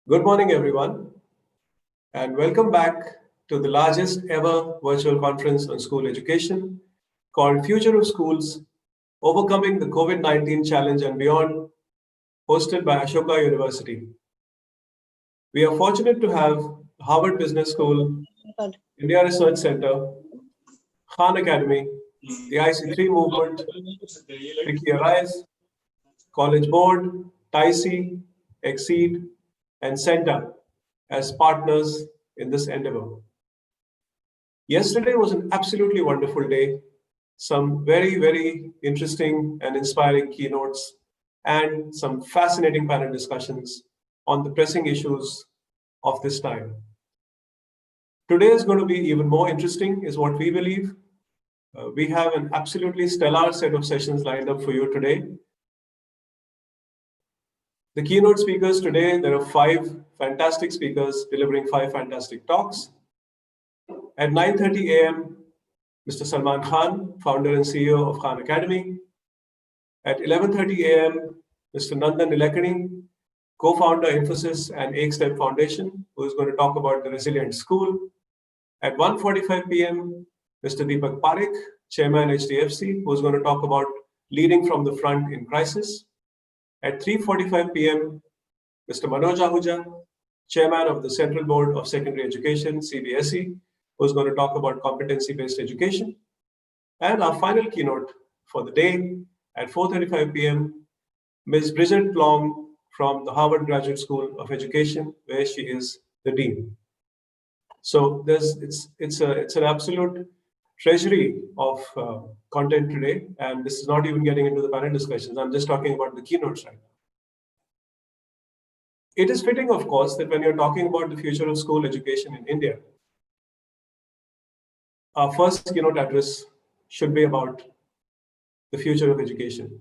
Good morning, everyone, and welcome back to the largest ever virtual conference on school education called Future of Schools Overcoming the COVID-19 Challenge and Beyond, hosted by Ashoka University. We are fortunate to have Harvard Business School, India Research Center, Khan Academy, the IC3 movement, Wiki Arise, College Board, TIC, Exceed, and Center as partners in this endeavor. Yesterday was an absolutely wonderful day. Some very, very interesting and inspiring keynotes and some fascinating panel discussions on the pressing issues of this time. Today is going to be even more interesting, is what we believe. We have an absolutely stellar set of sessions lined up for you today. The keynote speakers today, there are 5 fantastic speakers delivering 5 fantastic talks. At 9:30 a.m., Mr. Salman Khan, founder and CEO of Khan Academy. At 11:30 a.m., Mr. Nandan Nilekani, co-founder Infosys and Step Foundation, who is going to talk about the resilient school. At 1:45 p.m., Mr. Deepak Parekh, chairman HDFC, who is going to talk about leading from the front in crisis. At 3:45 p.m., Mr. Manoj Ahuja, chairman of the Central Board of Secondary Education, CBSE, who's going to talk about competency-based education. And our final keynote for the day at 4:35 p.m., Ms. Bridget Long from the Harvard Graduate School of Education, where she is the dean. So it's an absolute treasury of content today, and this is not even getting into the panel discussions. I'm just talking about the keynotes right now. It is fitting, of course, that when you're talking about the future of school education in India, our first keynote address should be about the future of education.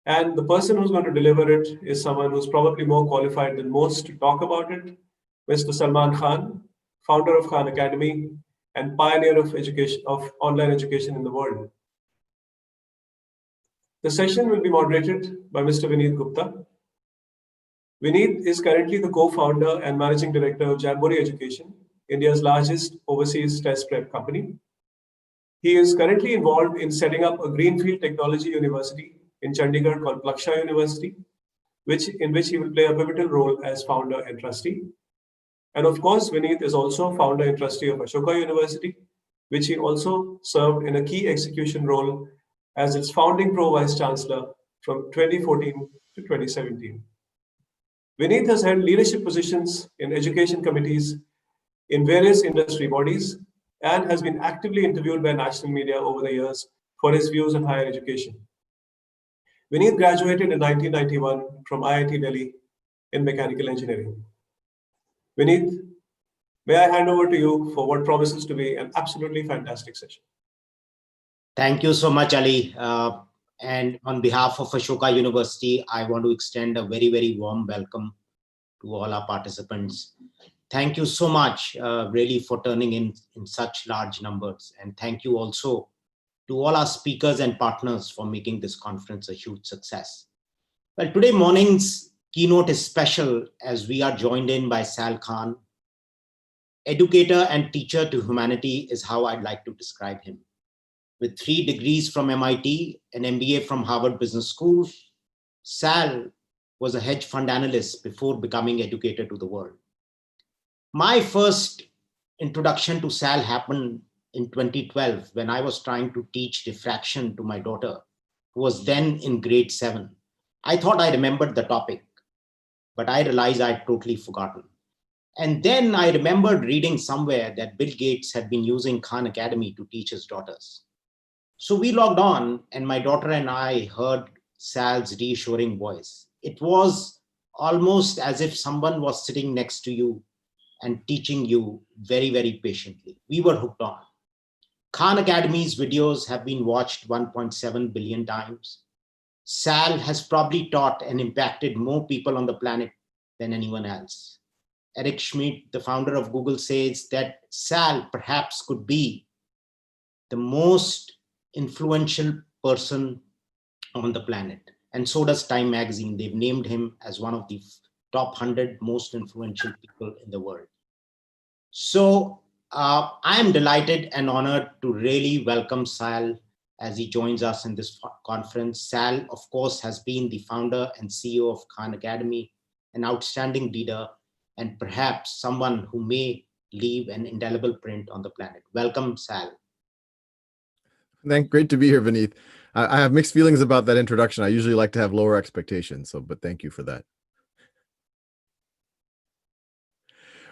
And the person who's going to deliver it is someone who's probably more qualified than most to talk about it, Mr. Salman Khan, founder of Khan Academy and pioneer of education, of online education in the world. The session will be moderated by Mr. Vineet Gupta. Vineet is currently the co-founder and managing director of Jamboree Education, India's largest overseas test prep company. He is currently involved in setting up a greenfield technology university in Chandigarh called DIKSHA University, in which he will play a pivotal role as founder and trustee. And of course, Vineet is also founder and trustee of Ashoka University, which he also served in a key execution role as its founding pro-vice chancellor from 2014 to 2017. Vineet has held leadership positions in education committees in various industry bodies and has been actively interviewed by national media over the years for his views on higher education. Vineet graduated in 1991 from IIT Delhi in mechanical engineering. Vineet, may I hand over to you for what promises to be an absolutely fantastic session. Thank you so much, Ali. And on behalf of Ashoka University, I want to extend a very, very warm welcome to all our participants. Thank you so much, really, for turning in such large numbers. And thank you also to all our speakers and partners for making this conference a huge success. Well, today morning's keynote is special as we are joined in by Sal Khan. Educator and teacher to humanity is how I'd like to describe him. With 3 degrees from MIT, an MBA from Harvard Business School, Sal was a hedge fund analyst before becoming educator to the world. My first introduction to Sal happened in 2012 when I was trying to teach diffraction to my daughter, who was then in grade 7. I thought I remembered the topic, but I realized I'd totally forgotten. And then I remembered reading somewhere that Bill Gates had been using Khan Academy to teach his daughters. So we logged on and my daughter and I heard Sal's reassuring voice. It was almost as if someone was sitting next to you and teaching you very, very patiently. We were hooked on. Khan Academy's videos have been watched 1.7 billion times. Sal has probably taught and impacted more people on the planet than anyone else. Eric Schmidt, the founder of Google, says that Sal perhaps could be the most influential person on the planet. And so does Time magazine. They've named him as one of the top 100 most influential people in the world. So I am delighted and honored to really welcome Sal as he joins us in this conference. Sal, of course, has been the founder and CEO of Khan Academy, an outstanding leader, and perhaps someone who may leave an indelible print on the planet. Welcome, Sal. Great to be here, Vineet. I have mixed feelings about that introduction. I usually like to have lower expectations, but thank you for that.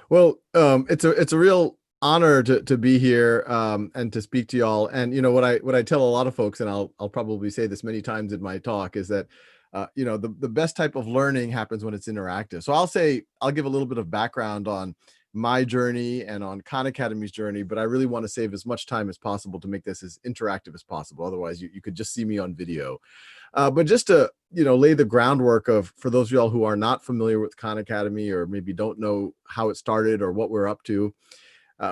Well, it's a real honor to be here and to speak to y'all. And what I tell a lot of folks, and I'll probably say this many times in my talk, is that the best type of learning happens when it's interactive. So I'll give a little bit of background on my journey and on Khan Academy's journey, but I really want to save as much time as possible to make this as interactive as possible. Otherwise, you could just see me on video. But just to lay the groundwork for those of y'all who are not familiar with Khan Academy or maybe don't know how it started or what we're up to.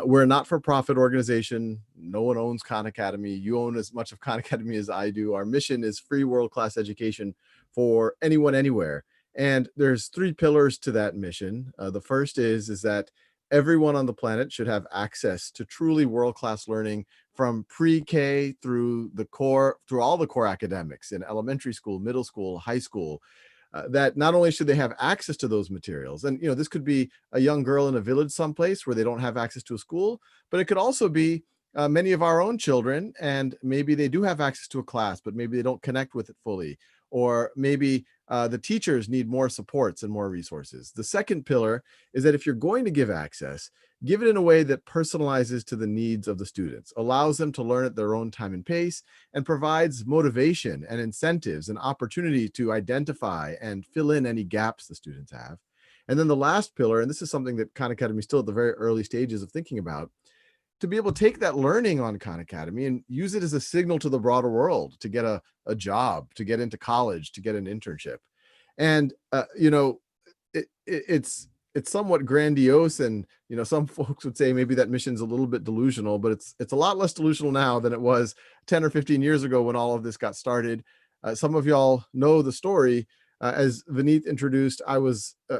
We're a not-for-profit organization. No one owns Khan Academy. You own as much of Khan Academy as I do. Our mission is free world-class education for anyone, anywhere. And there's 3 pillars to that mission. The first is that everyone on the planet should have access to truly world-class learning from pre-K through all the core academics in elementary school, middle school, high school. That not only should they have access to those materials, and this could be a young girl in a village someplace where they don't have access to a school, but it could also be many of our own children, and maybe they do have access to a class, but maybe they don't connect with it fully, or maybe the teachers need more supports and more resources. The second pillar is that if you're going to give access, give it in a way that personalizes to the needs of the students, allows them to learn at their own time and pace, and provides motivation and incentives and opportunity to identify and fill in any gaps the students have. And then the last pillar, and this is something that Khan Academy is still at the very early stages of thinking about, to be able to take that learning on Khan Academy and use it as a signal to the broader world to get a job, to get into college, to get an internship. And, it's somewhat grandiose, and some folks would say maybe that mission's a little bit delusional, but it's a lot less delusional now than it was 10 or 15 years ago when all of this got started. Some of y'all know the story. As Vineet introduced,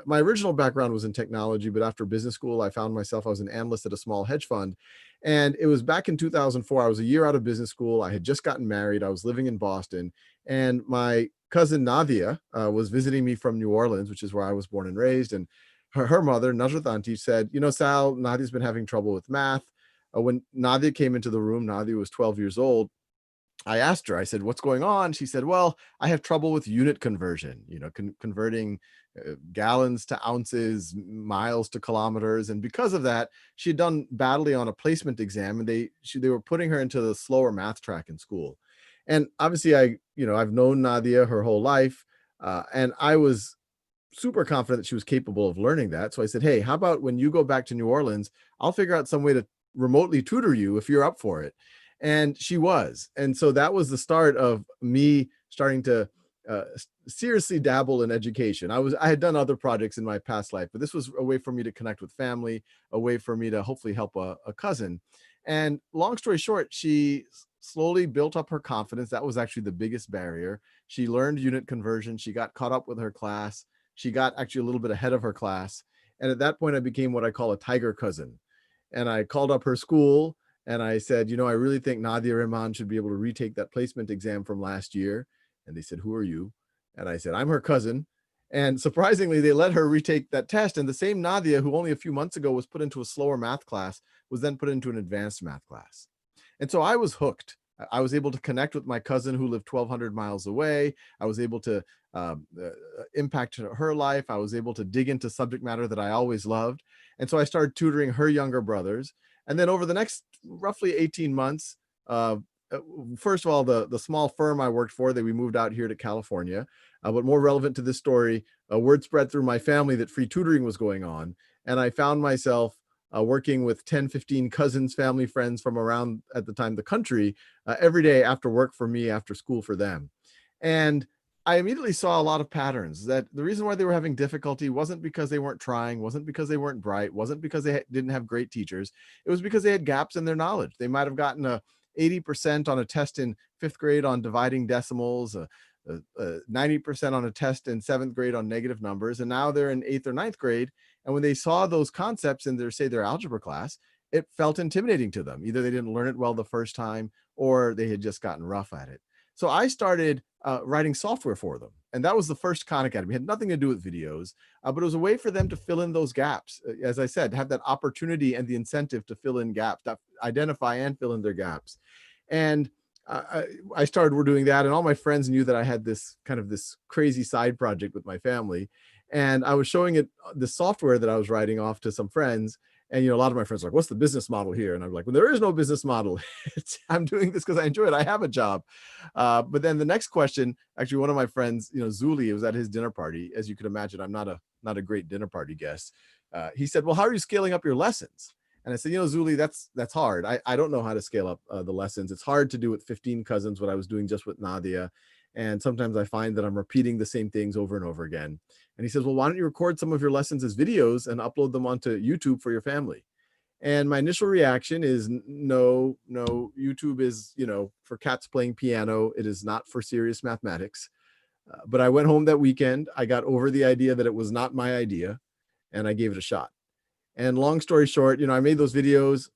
my original background was in technology, but after business school, I found myself, I was an analyst at a small hedge fund. And it was back in 2004. I was a year out of business school. I had just gotten married. I was living in Boston, and my cousin Nadia was visiting me from New Orleans, which is where I was born and raised. And her mother, Najratanti, said, Sal, Nadia's been having trouble with math. When Nadia came into the room, Nadia was 12 years old. I asked her, I said, what's going on? She said, well, I have trouble with unit conversion, converting gallons to ounces, miles to kilometers. And because of that, she'd done badly on a placement exam, and they were putting her into the slower math track in school. And obviously I've known Nadia her whole life. And I was super confident that she was capable of learning that. So I said, hey, how about when you go back to New Orleans, I'll figure out some way to remotely tutor you if you're up for it. And she was. And so that was the start of me starting to seriously dabble in education. I had done other projects in my past life, but this was a way for me to connect with family, a way for me to hopefully help a cousin. And long story short, she slowly built up her confidence. That was actually the biggest barrier. She learned unit conversion. She got caught up with her class. She got actually a little bit ahead of her class. And at that point, I became what I call a tiger cousin. And I called up her school and I said, I really think Nadia Rehman should be able to retake that placement exam from last year. And they said, who are you? And I said, I'm her cousin. And surprisingly, they let her retake that test. And the same Nadia, who only a few months ago was put into a slower math class, was then put into an advanced math class. And so I was hooked. I was able to connect with my cousin who lived 1,200 miles away. I was able to impact her life. I was able to dig into subject matter that I always loved. And so I started tutoring her younger brothers. And then over the next roughly 18 months, first of all, the small firm I worked for, we moved out here to California. But more relevant to this story, word spread through my family that free tutoring was going on. And I found myself working with 10, 15 cousins, family, friends from around, at the time, the country, every day after work for me, after school for them. And I immediately saw a lot of patterns, that the reason why they were having difficulty wasn't because they weren't trying, wasn't because they weren't bright, wasn't because they didn't have great teachers. It was because they had gaps in their knowledge. They might have gotten a 80% on a test in 5th grade on dividing decimals, 90% on a test in 7th grade on negative numbers. And now they're in 8th or 9th grade. And when they saw those concepts in their algebra class, it felt intimidating to them. Either they didn't learn it well the first time, or they had just gotten rough at it. So I started writing software for them. And that was the first Khan Academy. It had nothing to do with videos, but it was a way for them to fill in those gaps. As I said, have that opportunity and the incentive to fill in gaps, to identify and fill in their gaps. And I started doing that, and all my friends knew that I had this crazy side project with my family. And I was showing it, the software that I was writing off to some friends. And, a lot of my friends were like, what's the business model here? And I'm like, well, there is no business model. I'm doing this because I enjoy it. I have a job. But then the next question, actually, one of my friends, Zuli, it was at his dinner party. As you could imagine, I'm not a great dinner party guest. He said, well, how are you scaling up your lessons? And I said, Zuli, that's hard. I don't know how to scale up the lessons. It's hard to do with 15 cousins, what I was doing just with Nadia. And sometimes I find that I'm repeating the same things over and over again. And he says, well, why don't you record some of your lessons as videos and upload them onto YouTube for your family? And my initial reaction is no, YouTube is, for cats playing piano. It is not for serious mathematics. But I went home that weekend. I got over the idea that it was not my idea, and I gave it a shot. And long story short, I made those videos.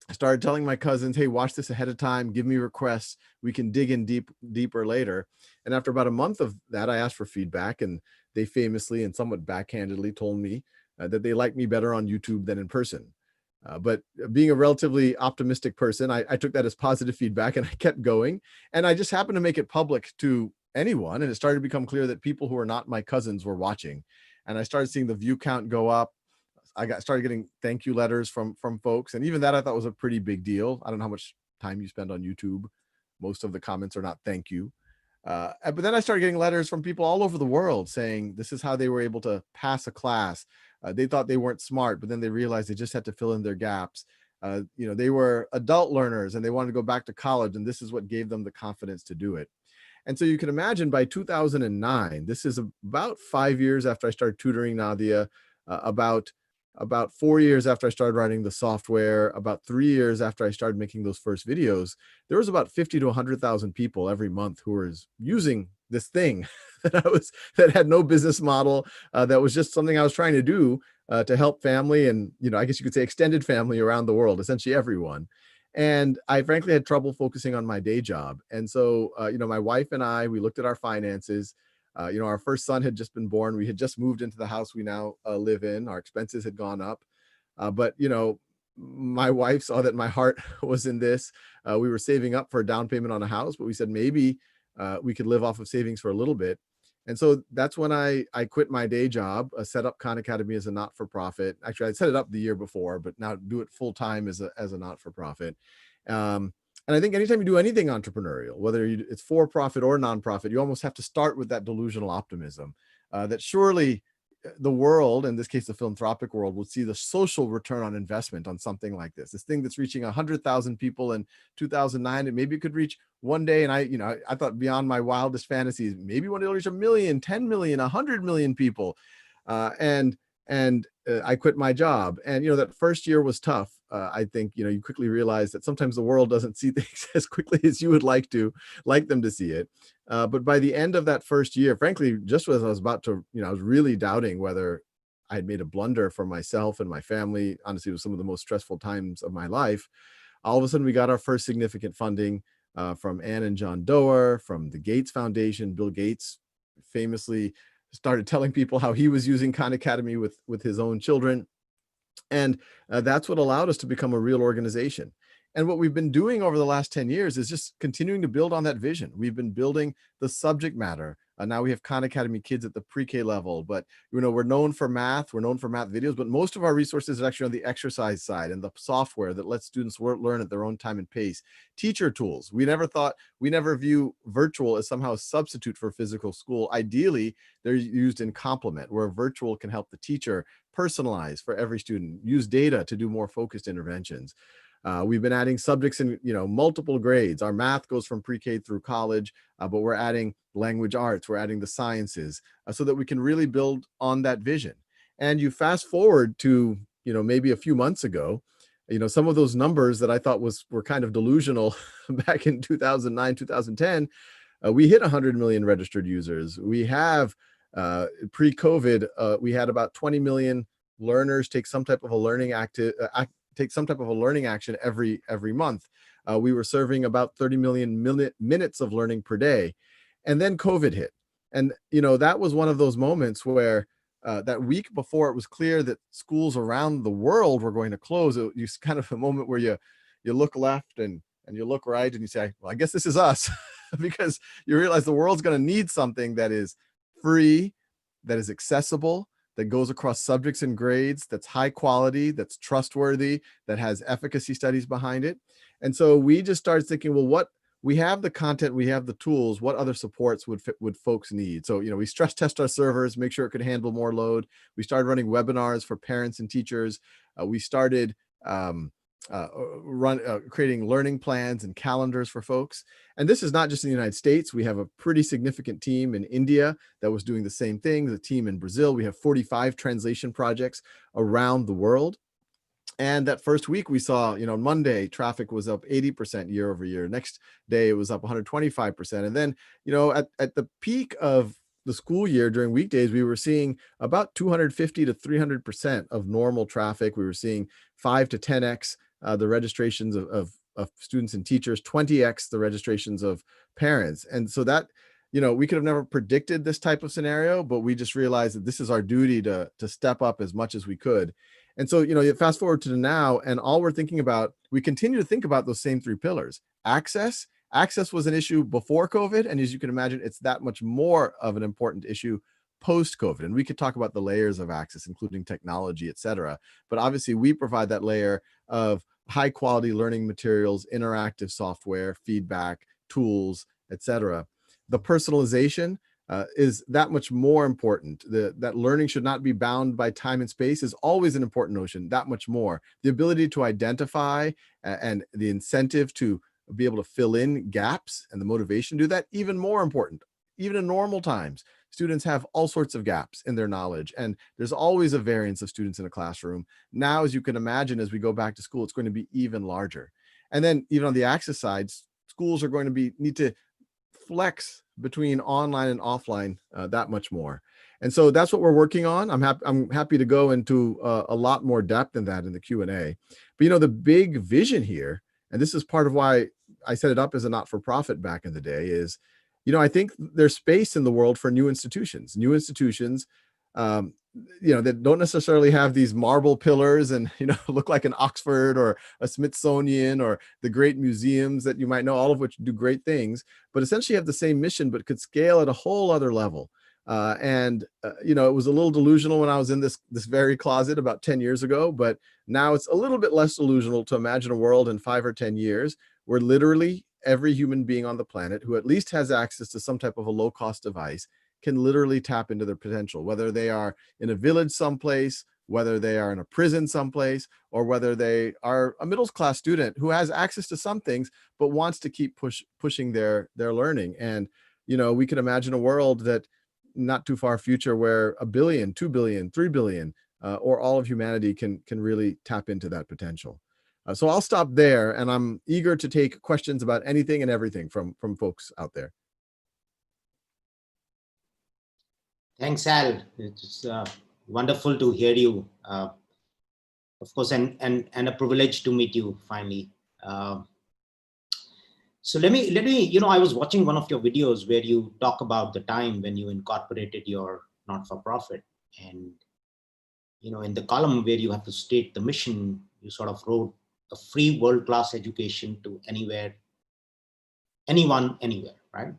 I started telling my cousins, hey, watch this ahead of time. Give me requests. We can dig in deeper later. And after about a month of that, I asked for feedback, and they famously and somewhat backhandedly told me that they liked me better on YouTube than in person. But being a relatively optimistic person, I took that as positive feedback, and I kept going. And I just happened to make it public to anyone. And it started to become clear that people who are not my cousins were watching. And I started seeing the view count go up. I started getting thank you letters from folks. And even that I thought was a pretty big deal. I don't know how much time you spend on YouTube. Most of the comments are not thank you. But then I started getting letters from people all over the world saying this is how they were able to pass a class. They thought they weren't smart, but then they realized they just had to fill in their gaps. They were adult learners and they wanted to go back to college, and this is what gave them the confidence to do it. And so you can imagine by 2009, this is about 5 years after I started tutoring Nadia, about 4 years after I started writing the software, about 3 years after I started making those first videos, there was about 50 to 100,000 people every month who were using this thing that had no business model, that was just something I was trying to do to help family and, I guess you could say extended family around the world, essentially everyone. And I frankly had trouble focusing on my day job. And so, my wife and I, we looked at our finances. Our first son had just been born. We had just moved into the house we now live in. Our expenses had gone up. But my wife saw that my heart was in this. We were saving up for a down payment on a house, but we said maybe we could live off of savings for a little bit. And so that's when I quit my day job, set up Khan Academy as a not-for-profit. Actually, I set it up the year before, but now do it full-time as a not-for-profit. And I think anytime you do anything entrepreneurial, whether it's for-profit or nonprofit, you almost have to start with that delusional optimism that surely the world, in this case, the philanthropic world, will see the social return on investment on something like this. This thing that's reaching 100,000 people in 2009, and maybe it could reach one day. And I thought beyond my wildest fantasies, maybe one day it'll reach 1 million, 10 million, 100 million people. And I quit my job. And, that first year was tough. I think, you quickly realize that sometimes the world doesn't see things as quickly as you would like them to see it. But by the end of that first year, frankly, just as I was about to, I was really doubting whether I had made a blunder for myself and my family. Honestly, it was some of the most stressful times of my life. All of a sudden, we got our first significant funding from Ann and John Doerr, from the Gates Foundation. Bill Gates famously started telling people how he was using Khan Academy with his own children. And that's what allowed us to become a real organization. And what we've been doing over the last 10 years is just continuing to build on that vision. We've been building the subject matter. Now we have Khan Academy kids at the pre-K level, but we're known for math. We're known for math videos, but most of our resources are actually on the exercise side and the software that lets students learn at their own time and pace. Teacher tools. We never view virtual as somehow a substitute for physical school. Ideally, they're used in complement, where virtual can help the teacher personalize for every student, use data to do more focused interventions. We've been adding subjects in multiple grades. Our math goes from pre-K through college, but we're adding language arts, we're adding the sciences, so that we can really build on that vision. And you fast forward to maybe a few months ago, some of those numbers that I thought were kind of delusional back in 2009, 2010, We hit 100 million registered users. We have pre-COVID, we had about 20 million learners take some type of a learning action every month. We were serving about 30 million minutes of learning per day, and then COVID hit, and that was one of those moments where that week before it was clear that schools around the world were going to close. It was kind of a moment where you look left and you look right and you say, well, I guess this is us, because you realize the world's going to need something that is free, that is accessible, that goes across subjects and grades, that's high quality, that's trustworthy, that has efficacy studies behind it. And so we just started thinking, well, we have the content, we have the tools, what other supports would folks need? So, we stress test our servers, make sure it could handle more load. We started running webinars for parents and teachers. We started creating learning plans and calendars for folks. And this is not just in the United States. We have a pretty significant team in India that was doing the same thing, the team in Brazil. We have 45 translation projects around the world. And that first week we saw, Monday, traffic was up 80% year over year. Next day it was up 125%. And then, at the peak of the school year during weekdays, we were seeing about 250 to 300% of normal traffic. We were seeing 5 to 10x the registrations of students and teachers, 20x the registrations of parents. And so that, we could have never predicted this type of scenario, but we just realized that this is our duty to step up as much as we could. And so, you fast forward to now, and all we're thinking about, we continue to think about those same 3 pillars. Access was an issue before COVID. And as you can imagine, it's that much more of an important issue post-COVID. And we could talk about the layers of access, including technology, et cetera. But obviously we provide that layer of high quality learning materials, interactive software, feedback, tools, et cetera. The personalization is that much more important. That learning should not be bound by time and space is always an important notion, that much more. The ability to identify and the incentive to be able to fill in gaps and the motivation to do that, even more important. Even in normal times, students have all sorts of gaps in their knowledge, and there's always a variance of students in a classroom. Now, as you can imagine, as we go back to school, it's going to be even larger. And then even on the access side, schools are going to need to flex between online and offline that much more. And so that's what we're working on. I'm happy to go into a lot more depth in that in the Q&A. But the big vision here, and this is part of why I set it up as a not-for-profit back in the day, is, I think there's space in the world for new institutions that don't necessarily have these marble pillars and, look like an Oxford or a Smithsonian or the great museums that you might know, all of which do great things, but essentially have the same mission, but could scale at a whole other level. It was a little delusional when I was in this very closet about 10 years ago, but now it's a little bit less delusional to imagine a world in 5 or 10 years where literally every human being on the planet who at least has access to some type of a low-cost device can literally tap into their potential, whether they are in a village someplace, whether they are in a prison someplace, or whether they are a middle-class student who has access to some things, but wants to keep pushing their learning. And, we can imagine a world that not too far future where 1 billion, 2 billion, 3 billion, or all of humanity can really tap into that potential. So I'll stop there, and I'm eager to take questions about anything and everything from folks out there. Thanks, Sal. It's wonderful to hear you, of course, and a privilege to meet you finally. So let me, I was watching one of your videos where you talk about the time when you incorporated your not-for-profit, and, in the column where you have to state the mission, you sort of wrote a free world-class education to anyone, anywhere, right?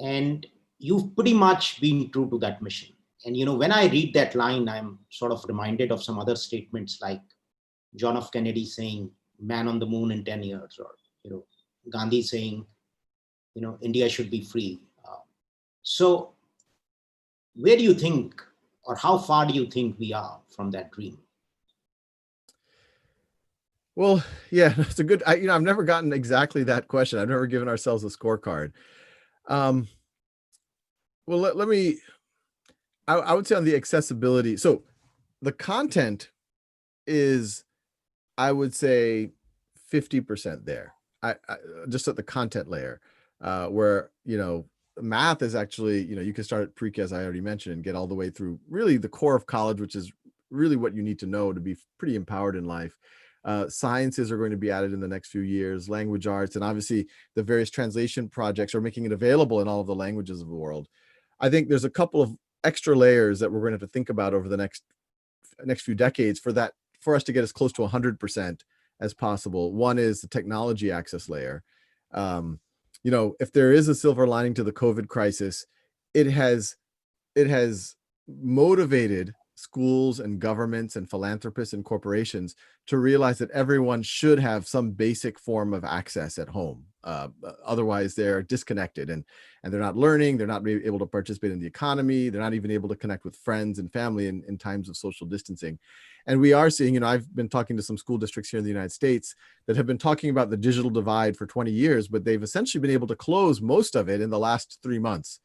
And you've pretty much been true to that mission. And, when I read that line, I'm sort of reminded of some other statements like John F. Kennedy saying, man on the moon in 10 years, or, Gandhi saying, India should be free. So where do you think, or how far do you think we are from that dream? Well, yeah, it's a good, I've never gotten exactly that question. I've never given ourselves a scorecard. Well, let me, I would say on the accessibility. So the content is, I would say 50% there. I just at the content layer. where, math is actually, you can start at pre-K, as I already mentioned, and get all the way through really the core of college, which is really what you need to know to be pretty empowered in life. Sciences are going to be added in the next few years, language arts, and obviously the various translation projects are making it available in all of the languages of the world. I think there's a couple of extra layers that we're going to have to think about over the next few decades for us to get as close to 100% as possible. One is the technology access layer. If there is a silver lining to the COVID crisis, it has motivated schools and governments and philanthropists and corporations to realize that everyone should have some basic form of access at home. Otherwise, they're disconnected and they're not learning. They're not able to participate in the economy. They're not even able to connect with friends and family in times of social distancing. And we are seeing, I've been talking to some school districts here in the United States that have been talking about the digital divide for 20 years, but they've essentially been able to close most of it in the last 3 months.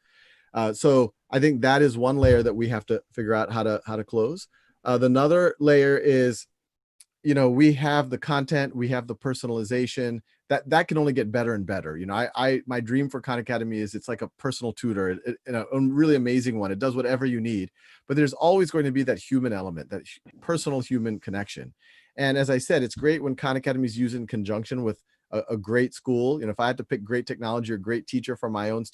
So I think that is one layer that we have to figure out how to close. Another layer is, we have the content, we have the personalization that can only get better and better. My dream for Khan Academy is it's like a personal tutor, a really amazing one. It does whatever you need, but there's always going to be that human element, that personal human connection. And as I said, it's great when Khan Academy is used in conjunction with a great school. If I had to pick great technology or great teacher for my own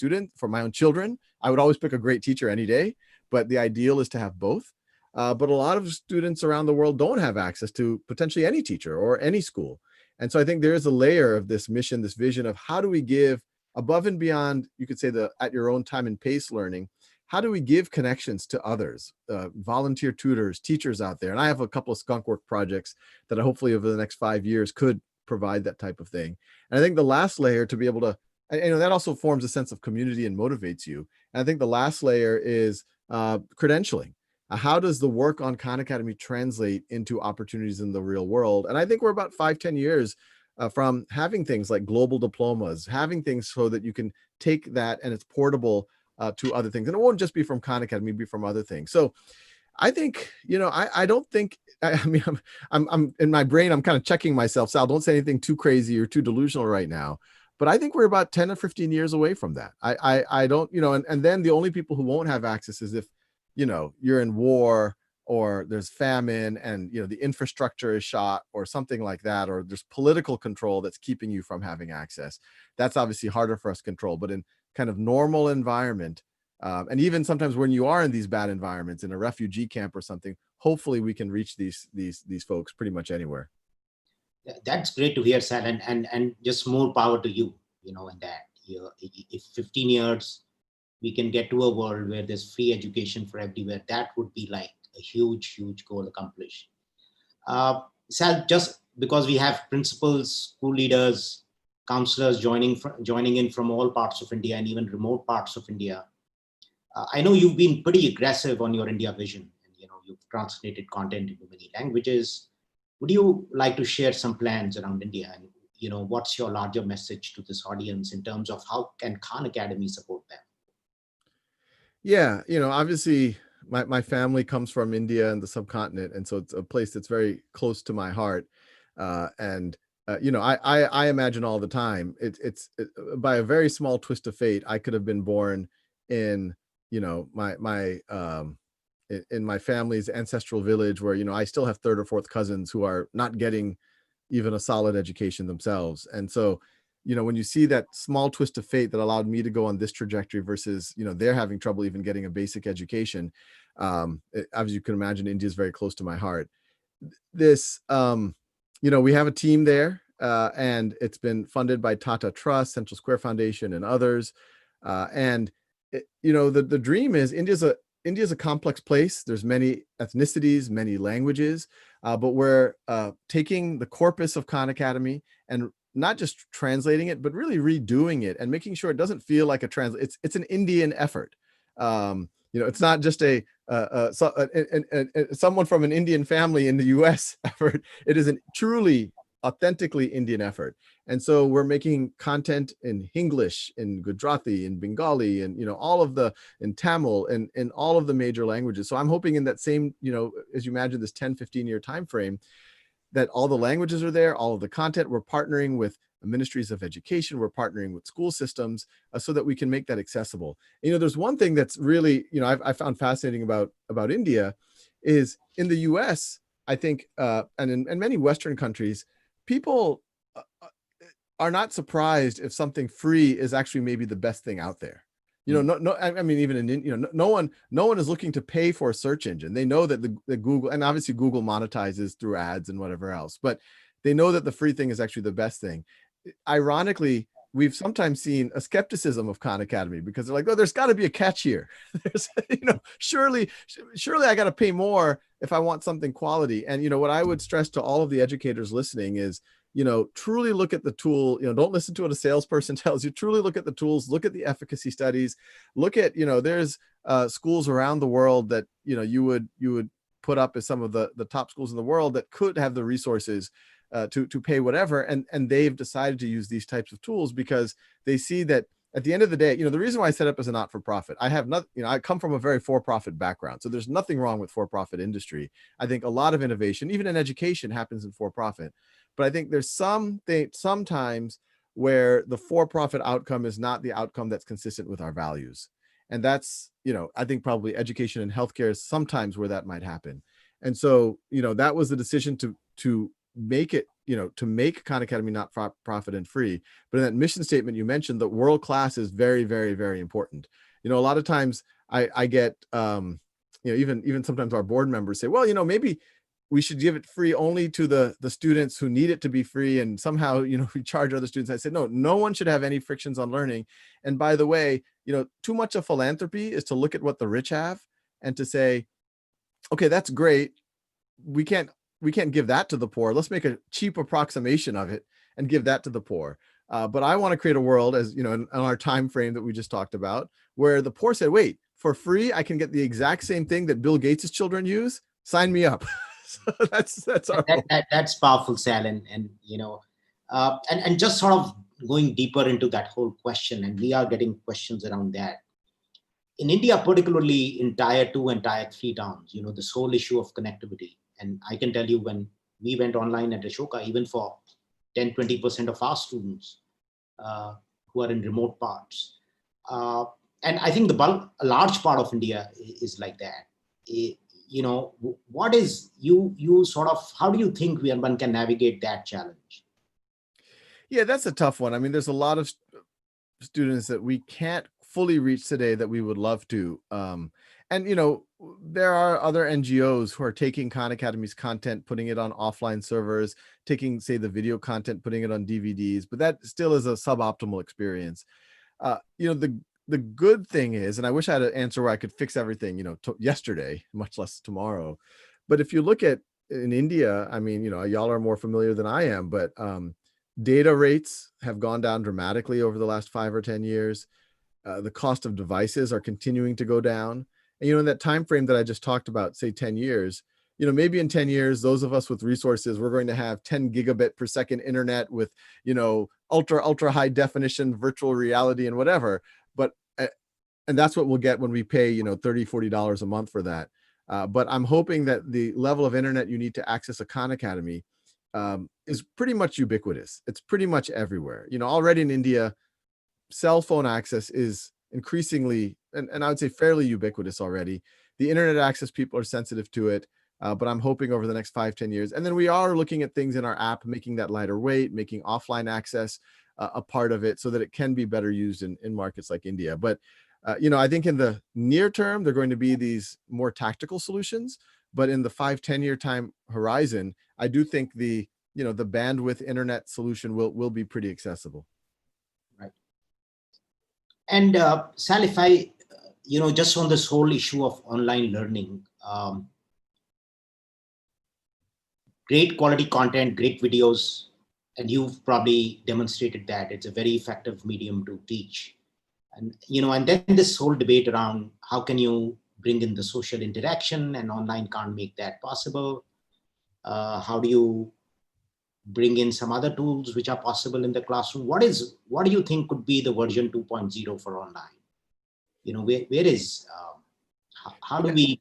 children, I would always pick a great teacher any day, but the ideal is to have both. But a lot of students around the world don't have access to potentially any teacher or any school. And so I think there is a layer of this mission, this vision of how do we give above and beyond, you could say, the at your own time and pace learning. How do we give connections to others, volunteer tutors, teachers out there? And I have a couple of skunk work projects that hopefully over the next 5 years could provide that type of thing. And I think the last layer to be able to, that also forms a sense of community and motivates you. And I think the last layer is credentialing. How does the work on Khan Academy translate into opportunities in the real world? And I think we're about 5-10 years from having things like global diplomas, having things so that you can take that and it's portable to other things. And it won't just be from Khan Academy, it'll be from other things. So I think, I don't think, I'm in my brain, I'm kind of checking myself. Sal, don't say anything too crazy or too delusional right now. But I think we're about 10 or 15 years away from that. I don't, and then the only people who won't have access is if, you're in war or there's famine and, the infrastructure is shot or something like that, or there's political control that's keeping you from having access. That's obviously harder for us to control, but in kind of normal environment, and even sometimes when you are in these bad environments in a refugee camp or something, hopefully we can reach these folks pretty much anywhere. That's great to hear, Sal, and just more power to you, in that. If 15 years we can get to a world where there's free education for everywhere, that would be like a huge goal accomplished. Sal, just because we have principals, school leaders, counselors joining in from all parts of India and even remote parts of India, I know you've been pretty aggressive on your India vision, and you've translated content into many languages. Would you like to share some plans around India, and what's your larger message to this audience in terms of how can Khan Academy support them? Yeah, obviously my family comes from India and the subcontinent, and so it's a place that's very close to my heart. I imagine all the time it's by a very small twist of fate, I could have been born in in my family's ancestral village where I still have third or fourth cousins who are not getting even a solid education themselves. And so when you see that small twist of fate that allowed me to go on this trajectory versus, they're having trouble even getting a basic education. As you can imagine, India is very close to my heart. This, we have a team there and it's been funded by Tata Trust, Central Square Foundation and others. The dream is India's a complex place. There's many ethnicities, many languages, but we're taking the corpus of Khan Academy and not just translating it, but really redoing it and making sure it doesn't feel like a it's an Indian effort. It's not just someone from an Indian family in the US effort. It is a truly, authentically Indian effort. And so we're making content in English, in Gujarati, in Bengali, and in Tamil, and in all of the major languages. So I'm hoping in that same, as you imagine this 10-15 year time frame, that all the languages are there, all of the content. We're partnering with ministries of education. We're partnering with school systems so that we can make that accessible. There's one thing that's really, I found fascinating about India is in the US, I think, and in many Western countries, people are not surprised if something free is actually maybe the best thing out there. I mean, even in, no one is looking to pay for a search engine. They know that the Google, and obviously Google monetizes through ads and whatever else, but they know that the free thing is actually the best thing. Ironically, we've sometimes seen a skepticism of Khan Academy because they're like, oh, there's got to be a catch here. There's, surely I got to pay more if I want something quality. And, what I would stress to all of the educators listening is, truly look at the tool, don't listen to what a salesperson tells you, truly look at the tools, look at the efficacy studies, look at, there's schools around the world that, you would put up as some of the top schools in the world that could have the resources to pay whatever. And they've decided to use these types of tools because they see that at the end of the day, the reason why I set up as a not-for-profit, I have not, I come from a very for-profit background. So there's nothing wrong with for-profit industry. I think a lot of innovation, even in education, happens in for-profit. But I think there's sometimes where the for-profit outcome is not the outcome that's consistent with our values. And that's, I think probably education and healthcare is sometimes where that might happen. And so, that was the decision to make it, to make Khan Academy not for profit and free. But in that mission statement you mentioned, that world class is very, very, very important. A lot of times I get, even sometimes our board members say, well, maybe we should give it free only to the students who need it to be free. And somehow, we charge other students. I said, no one should have any frictions on learning. And by the way, too much of philanthropy is to look at what the rich have and to say, okay, that's great. We can't give that to the poor. Let's make a cheap approximation of it and give that to the poor. But I want to create a world, as in our time frame that we just talked about, where the poor say, wait, for free, I can get the exact same thing that Bill Gates' children use. Sign me up. So that's our that's powerful, Sal, and just sort of going deeper into that whole question, and we are getting questions around that. In India, particularly in tier 2 and tier 3 towns, this whole issue of connectivity. And I can tell you, when we went online at Ashoka, even for 10-20% of our students who are in remote parts, and I think a large part of India is like that. What is you sort of, how do you think one can navigate that challenge? Yeah, that's a tough one. I mean, there's a lot of students that we can't fully reach today that we would love to. And, there are other NGOs who are taking Khan Academy's content, putting it on offline servers, taking, say, the video content, putting it on DVDs, but that still is a suboptimal experience. The good thing is, and I wish I had an answer where I could fix everything, yesterday, much less tomorrow. But if you look at in India, I mean, y'all are more familiar than I am, but data rates have gone down dramatically over the last 5 or 10 years. The cost of devices are continuing to go down. And, in that time frame that I just talked about, say 10 years, maybe in 10 years, those of us with resources, we're going to have 10 gigabit per second internet with, ultra high definition virtual reality and whatever. But, and that's what we'll get when we pay, $30, $40 a month for that. But I'm hoping that the level of internet you need to access a Khan Academy is pretty much ubiquitous. It's pretty much everywhere. Already in India, cell phone access is increasingly, and I would say fairly ubiquitous already. The internet access, people are sensitive to it, but I'm hoping over the next 5-10 years. And then we are looking at things in our app, making that lighter weight, making offline access a part of it so that it can be better used in markets like India. But, I think in the near term, they're going to be these more tactical solutions, but in the 5-10 year time horizon, I do think the bandwidth internet solution will be pretty accessible. Right. And Sal, if I, just on this whole issue of online learning, great quality content, great videos, and you've probably demonstrated that it's a very effective medium to teach. And, and then this whole debate around how can you bring in the social interaction, and online can't make that possible. How do you bring in some other tools which are possible in the classroom? What do you think could be the version 2.0 for online? Where is, how do we,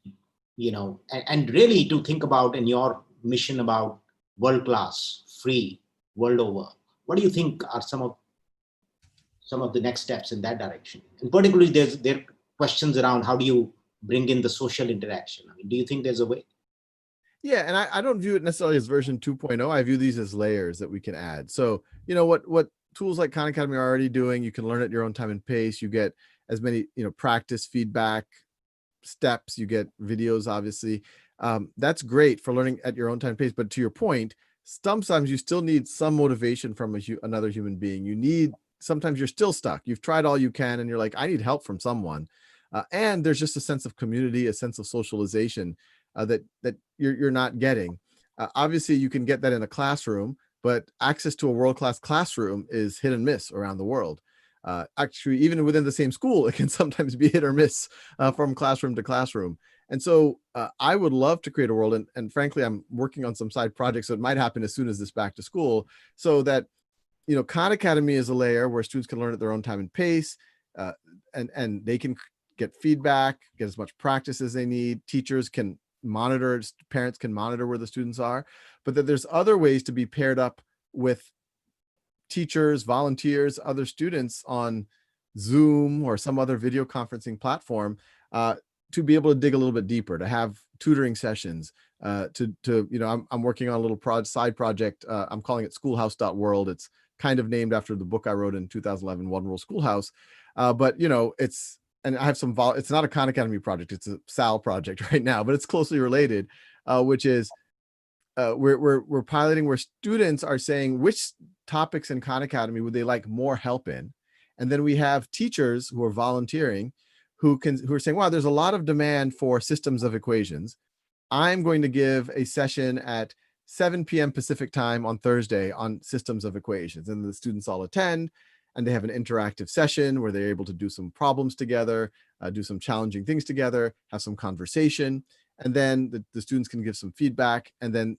and really to think about in your mission about world-class, free, world over, What do you think are some of the next steps in that direction? And particularly, there are questions around how do you bring in the social interaction? I mean, do you think there's a way? Yeah, and I don't view it necessarily as version 2.0. I view these as layers that we can add. So, what tools like Khan Academy are already doing, you can learn at your own time and pace. You get as many, practice, feedback, steps, you get videos, obviously. That's great for learning at your own time and pace. But to your point, sometimes you still need some motivation from another human being. Sometimes you're still stuck. You've tried all you can and you're like, I need help from someone. And there's just a sense of community, a sense of socialization that you're not getting. Obviously, you can get that in a classroom, but access to a world-class classroom is hit and miss around the world. Actually, even within the same school, it can sometimes be hit or miss from classroom to classroom. And so I would love to create a world, and frankly, I'm working on some side projects, so it might happen as soon as this back to school, so that, Khan Academy is a layer where students can learn at their own time and pace, and they can get feedback, get as much practice as they need. Teachers can monitor, parents can monitor where the students are, but that there's other ways to be paired up with teachers, volunteers, other students on Zoom or some other video conferencing platform to be able to dig a little bit deeper, to have tutoring sessions, I'm working on a little side project. I'm calling it schoolhouse.world. It's kind of named after the book I wrote in 2011, One Rule Schoolhouse. But and I have it's not a Khan Academy project, it's a Sal project right now, but it's closely related, which is we're piloting where students are saying which topics in Khan Academy would they like more help in. And then we have teachers who are volunteering who are saying, wow, there's a lot of demand for systems of equations. I'm going to give a session at 7 p.m. Pacific time on Thursday on systems of equations. And the students all attend, and they have an interactive session where they're able to do some problems together, do some challenging things together, have some conversation, and then the students can give some feedback, and then,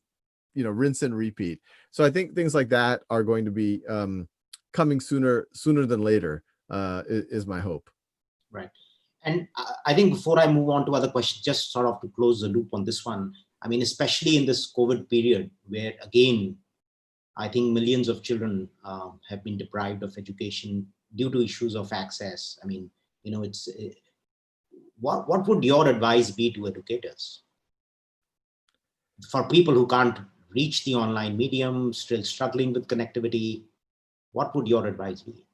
rinse and repeat. So I think things like that are going to be coming sooner than later, is my hope. Right. And I think before I move on to other questions, just sort of to close the loop on this one, I mean, especially in this COVID period, where again, I think millions of children have been deprived of education due to issues of access. I mean, what would your advice be to educators? For people who can't reach the online medium, still struggling with connectivity, what would your advice be?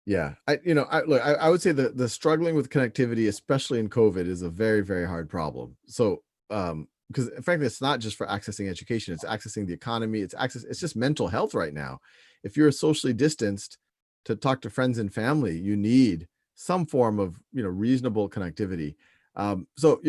Yeah, I would say the struggling with connectivity, especially in COVID, is a very, very hard problem. So, because frankly, it's not just for accessing education, it's accessing the economy, it's just mental health right now. If you're socially distanced to talk to friends and family, you need some form of, reasonable connectivity. So,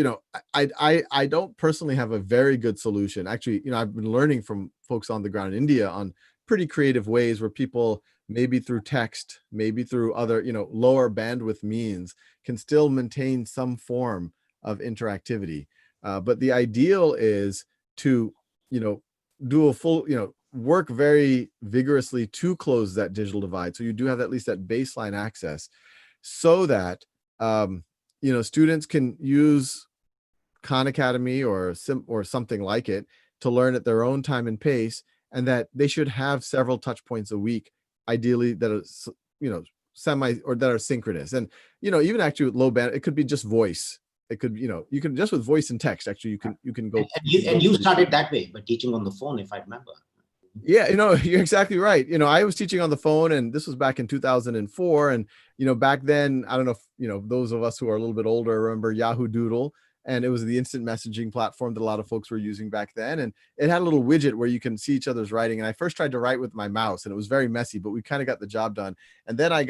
I don't personally have a very good solution. Actually, I've been learning from folks on the ground in India on pretty creative ways where people, maybe through text, maybe through other, lower bandwidth means, can still maintain some form of interactivity. But the ideal is to, do a full, work very vigorously to close that digital divide. So you do have at least that baseline access, so that, students can use Khan Academy or something like it to learn at their own time and pace, and that they should have several touch points a week, ideally that are, semi or that are synchronous. And, even actually with low band, it could be just voice. It could, you can just with voice and text, actually, you can go. And you started that way, but teaching on the phone, if I remember. Yeah, you're exactly right. I was teaching on the phone, and this was back in 2004. And, back then, I don't know if, those of us who are a little bit older remember Yahoo Doodle. And it was the instant messaging platform that a lot of folks were using back then. And it had a little widget where you can see each other's writing. And I first tried to write with my mouse, and it was very messy, but we kind of got the job done. And then I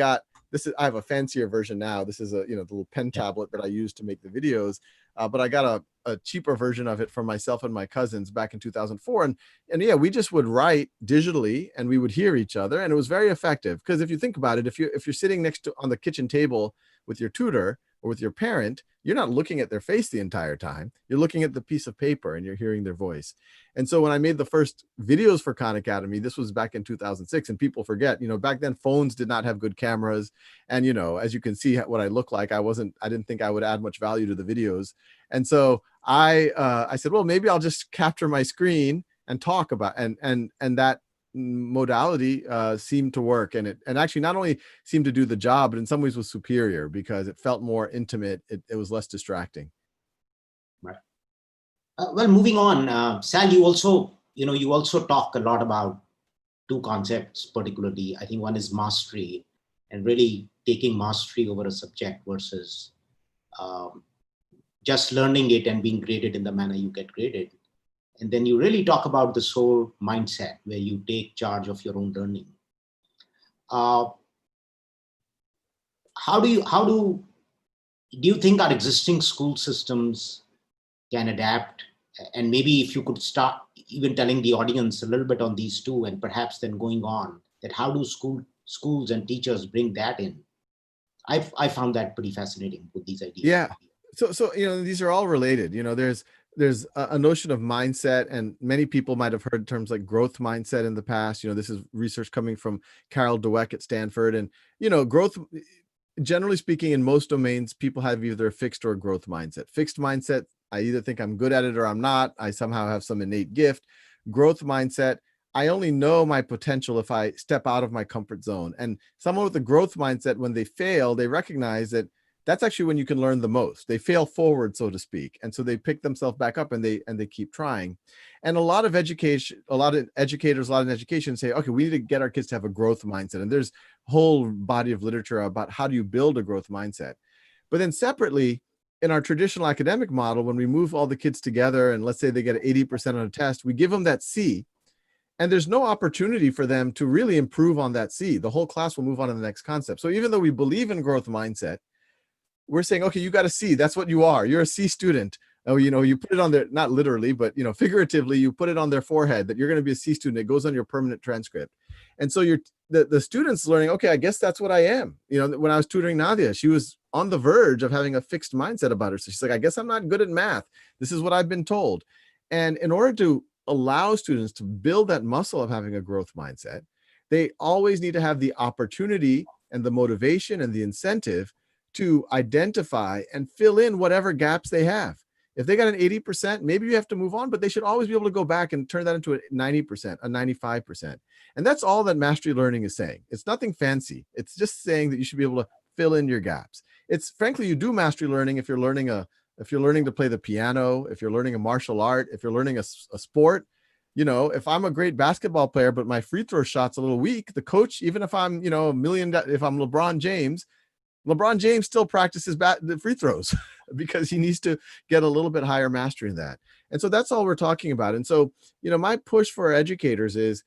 have a fancier version now. This is the little pen tablet that I use to make the videos. But I got a cheaper version of it from myself and my cousins back in 2004. And yeah, we just would write digitally, and we would hear each other. And it was very effective, because if you think about it, if you're sitting next to on the kitchen table with your tutor or with your parent, you're not looking at their face the entire time. You're looking at the piece of paper and you're hearing their voice. And so when I made the first videos for Khan Academy, this was back in 2006, and people forget, back then phones did not have good cameras. And, as you can see what I look like, I didn't think I would add much value to the videos. And so I said, well, maybe I'll just capture my screen and talk about, and that modality seemed to work, and actually not only seemed to do the job, but in some ways was superior because it felt more intimate. It was less distracting. Right. Well, moving on, Sal, you also talk a lot about two concepts, particularly. I think one is mastery, and really taking mastery over a subject versus just learning it and being graded in the manner you get graded. And then you really talk about the soul mindset, where you take charge of your own learning. How do you think our existing school systems can adapt? And maybe if you could start even telling the audience a little bit on these two, and perhaps then going on, that how do schools and teachers bring that in? I found that pretty fascinating with these ideas. Yeah. So these are all related. There's a notion of mindset, and many people might have heard terms like growth mindset in the past. This is research coming from Carol Dweck at Stanford, and growth. Generally speaking, in most domains, people have either a fixed or a growth mindset. Fixed mindset, I either think I'm good at it or I'm not. I somehow have some innate gift. Growth mindset, I only know my potential if I step out of my comfort zone. And someone with a growth mindset, when they fail, they recognize that that's actually when you can learn the most. They fail forward, so to speak. And so they pick themselves back up and they keep trying. And a lot of educators, a lot in education say, okay, we need to get our kids to have a growth mindset. And there's a whole body of literature about how do you build a growth mindset. But then separately, in our traditional academic model, when we move all the kids together and let's say they get 80% on a test, we give them that C. And there's no opportunity for them to really improve on that C. The whole class will move on to the next concept. So even though we believe in growth mindset, we're saying, okay, you got a C. That's what you are. You're a C student. Oh, you put it on their, not literally, but figuratively, you put it on their forehead that you're going to be a C student. It goes on your permanent transcript. And so the students learning, okay, I guess that's what I am. When I was tutoring Nadia, she was on the verge of having a fixed mindset about her. So she's like, I guess I'm not good at math. This is what I've been told. And in order to allow students to build that muscle of having a growth mindset, they always need to have the opportunity and the motivation and the incentive to identify and fill in whatever gaps they have. If they got an 80%, maybe you have to move on, but they should always be able to go back and turn that into a 90%, a 95%. And that's all that mastery learning is saying. It's nothing fancy. It's just saying that you should be able to fill in your gaps. It's frankly, you do mastery learning if you're learning to play the piano, if you're learning a martial art, if you're learning a sport. If I'm a great basketball player, but my free throw shot's a little weak, the coach, even if I'm, if I'm LeBron James still practices the free throws because he needs to get a little bit higher mastery in that. And so that's all we're talking about. And so, my push for our educators is,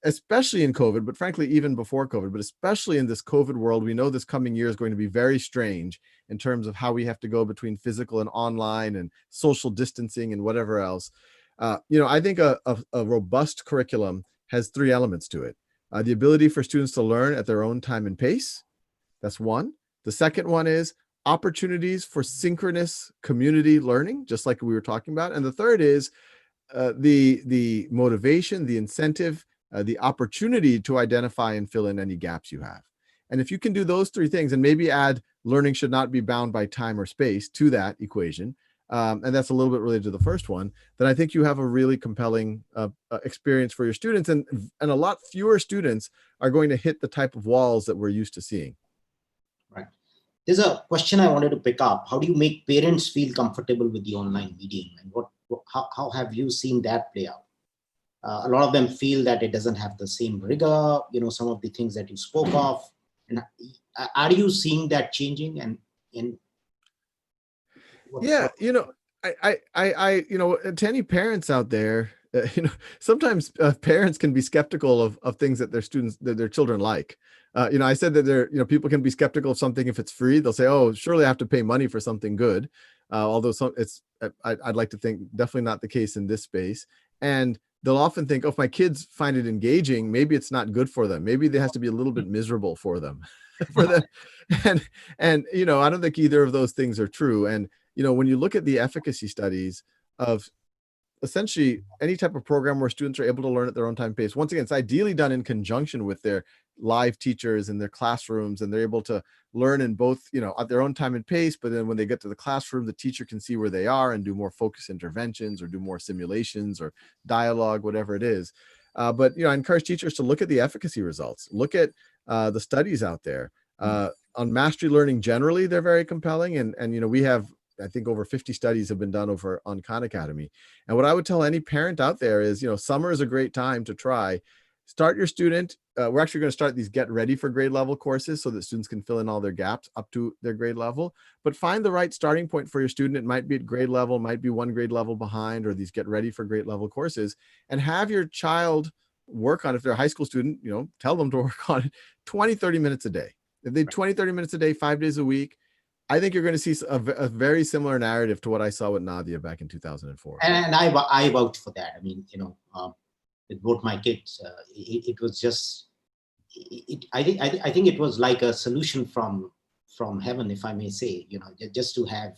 especially in COVID, but frankly, even before COVID, but especially in this COVID world, we know this coming year is going to be very strange in terms of how we have to go between physical and online and social distancing and whatever else. I think a robust curriculum has three elements to it. The ability for students to learn at their own time and pace. That's one. The second one is opportunities for synchronous community learning, just like we were talking about. And the third is the motivation, the incentive, the opportunity to identify and fill in any gaps you have. And if you can do those three things and maybe add learning should not be bound by time or space to that equation, and that's a little bit related to the first one, then I think you have a really compelling experience for your students, and a lot fewer students are going to hit the type of walls that we're used to seeing. Right. There's a question I wanted to pick up. How do you make parents feel comfortable with the online medium, and how have you seen that play out? A lot of them feel that it doesn't have the same rigor, some of the things that you spoke of. And are you seeing that changing? And yeah, to any parents out there, sometimes parents can be skeptical of things that their children like. I said that people can be skeptical of something if it's free. They'll say, "Oh, surely I have to pay money for something good." Although I'd like to think definitely not the case in this space. And they'll often think, "Oh, if my kids find it engaging, maybe it's not good for them. Maybe it has to be a little bit miserable for them." And I don't think either of those things are true. And when you look at the efficacy studies of essentially any type of program where students are able to learn at their own time pace, once again, it's ideally done in conjunction with their live teachers in their classrooms, and they're able to learn in both, at their own time and pace. But then when they get to the classroom, the teacher can see where they are and do more focused interventions or do more simulations or dialogue, whatever it is. But I encourage teachers to look at the efficacy results, look at the studies out there on mastery learning. Generally, they're very compelling, and we have, I think, over 50 studies have been done over on Khan Academy. And what I would tell any parent out there is, summer is a great time to try. Start your student. We're actually going to start these get ready for grade level courses so that students can fill in all their gaps up to their grade level, but find the right starting point for your student. It might be at grade level, might be one grade level behind, or these get ready for grade level courses, and have your child work on, if they're a high school student, tell them to work on it 20, 30 minutes a day. If they 20, 30 minutes a day, 5 days a week, I think you're going to see a very similar narrative to what I saw with Nadia back in 2004. And I vouch for that. I mean, with both my kids, it was just, I think it was like a solution from heaven, if I may say, just to have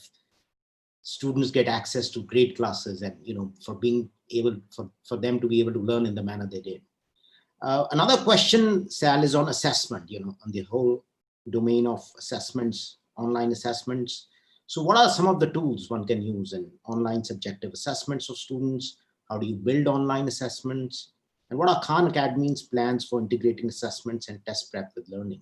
students get access to great classes, and for being able for them to be able to learn in the manner they did. Another question, Sal, is on assessment, on the whole domain of assessments, online assessments. So what are some of the tools one can use in online subjective assessments of students? How do you build online assessments? And what are Khan Academy's plans for integrating assessments and test prep with learning?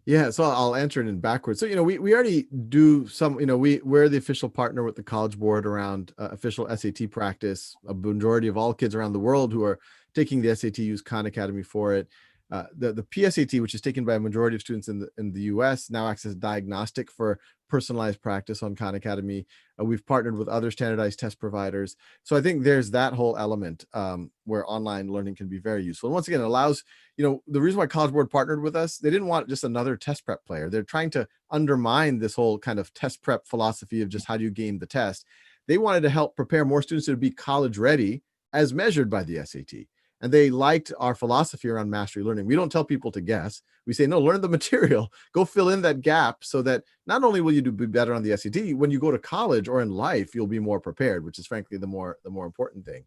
Yeah, so I'll answer it in backwards. So, we already do some, we're the official partner with the College Board around official SAT practice. A majority of all kids around the world who are taking the SAT use Khan Academy for it. The PSAT, which is taken by a majority of students in the US, now acts as a diagnostic for personalized practice on Khan Academy. We've partnered with other standardized test providers. So I think there's that whole element where online learning can be very useful. And once again, it allows, the reason why College Board partnered with us, they didn't want just another test prep player. They're trying to undermine this whole kind of test prep philosophy of just how do you game the test. They wanted to help prepare more students to be college ready as measured by the SAT. And they liked our philosophy around mastery learning. We don't tell people to guess. We say, no, learn the material, go fill in that gap so that not only will you be better on the SAT, when you go to college or in life, you'll be more prepared, which is frankly the more important thing.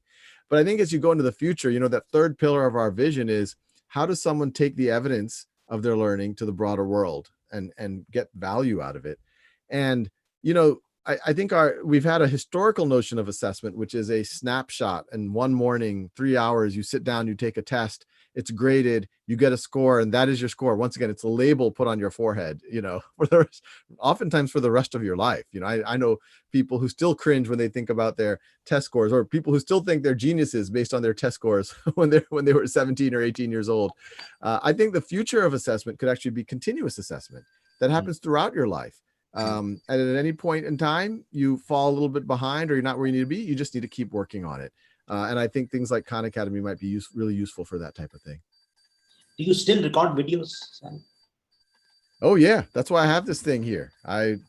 But I think as you go into the future, that third pillar of our vision is, how does someone take the evidence of their learning to the broader world and get value out of it? And, I think we've had a historical notion of assessment, which is a snapshot. And one morning, 3 hours, you sit down, you take a test, it's graded, you get a score, and that is your score. Once again, it's a label put on your forehead, oftentimes for the rest of your life. I know people who still cringe when they think about their test scores, or people who still think they're geniuses based on their test scores when they were 17 or 18 years old. I think the future of assessment could actually be continuous assessment that happens throughout your life. And at any point in time, you fall a little bit behind or you're not where you need to be, you just need to keep working on it. And I think things like Khan Academy might be really useful for that type of thing. Do you still record videos, Sam? Oh yeah, that's why I have this thing here. That's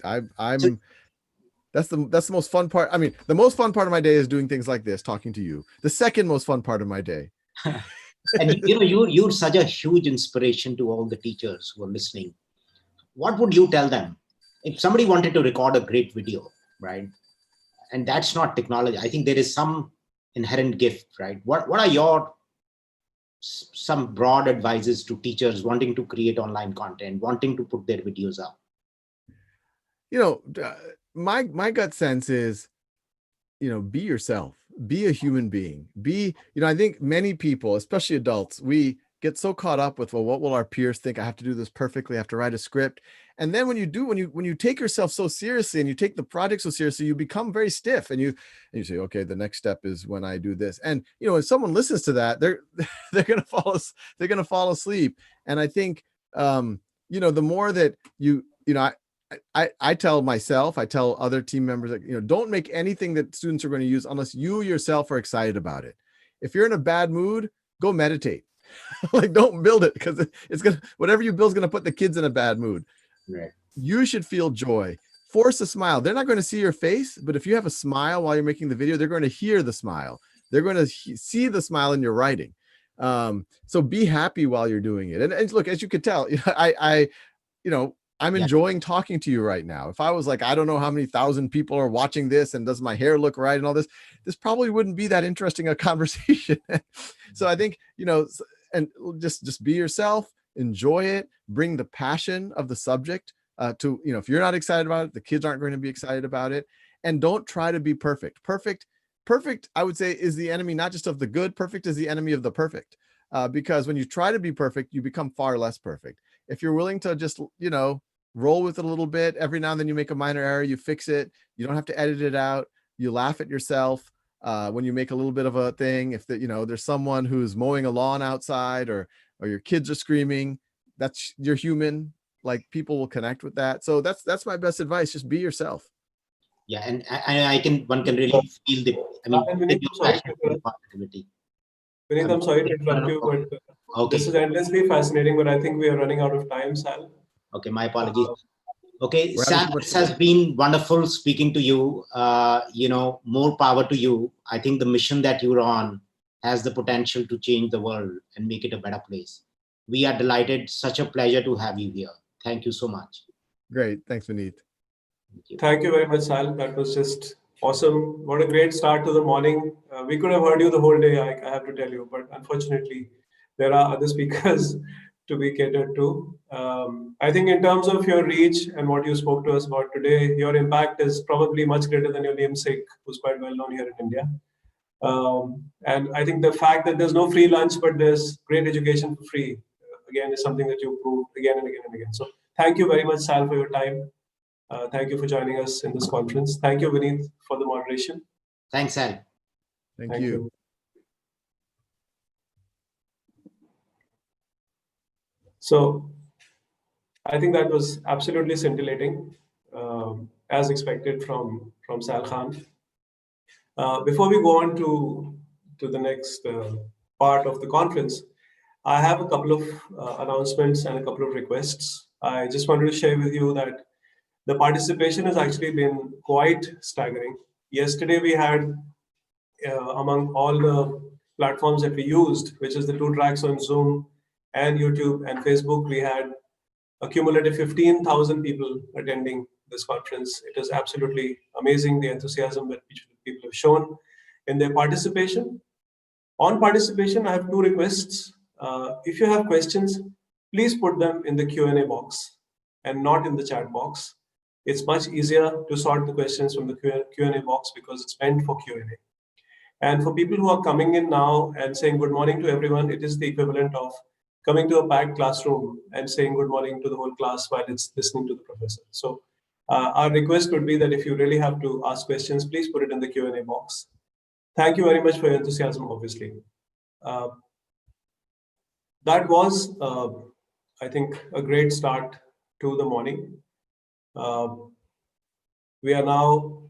the most fun part. I mean, the most fun part of my day is doing things like this, talking to you. The second most fun part of my day. And you're such a huge inspiration to all the teachers who are listening. What would you tell them? If somebody wanted to record a great video, right? And that's not technology. I think there is some inherent gift, right? What are your some broad advices to teachers wanting to create online content, wanting to put their videos up? My gut sense is, be yourself, be a human being, I think many people, especially adults, we get so caught up with, well, what will our peers think? I have to do this perfectly. I have to write a script. And then when you take yourself so seriously and you take the project so seriously, you become very stiff and you say, okay, the next step is when I do this. And, if someone listens to that, they're going to fall asleep. And I think, the more that I tell myself, I tell other team members that, don't make anything that students are going to use unless you yourself are excited about it. If you're in a bad mood, go meditate. Don't build it, because whatever you build is going to put the kids in a bad mood. Right. You should feel joy. Force a smile. They're not going to see your face, but if you have a smile while you're making the video, they're going to hear the smile. They're going to see the smile in your writing. So be happy while you're doing it. And look, as you could tell, I'm enjoying talking to you right now. If I was like, I don't know how many thousand people are watching this and does my hair look right and all this probably wouldn't be that interesting a conversation. So I think, and just be yourself, enjoy it, bring the passion of the subject to, if you're not excited about it, the kids aren't going to be excited about it. And don't try to be perfect. perfect, I would say, is the enemy not just of the good, perfect is the enemy of the perfect. Because when you try to be perfect, you become far less perfect. If you're willing to just, roll with it a little bit, every now and then you make a minor error, you fix it, you don't have to edit it out, you laugh at yourself when you make a little bit of a thing. If there's someone who's mowing a lawn outside, or your kids are screaming, you're human. Like, people will connect with that. So that's my best advice. Just be yourself. Yeah, and one can really feel Vineet, I'm sorry to interrupt. positivity. Vineet, I'm sorry to interrupt you, but Okay. this is endlessly fascinating, but I think we are running out of time, Sal. Okay, my apologies. Okay, We're having Sal, too much this has been wonderful speaking to you. More power to you. I think the mission that you're on has the potential to change the world and make it a better place. We are delighted. Such a pleasure to have you here. Thank you so much. Great. Thanks, Vineet. Thank you very much, Sal. That was just awesome. What a great start to the morning. We could have heard you the whole day, I have to tell you, but unfortunately, there are other speakers to be catered to. I think in terms of your reach and what you spoke to us about today, your impact is probably much greater than your namesake, who's quite well known here in India. And I think the fact that there's no free lunch, but there's great education for free, again, is something that you proved again and again and again. So thank you very much, Sal, for your time. Thank you for joining us in this conference. Thank you, Vineet, for the moderation. Thanks, Sal. Thank you. So I think that was absolutely scintillating, as expected from Sal Khan. Before we go on to the next part of the conference, I have a couple of announcements and a couple of requests. I just wanted to share with you that the participation has actually been quite staggering. Yesterday, we had, among all the platforms that we used, which is the 2 tracks on Zoom and YouTube and Facebook, we had a cumulative 15,000 people attending this conference. It is absolutely amazing, the enthusiasm that people have shown in their participation. On participation, I have 2 requests. If you have questions, please put them in the Q&A box and not in the chat box. It's much easier to sort the questions from the Q&A box because it's meant for Q&A. And for people who are coming in now and saying good morning to everyone, it is the equivalent of coming to a packed classroom and saying good morning to the whole class while it's listening to the professor. So our request would be that if you really have to ask questions, please put it in the Q&A box. Thank you very much for your enthusiasm, obviously. That was, I think, a great start to the morning. We are now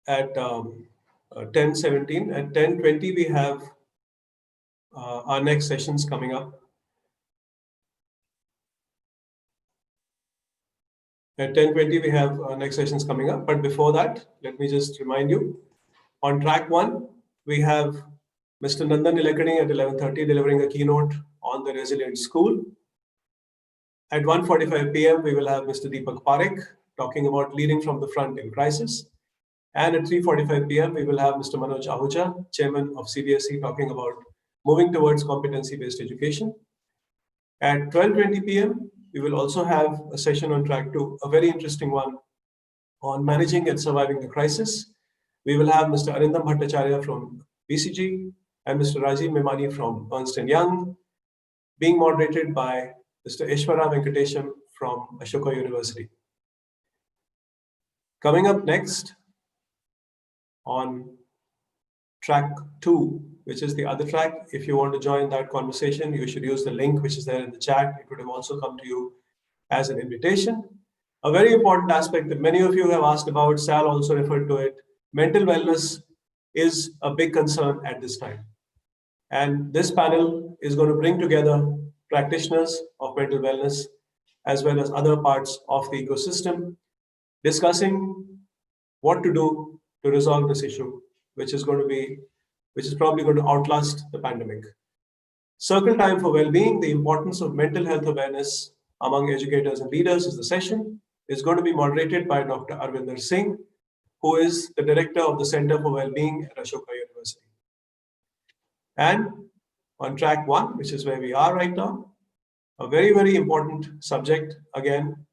at 10:17. At 10:20, we have our next sessions coming up. At 10:20, we have our next sessions coming up. But before that, let me just remind you, on track 1, we have Mr. Nandan Nilekani at 11:30 delivering a keynote on the resilient school. At 1:45 p.m., we will have Mr. Deepak Parekh talking about leading from the front in crisis. And at 3:45 p.m., we will have Mr. Manoj Ahuja, chairman of CBSE, talking about moving towards competency-based education. At 12:20 p.m., we will also have a session on track 2, a very interesting one on managing and surviving a crisis. We will have Mr. Arindam Bhattacharya from BCG and Mr. Rajiv Memani from Ernst & Young, being moderated by Mr. Eshwara Venkatesham from Ashoka University. Coming up next on track 2, which is the other track. If you want to join that conversation, you should use the link which is there in the chat. It would have also come to you as an invitation. A very important aspect that many of you have asked about, Sal also referred to it, mental wellness is a big concern at this time. And this panel is going to bring together practitioners of mental wellness as well as other parts of the ecosystem, discussing what to do to resolve this issue, which is probably going to outlast the pandemic. Circle Time for Wellbeing, the importance of mental health awareness among educators and leaders is the session. It's going to be moderated by Dr. Arvinder Singh, who is the director of the Center for Wellbeing at Ashoka University. And on track 1, which is where we are right now, a very, very important subject, again,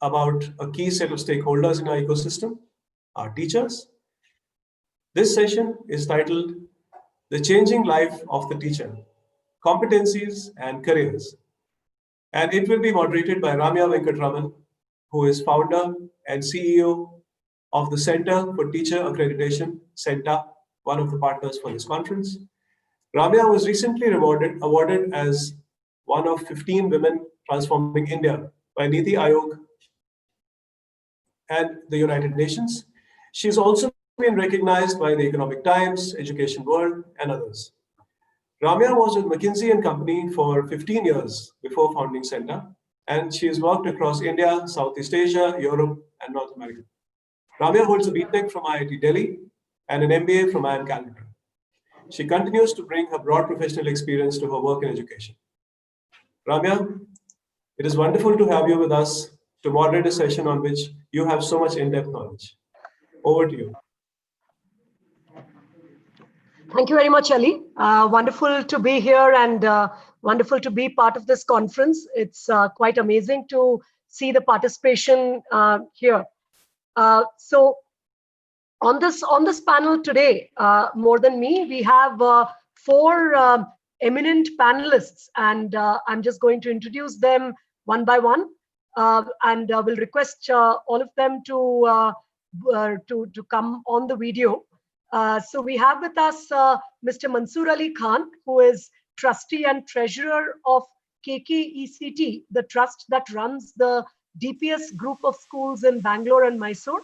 about a key set of stakeholders in our ecosystem. our teachers. This session is titled The Changing Life of the Teacher, Competencies and Careers. And it will be moderated by Ramya Venkatraman, who is founder and CEO of the Center for Teacher Accreditation, CENTA, one of the partners for this conference. Ramya was recently awarded as one of 15 women transforming India by Niti Aayog and the United Nations. She's also been recognized by the Economic Times, Education World, and others. Ramya was with McKinsey & Company for 15 years before founding CENTA, and she has worked across India, Southeast Asia, Europe, and North America. Ramya holds a BTech from IIT Delhi and an MBA from IIM Calcutta. She continues to bring her broad professional experience to her work in education. Ramya, it is wonderful to have you with us to moderate a session on which you have so much in-depth knowledge. Over to you. Thank you very much, Ali. Wonderful to be here and wonderful to be part of this conference. It's quite amazing to see the participation here. So on this panel today, more than me, we have four eminent panelists, and I'm just going to introduce them one by one, and will request all of them to come on the video. So we have with us Mr. Mansoor Ali Khan, who is trustee and treasurer of KKECT, the trust that runs the DPS group of schools in Bangalore and Mysore.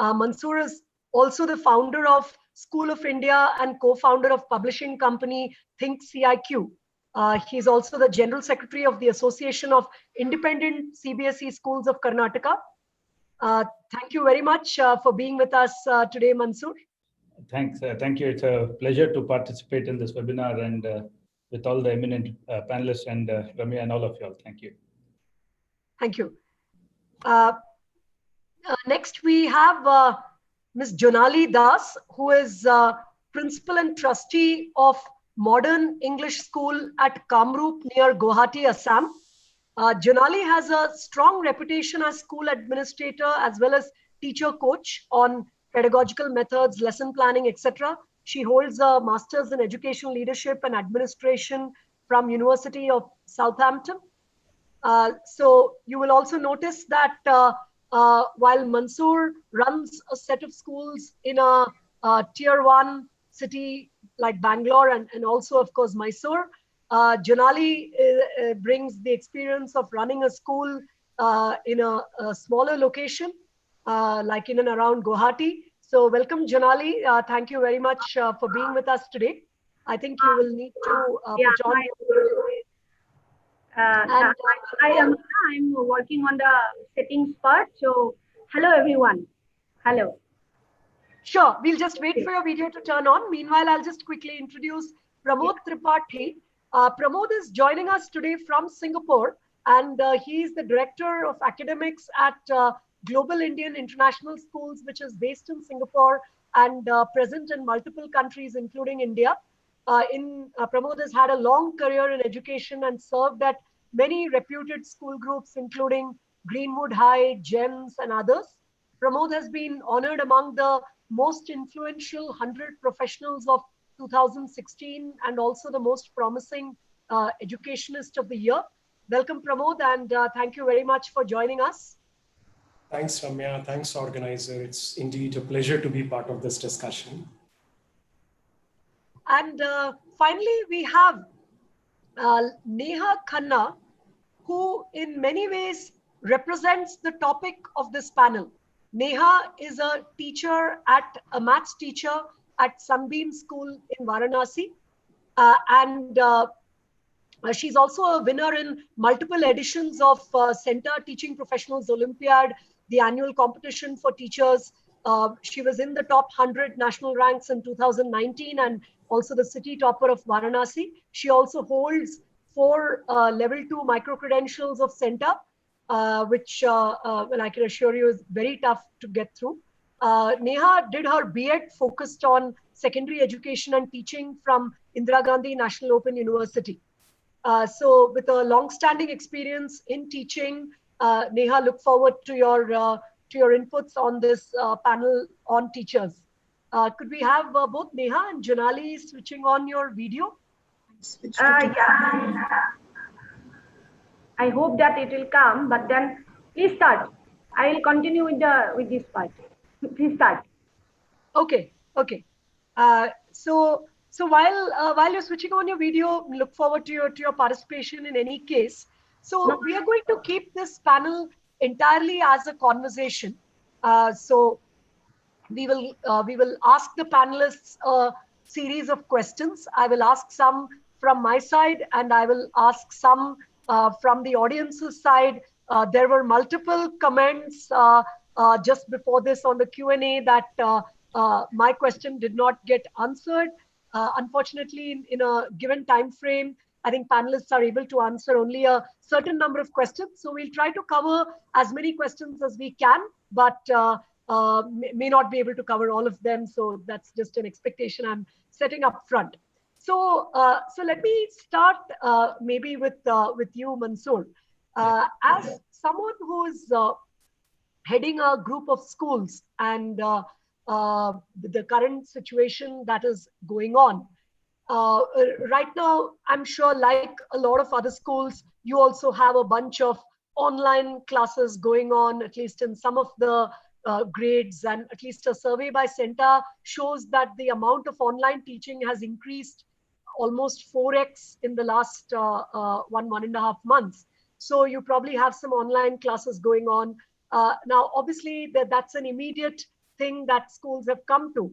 Mansoor is also the founder of School of India and co-founder of publishing company Think CIQ. He's also the general secretary of the Association of Independent CBSE Schools of Karnataka. Thank you very much for being with us today, Mansoor. Thanks. Thank you. It's a pleasure to participate in this webinar and with all the eminent panelists and Ramya and all of you all. Thank you. Thank you. Next, we have Ms. Jonali Das, who is principal and trustee of Modern English School at Kamrup near Guwahati, Assam. Jonali has a strong reputation as school administrator as well as teacher coach on pedagogical methods, lesson planning, etc. She holds a master's in educational leadership and administration from University of Southampton. So you will also notice that while Mansoor runs a set of schools in a tier 1 city like Bangalore and also, of course, Mysore, Jonali brings the experience of running a school in a smaller location, like in and around Guwahati. So welcome, Jonali. Thank you very much for being with us today. I think you will need to put on. I'm working on the settings part. So hello, everyone. Hello. Sure. We'll just wait for your video to turn on. Meanwhile, I'll just quickly introduce Pramod Tripathi. Pramod is joining us today from Singapore, and he is the director of academics at Global Indian International Schools, which is based in Singapore and present in multiple countries, including India. Pramod has had a long career in education and served at many reputed school groups, including Greenwood High, GEMS, and others. Pramod has been honored among the most influential 100 professionals of 2016 and also the most promising educationist of the year. Welcome, Pramod, and thank you very much for joining us. Thanks, Ramya. Thanks, organizer. It's indeed a pleasure to be part of this discussion. And finally, we have Neha Khanna, who in many ways represents the topic of this panel. Neha is a teacher, a maths teacher at Sunbeam School in Varanasi. And she's also a winner in multiple editions of CENTA Teaching Professionals Olympiad, the annual competition for teachers. She was in the top 100 national ranks in 2019 and also the city topper of Varanasi. She also holds 4 level 2 micro-credentials of CENTA, which well, I can assure you is very tough to get through. Neha did her B.Ed focused on secondary education and teaching from Indira Gandhi National Open University. So with a long-standing experience in teaching, Neha, look forward to your to your inputs on this panel on teachers. Could we have both Neha and Janali switching on your video? Yeah. I hope that it will come, but then please start. I will continue with this part. Please start. Okay, okay. So while you're switching on your video, look forward to your participation in any case. So we are going to keep this panel entirely as a conversation. So we will ask the panelists a series of questions. I will ask some from my side, and I will ask some from the audience's side. There were multiple comments just before this on the Q&A that my question did not get answered. Unfortunately, in a given time frame, I think panelists are able to answer only a certain number of questions. So we'll try to cover as many questions as we can, but may not be able to cover all of them. So that's just an expectation I'm setting up front. So let me start maybe with you, Mansoor. As someone who is heading a group of schools and the current situation that is going on, right now, I'm sure like a lot of other schools, you also have a bunch of online classes going on, at least in some of the grades, and at least a survey by CENTA shows that the amount of online teaching has increased almost 4x in the last 1.5 months. So you probably have some online classes going on. Now, obviously, that's an immediate thing that schools have come to.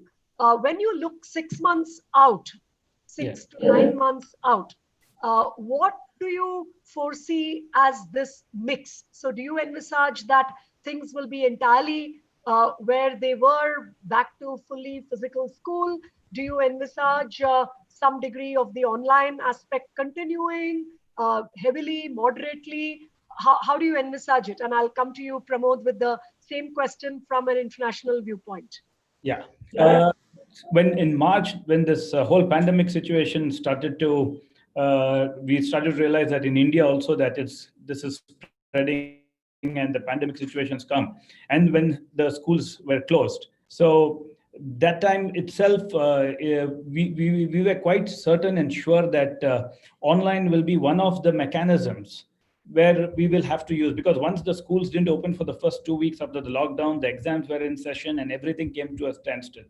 When you look 6 months out, 6 to 9 months out, what do you foresee as this mix? So do you envisage that things will be entirely where they were, back to fully physical school? Do you envisage some degree of the online aspect continuing, heavily, moderately? How do you envisage it? And I'll come to you, Pramod, with the same question from an international viewpoint. Yeah. When in March, when this whole pandemic situation started to, we started to realize that in India also that this is spreading and the pandemic situations come, and when the schools were closed. So that time itself, we were quite certain and sure that online will be one of the mechanisms where we will have to use, because once the schools didn't open for the first 2 weeks after the lockdown, the exams were in session and everything came to a standstill.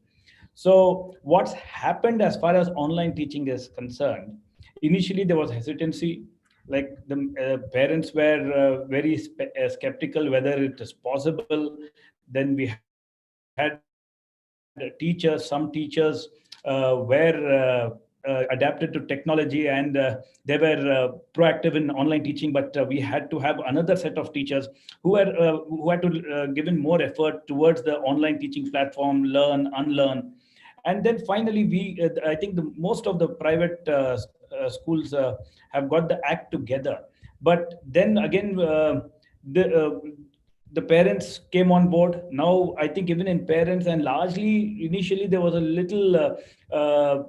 So what's happened as far as online teaching is concerned, initially there was hesitancy, like the parents were very skeptical whether it is possible. Then we had teachers, some teachers were adapted to technology and they were proactive in online teaching, but we had to have another set of teachers who had to give in more effort towards the online teaching platform, learn, unlearn. And then finally, I think most of the private schools have got the act together. But then again, the parents came on board. Now, I think even in parents, and largely initially there was a little,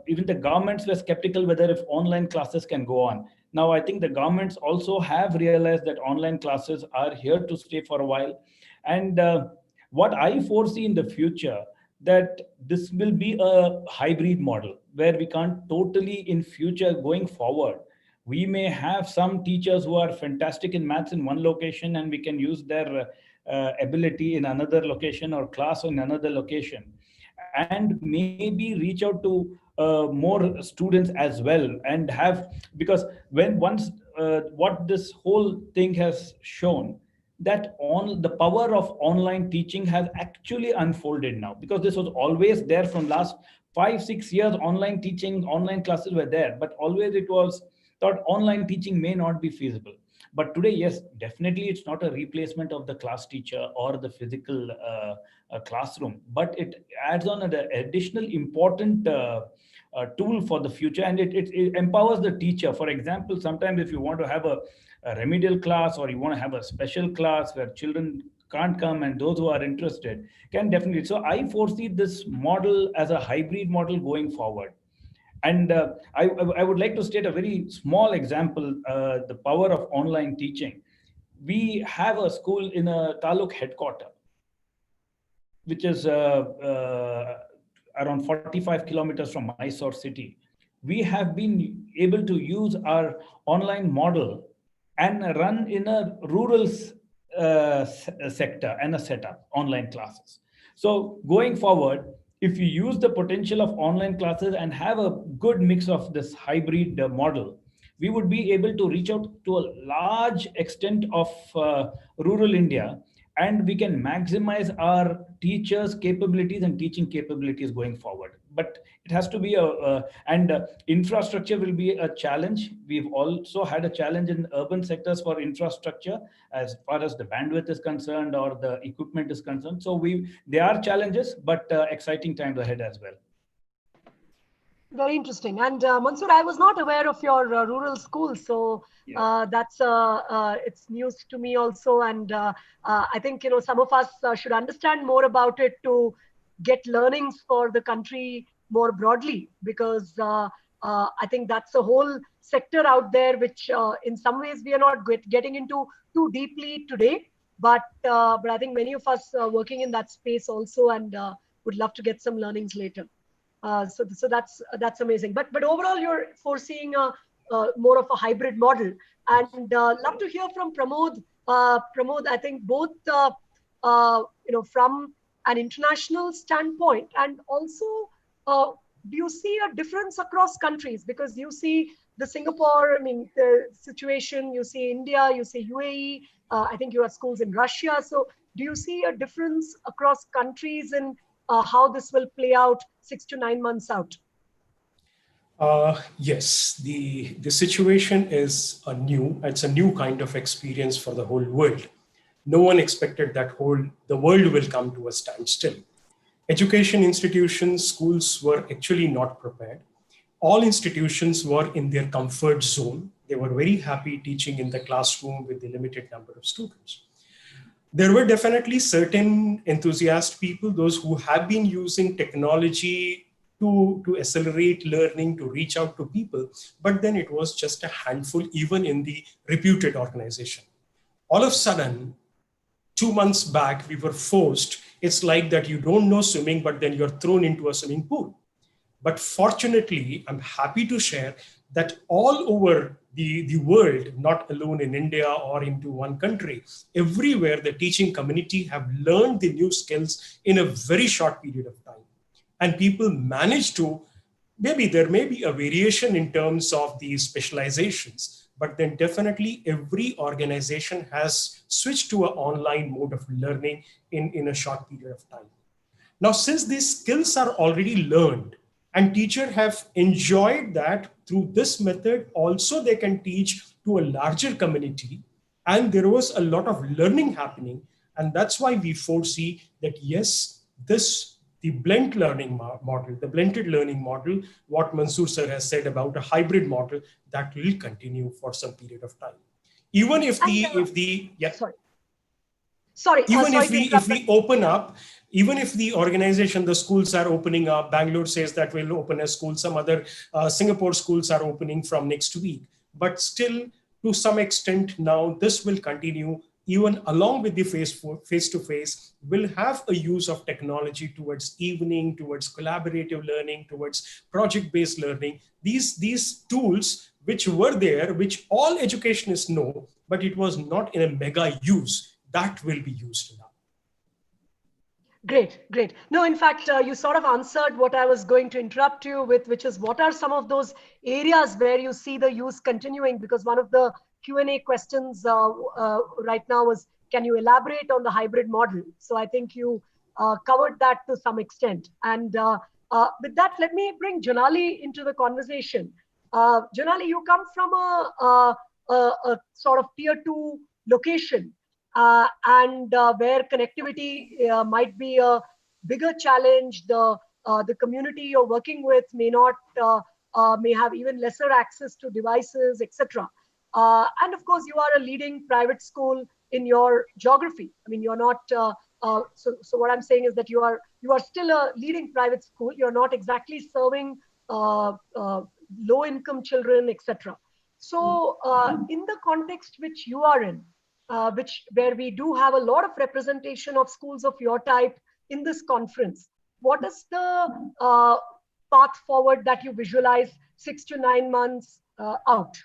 even the governments were skeptical whether if online classes can go on. Now, I think the governments also have realized that online classes are here to stay for a while. And what I foresee in the future, that this will be a hybrid model where we can't totally in future going forward. We may have some teachers who are fantastic in maths in one location and we can use their ability in another location or class in another location, and maybe reach out to more students as well, and have, because what this whole thing has shown, that the power of online teaching has actually unfolded now, because this was always there from last 5-6 years. Online teaching, online classes were there, but always it was thought online teaching may not be feasible. But today, yes, definitely it's not a replacement of the class teacher or the physical classroom, but it adds on an additional important tool for the future, and it empowers the teacher. For example, sometimes if you want to have a remedial class, or you want to have a special class where children can't come and those who are interested can definitely. So I foresee this model as a hybrid model going forward. And I would like to state a very small example, the power of online teaching. We have a school in a taluk headquarter, which is around 45 kilometers from Mysore city, we have been able to use our online model and run in a rural sector and a setup, online classes. So going forward, if you use the potential of online classes and have a good mix of this hybrid model, we would be able to reach out to a large extent of rural India, and we can maximize our teachers' capabilities and teaching capabilities going forward. But it has to be infrastructure will be a challenge. We've also had a challenge in urban sectors for infrastructure as far as the bandwidth is concerned or the equipment is concerned. So there are challenges, but exciting times ahead as well. Very interesting. And Mansoor, I was not aware of your rural school, so that's it's news to me also. And I think some of us should understand more about it to get learnings for the country more broadly, because I think that's a whole sector out there which in some ways we are not getting into too deeply today. But I think many of us are working in that space also, and would love to get some learnings later. So that's amazing. But overall, you're foreseeing more of a hybrid model, and love to hear from Pramod. Pramod, I think both from an international standpoint, and also do you see a difference across countries? Because you see the Singapore, the situation, you see India, you see UAE. I think you have schools in Russia. So do you see a difference across countries in how this will play out 6 to 9 months out? Yes, the situation is it's a new kind of experience for the whole world. No one expected that the world will come to a standstill. Education institutions, schools were actually not prepared. All institutions were in their comfort zone. They were very happy teaching in the classroom with the limited number of students. There were definitely certain enthusiast people, those who have been using technology to accelerate learning, to reach out to people, but then it was just a handful, even in the reputed organization. All of a sudden, 2 months back, we were forced. It's like that you don't know swimming, but then you're thrown into a swimming pool. But fortunately, I'm happy to share that all over the world, not alone in India or into one country, everywhere the teaching community have learned the new skills in a very short period of time. And people manage to, maybe there may be a variation in terms of these specializations, but then definitely every organization has switched to an online mode of learning in a short period of time. Now, since these skills are already learned, and teachers have enjoyed that through this method, also they can teach to a larger community. And there was a lot of learning happening. And that's why we foresee that, yes, the blended learning model, what Mansoor sir has said about a hybrid model, that will continue for some period of time. Even if we open up, even if the organization, the schools are opening up, Bangalore says that we'll open a school, some other Singapore schools are opening from next week. But still, to some extent now, this will continue even along with the face-to-face, will have a use of technology towards evening, towards collaborative learning, towards project-based learning. These tools which were there, which all educationists know, but it was not in a mega use, that will be used now. Great. No, in fact, you sort of answered what I was going to interrupt you with, which is what are some of those areas where you see the use continuing? Because one of the Q&A questions right now was, can you elaborate on the hybrid model? So I think you covered that to some extent. And with that, let me bring Janali into the conversation. Janali, you come from a sort of tier 2 location. And where connectivity might be a bigger challenge, the community you're working with may have even lesser access to devices, etc. And of course, you are a leading private school in your geography. I mean, you're not. So what I'm saying is that you are still a leading private school. You're not exactly serving low-income children, etc. So in the context which you are in, where we do have a lot of representation of schools of your type in this conference, what is the path forward that you visualize 6 to 9 months out?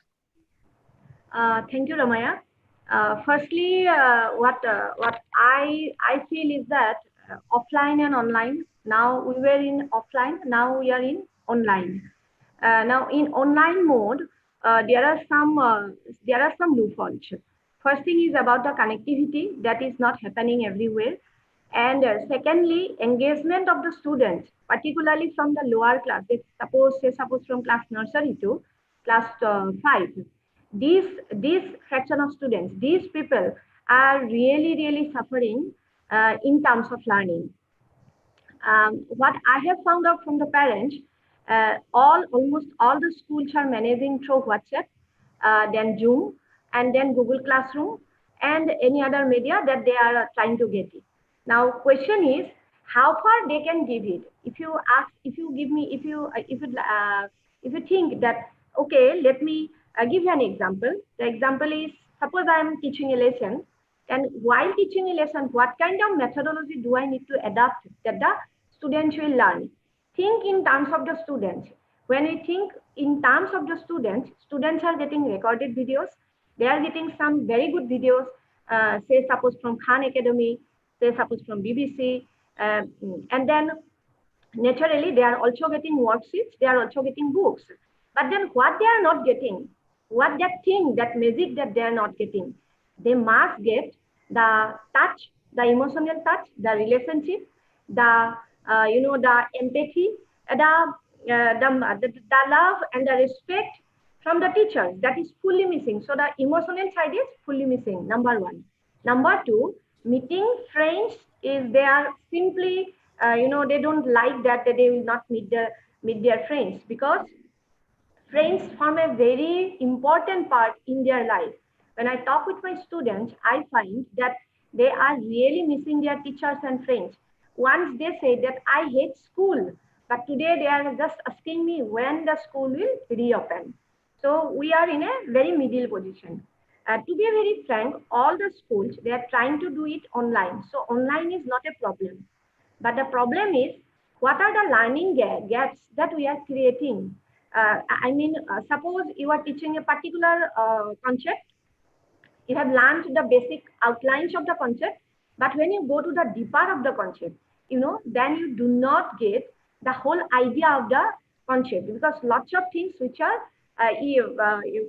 Thank you, Ramaya. Firstly, what I feel is that offline and online. Now we were in offline. Now we are in online. Now in online mode, there are some loopholes. First thing is about the connectivity that is not happening everywhere, and secondly, engagement of the students, particularly from the lower class. Suppose from class nursery to class 5. These fraction of students, these people are really suffering in terms of learning. What I have found out from the parents, almost all the schools are managing through WhatsApp, then Zoom, and then Google Classroom, and any other media that they are trying to get it. Now, question is how far they can give it. If you think that, okay, let me give you an example. The example is, suppose I am teaching a lesson, and while teaching a lesson, what kind of methodology do I need to adapt that the students will learn? Think in terms of the students. When we think in terms of the students are getting recorded videos. They are getting some very good videos, say suppose from Khan Academy, say suppose from BBC, and then naturally they are also getting worksheets, they are also getting books. But then what they are not getting, what that magic that they are not getting, they must get the touch, the emotional touch, the relationship, the the empathy, the love and the respect from the teachers. That is fully missing. So the emotional side is fully missing, number one. Number two, meeting friends is, they are simply they don't like that they will not meet their friends, because friends form a very important part in their life. When I talk with my students, I find that they are really missing their teachers and friends. Once they say that I hate school, but today they are just asking me when the school will reopen. So we are in a very middle position. To be very frank, all the schools, they are trying to do it online. So online is not a problem. But the problem is, what are the learning gaps that we are creating? Suppose you are teaching a particular concept. You have learned the basic outlines of the concept, but when you go to the deeper of the concept, then you do not get the whole idea of the concept, because lots of things which are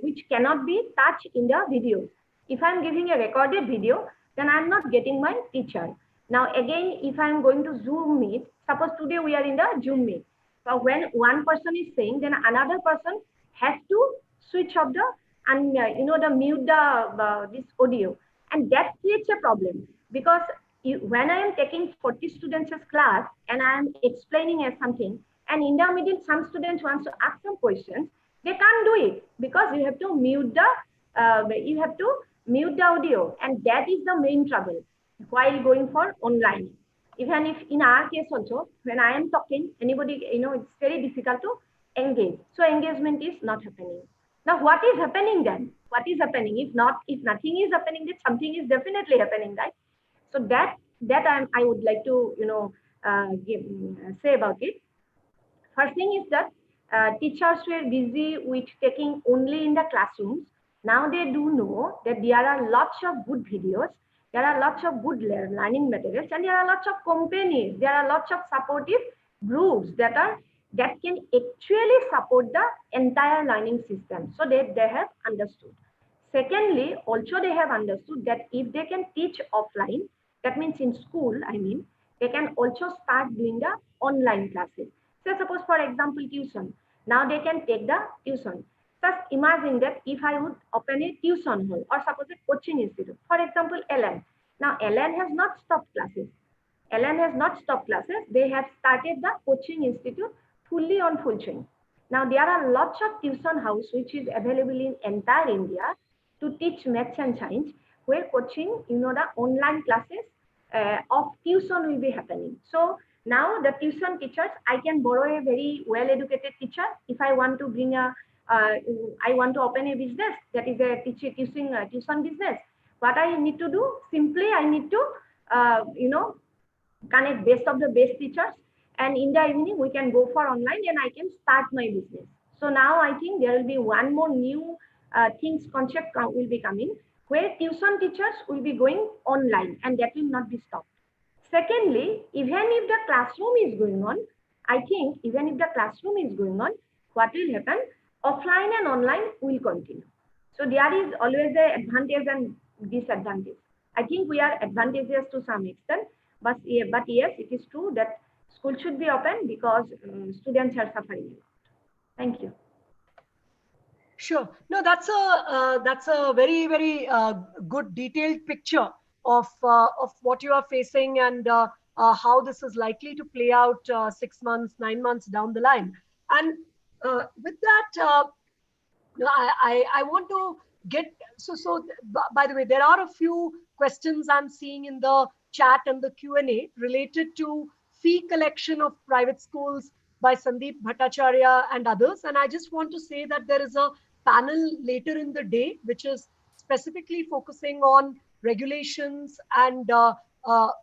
which cannot be touched in the video. If I'm giving a recorded video, then I'm not getting my teacher. Now again, if I'm going to Zoom meet, suppose today we are in the Zoom meet. So when one person is saying, then another person has to switch off the and mute this audio, and that creates a problem, because when I am taking 40 students as class and I am explaining as something, and in the middle some students wants to ask some questions, they can't do it because you have to mute the audio, and that is the main trouble while going for online. Even if in our case also, when I am talking, anybody, it's very difficult to engage. So engagement is not happening. Now, what is happening then? What is happening? If nothing is happening, then something is definitely happening, right? So that I would like to say about it. First thing is that teachers were busy with taking only in the classrooms. Now they do know that there are lots of good videos, there are lots of good learning materials, and there are lots of companies, there are lots of supportive groups that can actually support the entire learning system. So they have understood. Secondly, also they have understood that if they can teach offline, that means in school, they can also start doing the online classes. So suppose, for example, tuition. Now they can take the tuition. Just imagine that if I would open a tuition hall, or suppose a coaching institute, for example, LN. Now LN has not stopped classes. LN has not stopped classes. They have started the coaching institute fully on full chain. Now there are lots of tuition house which is available in entire India to teach maths and science, where coaching, the online classes of tuition will be happening. So now the tuition teachers, I can borrow a very well-educated teacher. If I want to bring I want to open a business that is a tuition business. What I need to do? Simply, I need to, connect best of the best teachers, and in the evening we can go for online and I can start my business. So now I think there will be one more new things concept will be coming, where tuition teachers will be going online, and that will not be stopped. Secondly, even if the classroom is going on, I think even if the classroom is going on, what will happen? Offline and online will continue. So there is always the advantage and disadvantage. I think we are advantageous to some extent, but yes, it is true that school should be open because students are suffering. Thank you. Sure. No, that's a very, very good detailed picture of what you are facing and how this is likely to play out 6 months, 9 months down the line. And with that, I want to get by the way, there are a few questions I'm seeing in the chat and the Q&A related to fee collection of private schools by Sandeep Bhattacharya and others. And I just want to say that there is a panel later in the day, which is specifically focusing on regulations and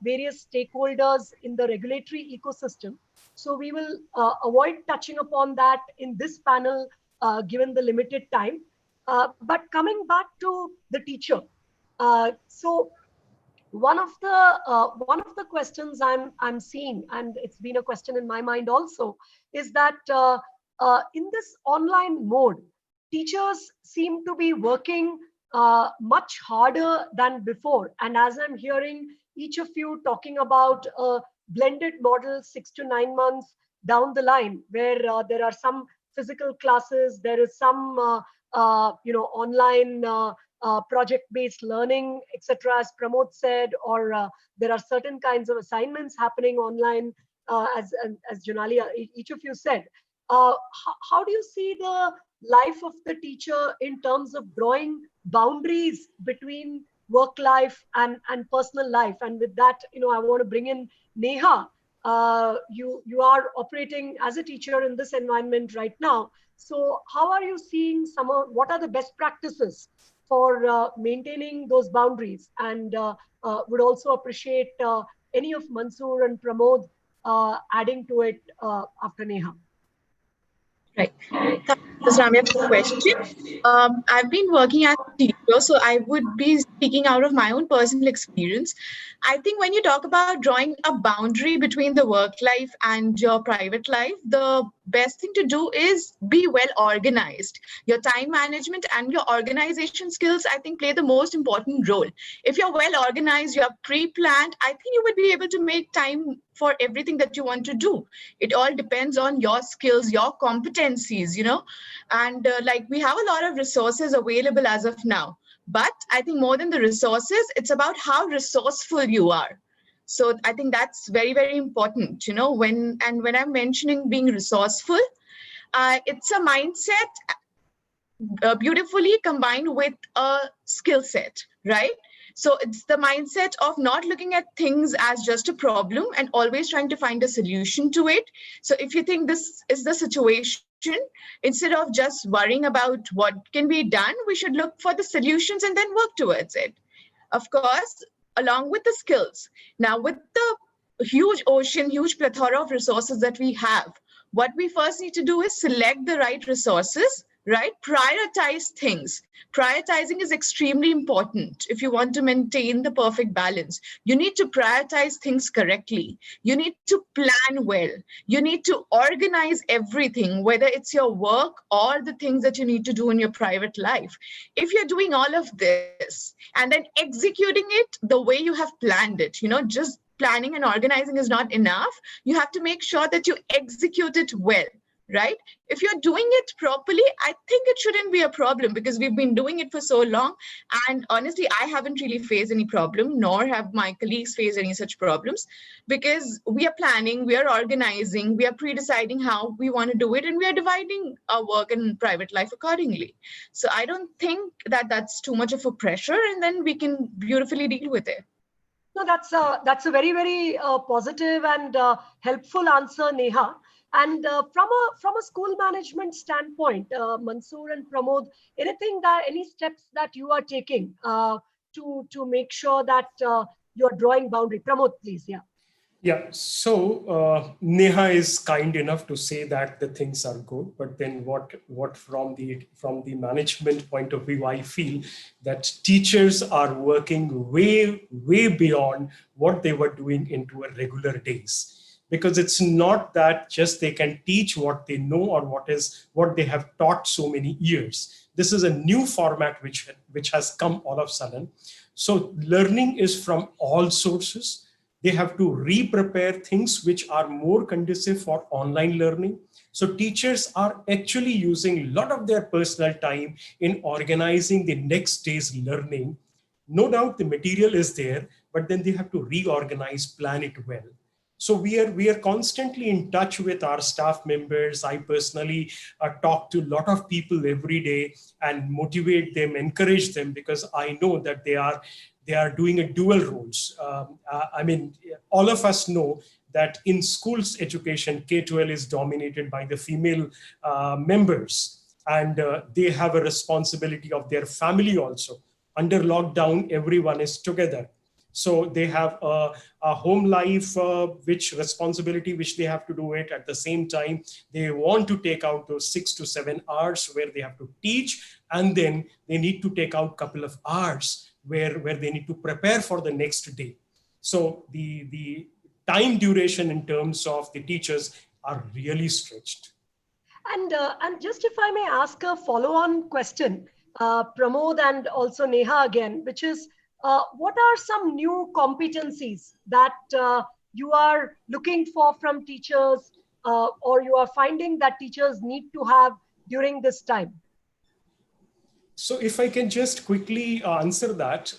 various stakeholders in the regulatory ecosystem. So we will avoid touching upon that in this panel, given the limited time. But coming back to the teacher, so one of the questions I'm seeing, and it's been a question in my mind also, is that in this online mode, teachers seem to be working much harder than before. And as I'm hearing each of you talking about a blended model 6 to 9 months down the line, where there are some physical classes, there is some online project-based learning, etc., as Pramod said, or there are certain kinds of assignments happening online, as Janali, each of you said. How do you see the life of the teacher in terms of drawing boundaries between work life and personal life? And with that, I want to bring in Neha. You are operating as a teacher in this environment right now. So how are you seeing what are the best practices for maintaining those boundaries? And would also appreciate any of Mansoor and Pramod adding to it after Neha. Right. Thank you, Ramya, for the question. I've been working as a teacher, so I would be speaking out of my own personal experience. I think when you talk about drawing a boundary between the work life and your private life, the best thing to do is be well organized. Your time management and your organization skills, I think, play the most important role. If you're well organized, you're pre-planned, I think you would be able to make time for everything that you want to do. It all depends on your skills, your competencies, and like we have a lot of resources available as of now. But I think more than the resources, it's about how resourceful you are. So I think that's very, very important, when I'm mentioning being resourceful, it's a mindset beautifully combined with a skill set, right? So it's the mindset of not looking at things as just a problem and always trying to find a solution to it. So if you think this is the situation, instead of just worrying about what can be done, we should look for the solutions and then work towards it. Of course, along with the skills. Now, with the huge ocean, huge plethora of resources that we have, what we first need to do is select the right resources, right? Prioritize things. Prioritizing is extremely important if you want to maintain the perfect balance. You need to prioritize things correctly. You need to plan well. You need to organize everything, whether it's your work or the things that you need to do in your private life. If you're doing all of this and then executing it the way you have planned it, just planning and organizing is not enough. You have to make sure that you execute it well. Right? If you're doing it properly, I think it shouldn't be a problem because we've been doing it for so long. And honestly, I haven't really faced any problem, nor have my colleagues faced any such problems, because we are planning, we are organizing, we are pre-deciding how we want to do it, and we are dividing our work and private life accordingly. So I don't think that that's too much of a pressure, and then we can beautifully deal with it. No, that's a very, very positive and helpful answer, Neha. And from a school management standpoint, Mansoor and Pramod, any steps that you are taking to make sure that you're drawing boundary? Pramod, please, yeah. Yeah, so Neha is kind enough to say that the things are good, but then what from the management point of view, I feel that teachers are working way beyond what they were doing into a regular days. Because it's not that just they can teach what they know or what they have taught so many years. This is a new format which has come all of a sudden. So learning is from all sources. They have to re-prepare things which are more conducive for online learning. So teachers are actually using a lot of their personal time in organizing the next day's learning. No doubt the material is there, but then they have to reorganize, plan it well. So we are constantly in touch with our staff members. I personally talk to a lot of people every day and motivate them, encourage them, because I know that they are doing a dual roles. I mean, all of us know that in schools education, K-12 is dominated by the female members, and they have a responsibility of their family also. Under lockdown, everyone is together. So they have a home life, which responsibility, which they have to do it. At the same time, they want to take out those 6 to 7 hours where they have to teach, and then they need to take out a couple of hours where they need to prepare for the next day. So the time duration in terms of the teachers are really stretched. And just if I may ask a follow-on question, Pramod and also Neha again, which is, what are some new competencies that you are looking for from teachers, or you are finding that teachers need to have during this time? So if I can just quickly answer that,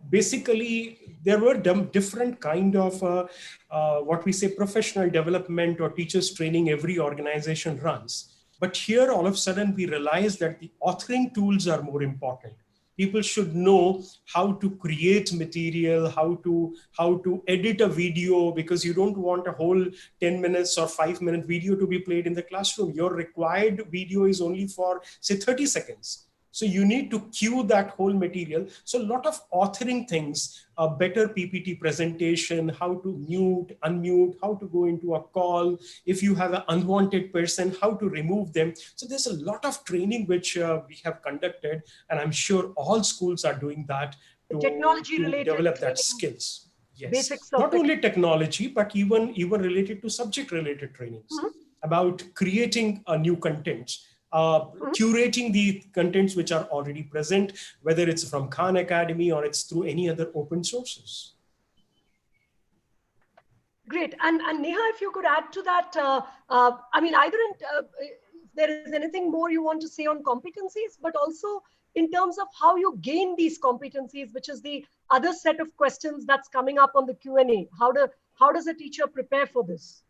basically there were different kind of what we say professional development or teachers training every organization runs. But here all of a sudden we realize that the authoring tools are more important. People should know how to create material, how to edit a video, because you don't want a whole 10 minutes or 5-minute video to be played in the classroom. Your required video is only for say 30 seconds. So you need to cue that whole material. So a lot of authoring things, a better PPT presentation, how to mute, unmute, how to go into a call. If you have an unwanted person, how to remove them. So there's a lot of training which we have conducted, and I'm sure all schools are doing that to develop that skills. Yes, not only technology, but even related to subject-related trainings about creating a new content. Curating the contents which are already present, whether it's from Khan Academy or it's through any other open sources. Great. And Neha, if you could add to that, I mean, either if there is anything more you want to say on competencies, but also in terms of how you gain these competencies, which is the other set of questions that's coming up on the Q&A. How does a teacher prepare for this?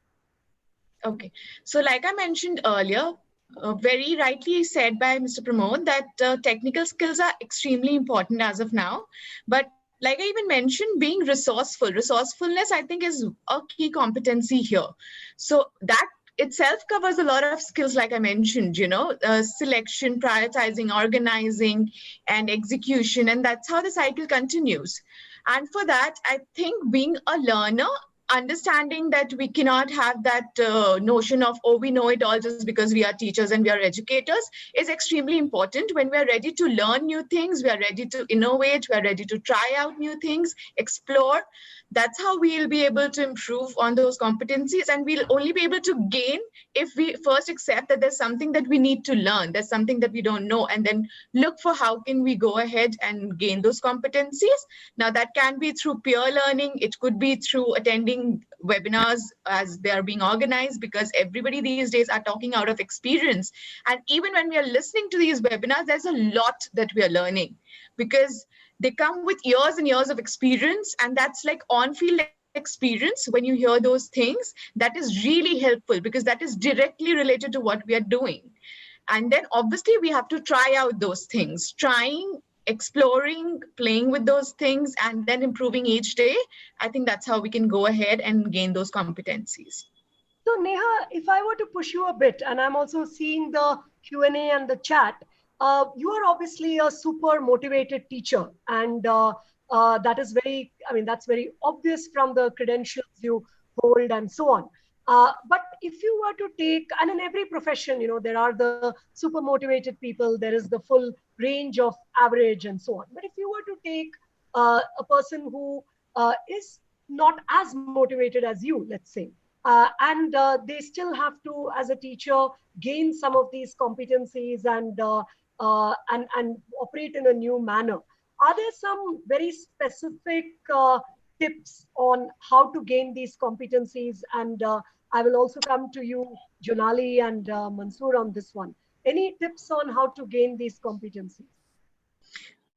Okay. So like I mentioned earlier, very rightly said by Mr. Pramod that technical skills are extremely important as of now. But like I even mentioned, being resourcefulness, I think, is a key competency here. So that itself covers a lot of skills, like I mentioned, selection, prioritizing, organizing, and execution. And that's how the cycle continues. And for that, I think being a learner, understanding that we cannot have that notion of, oh, we know it all just because we are teachers and we are educators, is extremely important. When we are ready to learn new things, we are ready to innovate, we are ready to try out new things, explore. That's how we'll be able to improve on those competencies, and we'll only be able to gain if we first accept that there's something that we need to learn, there's something that we don't know, and then look for how can we go ahead and gain those competencies. Now that can be through peer learning, it could be through attending webinars as they are being organized, because everybody these days are talking out of experience. And even when we are listening to these webinars, there's a lot that we are learning, because they come with years and years of experience, and that's like on-field experience. When you hear those things, that is really helpful, because that is directly related to what we are doing. And then obviously we have to try out those things, trying, exploring, playing with those things, and then improving each day. I think that's how we can go ahead and gain those competencies. So Neha, if I were to push you a bit, and I'm also seeing the Q&A and the chat, you are obviously a super motivated teacher, and that is very, I mean, that's very obvious from the credentials you hold and so on. But if you were to take, and in every profession, there are the super motivated people, there is the full range of average and so on. But if you were to take a person who is not as motivated as you, let's say, and they still have to, as a teacher, gain some of these competencies and operate in a new manner. Are there some very specific tips on how to gain these competencies? And I will also come to you, Junali and Mansoor, on this one. Any tips on how to gain these competencies?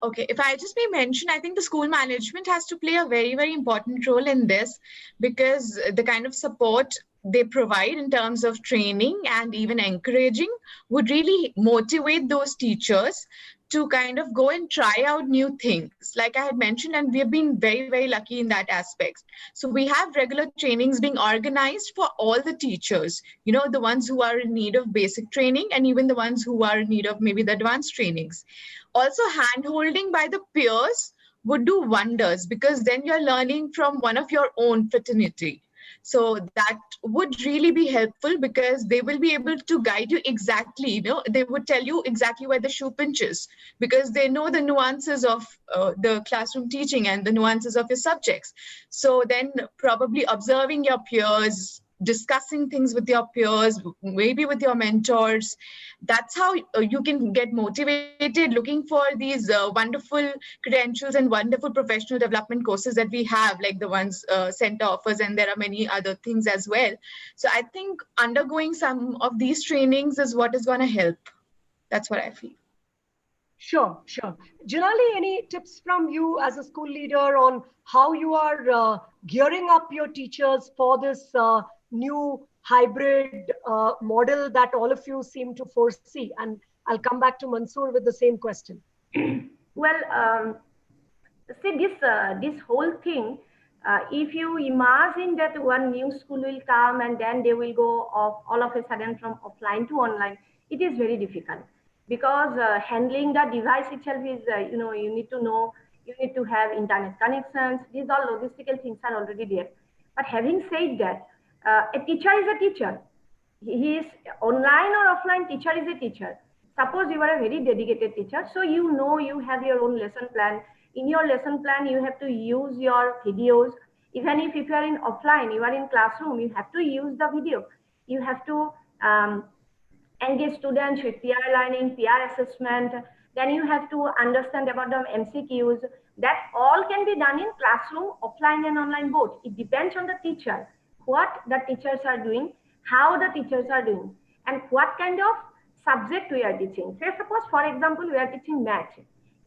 Okay, if I just may mention, I think the school management has to play a very, very important role in this, because the kind of support they provide in terms of training and even encouraging would really motivate those teachers to kind of go and try out new things, like I had mentioned, and we have been very, very lucky in that aspect. So we have regular trainings being organized for all the teachers, the ones who are in need of basic training and even the ones who are in need of maybe the advanced trainings. Also, hand-holding by the peers would do wonders, because then you're learning from one of your own fraternity. So that would really be helpful, because they will be able to guide you exactly, they would tell you exactly where the shoe pinches, because they know the nuances of the classroom teaching and the nuances of your subjects. So then probably observing your peers, discussing things with your peers, maybe with your mentors, that's how you can get motivated, looking for these wonderful credentials and wonderful professional development courses that we have, like the ones Center offers, and there are many other things as well. So I think undergoing some of these trainings is what is going to help. That's what I feel. Sure. Junali, any tips from you as a school leader on how you are gearing up your teachers for this new hybrid model that all of you seem to foresee? And I'll come back to Mansoor with the same question. Well, see, this whole thing, if you imagine that one new school will come and then they will go off all of a sudden from offline to online, it is very difficult, because handling the device itself is, you need to know, you need to have internet connections. These all logistical things are already there. But having said that, a teacher is a teacher. He is online or offline, teacher is a teacher. Suppose you are a very dedicated teacher, so you have your own lesson plan. In your lesson plan, you have to use your videos. Even if you are in offline, you are in classroom, you have to use the video. You have to engage students with peer learning, peer assessment. Then you have to understand about the MCQs. That all can be done in classroom, offline and online both. It depends on the teacher, what the teachers are doing, how the teachers are doing, and what kind of subject we are teaching. Say, suppose, for example, we are teaching math.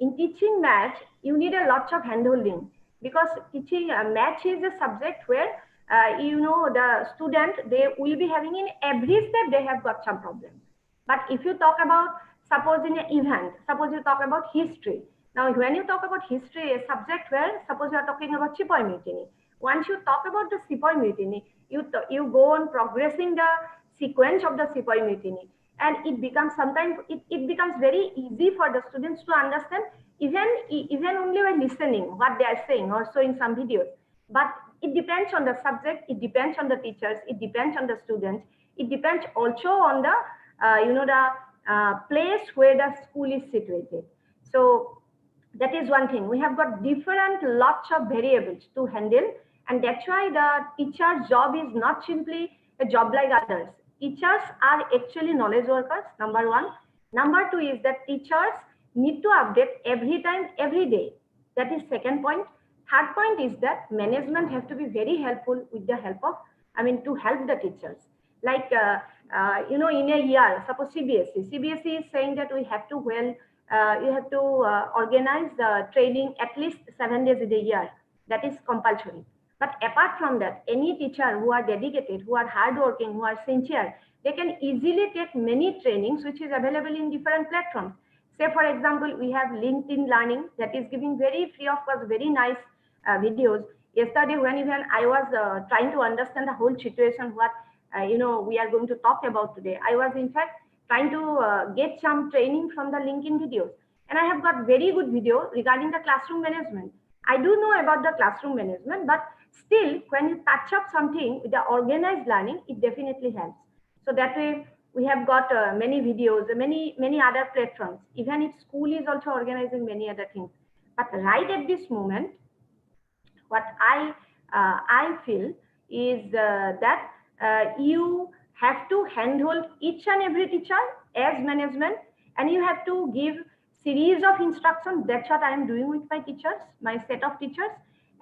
In teaching math, you need a lot of handholding, because teaching math is a subject where, the student, they will be having in every step, they have got some problem. But if you talk about, suppose in an event, suppose you talk about history. Now, when you talk about history, a subject where, suppose you are talking about Sepoy Mutiny. Once you talk about the Sepoy Mutiny, you go on progressing the sequence of the Sepoy Mutiny. And it becomes sometimes, it becomes very easy for the students to understand, even only by listening what they are saying, also in some videos. But it depends on the subject, it depends on the teachers, it depends on the students, it depends also on the, place where the school is situated. So that is one thing. We have got different lots of variables to handle, and that's why the teacher's job is not simply a job like others. Teachers are actually knowledge workers, number one. Number two is that teachers need to update every time, every day. That is second point. Third point is that management have to be very helpful with the help of, to help the teachers. Like, in a year, suppose CBSE is saying that we have to, you have to organize the training at least 7 days in a year. That is compulsory. But apart from that, any teacher who are dedicated, who are hardworking, who are sincere, they can easily take many trainings which is available in different platforms. Say, for example, we have LinkedIn Learning that is giving very free of cost, very nice videos. Yesterday, when I was trying to understand the whole situation, what we are going to talk about today, I was in fact trying to get some training from the LinkedIn videos. And I have got very good video regarding the classroom management. I do know about the classroom management, but still, when you touch up something with the organized learning, it definitely helps. So that way, we have got many videos, many other platforms. Even if school is also organizing many other things, but right at this moment, what I feel is that you have to handhold each and every teacher as management, and you have to give series of instructions. That's what I am doing with my teachers, my set of teachers,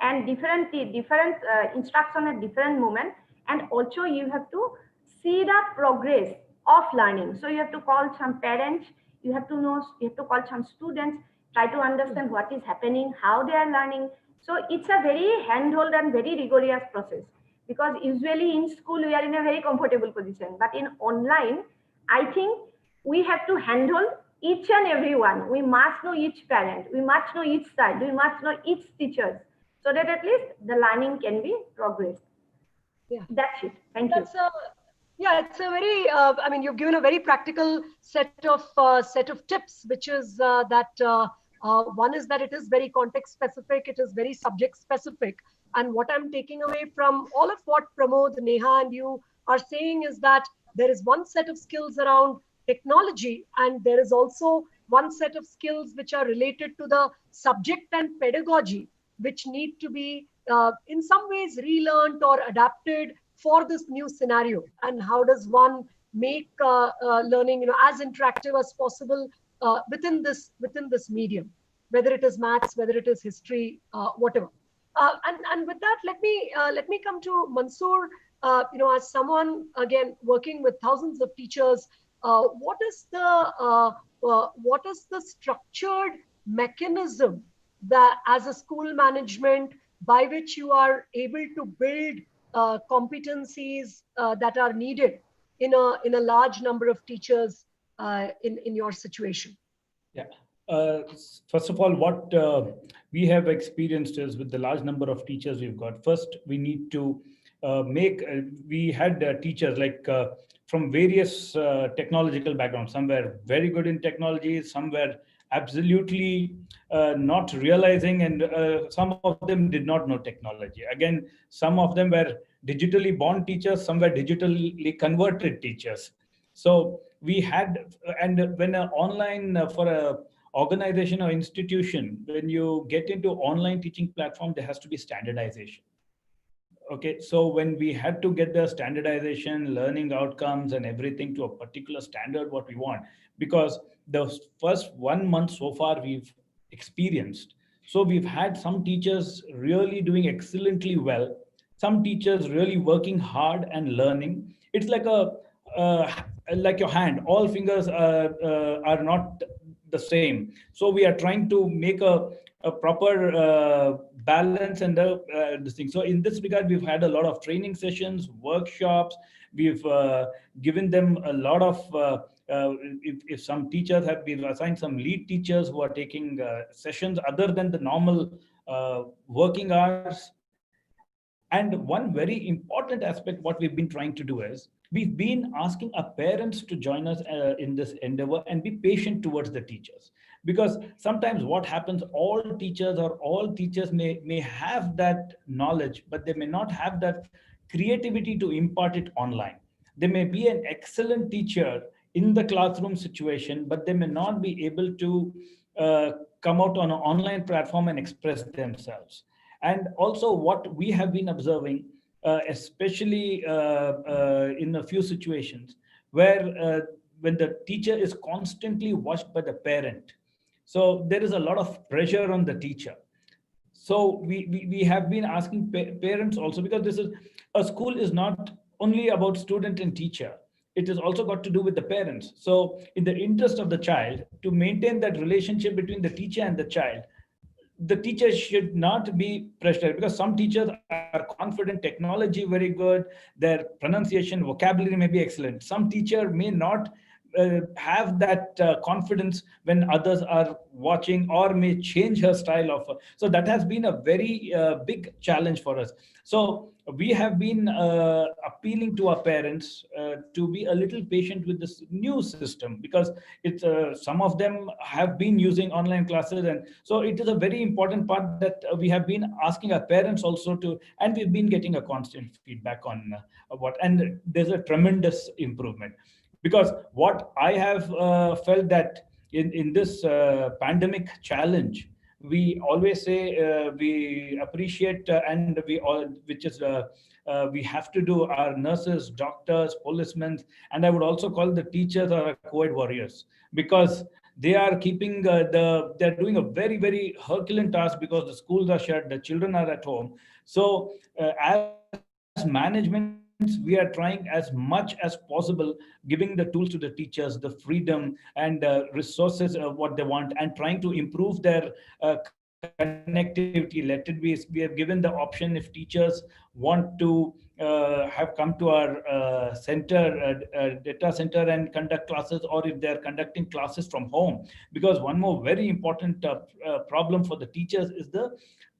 and different instruction at different moment. And also you have to see the progress of learning. So you have to call some parents, you have to call some students, try to understand what is happening, how they are learning. So it's a very handhold and very rigorous process, because usually in school we are in a very comfortable position, but in online, I think we have to handle each and every one. We must know each parent, we must know each side, we must know each teachers, so that at least the learning can be progressed. Yeah, that's it. Thank you. Yeah, it's a very, I mean, you've given a very practical set of tips, which is that one is that it is very context specific, it is very subject specific. And what I'm taking away from all of what Pramod, Neha, and you are saying is that there is one set of skills around technology, and there is also one set of skills which are related to the subject and pedagogy, which need to be in some ways relearned or adapted for this new scenario. And how does one make learning, as interactive as possible within this medium, whether it is maths, whether it is history, whatever. And with that, let me come to Mansoor. As someone again working with thousands of teachers, what is the structured mechanism that, as a school management, by which you are able to build competencies that are needed in a large number of teachers in your situation? Yeah. First of all, what we have experienced is, with the large number of teachers we've got, first we need to we had teachers like from various technological backgrounds. Some were very good in technology, some were absolutely not realizing, and some of them did not know technology. Again, some of them were digitally born teachers, some were digitally converted teachers. So we had, and when online for a organization or institution, when you get into online teaching platform, there has to be standardization. Okay, so when we had to get the standardization, learning outcomes and everything to a particular standard, what we want, because the first 1 month so far we've experienced. So we've had some teachers really doing excellently well, some teachers really working hard and learning. It's like like your hand, all fingers are not the same. So we are trying to make a proper balance and this thing. So in this regard, we've had a lot of training sessions, workshops. We've given them a lot of, if some teachers we've assigned some lead teachers who are taking sessions other than the normal working hours. And one very important aspect, what we've been trying to do is, we've been asking our parents to join us in this endeavor and be patient towards the teachers. Because sometimes what happens, all teachers may have that knowledge, but they may not have that creativity to impart it online. They may be an excellent teacher in the classroom situation, but they may not be able to come out on an online platform and express themselves. And also what we have been observing, especially in a few situations where when the teacher is constantly watched by the parent, so there is a lot of pressure on the teacher. So we have been asking parents also, because this is, a school is not only about student and teacher, it is also got to do with the parents. So in the interest of the child, to maintain that relationship between the teacher and the child, the teacher should not be pressured, because some teachers are confident, technology very good, their pronunciation, vocabulary may be excellent. Some teacher may not have that confidence when others are watching, or may change her style of. So that has been a very big challenge for us. So we have been appealing to our parents to be a little patient with this new system, because it's some of them have been using online classes, and so it is a very important part that we have been asking our parents also to, and we've been getting a constant feedback on what, and there's a tremendous improvement. Because what I have felt that in this pandemic challenge, we always say we appreciate and we all, which is we have to do our nurses, doctors, policemen, and I would also call the teachers our COVID warriors, because they are keeping they're doing a very, very Herculean task, because the schools are shut, the children are at home. So as management, we are trying as much as possible, giving the tools to the teachers, the freedom and resources of what they want, and trying to improve their connectivity. Let it be, we have given the option, if teachers want to have come to our data center and conduct classes, or if they're conducting classes from home. Because one more very important problem for the teachers is the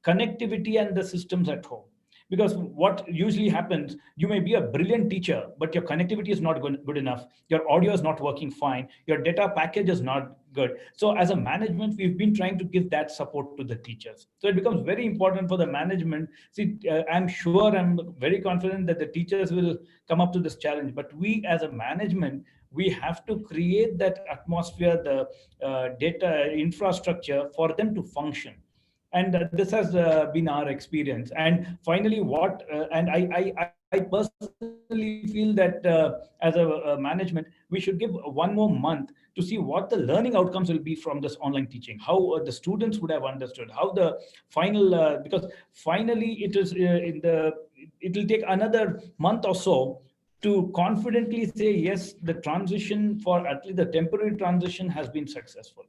connectivity and the systems at home. Because what usually happens, you may be a brilliant teacher, but your connectivity is not good enough. Your audio is not working fine. Your data package is not good. So as a management, we've been trying to give that support to the teachers. So it becomes very important for the management. See, I'm sure, I'm very confident that the teachers will come up to this challenge. But we as a management, we have to create that atmosphere, the data infrastructure for them to function. And this has been our experience. And finally, what and I personally feel that as a management, we should give one more month to see what the learning outcomes will be from this online teaching, how the students would have understood, how the final, because finally it is it will take another month or so to confidently say, yes, the transition, for at least the temporary transition, has been successful.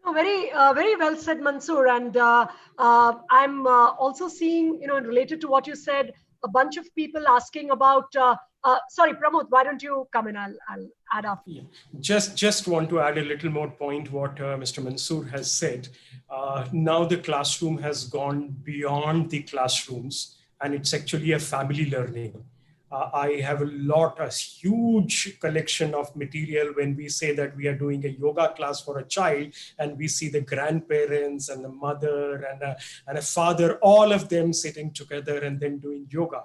No, very well said, Mansoor. And I'm also seeing, related to what you said, a bunch of people asking about. Sorry, Pramod, why don't you come in? I'll add up. Yeah. Just want to add a little more point what Mr. Mansoor has said. Now the classroom has gone beyond the classrooms, and it's actually a family learning. I have a huge collection of material when we say that we are doing a yoga class for a child, and we see the grandparents and the mother and a father, all of them sitting together and then doing yoga.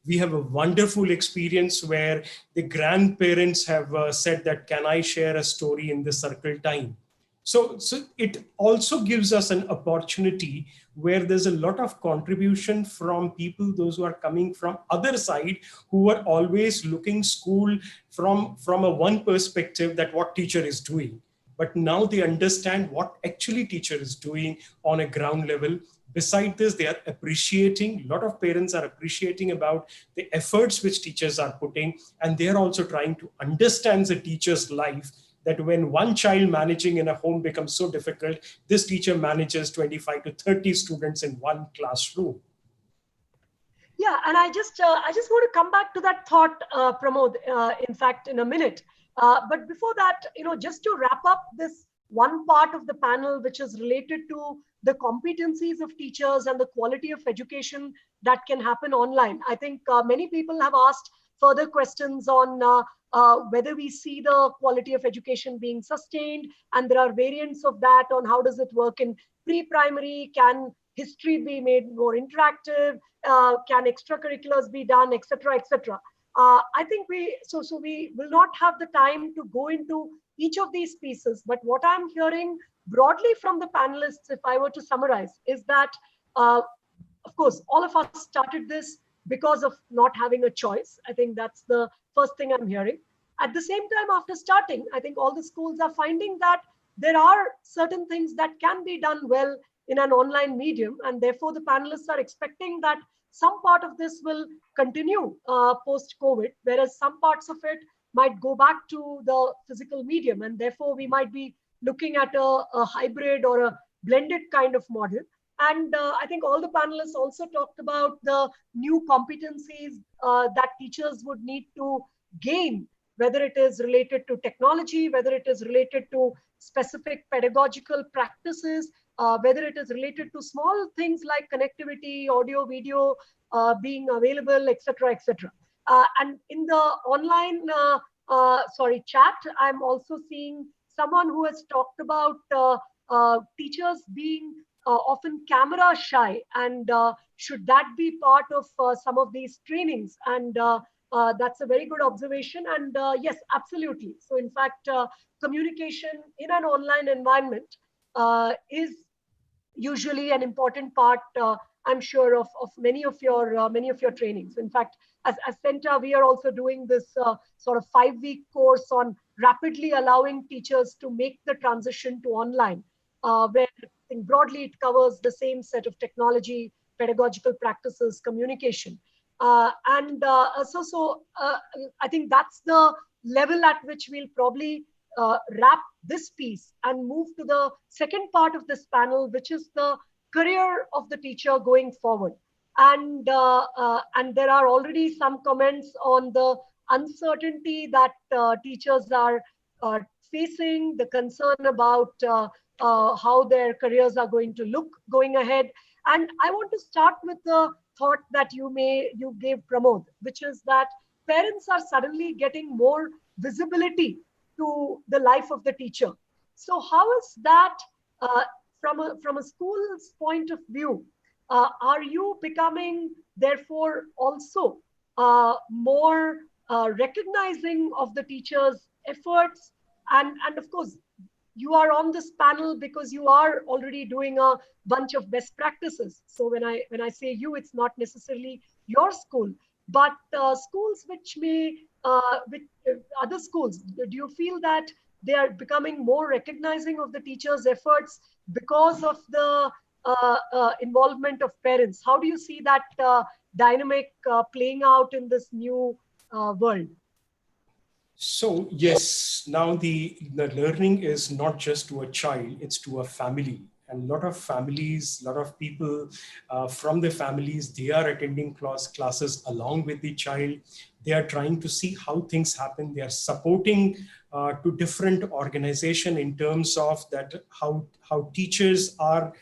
We have a wonderful experience where the grandparents have said that, can I share a story in the circle time? So it also gives us an opportunity where there's a lot of contribution from people, those who are coming from other side, who are always looking school from a one perspective, that what teacher is doing. But now they understand what actually teacher is doing on a ground level. Beside this, they are appreciating, a lot of parents are appreciating about the efforts which teachers are putting, and they are also trying to understand the teacher's life, that when one child managing in a home becomes so difficult, this teacher manages 25 to 30 students in one classroom. Yeah, and I just want to come back to that thought, Pramod, in fact, in a minute. But before that, just to wrap up this one part of the panel, which is related to the competencies of teachers and the quality of education that can happen online. I think many people have asked further questions on whether we see the quality of education being sustained, and there are variants of that on how does it work in pre-primary, can history be made more interactive, can extracurriculars be done, etc., etc. I think we will not have the time to go into each of these pieces, but what I'm hearing broadly from the panelists, if I were to summarize, is that of course all of us started this because of not having a choice. I think that's the first thing I'm hearing. At the same time, after starting, I think all the schools are finding that there are certain things that can be done well in an online medium, and therefore the panelists are expecting that some part of this will continue post-COVID, whereas some parts of it might go back to the physical medium, and therefore we might be looking at a hybrid or a blended kind of model. And I think all the panelists also talked about the new competencies that teachers would need to gain whether it is related to technology, whether it is related to specific pedagogical practices, whether it is related to small things like connectivity, audio, video being available, etc., etc. And in the online chat, I'm also seeing someone who has talked about teachers being often camera shy, and should that be part of some of these trainings? And that's a very good observation. And yes, absolutely. So in fact, communication in an online environment is usually an important part, I'm sure, of many of your trainings. In fact, as Center, we are also doing this sort of 5-week course on rapidly allowing teachers to make the transition to online, where I think broadly it covers the same set of technology, pedagogical practices, communication. I think that's the level at which we'll probably wrap this piece and move to the second part of this panel, which is the career of the teacher going forward. And there are already some comments on the uncertainty that teachers are facing, the concern about how their careers are going to look going ahead. And I want to start with the thought that you gave, Pramod, which is that parents are suddenly getting more visibility to the life of the teacher. So how is that from a school's point of view? Are you becoming, therefore, also more recognizing of the teacher's efforts? And of course, you are on this panel because you are already doing a bunch of best practices. So when I say you, it's not necessarily your school, but schools which may, with other schools. Do you feel that they are becoming more recognizing of the teacher's efforts because of the involvement of parents? How do you see that dynamic playing out in this new world? So yes, now the learning is not just to a child, it's to a family. And a lot of families, a lot of people from the families, they are attending classes along with the child. They are trying to see how things happen. They are supporting to different organizations in terms of that how teachers are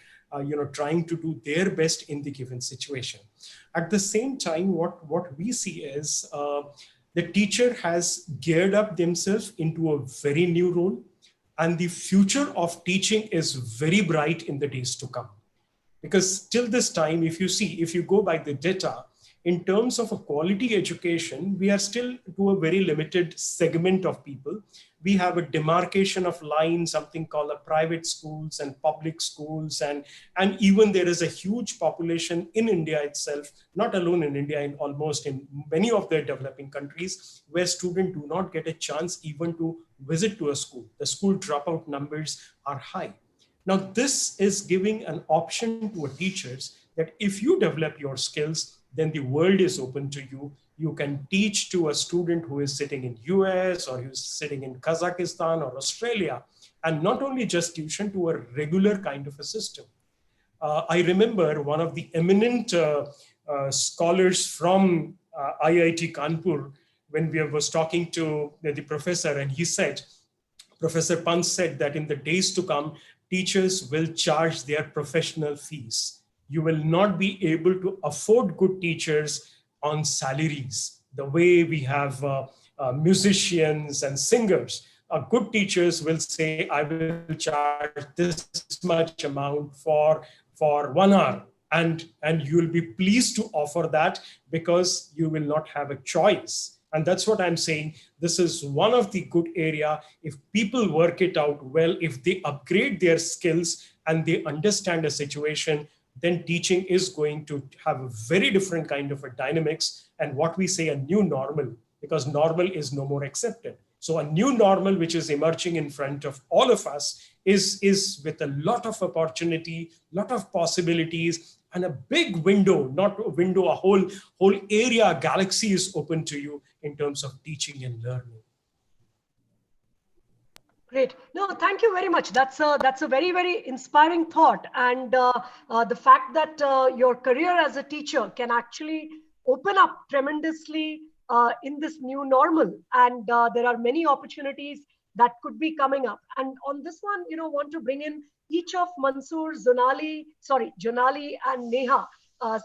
trying to do their best in the given situation. At the same time, what we see is the teacher has geared up themselves into a very new role, and the future of teaching is very bright in the days to come. Because till this time, if you go by the data, in terms of a quality education, we are still to a very limited segment of people. We have a demarcation of lines, something called a private schools and public schools. And even there is a huge population in India itself, not alone in India, almost in many of the developing countries, where students do not get a chance even to visit to a school. The school dropout numbers are high. Now, this is giving an option to teachers that if you develop your skills, then the world is open to you. You can teach to a student who is sitting in US or who's sitting in Kazakhstan or Australia, and not only just tuition, to a regular kind of a system. I remember one of the eminent scholars from IIT Kanpur, when we was talking to the professor, and he said, Professor Pant said that in the days to come, teachers will charge their professional fees. You will not be able to afford good teachers on salaries, the way we have musicians and singers. Good teachers will say, I will charge this much amount for 1 hour. And you will be pleased to offer that because you will not have a choice. And that's what I'm saying. This is one of the good area. If people work it out well, if they upgrade their skills and they understand a situation, then teaching is going to have a very different kind of a dynamics, and what we say a new normal, because normal is no more accepted. So a new normal, which is emerging in front of all of us, is with a lot of opportunity, lot of possibilities, and a big window, not a window, a whole area, a galaxy is open to you in terms of teaching and learning. Great. No, thank you very much. That's a very, very inspiring thought. And the fact that your career as a teacher can actually open up tremendously in this new normal, and there are many opportunities that could be coming up. And on this one, want to bring in each of Mansoor, Jonali and Neha.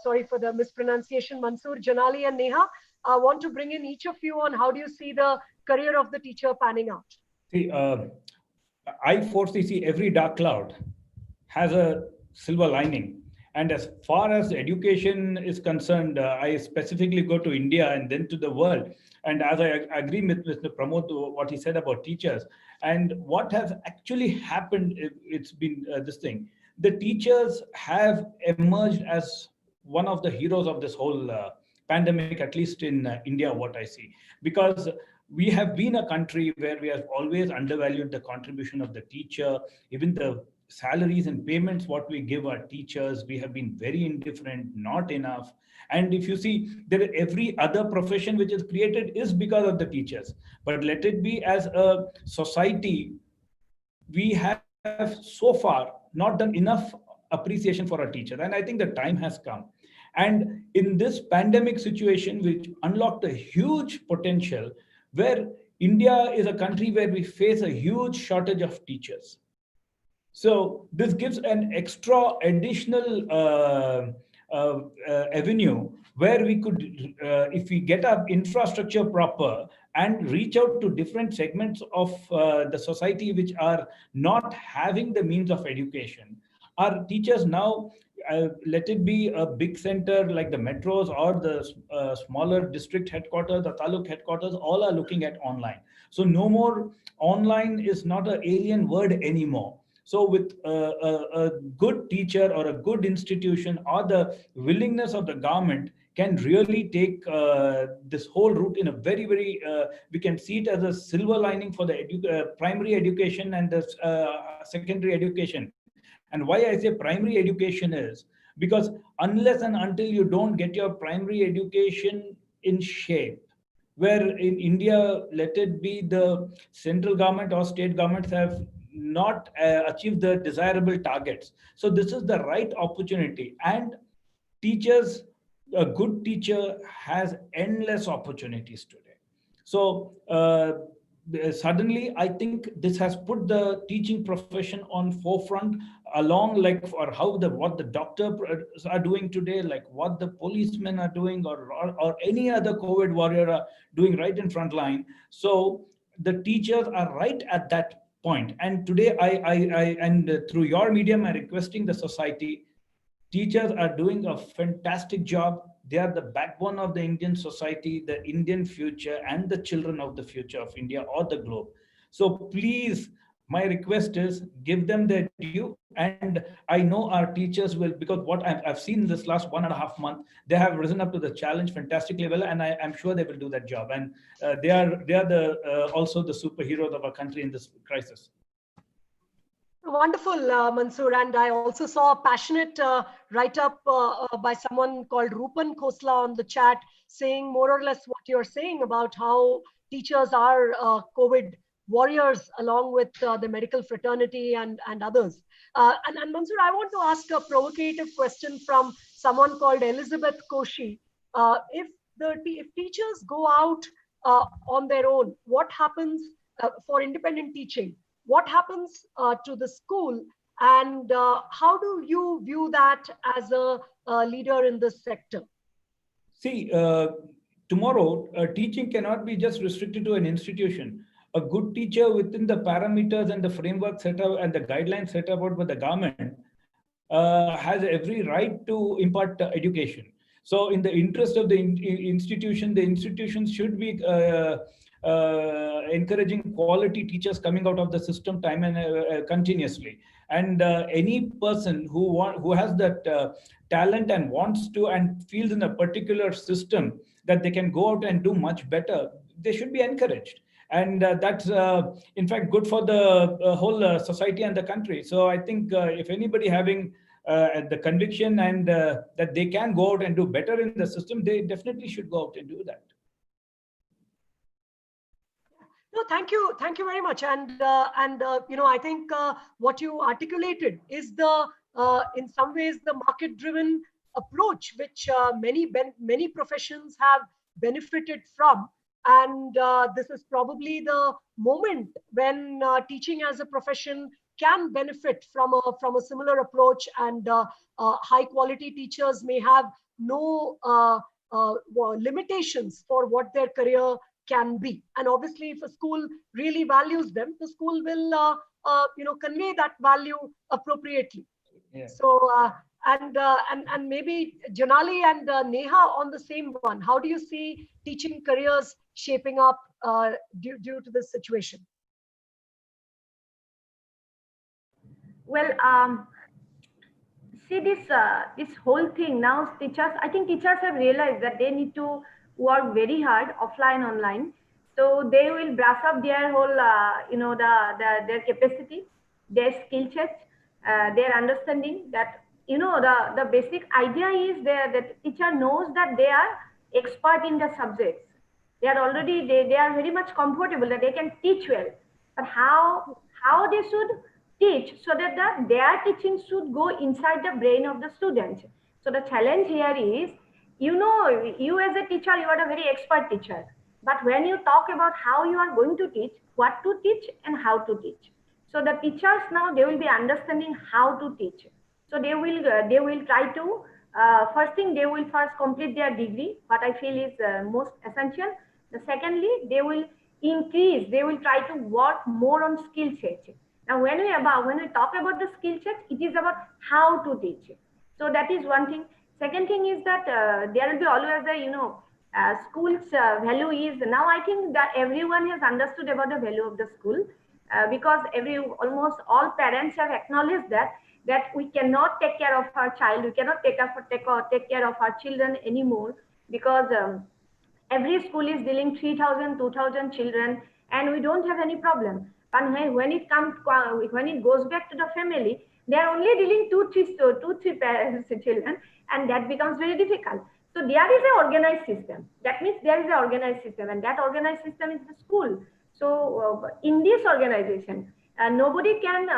Sorry for the mispronunciation, Mansoor, Jonali and Neha. I want to bring in each of you on how do you see the career of the teacher panning out? See, I foresee every dark cloud has a silver lining. And as far as education is concerned, I specifically go to India and then to the world. And as I agree with Mr. Pramod to what he said about teachers, and what has actually happened, it's been this thing. The teachers have emerged as one of the heroes of this whole pandemic, at least in India, what I see. Because we have been a country where we have always undervalued the contribution of the teacher, even the salaries and payments what we give our teachers, we have been very indifferent, not enough. And if you see, there every other profession which is created is because of the teachers. But let it be, as a society, we have so far not done enough appreciation for our teachers. And I think the time has come. And in this pandemic situation, which unlocked a huge potential, where India is a country where we face a huge shortage of teachers. So this gives an extra additional avenue where we could, if we get our infrastructure proper and reach out to different segments of the society which are not having the means of education. Our teachers now, let it be a big center like the metros or the smaller district headquarters, the taluk headquarters, all are looking at online. So no more, online is not an alien word anymore. So with a good teacher or a good institution or the willingness of the government can really take this whole route in a very, very, we can see it as a silver lining for the primary education and the secondary education. And why I say primary education is because unless and until you don't get your primary education in shape, where in India, let it be the central government or state governments have not achieved the desirable targets. So this is the right opportunity, and teachers, a good teacher has endless opportunities today. So suddenly I think this has put the teaching profession on forefront, along like for how what the doctors are doing today, like what the policemen are doing, or any other COVID warrior are doing right in front line. So the teachers are right at that point. And today and through your medium, I'm requesting the society, teachers are doing a fantastic job. They are the backbone of the Indian society, the Indian future, and the children of the future of India or the globe. So please, my request is give them their due. And I know our teachers will, because what I've seen in this last 1.5 months, they have risen up to the challenge fantastically well, and I'm sure they will do that job. And they are also the superheroes of our country in this crisis. Wonderful, Mansoor. And I also saw a passionate write-up by someone called Rupan Khosla on the chat saying more or less what you're saying about how teachers are COVID warriors along with the medical fraternity and others. And Mansoor, I want to ask a provocative question from someone called Elizabeth Koshi. If teachers go out on their own, what happens for independent teaching? What happens to the school, and how do you view that as a leader in this sector? See, tomorrow, teaching cannot be just restricted to an institution. A good teacher, within the parameters and the framework set up and the guidelines set up by the government, has every right to impart education. So in the interest of the institution should be encouraging quality teachers coming out of the system time and continuously. And any person who has that talent and wants to and feels in a particular system that they can go out and do much better, they should be encouraged. And that's in fact good for the whole society and the country. So I think if anybody having the conviction and that they can go out and do better in the system, they definitely should go out and do that. No, thank you very much. And I think what you articulated is in some ways the market-driven approach, which many professions have benefited from. And this is probably the moment when teaching as a profession can benefit from a similar approach, and high quality teachers may have no limitations for what their career can be. And obviously, if a school really values them, the school will convey that value appropriately. Yeah. So and maybe Janali and Neha on the same one. How do you see teaching careers shaping up due to this situation? Well, see this whole thing now. I think teachers have realized that they need to work very hard, offline, online. So they will brush up their whole, their capacity, their skill sets, their understanding. That the basic idea is there that teacher knows that they are expert in the subjects. They are already they are very much comfortable that they can teach well. But how they should teach, so that their teaching should go inside the brain of the student. So the challenge here is, you as a teacher, you are a very expert teacher. But when you talk about how you are going to teach, what to teach and how to teach. So the teachers now, they will be understanding how to teach. So they will try to, first thing, they will first complete their degree, what I feel is most essential. The secondly, they will try to work more on skill sets. Now, when we talk about the skill sets, it is about how to teach. So that is one thing. Second thing is that there will be always a school's value is, now I think that everyone has understood about the value of the school, because almost all parents have acknowledged that we cannot take care of our child, we cannot take care of our children anymore, because every school is dealing 3,000, 2,000 children, and we don't have any problem. But when it goes back to the family, they are only dealing two, three parents, children, and that becomes very difficult. So there is an organized system. That means there is an organized system, and that organized system is the school. So in this organization, nobody can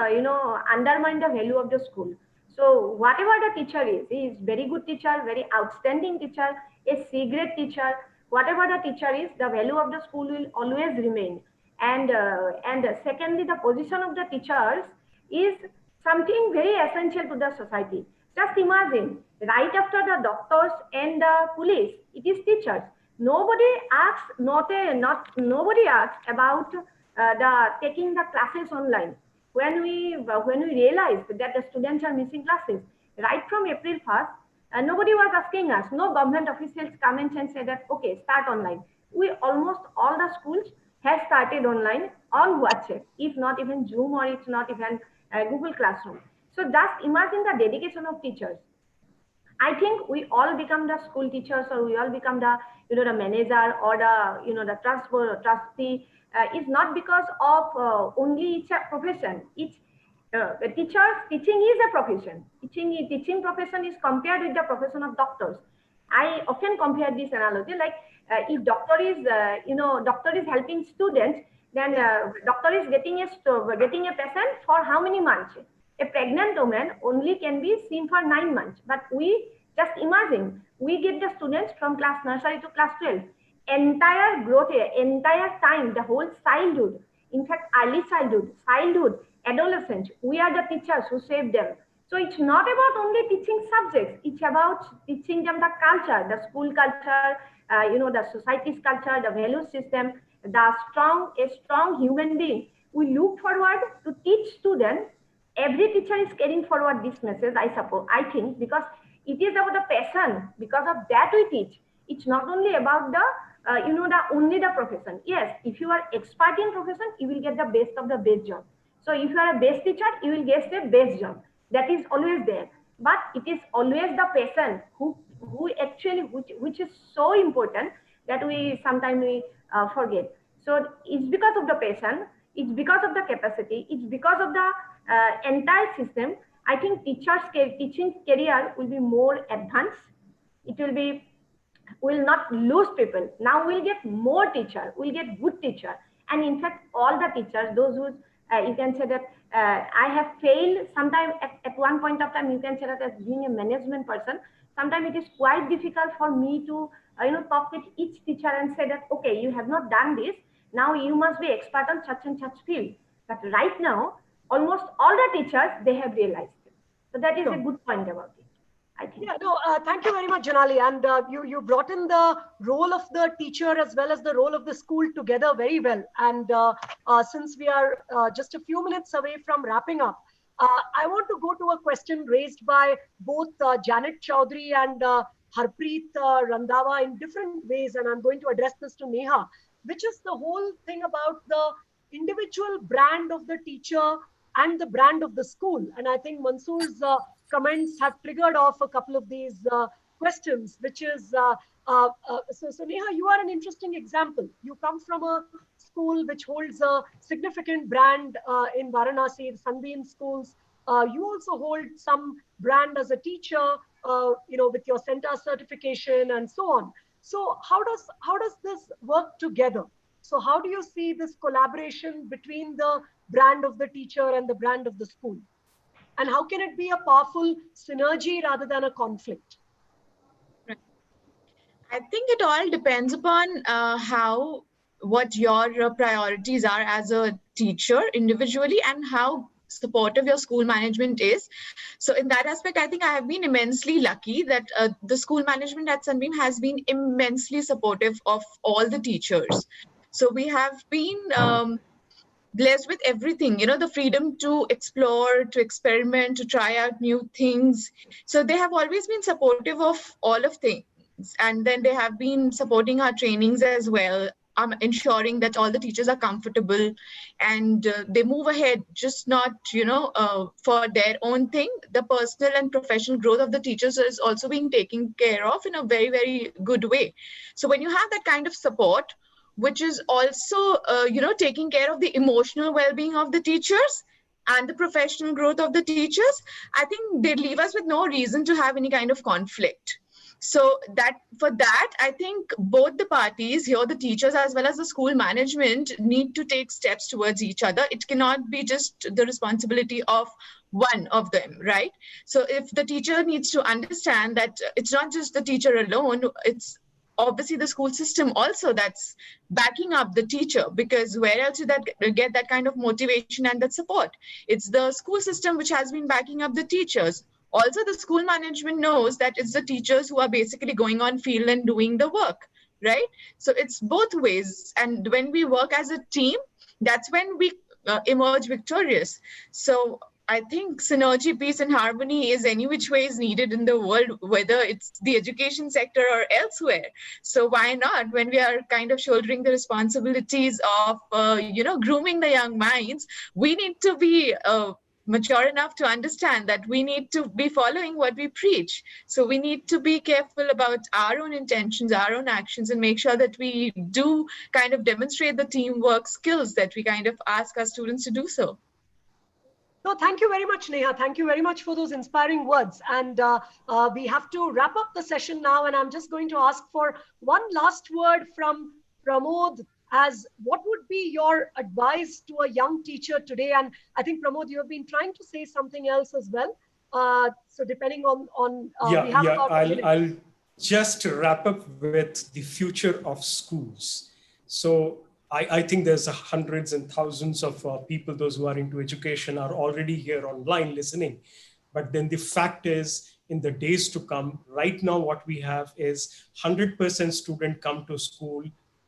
undermine the value of the school. So whatever the teacher is, he is very good teacher, very outstanding teacher, a C-grade teacher. Whatever the teacher is, the value of the school will always remain. And secondly, the position of the teachers is something very essential to the society. Just imagine, right after the doctors and the police, it is teachers. Nobody asks about taking the classes online. When we realized that the students are missing classes, right from April 1st, nobody was asking us. No government officials come in and say that, okay, start online. Almost all the schools have started online on WhatsApp, if not even Zoom, or it's not even Google Classroom. So just imagine the dedication of teachers. I think we all become the school teachers, or we all become the the manager, or the trustee. Is not because of only it's a profession. It's the teaching is a profession. Teaching profession is compared with the profession of doctors. I often compare this analogy, like if doctor is helping students, then doctor is getting a patient for how many months? A pregnant woman only can be seen for 9 months. But we just imagine, we get the students from class nursery to class 12, entire growth, entire time, the whole childhood, in fact, early childhood, adolescence, we are the teachers who save them. So it's not about only teaching subjects, it's about teaching them the culture, the school culture, the society's culture, the value system, a strong human being. We look forward to teach students. Every teacher is carrying forward this message, I think, because it is about the passion. Because of that we teach. It's not only about only the profession. Yes, if you are expert in profession, you will get the best of the best job. So if you are a best teacher, you will get the best job. That is always there. But it is always the passion which is so important that we sometimes forget. So it's because of the passion, it's because of the capacity, it's because of the entire system. I think teaching career will be more advanced. Will not lose people. Now we'll get more teacher, we'll get good teacher. And in fact, all the teachers, those who, you can say that I have failed sometimes at one point of time, you can say that as being a management person, sometimes it is quite difficult for me to talk with each teacher and say that, okay, you have not done this. Now you must be expert on such and such field. But right now, almost all the teachers, they have realized it. So that is a good point about it, I think. Yeah, no, thank you very much, Janali. And you brought in the role of the teacher as well as the role of the school together very well. And since we are just a few minutes away from wrapping up, I want to go to a question raised by both Janet Chowdhury and Harpreet Randhawa in different ways. And I'm going to address this to Neha, which is the whole thing about the individual brand of the teacher and the brand of the school. And I think Mansoor's comments have triggered off a couple of these questions, which is, so Neha, you are an interesting example. You come from a school which holds a significant brand in Varanasi, the Sunbeam schools. You also hold some brand as a teacher, with your CENTA certification and so on. So how does this work together? So how do you see this collaboration between the brand of the teacher and the brand of the school? And how can it be a powerful synergy rather than a conflict? I think it all depends upon what your priorities are as a teacher individually and how supportive your school management is. So in that aspect, I think I have been immensely lucky that the school management at Sunbeam has been immensely supportive of all the teachers. So we have been blessed with everything, the freedom to explore, to experiment, to try out new things. So they have always been supportive of all of things. And then they have been supporting our trainings as well, ensuring that all the teachers are comfortable and they move ahead, just not, for their own thing. The personal and professional growth of the teachers is also being taken care of in a very, very good way. So when you have that kind of support, which is also, taking care of the emotional well-being of the teachers and the professional growth of the teachers, I think they leave us with no reason to have any kind of conflict. So for that, I think both the parties here, the teachers as well as the school management, need to take steps towards each other. It cannot be just the responsibility of one of them, right? So if the teacher needs to understand that it's not just the teacher alone, it's obviously the school system also that's backing up the teacher, because where else did that get that kind of motivation and that support? It's the school system which has been backing up the teachers. Also, the school management knows that it's the teachers who are basically going on field and doing the work, right? So it's both ways. And when we work as a team, that's when we emerge victorious. So I think synergy, peace, and harmony is any which way is needed in the world, whether it's the education sector or elsewhere. So why not, when we are kind of shouldering the responsibilities of, grooming the young minds, we need to be mature enough to understand that we need to be following what we preach. So we need to be careful about our own intentions, our own actions, and make sure that we do kind of demonstrate the teamwork skills that we kind of ask our students to do so. No, thank you very much, Neha. Thank you very much for those inspiring words. And we have to wrap up the session now. And I'm just going to ask for one last word from Pramod, as what would be your advice to a young teacher today? And I think, Pramod, you have been trying to say something else as well. So depending on I'll just wrap up with the future of schools. So I think there's hundreds and thousands of people, those who are into education, are already here online listening. But then the fact is, in the days to come, right now what we have is 100% student come to school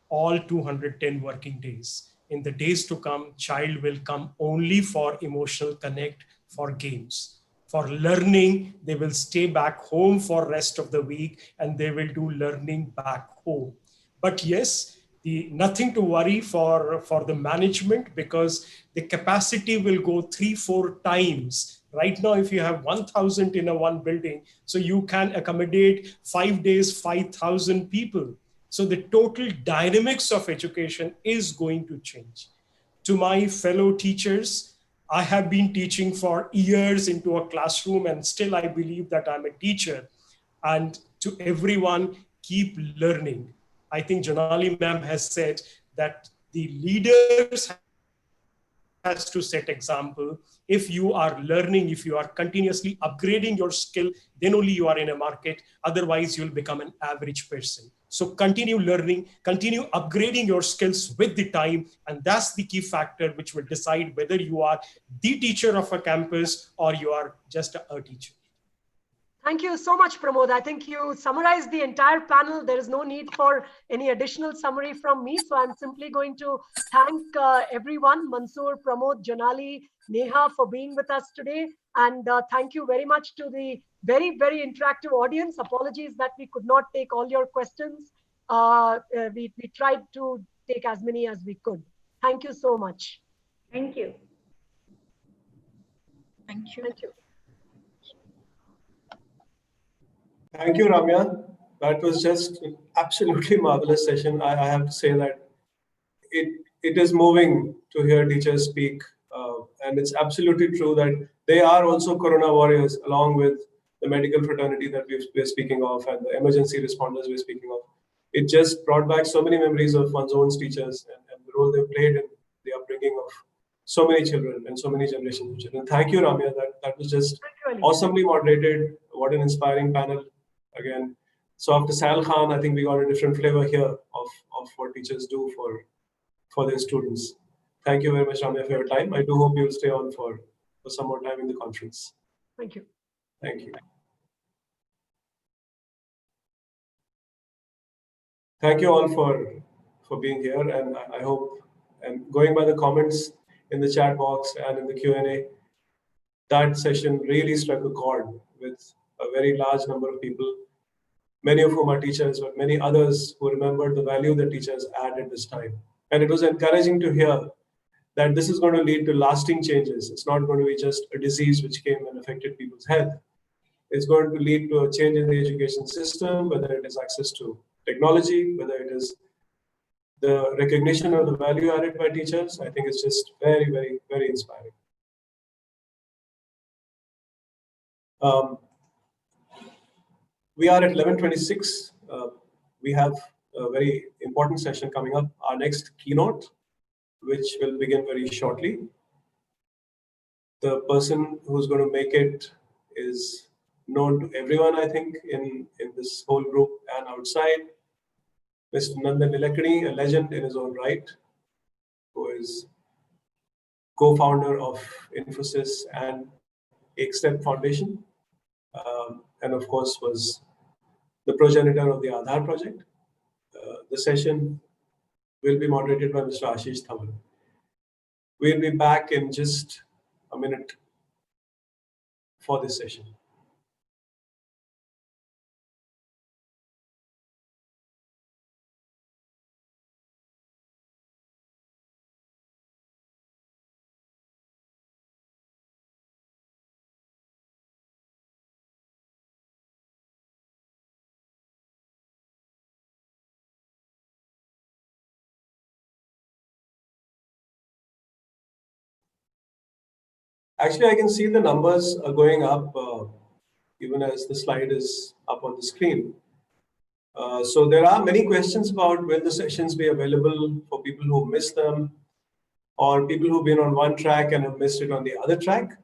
all 210 working days. In the days to come, child will come only for emotional connect, for games. For learning, they will stay back home for rest of the week and they will do learning back home. But yes, nothing to worry for the management, because the capacity will go 3-4 times. Right now, if you have 1,000 in one building, so you can accommodate 5 days, 5,000 people. So the total dynamics of education is going to change. To my fellow teachers, I have been teaching for years into a classroom, and still I believe that I'm a teacher. And to everyone, keep learning. I think Janali ma'am has said that the leaders has to set example. If you are learning, if you are continuously upgrading your skill, then only you are in a market. Otherwise, you'll become an average person. So continue learning, continue upgrading your skills with the time. And that's the key factor which will decide whether you are the teacher of a campus or you are just a teacher. Thank you so much, Pramod. I think you summarized the entire panel. There is no need for any additional summary from me. So I'm simply going to thank everyone, Mansoor, Pramod, Janali, Neha, for being with us today. And thank you very much to the very, very interactive audience. Apologies that we could not take all your questions. We tried to take as many as we could. Thank you so much. Thank you. Thank you. Thank you. Thank you, Ramya. That was just an absolutely marvelous session. I have to say that it is moving to hear teachers speak. And it's absolutely true that they are also Corona warriors, along with the medical fraternity that we're speaking of and the emergency responders we're speaking of. It just brought back so many memories of one's own teachers and the role they played in the upbringing of so many children and so many generations of children. Thank you, Ramya. That was just awesomely moderated. What an inspiring panel. Again, so after Sal Khan, I think we got a different flavor here of what teachers do for their students. Thank you very much, Ramya, for your time. I do hope you'll stay on for some more time in the conference. Thank you. Thank you. Thank you all for being here, and I hope, and going by the comments in the chat box and in the Q&A, that session really struck a chord with a very large number of people, many of whom are teachers, but many others who remembered the value that teachers add at this time. And it was encouraging to hear that this is going to lead to lasting changes. It's not going to be just a disease which came and affected people's health. It's going to lead to a change in the education system, whether it is access to technology, whether it is the recognition of the value added by teachers. I think it's just very, very, very inspiring. We are at 11:26. We have a very important session coming up, our next keynote, which will begin very shortly. The person who's going to make it is known to everyone, I think, in this whole group and outside. Mr. Nandan Nilekani, a legend in his own right, who is co-founder of Infosys and DIKSHA Foundation, and of course was the progenitor of the Aadhaar project. The session will be moderated by Mr. Ashish Thawan. We'll be back in just a minute for this session. Actually, I can see the numbers are going up even as the slide is up on the screen. So there are many questions about will the sessions be available for people who missed them or people who've been on one track and have missed it on the other track.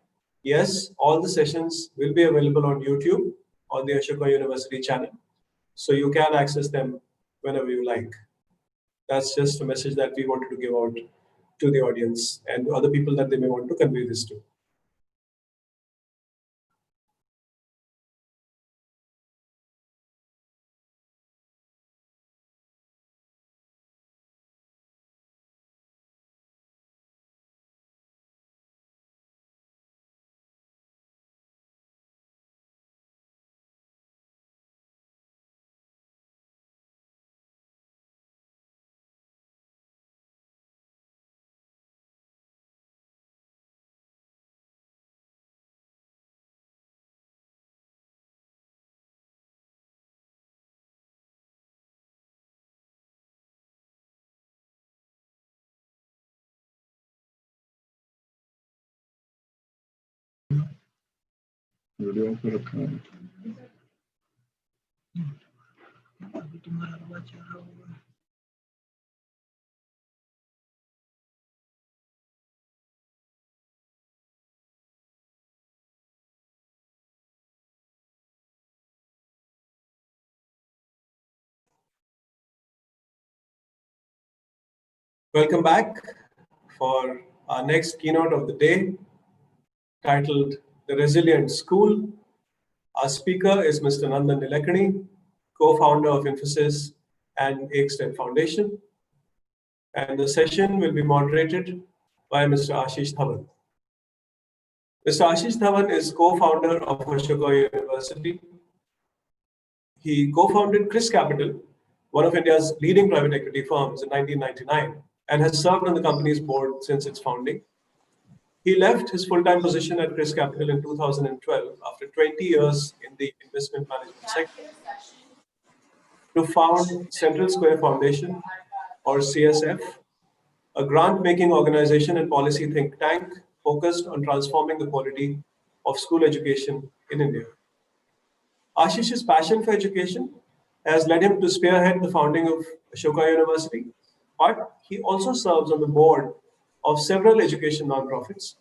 Yes, all the sessions will be available on YouTube on the Ashoka University channel. So you can access them whenever you like. That's just a message that we wanted to give out to the audience and other people that they may want to convey this to. Video पे रखा है। Welcome back for our next keynote of the day, titled The Resilient School. Our speaker is Mr. Nandan Nilekani, co-founder of Infosys and K-12 Foundation. And the session will be moderated by Mr. Ashish Dhawan. Mr. Ashish Dhawan is co-founder of Ashoka University. He co-founded Chris Capital, one of India's leading private equity firms, in 1999, and has served on the company's board since its founding. He left his full-time position at Chris Capital in 2012 after 20 years in the investment management sector to found Central Square Foundation, or CSF, a grant-making organization and policy think tank focused on transforming the quality of school education in India. Ashish's passion for education has led him to spearhead the founding of Ashoka University, but he also serves on the board of several education nonprofits,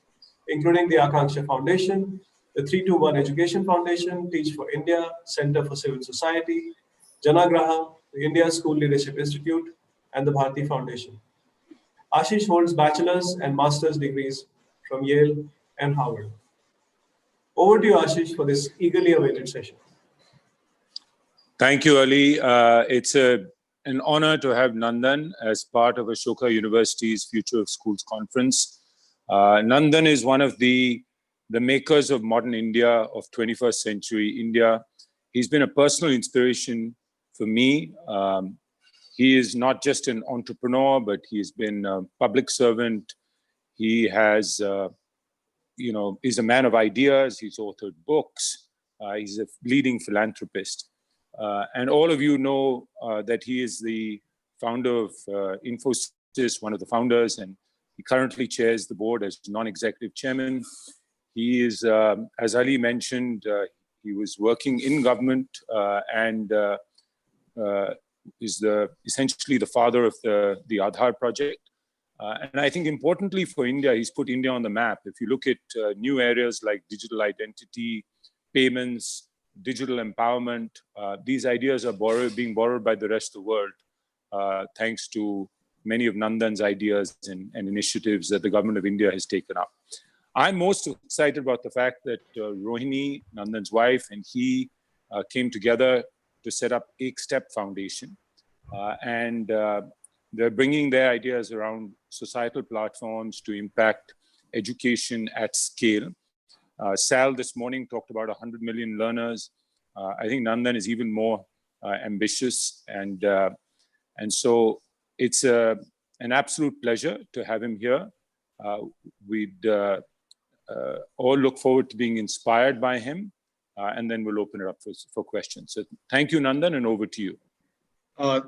including the Akanksha Foundation, the 321 Education Foundation, Teach for India, Center for Civil Society, Janagraha, the India School Leadership Institute, and the Bharati Foundation. Ashish holds bachelor's and master's degrees from Yale and Harvard. Over to you, Ashish, for this eagerly awaited session. Thank you, Ali. It's an honor to have Nandan as part of Ashoka University's Future of Schools conference. Nandan is one of the makers of modern India, of 21st century India. He's been a personal inspiration for me. He is not just an entrepreneur, but he's been a public servant. He has, is a man of ideas. He's authored books. He's a leading philanthropist. And all of you know that he is the founder of Infosys, one of the founders, and he currently chairs the board as non-executive chairman. He is, as Ali mentioned, he was working in government and is essentially the father of the Aadhaar project. And I think importantly for India, he's put India on the map. If you look at new areas like digital identity, payments, digital empowerment, these ideas are being borrowed by the rest of the world, thanks to many of Nandan's ideas and initiatives that the government of India has taken up. I'm most excited about the fact that Rohini, Nandan's wife, and he came together to set up Ek-Step Foundation. And they're bringing their ideas around societal platforms to impact education at scale. Sal this morning talked about 100 million learners. I think Nandan is even more ambitious. And so it's an absolute pleasure to have him here. We'd all look forward to being inspired by him. And then we'll open it up for questions. So thank you, Nandan, and over to you.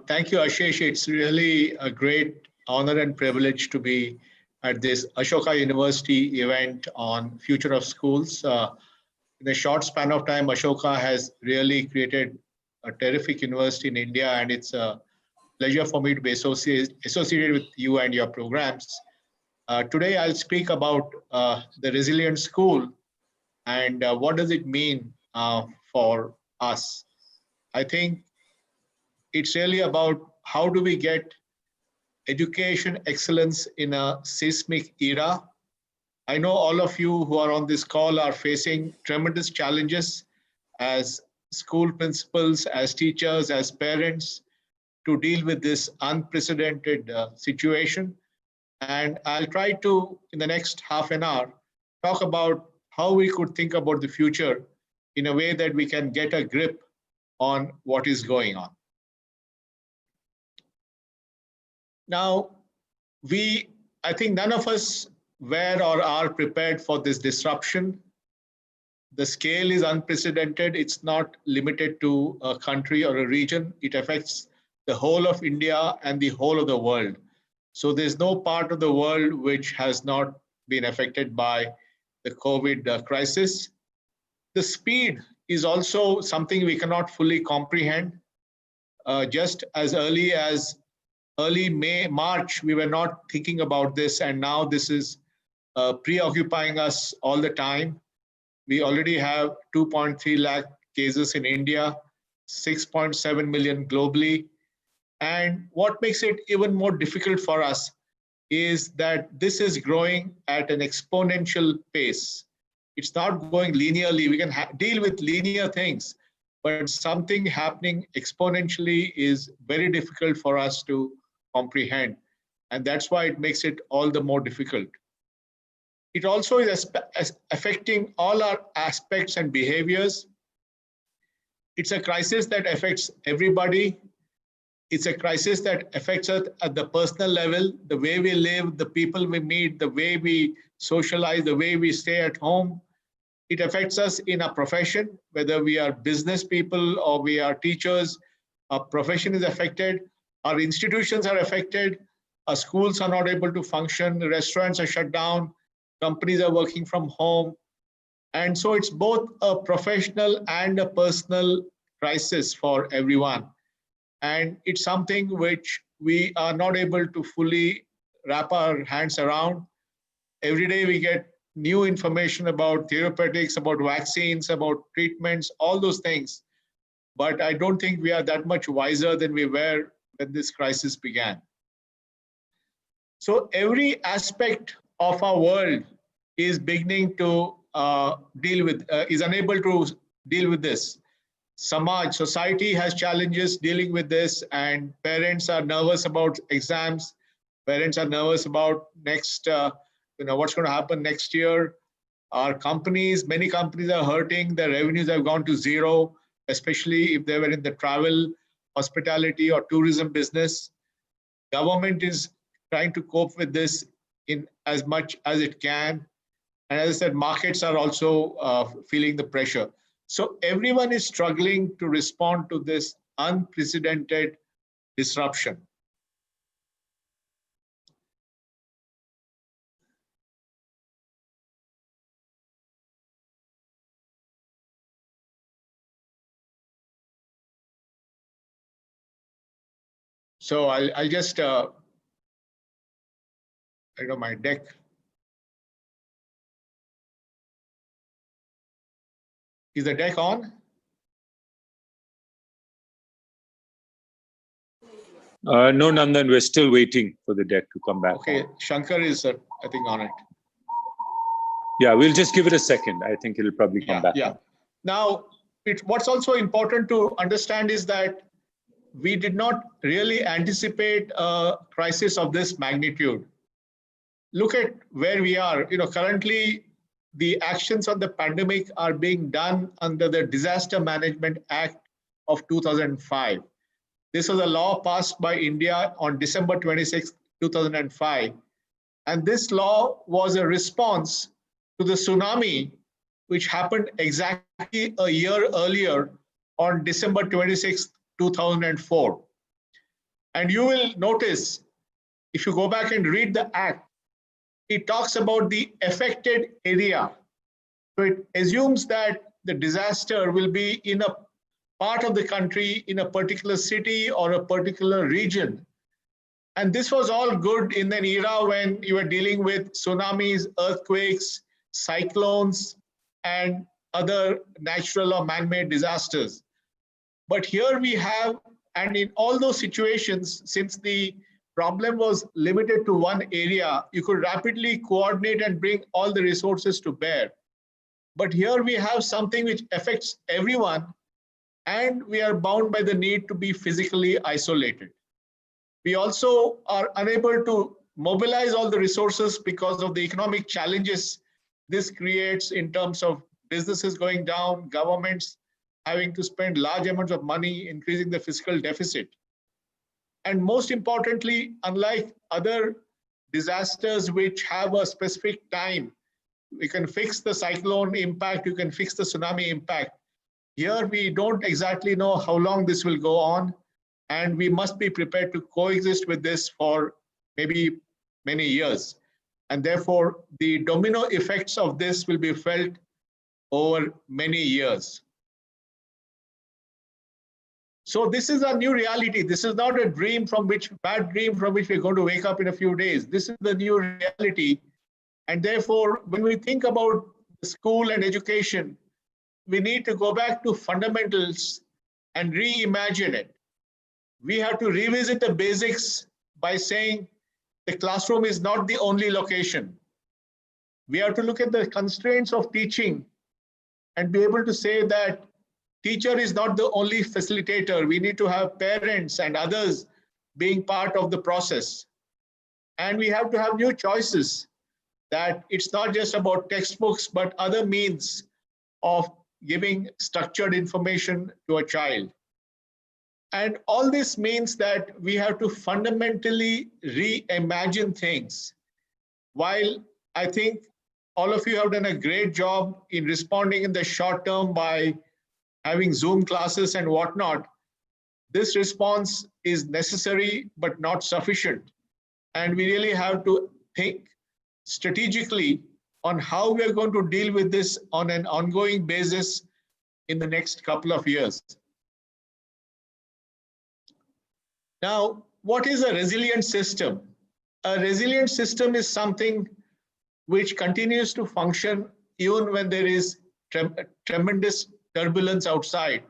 Thank you, Ashish. It's really a great honor and privilege to be at this Ashoka University event on Future of Schools. In a short span of time, Ashoka has really created a terrific university in India, and it's a pleasure for me to be associated with you and your programs. Today, I'll speak about the resilient school and what does it mean for us. I think it's really about how do we get education excellence in a seismic era. I know all of you who are on this call are facing tremendous challenges as school principals, as teachers, as parents to deal with this unprecedented situation. And I'll try to, in the next half an hour, talk about how we could think about the future in a way that we can get a grip on what is going on. Now, I think none of us were or are prepared for this disruption. The scale is unprecedented. It's not limited to a country or a region. It affects the whole of India and the whole of the world. So there's no part of the world which has not been affected by the COVID crisis. The speed is also something we cannot fully comprehend. Just as early March, we were not thinking about this, and now this is preoccupying us all the time. We already have 2.3 lakh cases in India, 6.7 million globally. And what makes it even more difficult for us is that this is growing at an exponential pace. It's not going linearly. We can deal with linear things, but something happening exponentially is very difficult for us to comprehend. And that's why it makes it all the more difficult. It also is affecting all our aspects and behaviors. It's a crisis that affects everybody. It's a crisis that affects us at the personal level, the way we live, the people we meet, the way we socialize, the way we stay at home. It affects us in our profession, whether we are business people or we are teachers. Our profession is affected. Our institutions are affected. Our schools are not able to function. The restaurants are shut down. Companies are working from home. And so it's both a professional and a personal crisis for everyone. And it's something which we are not able to fully wrap our hands around. Every day we get new information about therapeutics, about vaccines, about treatments, all those things. But I don't think we are that much wiser than we were when this crisis began. So every aspect of our world is beginning to is unable to deal with this. Society has challenges dealing with this, and parents are nervous about exams. Parents are nervous about next, what's going to happen next year. Our companies, many companies are hurting. Their revenues have gone to zero, especially if they were in the travel, hospitality, or tourism business. Government is trying to cope with this in as much as it can. And as I said, markets are also feeling the pressure. So everyone is struggling to respond to this unprecedented disruption. So I'll just, I know my deck. Is the deck on? No, Nandan, we're still waiting for the deck to come back. Okay, on. Shankar is, I think, on it. Yeah, we'll just give it a second. I think it'll probably come back. Yeah. On. Now, what's also important to understand is that we did not really anticipate a crisis of this magnitude. Look at where we are. Currently, the actions on the pandemic are being done under the Disaster Management Act of 2005. This was a law passed by India on December 26, 2005. And this law was a response to the tsunami, which happened exactly a year earlier on December 26, 2004. And you will notice, if you go back and read the act, it talks about the affected area. So it assumes that the disaster will be in a part of the country, in a particular city or a particular region. And this was all good in an era when you were dealing with tsunamis, earthquakes, cyclones, and other natural or man-made disasters. But here we have, and in all those situations, since the problem was limited to one area, you could rapidly coordinate and bring all the resources to bear. But here we have something which affects everyone, and we are bound by the need to be physically isolated. We also are unable to mobilize all the resources because of the economic challenges this creates in terms of businesses going down, governments having to spend large amounts of money, increasing the fiscal deficit. And most importantly, unlike other disasters which have a specific time, we can fix the cyclone impact, you can fix the tsunami impact. Here we don't exactly know how long this will go on, and we must be prepared to coexist with this for maybe many years. And therefore, the domino effects of this will be felt over many years. So this is a new reality. This is not a dream from which, bad dream from which we're going to wake up in a few days. This is the new reality. And therefore, when we think about school and education, we need to go back to fundamentals and reimagine it. We have to revisit the basics by saying the classroom is not the only location. We have to look at the constraints of teaching and be able to say that teacher is not the only facilitator. We need to have parents and others being part of the process. And we have to have new choices, that it's not just about textbooks, but other means of giving structured information to a child. And all this means that we have to fundamentally reimagine things. While I think all of you have done a great job in responding in the short term by having Zoom classes and whatnot, this response is necessary but not sufficient. And we really have to think strategically on how we are going to deal with this on an ongoing basis in the next couple of years. Now, what is a resilient system? A resilient system is something which continues to function even when there is tremendous turbulence outside.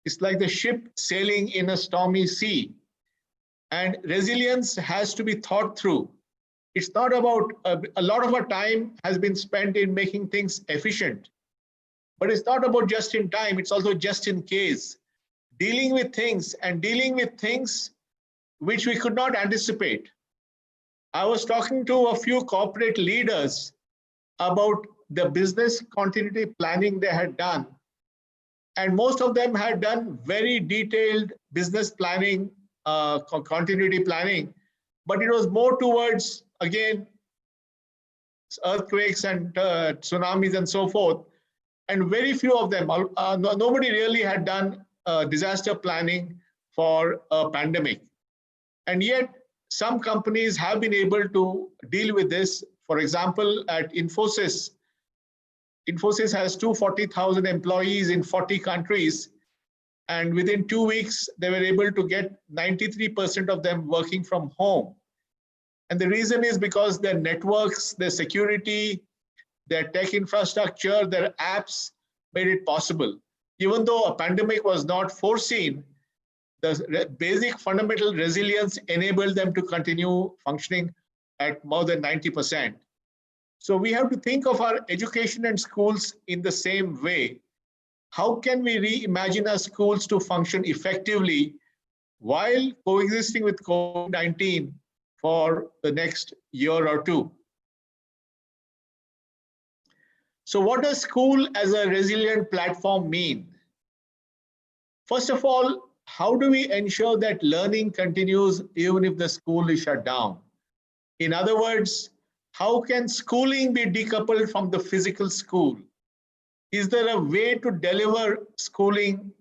It's like the ship sailing in a stormy sea. And resilience has to be thought through. It's not about, a lot of our time has been spent in making things efficient, but it's not about just in time, it's also just in case. Dealing with things which we could not anticipate. I was talking to a few corporate leaders about the business continuity planning they had done. And most of them had done very detailed business planning, continuity planning, but it was more towards, again, earthquakes and tsunamis and so forth. And very few of them, nobody really had done disaster planning for a pandemic. And yet, some companies have been able to deal with this. For example, at Infosys, Infosys has 240,000 employees in 40 countries. And within 2 weeks, they were able to get 93% of them working from home. And the reason is because their networks, their security, their tech infrastructure, their apps made it possible. Even though a pandemic was not foreseen, the basic fundamental resilience enabled them to continue functioning at more than 90%. So we have to think of our education and schools in the same way. How can we reimagine our schools to function effectively while coexisting with COVID-19 for the next year or two? So what does school as a resilient platform mean? First of all, how do we ensure that learning continues even if the school is shut down? In other words, how can schooling be decoupled from the physical school? Is there a way to deliver schooling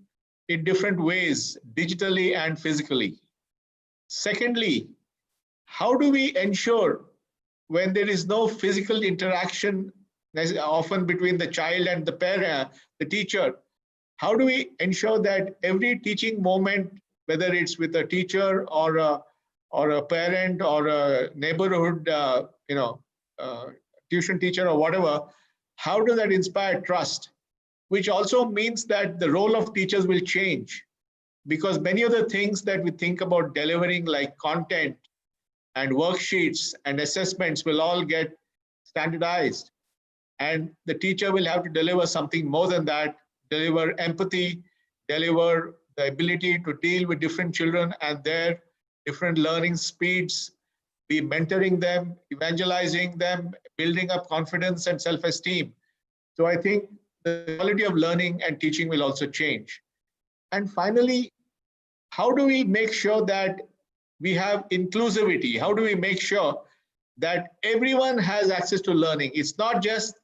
in different ways, digitally and physically? Secondly, how do we ensure when there is no physical interaction, often between the child and the parent, the teacher, how do we ensure that every teaching moment, whether it's with a teacher or a parent or a neighborhood, tuition teacher or whatever, how does that inspire trust? Which also means that the role of teachers will change, because many of the things that we think about delivering, like content and worksheets and assessments, will all get standardized. And the teacher will have to deliver something more than that, deliver empathy, deliver the ability to deal with different children and their different learning speeds, be mentoring them, evangelizing them, building up confidence and self-esteem. So I think the quality of learning and teaching will also change. And finally, how do we make sure that we have inclusivity? How do we make sure that everyone has access to learning? It's not just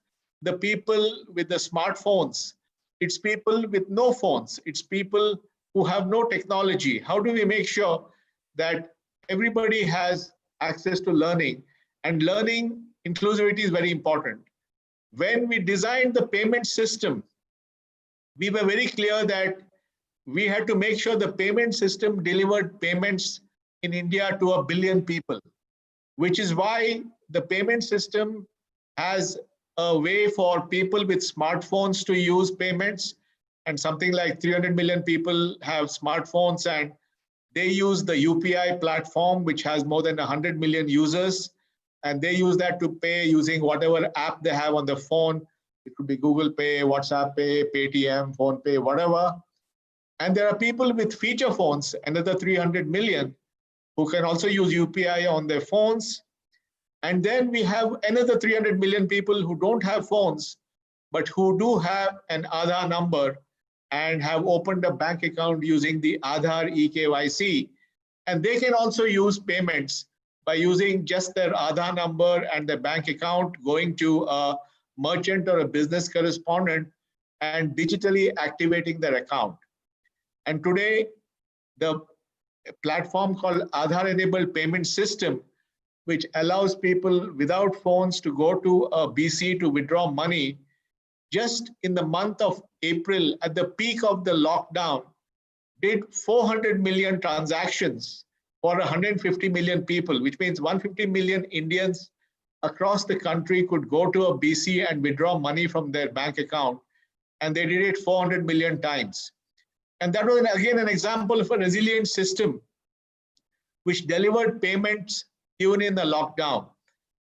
the people with the smartphones. It's people with no phones. It's people who have no technology. How do we make sure that everybody has access to learning? And learning inclusivity is very important. When we designed the payment system, we were very clear that we had to make sure the payment system delivered payments in India to 1 billion people, which is why the payment system has a way for people with smartphones to use payments, and something like 300 million people have smartphones, and they use the UPI platform, which has more than 100 million users, and they use that to pay using whatever app they have on the phone. It could be Google Pay, WhatsApp Pay, Paytm, PhonePe, whatever. And there are people with feature phones, another 300 million, who can also use UPI on their phones. And then we have another 300 million people who don't have phones, but who do have an Aadhaar number and have opened a bank account using the Aadhaar eKYC. And they can also use payments by using just their Aadhaar number and their bank account, going to a merchant or a business correspondent and digitally activating their account. And today, the platform called Aadhaar Enabled Payment System, which allows people without phones to go to a BC to withdraw money, just in the month of April, at the peak of the lockdown, did 400 million transactions for 150 million people, which means 150 million Indians across the country could go to a BC and withdraw money from their bank account, and they did it 400 million times. And that was, again, an example of a resilient system which delivered payments even in the lockdown.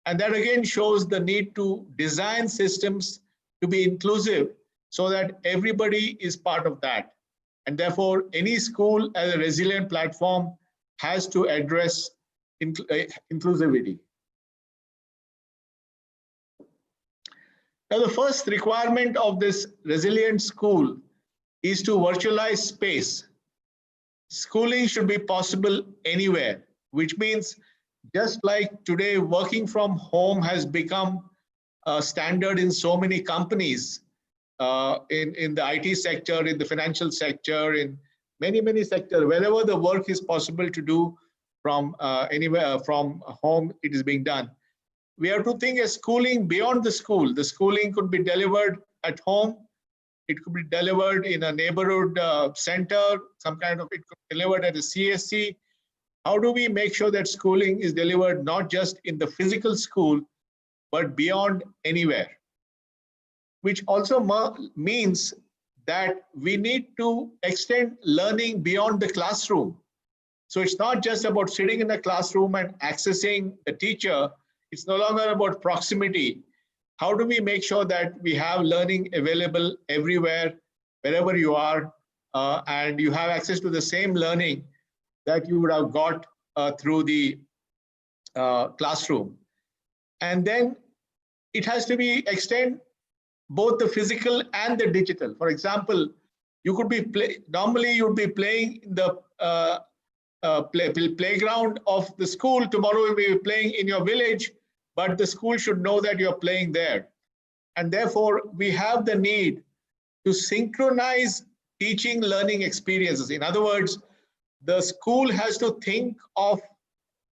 And that again shows the need to design systems to be inclusive so that everybody is part of that. And therefore, any school as a resilient platform has to address inclusivity. Now, the first requirement of this resilient school is to virtualize space. Schooling should be possible anywhere, which means just like today, working from home has become a standard in so many companies, in the IT sector, in the financial sector, in many sectors, wherever the work is possible to do from anywhere from home, it is being done. We have to think of schooling beyond the school. The schooling could be delivered at home. It could be delivered in a neighborhood center, some kind of, it could be delivered at a CSC. How do we make sure that schooling is delivered not just in the physical school, but beyond anywhere? Which also means that we need to extend learning beyond the classroom. So it's not just about sitting in the classroom and accessing the teacher. It's no longer about proximity. How do we make sure that we have learning available everywhere, wherever you are, and you have access to the same learning that you would have got through the classroom? And then it has to be extend both the physical and the digital. For example, you could be normally you'd be playing in the playground of the school. Tomorrow you'll be playing in your village, but the school should know that you're playing there. And therefore, we have the need to synchronize teaching learning experiences. In other words, the school has to think of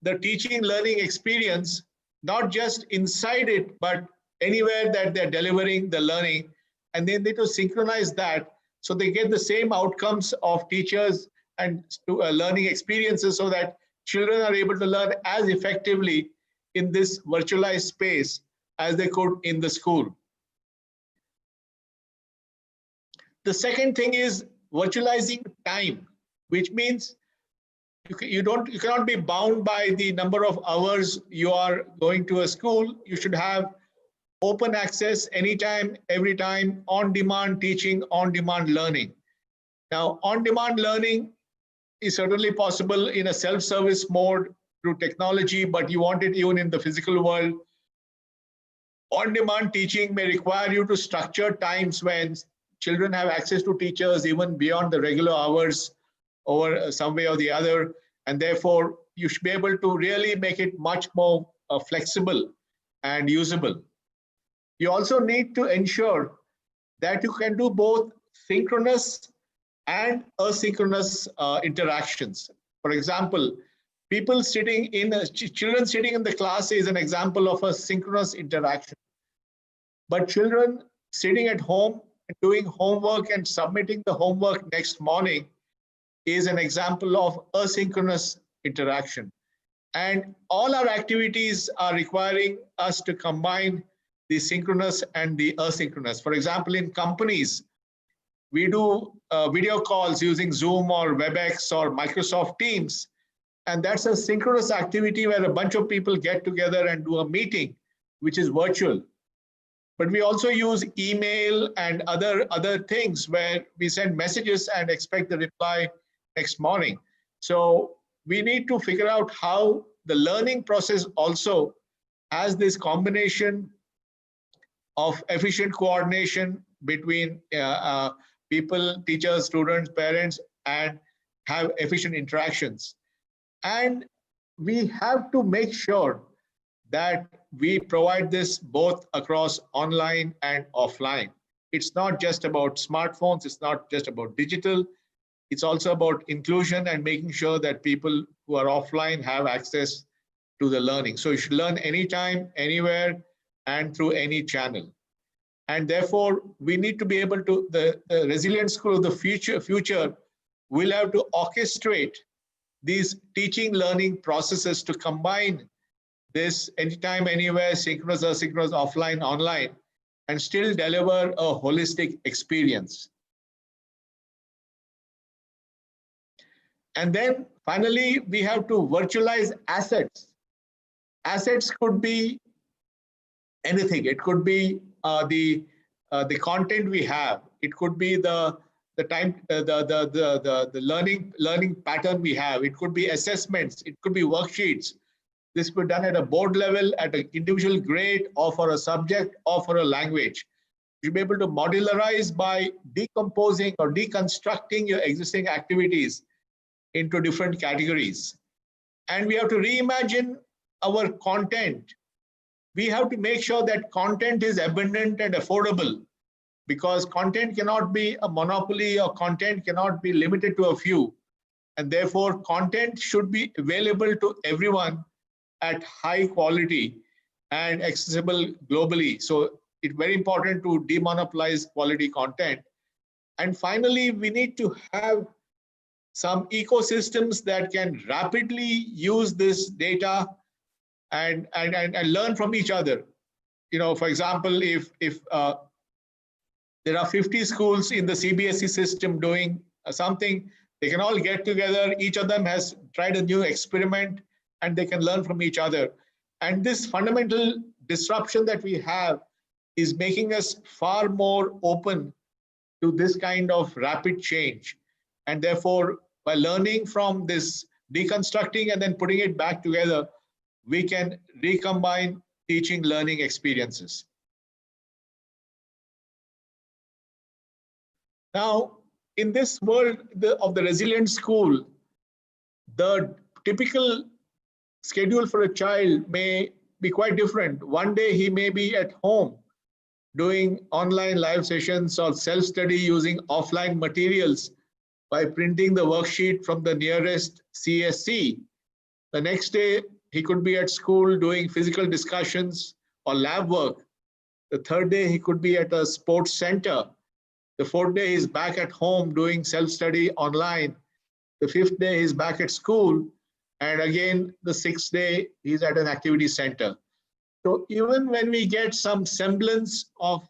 the teaching learning experience, not just inside it, but anywhere that they're delivering the learning. And they need to synchronize that so they get the same outcomes of teachers and learning experiences, so that children are able to learn as effectively in this virtualized space as they could in the school. The second thing is virtualizing time, which means you cannot be bound by the number of hours you are going to a school. You should have open access anytime, every time, on-demand teaching, on-demand learning. Now, on-demand learning is certainly possible in a self-service mode through technology, but you want it even in the physical world. On-demand teaching may require you to structure times when children have access to teachers even beyond the regular hours or some way or the other, and therefore you should be able to really make it much more flexible and usable. You also need to ensure that you can do both synchronous and asynchronous interactions. For example, children sitting in the class is an example of a synchronous interaction. But children sitting at home and doing homework and submitting the homework next morning is an example of asynchronous interaction. And all our activities are requiring us to combine the synchronous and the asynchronous. For example, in companies, we do video calls using Zoom or WebEx or Microsoft Teams. And that's a synchronous activity where a bunch of people get together and do a meeting, which is virtual. But we also use email and other things where we send messages and expect the reply next morning. So we need to figure out how the learning process also has this combination of efficient coordination between people, teachers, students, parents, and have efficient interactions. And we have to make sure that we provide this both across online and offline. It's not just about smartphones, it's not just about digital, it's also about inclusion and making sure that people who are offline have access to the learning. So you should learn anytime, anywhere, and through any channel. And therefore, we need to be able to, the resilient school of the future will have to orchestrate these teaching learning processes to combine this anytime, anywhere, synchronous, asynchronous, offline, online, and still deliver a holistic experience. And then finally, we have to virtualize assets. Assets could be anything. It could be the content we have. It could be the learning pattern we have. It could be assessments. It could be worksheets. This could be done at a board level, at an individual grade, or for a subject, or for a language. You'll be able to modularize by decomposing or deconstructing your existing activities into different categories. And we have to reimagine our content. We have to make sure that content is abundant and affordable, because content cannot be a monopoly, or content cannot be limited to a few. And therefore, content should be available to everyone at high quality and accessible globally. So it's very important to demonopolize quality content. And finally, we need to have some ecosystems that can rapidly use this data and learn from each other. You know, for example, if there are 50 schools in the CBSE system doing something, they can all get together. Each of them has tried a new experiment, and they can learn from each other. And this fundamental disruption that we have is making us far more open to this kind of rapid change. And therefore, by learning from this, deconstructing and then putting it back together, we can recombine teaching learning experiences. Now, in this world of the resilient school, the typical schedule for a child may be quite different. One day he may be at home doing online live sessions or self-study using offline materials by printing the worksheet from the nearest CSC. The next day, he could be at school doing physical discussions or lab work. The third day, he could be at a sports center. The fourth day, he's back at home doing self-study online. The fifth day, he's back at school. And again, the sixth day, he's at an activity center. So even when we get some semblance of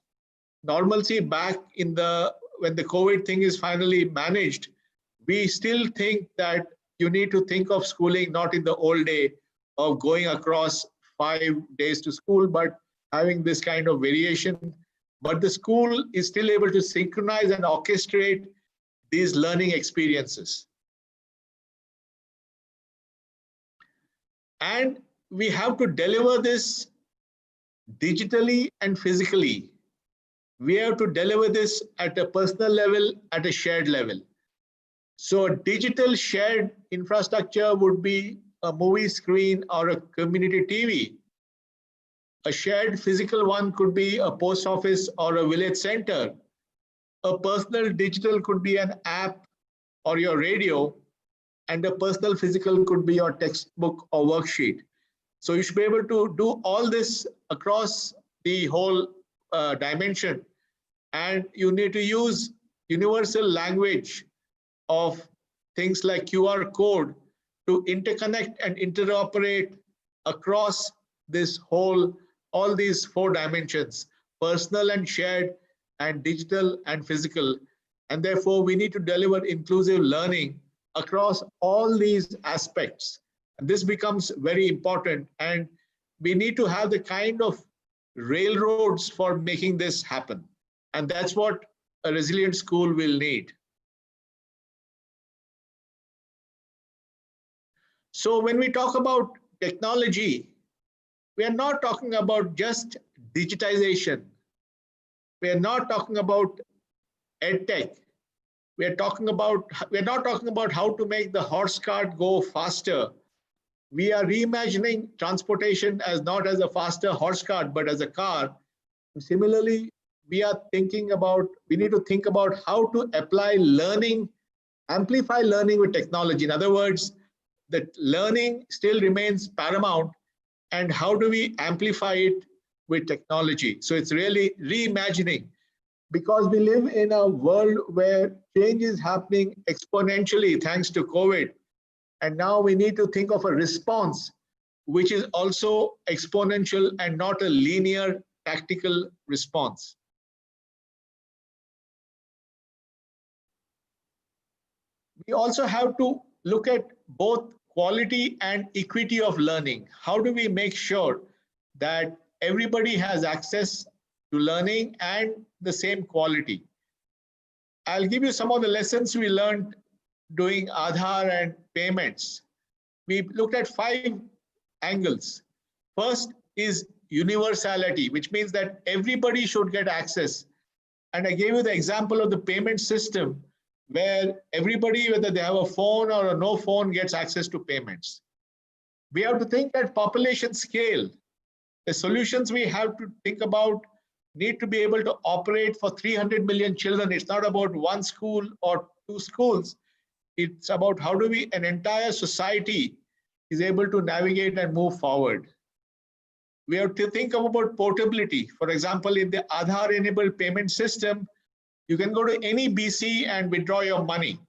normalcy back when the COVID thing is finally managed, we still think that you need to think of schooling not in the old day of going across 5 days to school, but having this kind of variation. But the school is still able to synchronize and orchestrate these learning experiences. And we have to deliver this digitally and physically. We have to deliver this at a personal level, at a shared level. So digital shared infrastructure would be a movie screen or a community TV. A shared physical one could be a post office or a village center. A personal digital could be an app or your radio, and a personal physical could be your textbook or worksheet. So you should be able to do all this across the whole dimension. And you need to use universal language of things like QR code to interconnect and interoperate across this whole, all these 4 dimensions, personal and shared and digital and physical. And therefore, we need to deliver inclusive learning across all these aspects. And this becomes very important. And we need to have the kind of railroads for making this happen. And that's what a resilient school will need. So when we talk about technology, we are not talking about just digitization. We are not talking about EdTech. We are not talking about how to make the horse cart go faster. We are reimagining transportation as not as a faster horse cart, but as a car. And similarly, we need to think about how to apply learning, amplify learning with technology. In other words, that learning still remains paramount, and how do we amplify it with technology? So it's really reimagining, because we live in a world where change is happening exponentially thanks to COVID. And now we need to think of a response which is also exponential and not a linear tactical response. We also have to look at both quality and equity of learning. How do we make sure that everybody has access to learning and the same quality? I'll give you some of the lessons we learned doing Aadhaar and payments. We looked at 5 angles. First is universality, which means that everybody should get access. And I gave you the example of the payment system, where everybody, whether they have a phone or a no phone, gets access to payments. We have to think at population scale. The solutions we have to think about need to be able to operate for 300 million children. It's not about 1 school or 2 schools. It's about how do an entire society is able to navigate and move forward. We have to think about portability. For example, in the Aadhaar-enabled payment system, you can go to any BC and withdraw your money.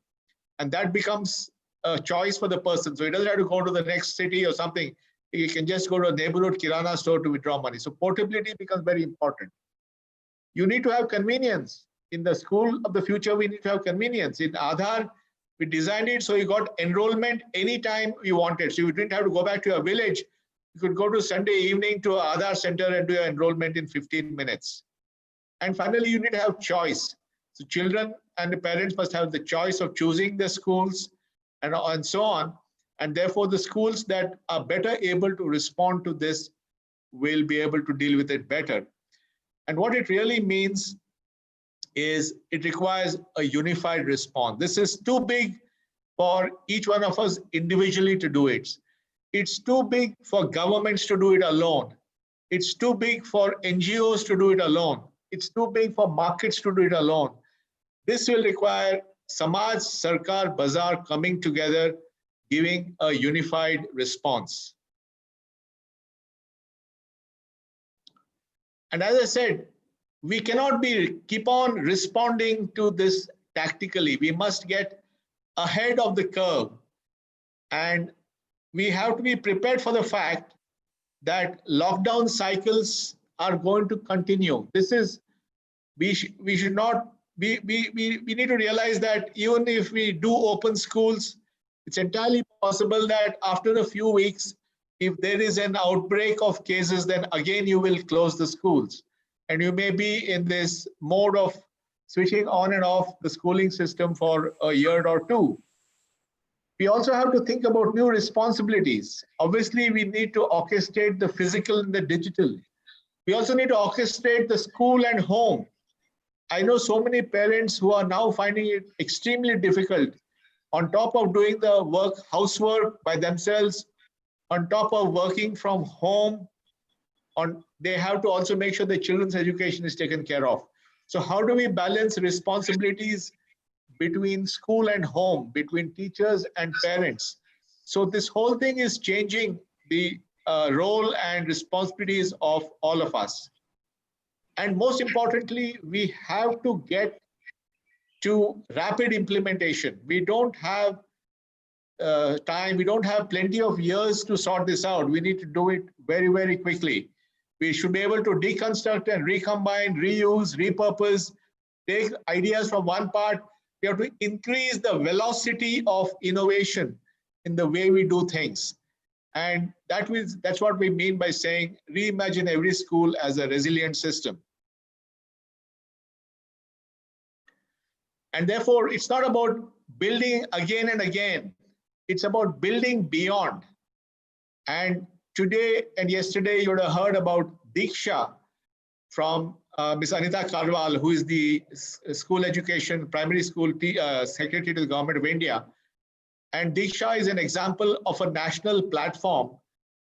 And that becomes a choice for the person. So he doesn't have to go to the next city or something. He can just go to a neighborhood kirana store to withdraw money. So portability becomes very important. You need to have convenience. In the school of the future, we need to have convenience. In Aadhaar, we designed it so you got enrollment anytime you wanted. So you didn't have to go back to your village. You could go to Sunday evening to an Aadhaar center and do your enrollment in 15 minutes. And finally, you need to have choice. So children and the parents must have the choice of choosing the schools and so on. And therefore, the schools that are better able to respond to this will be able to deal with it better. And what it really means is it requires a unified response. This is too big for each one of us individually to do it. It's too big for governments to do it alone. It's too big for NGOs to do it alone. It's too big for markets to do it alone. This will require Samaj, Sarkar, Bazaar coming together, giving a unified response. And as I said, we cannot keep on responding to this tactically. We must get ahead of the curve. And we have to be prepared for the fact that lockdown cycles are going to continue. We need to realize that even if we do open schools, it's entirely possible that after a few weeks, if there is an outbreak of cases, then again you will close the schools. And you may be in this mode of switching on and off the schooling system for a year or 2. We also have to think about new responsibilities. Obviously, we need to orchestrate the physical and the digital. We also need to orchestrate the school and home. I know so many parents who are now finding it extremely difficult, on top of doing the housework by themselves, on top of working from home, they have to also make sure the children's education is taken care of. So how do we balance responsibilities between school and home, between teachers and parents? So this whole thing is changing the role and responsibilities of all of us. And most importantly, we have to get to rapid implementation. We don't have time, we don't have plenty of years to sort this out. We need to do it very, very quickly. We should be able to deconstruct and recombine, reuse, repurpose take ideas from one part, we have to increase the velocity of innovation in the way we do things. And that's what we mean by saying reimagine every school as a resilient system. And therefore, it's not about building again and again. It's about building beyond. And today and yesterday, you would have heard about DIKSHA from Ms. Anita Karwal, who is the school education, primary school secretary to the government of India. And DIKSHA is an example of a national platform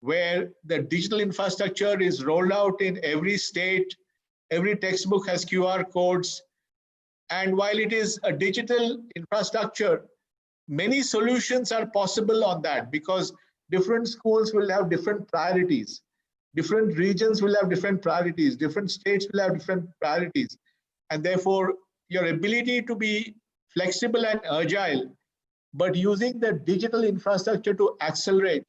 where the digital infrastructure is rolled out in every state. Every textbook has QR codes. And while it is a digital infrastructure, many solutions are possible on that because different schools will have different priorities. Different regions will have different priorities. Different states will have different priorities. And therefore, your ability to be flexible and agile, but using the digital infrastructure to accelerate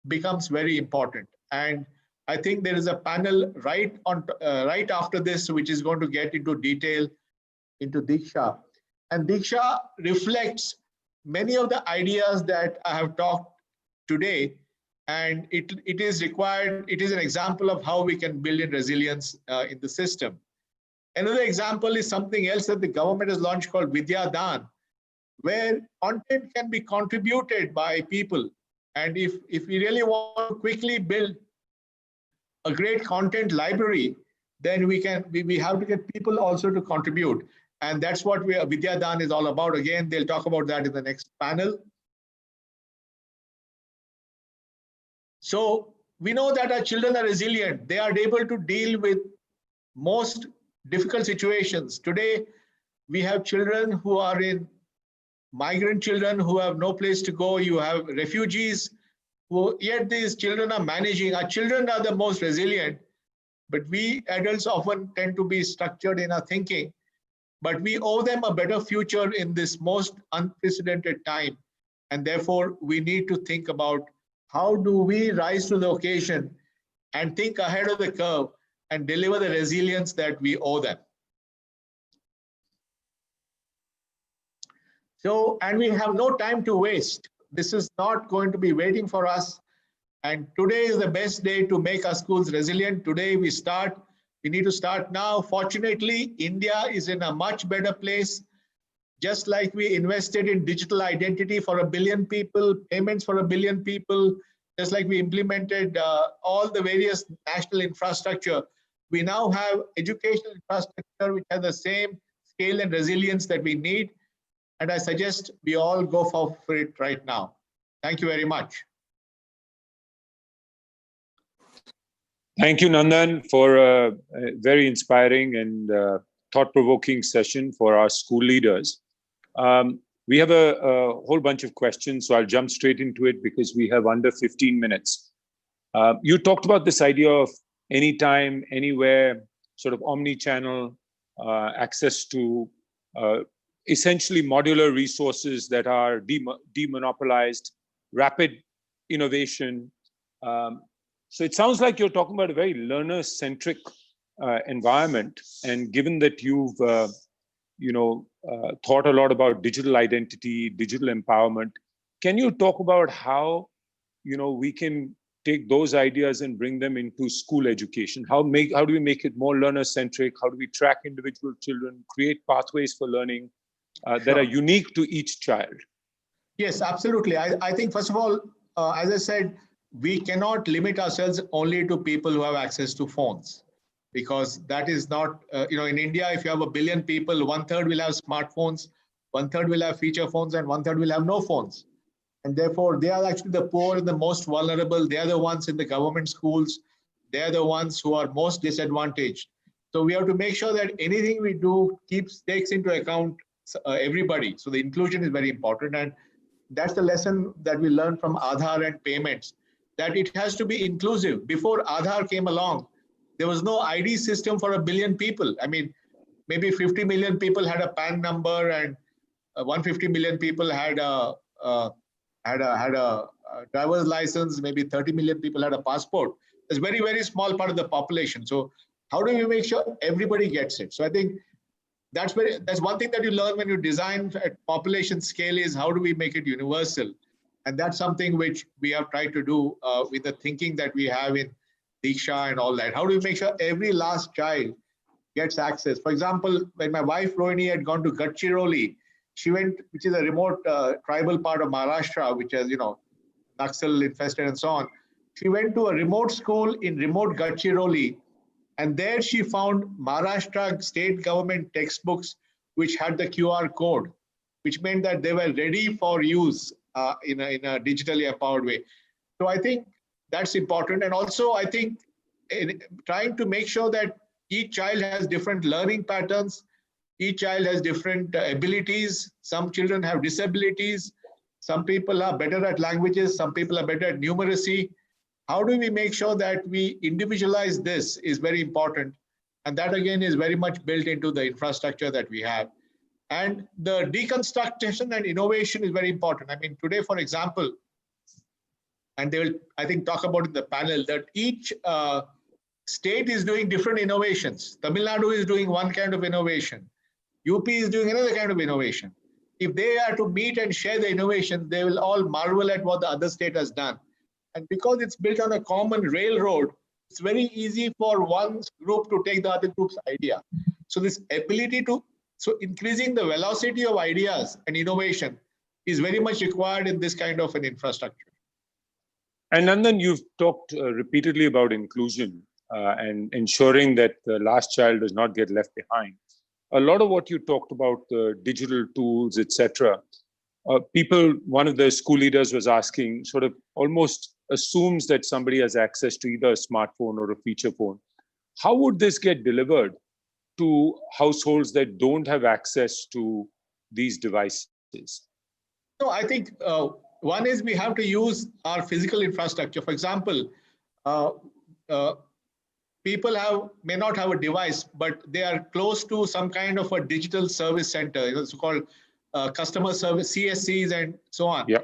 becomes very important. And I think there is a panel right after this, which is going to get into detail into DIKSHA. And DIKSHA reflects many of the ideas that I have talked today. And it is required, it is an example of how we can build in resilience in the system. Another example is something else that the government has launched called Vidya Dan, where content can be contributed by people. And if we really want to quickly build a great content library, then we have to get people also to contribute. And that's what Vidya Dan is all about. Again, they'll talk about that in the next panel. So we know that our children are resilient. They are able to deal with most difficult situations. Today, we have children who are in migrant children who have no place to go. You have refugees who, yet these children are managing. Our children are the most resilient, but we adults often tend to be structured in our thinking. But we owe them a better future in this most unprecedented time. And therefore, we need to think about how do we rise to the occasion and think ahead of the curve and deliver the resilience that we owe them. So, and we have no time to waste. This is not going to be waiting for us. And today is the best day to make our schools resilient. Today we need to start now. Fortunately, India is in a much better place. Just like we invested in digital identity for 1 billion people, payments for 1 billion people, just like we implemented all the various national infrastructure, we now have educational infrastructure which has the same scale and resilience that we need. And I suggest we all go for it right now. Thank you very much. Thank you, Nandan, for a very inspiring and thought-provoking session for our school leaders. We have a whole bunch of questions, so I'll jump straight into it because we have under 15 minutes. You talked about this idea of anytime, anywhere, sort of omni-channel access to essentially modular resources that are demonopolized, rapid innovation. So it sounds like you're talking about a very learner-centric environment. And given that you've thought a lot about digital identity, digital empowerment, can you talk about how we can take those ideas and bring them into school education? How do we make it more learner-centric? How do we track individual children, create pathways for learning that are unique to each child? Yes, absolutely. I think, first of all, as I said, we cannot limit ourselves only to people who have access to phones, because that is not, in India, if you have 1 billion people, 1/3 will have smartphones, 1/3 will have feature phones, and 1/3 will have no phones. And therefore, they are actually the poor and the most vulnerable. They are the ones in the government schools. They are the ones who are most disadvantaged. So we have to make sure that anything we do takes into account everybody. So the inclusion is very important. And that's the lesson that we learned from Aadhaar and payments, that it has to be inclusive. Before Aadhaar came along, there was no ID system for 1 billion people. I mean, maybe 50 million people had a PAN number, and 150 million people had a driver's license. Maybe 30 million people had a passport. It's a very small part of the population. So how do we make sure everybody gets it? So I think that's one thing that you learn when you design at population scale is how do we make it universal? And that's something which we have tried to do with the thinking that we have in DIKSHA and all that. How do we make sure every last child gets access? For example, when my wife Rohini had gone to Gadchiroli, she went, which is a remote tribal part of Maharashtra, which has, Naxal infested and so on. She went to a remote school in remote Gadchiroli, and there she found Maharashtra state government textbooks which had the QR code, which meant that they were ready for use in a digitally empowered way. So I think that's important. And also I think trying to make sure that each child has different learning patterns, each child has different abilities. Some children have disabilities. Some people are better at languages. Some people are better at numeracy. How do we make sure that we individualize this is very important. And that again is very much built into the infrastructure that we have. And the deconstruction and innovation is very important. I mean, today, for example, and they will, I think, talk about in the panel that each state is doing different innovations. Tamil Nadu is doing one kind of innovation. UP is doing another kind of innovation. If they are to meet and share the innovation, they will all marvel at what the other state has done. And because it's built on a common railroad, it's very easy for one group to take the other group's idea. So this ability to, so increasing the velocity of ideas and innovation is very much required in this kind of an infrastructure. And Nandan, you've talked repeatedly about inclusion and ensuring that the last child does not get left behind. A lot of what you talked about, the digital tools, etc. One of the school leaders was asking, sort of almost assumes that somebody has access to either a smartphone or a feature phone. How would this get delivered to households that don't have access to these devices? No, I think one is we have to use our physical infrastructure. For example, people may not have a device, but they are close to some kind of a digital service center, it's called customer service, CSCs and so on. Yeah.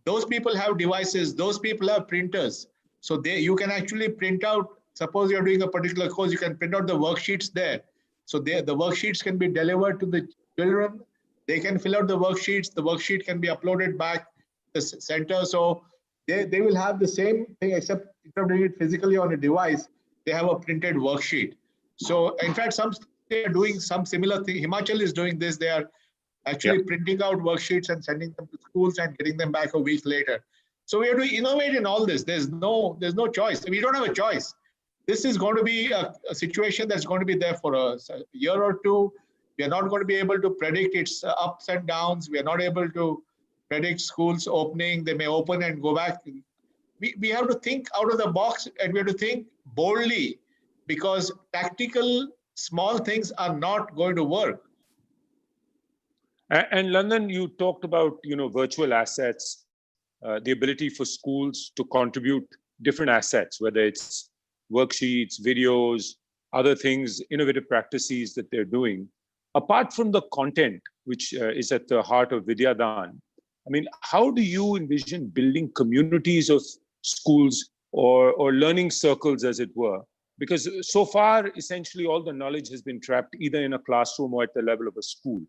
Those people have devices, those people have printers. So you can actually print out, suppose you're doing a particular course, you can print out the worksheets there. So the worksheets can be delivered to the children. They can fill out the worksheet can be uploaded back to the center. So they will have the same thing, except instead of doing it physically on a device, they have a printed worksheet. So in fact, some states are doing some similar thing. Himachal is doing this. They are actually printing out worksheets and sending them to schools and getting them back a week later. So we have to innovate in all this. There's no choice. We don't have a choice. This is going to be a situation that's going to be there for a year or two. We are not going to be able to predict its ups and downs. We are not able to predict schools opening. They may open and go back. We have to think out of the box, and we have to think boldly, because tactical small things are not going to work. And Nandan, you talked about virtual assets, the ability for schools to contribute different assets, whether it's worksheets, videos, other things, innovative practices that they're doing. Apart from the content, which is at the heart of Vidyadan, I mean, how do you envision building communities of schools or learning circles, as it were? Because so far, essentially, all the knowledge has been trapped either in a classroom or at the level of a school.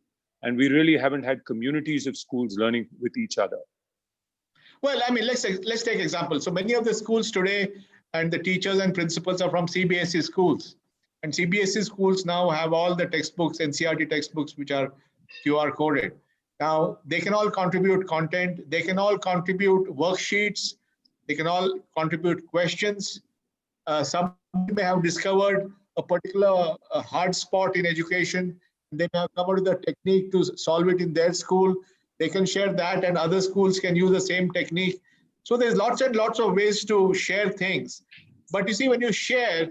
And we really haven't had communities of schools learning with each other. Well, I mean, let's take examples. So many of the schools today and the teachers and principals are from CBSE schools. And CBSE schools now have all the textbooks, NCERT textbooks, which are QR coded. Now, they can all contribute content. They can all contribute worksheets. They can all contribute questions. Some may have discovered a particular hard spot in education. They may have come up with a technique to solve it in their school. They can share that, and other schools can use the same technique. So there's lots and lots of ways to share things. But you see, when you share,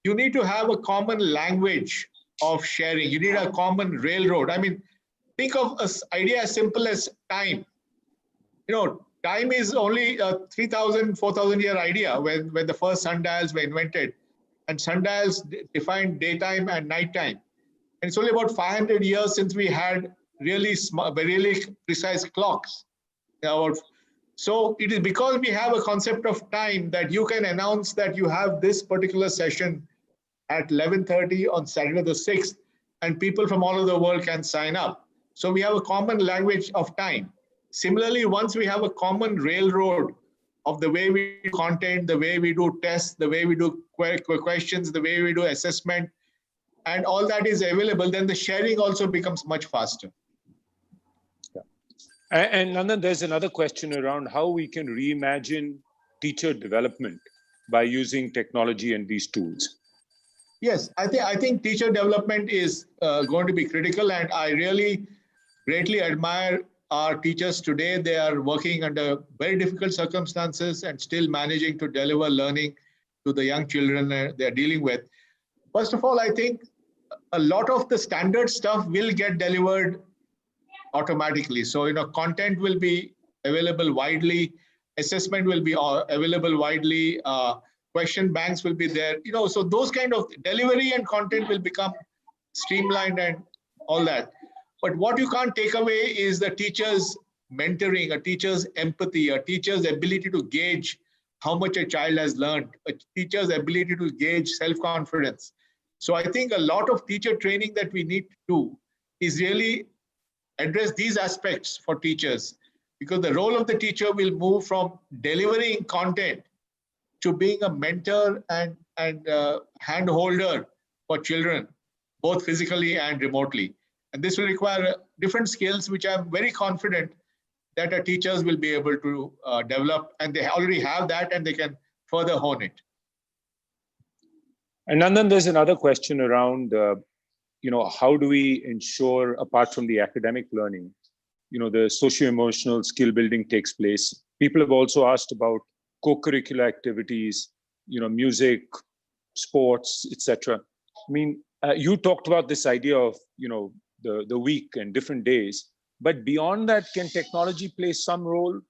you need to have a common language of sharing. You need a common railroad. I mean, think of an idea as simple as time. Time is only a 3,000, 4,000 year idea when the first sundials were invented. And sundials defined daytime and nighttime. And it's only about 500 years since we had really precise clocks. So it is because we have a concept of time that you can announce that you have this particular session at 11:30 on Saturday the 6th. and people from all over the world can sign up. So we have a common language of time. Similarly, once we have a common railroad of the way we do content, the way we do tests, the way we do questions, the way we do assessment, and all that is available, then the sharing also becomes much faster. Yeah. And Nandan, there's another question around how we can reimagine teacher development by using technology and these tools. Yes, I think teacher development is going to be critical, and I really greatly admire our teachers today. They are working under very difficult circumstances and still managing to deliver learning to the young children they are dealing with. First of all, I think a lot of the standard stuff will get delivered automatically. So, content will be available widely, assessment will be available widely, question banks will be there, so those kind of delivery and content will become streamlined and all that. But what you can't take away is the teacher's mentoring, a teacher's empathy, a teacher's ability to gauge how much a child has learned, a teacher's ability to gauge self-confidence. So I think a lot of teacher training that we need to do is really address these aspects for teachers, because the role of the teacher will move from delivering content to being a mentor and hand holder for children, both physically and remotely. And this will require different skills, which I'm very confident that our teachers will be able to develop, and they already have that, and they can further hone it. And Nandan, there's another question around, how do we ensure, apart from the academic learning, the socio-emotional skill building takes place. People have also asked about co-curricular activities, music, sports, etc. I mean, you talked about this idea of, the week and different days, but beyond that, can technology play some role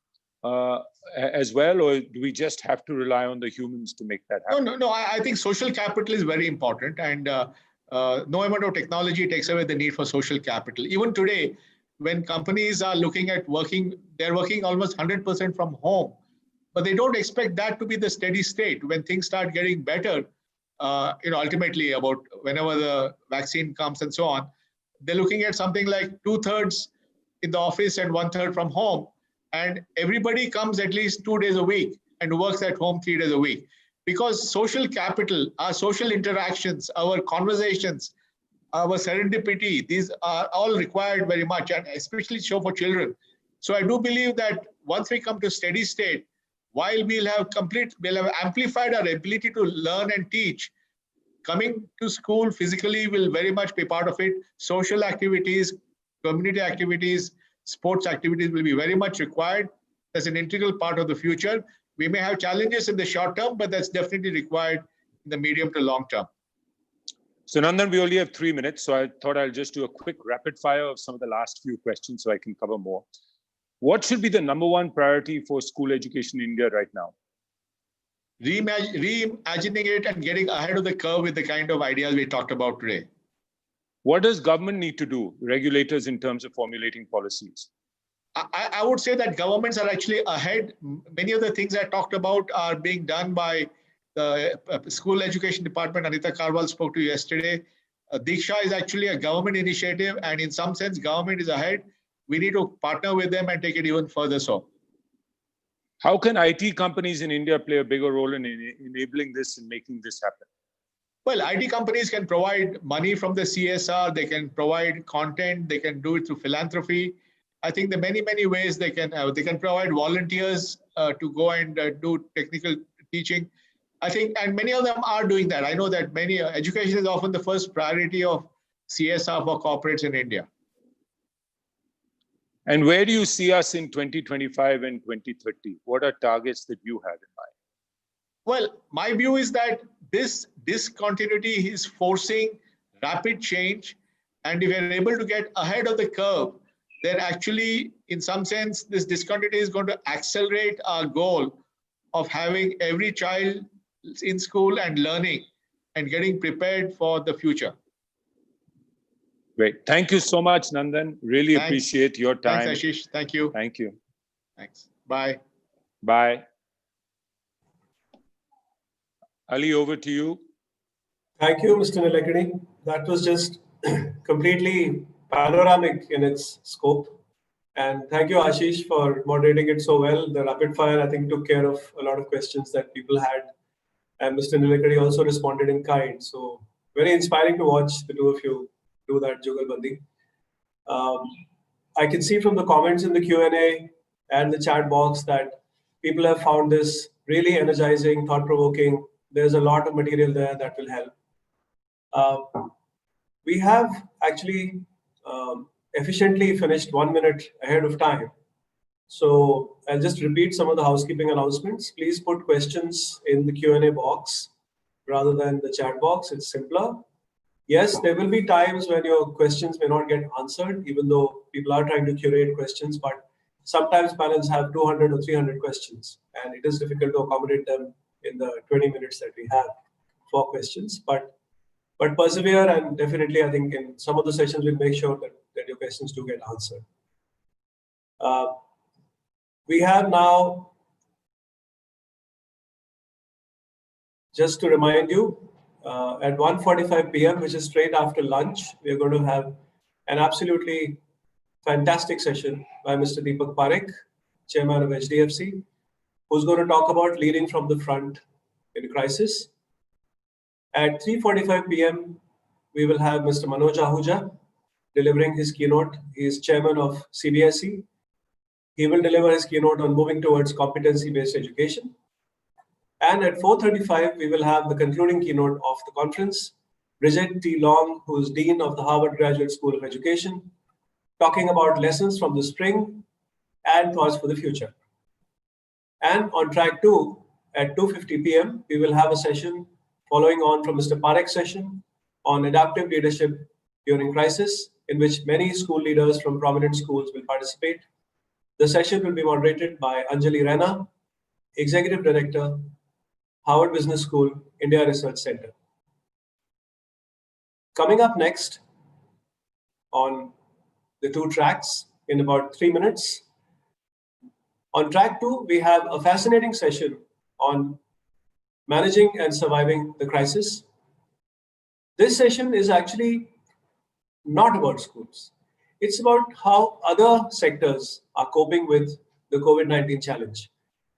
as well, or do we just have to rely on the humans to make that happen? No. I think social capital is very important, and no amount of technology takes away the need for social capital. Even today, when companies are looking at they're working almost 100% from home, but they don't expect that to be the steady state. When things start getting better, ultimately about whenever the vaccine comes and so on, they're looking at something like 2/3 in the office and 1/3 from home. And everybody comes at least 2 days a week and works at home 3 days a week. Because social capital, our social interactions, our conversations, our serendipity, these are all required very much, and especially so for children. So I do believe that once we come to steady state, while we'll have amplified our ability to learn and teach, coming to school physically will very much be part of it. Social activities, community activities, sports activities will be very much required. That's an integral part of the future. We may have challenges in the short term, but that's definitely required in the medium to long term. So Nandan, we only have 3 minutes, so I thought I'll just do a quick rapid fire of some of the last few questions so I can cover more. What should be the #1 priority for school education in India right now? Reimagining it and getting ahead of the curve with the kind of ideas we talked about today. What does government need to do, regulators, in terms of formulating policies? I would say that governments are actually ahead. Many of the things I talked about are being done by the school education department. Anita Karwal spoke to you yesterday. DIKSHA is actually a government initiative, and in some sense, government is ahead. We need to partner with them and take it even further so. How can IT companies in India play a bigger role in enabling this and making this happen? Well, IT companies can provide money from the CSR, they can provide content, they can do it through philanthropy. I think there are many, many ways they can provide volunteers to go and do technical teaching. I think, and many of them are doing that. I know that many, education is often the first priority of CSR for corporates in India. And where do you see us in 2025 and 2030? What are targets that you have in mind? Well, my view is that this discontinuity is forcing rapid change. And if we're able to get ahead of the curve, then actually, in some sense, this discontinuity is going to accelerate our goal of having every child in school and learning and getting prepared for the future. Great. Thank you so much, Nandan. Really appreciate your time. Thanks, Ashish. Thank you. Thank you. Thanks. Bye. Bye. Ali, over to you. Thank you, Mr. Nilekani. That was just completely panoramic in its scope. And thank you, Ashish, for moderating it so well. The rapid fire, I think, took care of a lot of questions that people had. And Mr. Nilekani also responded in kind. So very inspiring to watch the two of you do that jugalbandi. I can see from the comments in the Q&A and the chat box that people have found this really energizing, thought-provoking. There's a lot of material there that will help. We have actually efficiently finished 1 minute ahead of time. So I'll just repeat some of the housekeeping announcements. Please put questions in the Q&A box rather than the chat box. It's simpler. Yes, there will be times when your questions may not get answered, even though people are trying to curate questions, but sometimes panels have 200 or 300 questions, and it is difficult to accommodate them in the 20 minutes that we have for questions. But persevere, and definitely I think in some of the sessions we'll make sure that your questions do get answered. We have now, just to remind you, at 1:45 p.m., which is straight after lunch, we are going to have an absolutely fantastic session by Mr. Deepak Parekh, Chairman of HDFC, who's going to talk about leading from the front in a crisis. At 3:45 p.m., we will have Mr. Manoj Ahuja delivering his keynote. He is Chairman of CBSE. He will deliver his keynote on moving towards competency-based education. And at 4:35, we will have the concluding keynote of the conference, Bridget T. Long, who is Dean of the Harvard Graduate School of Education, talking about lessons from the spring and thoughts for the future. And on track 2, at 2:50 p.m., we will have a session following on from Mr. Parekh's session on adaptive leadership during crisis, in which many school leaders from prominent schools will participate. The session will be moderated by Anjali Raina, Executive Director, Harvard Business School, India Research Center. Coming up next on the 2 tracks in about 3 minutes. On track 2, we have a fascinating session on managing and surviving the crisis. This session is actually not about schools. It's about how other sectors are coping with the COVID-19 challenge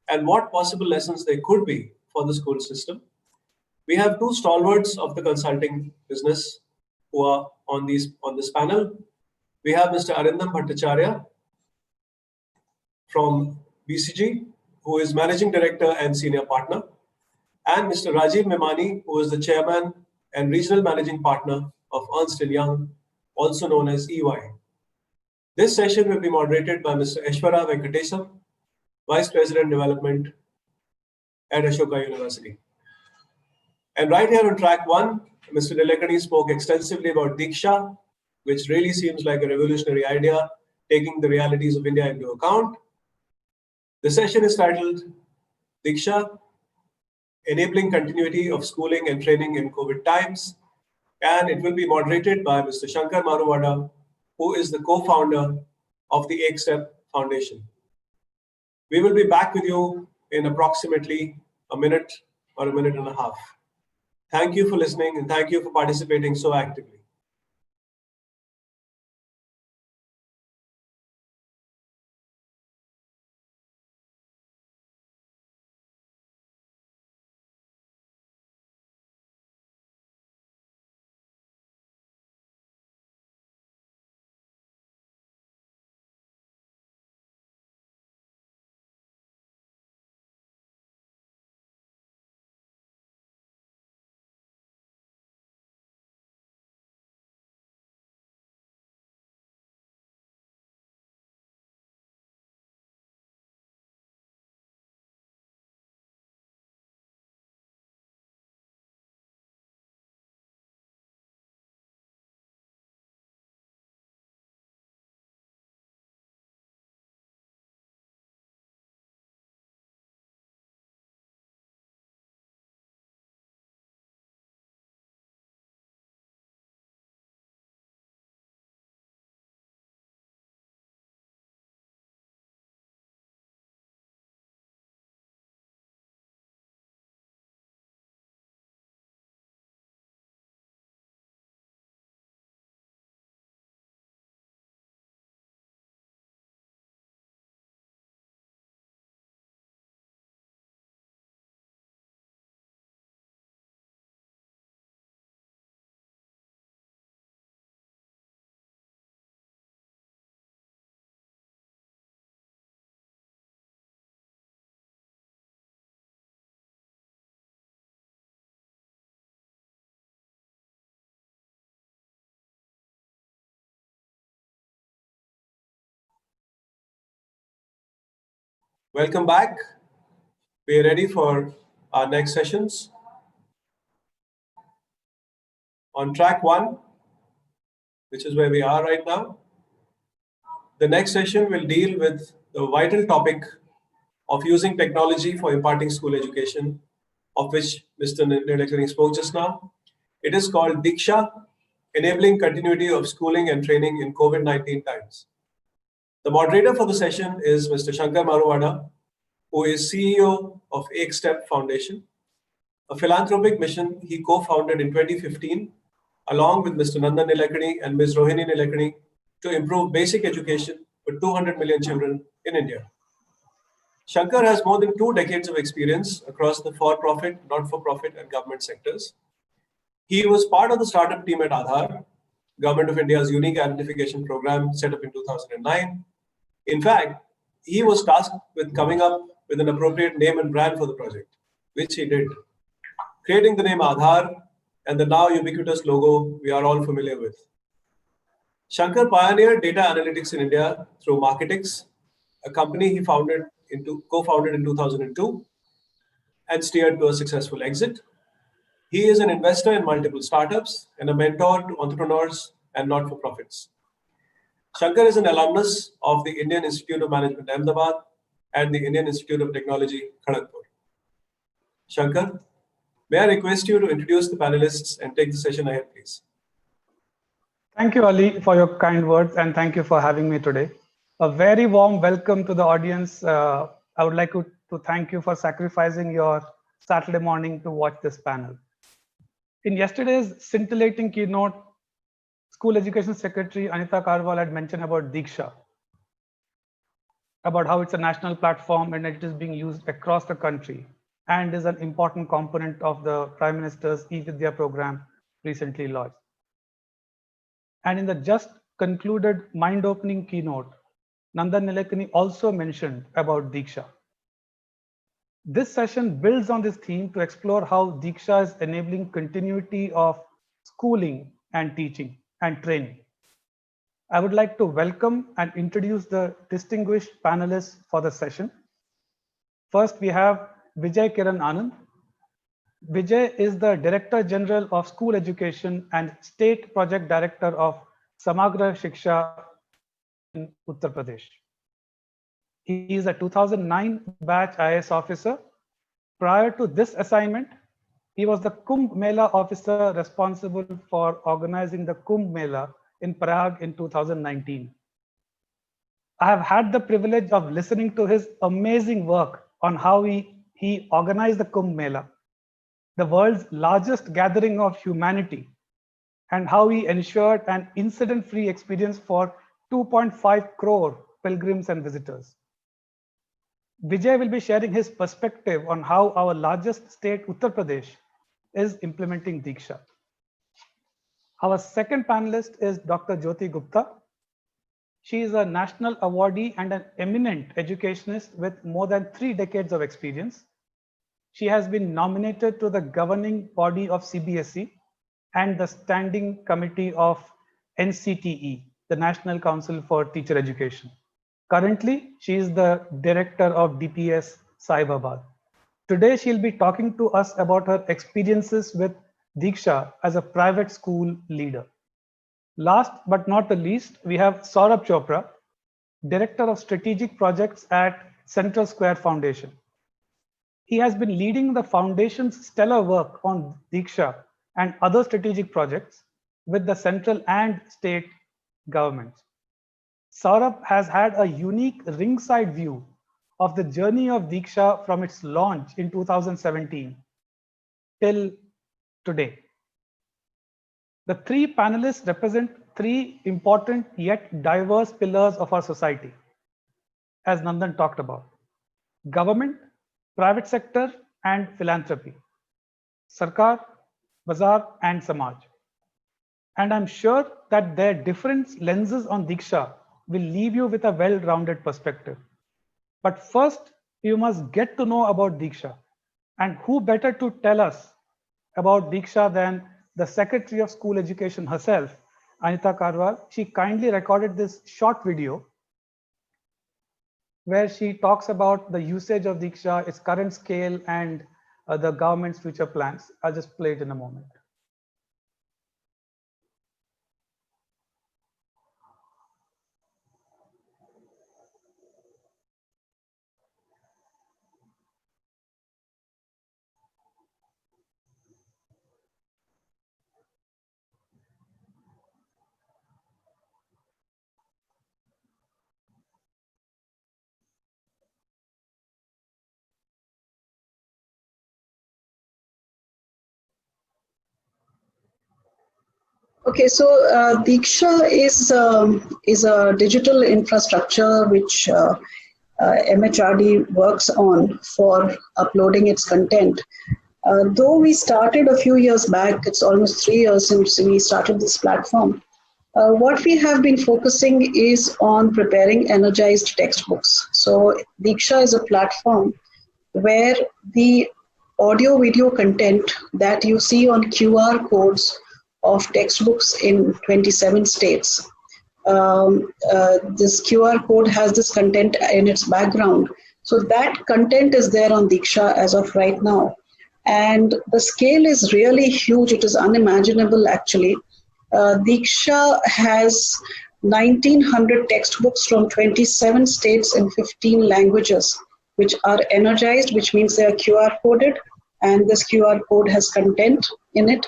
and what possible lessons there could be for the school system. We have 2 stalwarts of the consulting business who are on this panel. We have Mr. Arindam Bhattacharya from BCG, who is Managing Director and Senior Partner, and Mr. Rajiv Memani, who is the Chairman and Regional Managing Partner of Ernst & Young, also known as EY. This session will be moderated by Mr. Aishwarya Venkatesam, Vice President Development at Ashoka University. And right here on track 1, Mr. Nilekani spoke extensively about DIKSHA, which really seems like a revolutionary idea, taking the realities of India into account. The session is titled DIKSHA, Enabling Continuity of Schooling and Training in COVID Times, and it will be moderated by Mr. Shankar Maruvada, who is the co-founder of the EkStep Foundation. We will be back with you in approximately a minute or a minute and a half. Thank you for listening, and thank you for participating so actively. Welcome back. We are ready for our next sessions. On track 1, which is where we are right now, the next session will deal with the vital topic of using technology for imparting school education, of which Mr. Nilekani spoke just now. It is called DIKSHA, Enabling Continuity of Schooling and Training in COVID-19 Times. The moderator for the session is Mr. Shankar Maruvada, who is CEO of Ek-Step Foundation, a philanthropic mission he co-founded in 2015, along with Mr. Nandan Nilekani and Ms. Rohini Nilekani, to improve basic education for 200 million children in India. Shankar has more than 2 decades of experience across the for-profit, not-for-profit, and government sectors. He was part of the startup team at Aadhaar, Government of India's unique identification program set up in 2009. In fact, he was tasked with coming up with an appropriate name and brand for the project, which he did, creating the name Aadhaar and the now ubiquitous logo we are all familiar with. Shankar pioneered data analytics in India through Marketix, a company he co-founded in 2002 and steered to a successful exit. He is an investor in multiple startups and a mentor to entrepreneurs and not-for-profits. Shankar is an alumnus of the Indian Institute of Management, Ahmedabad, and the Indian Institute of Technology, Kharagpur. Shankar, may I request you to introduce the panelists and take the session ahead, please. Thank you, Ali, for your kind words, and thank you for having me today. A very warm welcome to the audience. I would like to thank you for sacrificing your Saturday morning to watch this panel. In yesterday's scintillating keynote, School Education Secretary Anita Karwal had mentioned about DIKSHA, about how it's a national platform and it is being used across the country and is an important component of the Prime Minister's e-Vidya program recently launched. And in the just concluded mind-opening keynote, Nandan Nilekani also mentioned about DIKSHA. This session builds on this theme to explore how DIKSHA is enabling continuity of schooling and teaching and training. I would like to welcome and introduce the distinguished panelists for the session. First, we have Vijay Kiran Anand. Vijay is the Director General of School Education and State Project Director of Samagra Shiksha in Uttar Pradesh. He is a 2009 batch IAS officer. Prior to this assignment, he was the Kumbh Mela officer responsible for organizing the Kumbh Mela in Prague in 2019. I have had the privilege of listening to his amazing work on how he organized the Kumbh Mela, the world's largest gathering of humanity, and how he ensured an incident-free experience for 2.5 crore pilgrims and visitors. Vijay will be sharing his perspective on how our largest state, Uttar Pradesh, is implementing DIKSHA. Our second panelist is Dr. Jyoti Gupta. She is a national awardee and an eminent educationist with more than 3 decades of experience. She has been nominated to the governing body of CBSE and the standing committee of NCTE, the National Council for Teacher Education. Currently, she is the director of DPS Saibabad. Today, she'll be talking to us about her experiences with DIKSHA as a private school leader. Last but not the least, we have Saurabh Chopra, Director of Strategic Projects at Central Square Foundation. He has been leading the foundation's stellar work on DIKSHA and other strategic projects with the central and state governments. Saurabh has had a unique ringside view of the journey of DIKSHA from its launch in 2017 till today. The 3 panelists represent 3 important yet diverse pillars of our society, as Nandan talked about: government, private sector, and philanthropy, Sarkar, Bazaar, and Samaj. And I'm sure that their different lenses on DIKSHA will leave you with a well-rounded perspective. But first, you must get to know about DIKSHA. And who better to tell us about DIKSHA than the Secretary of School Education herself, Anita Karwal. She kindly recorded this short video where she talks about the usage of DIKSHA, its current scale, and the government's future plans. I'll just play it in a moment. Okay, so DIKSHA is a digital infrastructure which MHRD works on for uploading its content. Though we started a few years back, it's almost 3 years since we started this platform. What we have been focusing is on preparing energized textbooks. So DIKSHA is a platform where the audio video content that you see on QR codes of textbooks in 27 states. This QR code has this content in its background. So that content is there on DIKSHA as of right now. And the scale is really huge. It is unimaginable, actually. DIKSHA has 1,900 textbooks from 27 states in 15 languages, which are energized, which means they are QR coded, and this QR code has content in it.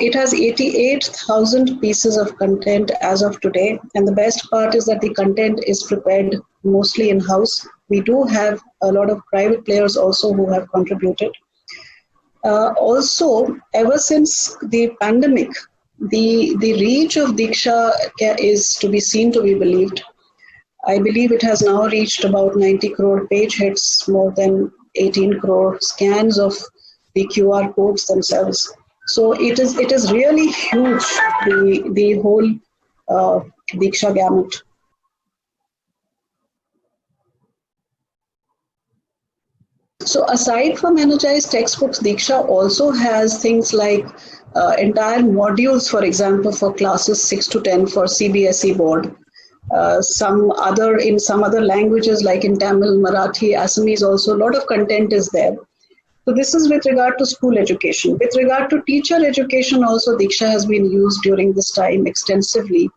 It has 88,000 pieces of content as of today. And the best part is that the content is prepared mostly in-house. We do have a lot of private players also who have contributed. Also, ever since the pandemic, the reach of DIKSHA is to be seen, to be believed. I believe it has now reached about 90 crore page hits, more than 18 crore scans of the QR codes themselves. So it is really huge, the whole DIKSHA gamut. So aside from energized textbooks, DIKSHA also has things like entire modules, for example, for classes 6 to 10 for CBSE board. In some other languages like in Tamil, Marathi, Assamese also, a lot of content is there. So this is with regard to school education. With regard to teacher education also, DIKSHA has been used during this time extensively.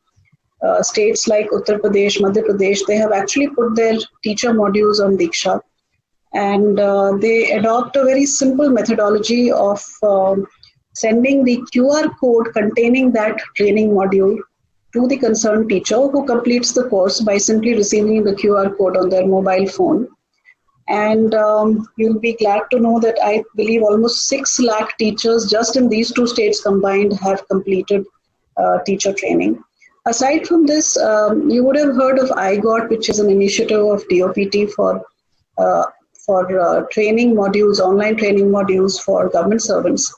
States like Uttar Pradesh, Madhya Pradesh, they have actually put their teacher modules on DIKSHA. And they adopt a very simple methodology of sending the QR code containing that training module to the concerned teacher, who completes the course by simply receiving the QR code on their mobile phone. And you'll be glad to know that I believe almost 6 lakh teachers just in these 2 states combined have completed teacher training. Aside from this, you would have heard of IGOT, which is an initiative of DOPT for training modules, online training modules for government servants.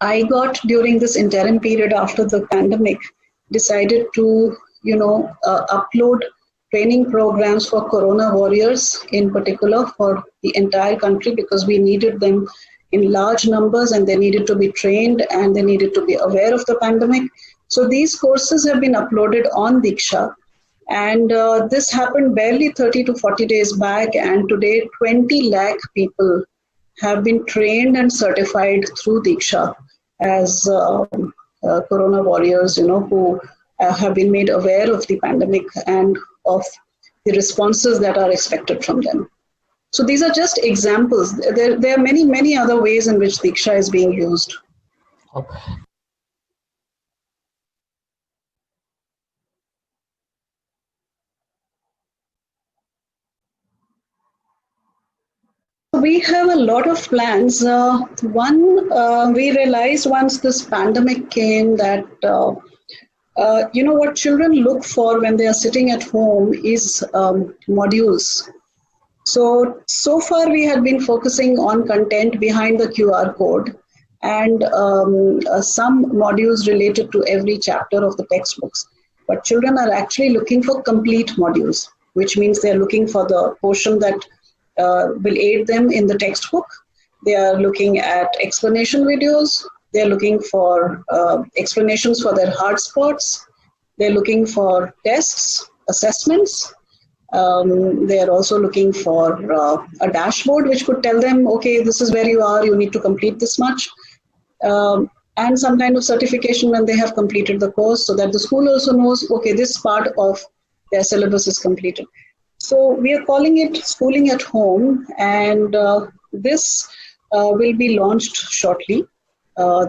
IGOT, during this interim period after the pandemic, decided to upload training programs for Corona warriors, in particular for the entire country, because we needed them in large numbers and they needed to be trained and they needed to be aware of the pandemic. So these courses have been uploaded on DIKSHA, and this happened barely 30 to 40 days back, and today 20 lakh people have been trained and certified through DIKSHA as Corona warriors, who have been made aware of the pandemic and of the responses that are expected from them. So these are just examples. There are many, many other ways in which DIKSHA is being used. Okay. We have a lot of plans. We realized once this pandemic came that what children look for when they are sitting at home is modules. So far we had been focusing on content behind the QR code and some modules related to every chapter of the textbooks. But children are actually looking for complete modules, which means they're looking for the portion that will aid them in the textbook. They are looking at explanation videos. They're looking for explanations for their hard spots. They're looking for tests, assessments. They are also looking for a dashboard which could tell them, okay, this is where you are, you need to complete this much. And some kind of certification when they have completed the course, so that the school also knows, okay, this part of their syllabus is completed. So we are calling it schooling at home, and this will be launched shortly,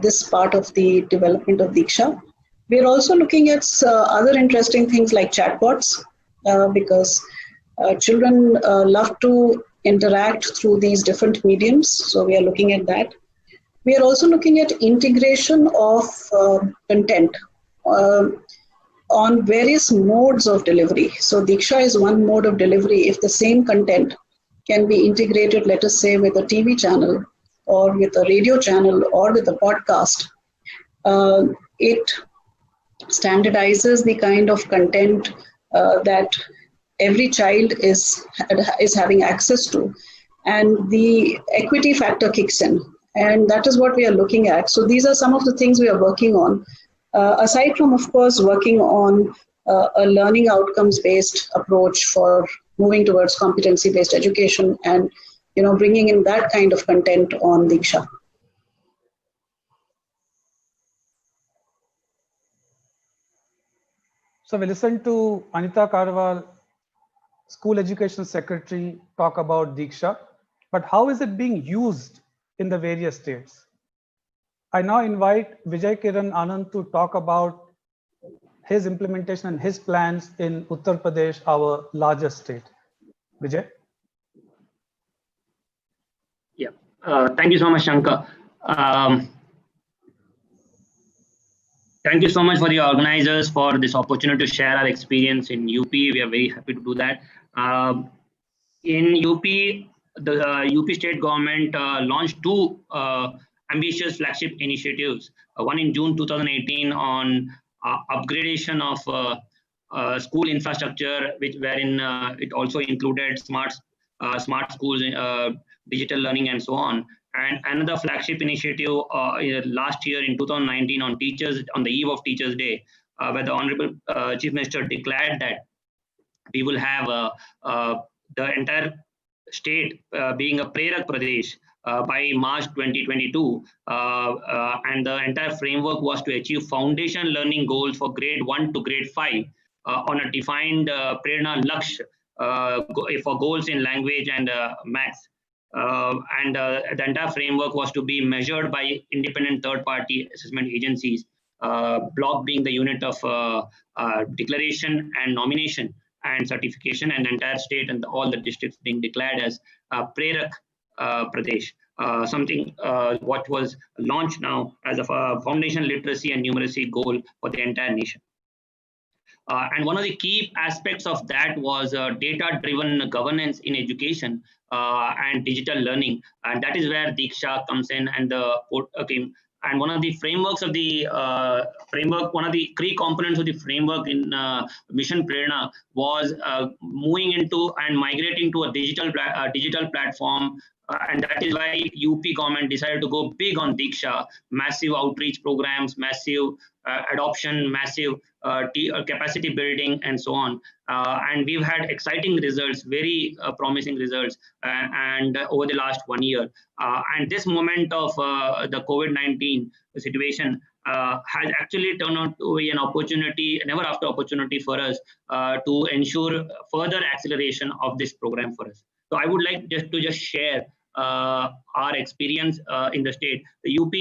this part of the development of DIKSHA. We are also looking at other interesting things like chatbots, because children love to interact through these different mediums. So we are looking at that. We are also looking at integration of content on various modes of delivery. So DIKSHA is one mode of delivery. If the same content can be integrated, let us say, with a TV channel or with a radio channel or with a podcast, it standardizes the kind of content that every child is having access to, and the equity factor kicks in, and that is what we are looking at. So these are some of the things we are working on, aside from, of course, working on a learning outcomes based approach for moving towards competency based education, and bringing in that kind of content on DIKSHA. So we listened to Anita Karwal, School Education Secretary, talk about DIKSHA, but how is it being used in the various states? I now invite Vijay Kiran Anand to talk about his implementation and his plans in Uttar Pradesh, our largest state. Vijay? Yeah, thank you so much, Shankar. Thank you so much for the organizers for this opportunity to share our experience in UP. We are very happy to do that. In UP, the UP state government launched two ambitious flagship initiatives. One in June 2018 on upgradation of school infrastructure, wherein it also included smart schools, digital learning, and so on. And another flagship initiative last year in 2019 on teachers, on the eve of Teachers' Day, where the Honorable Chief Minister declared that we will have the entire state being a Prerak Pradesh by March 2022. And the entire framework was to achieve foundation learning goals for grade 1 to grade 5 on a defined Prerna Lakshya for goals in language and maths. And the entire framework was to be measured by independent third-party assessment agencies, block being the unit of declaration and nomination and certification, and the entire state and all the districts being declared as Prerak Pradesh, something what was launched now as a foundation literacy and numeracy goal for the entire nation. And one of the key aspects of that was data-driven governance in education and digital learning, and that is where DIKSHA comes in. And and one of the frameworks of the framework, one of the key components of the framework in Mission Prerna was moving into and migrating to a digital platform. And that is why UP government decided to go big on DIKSHA, massive outreach programs, massive adoption, massive capacity building, and so on. And we've had exciting results, very promising results, and over the last 1 year. And this moment of the COVID-19 situation has actually turned out to be an opportunity, never after opportunity for us to ensure further acceleration of this program for us. So I would like to share our experience in the state. The UP,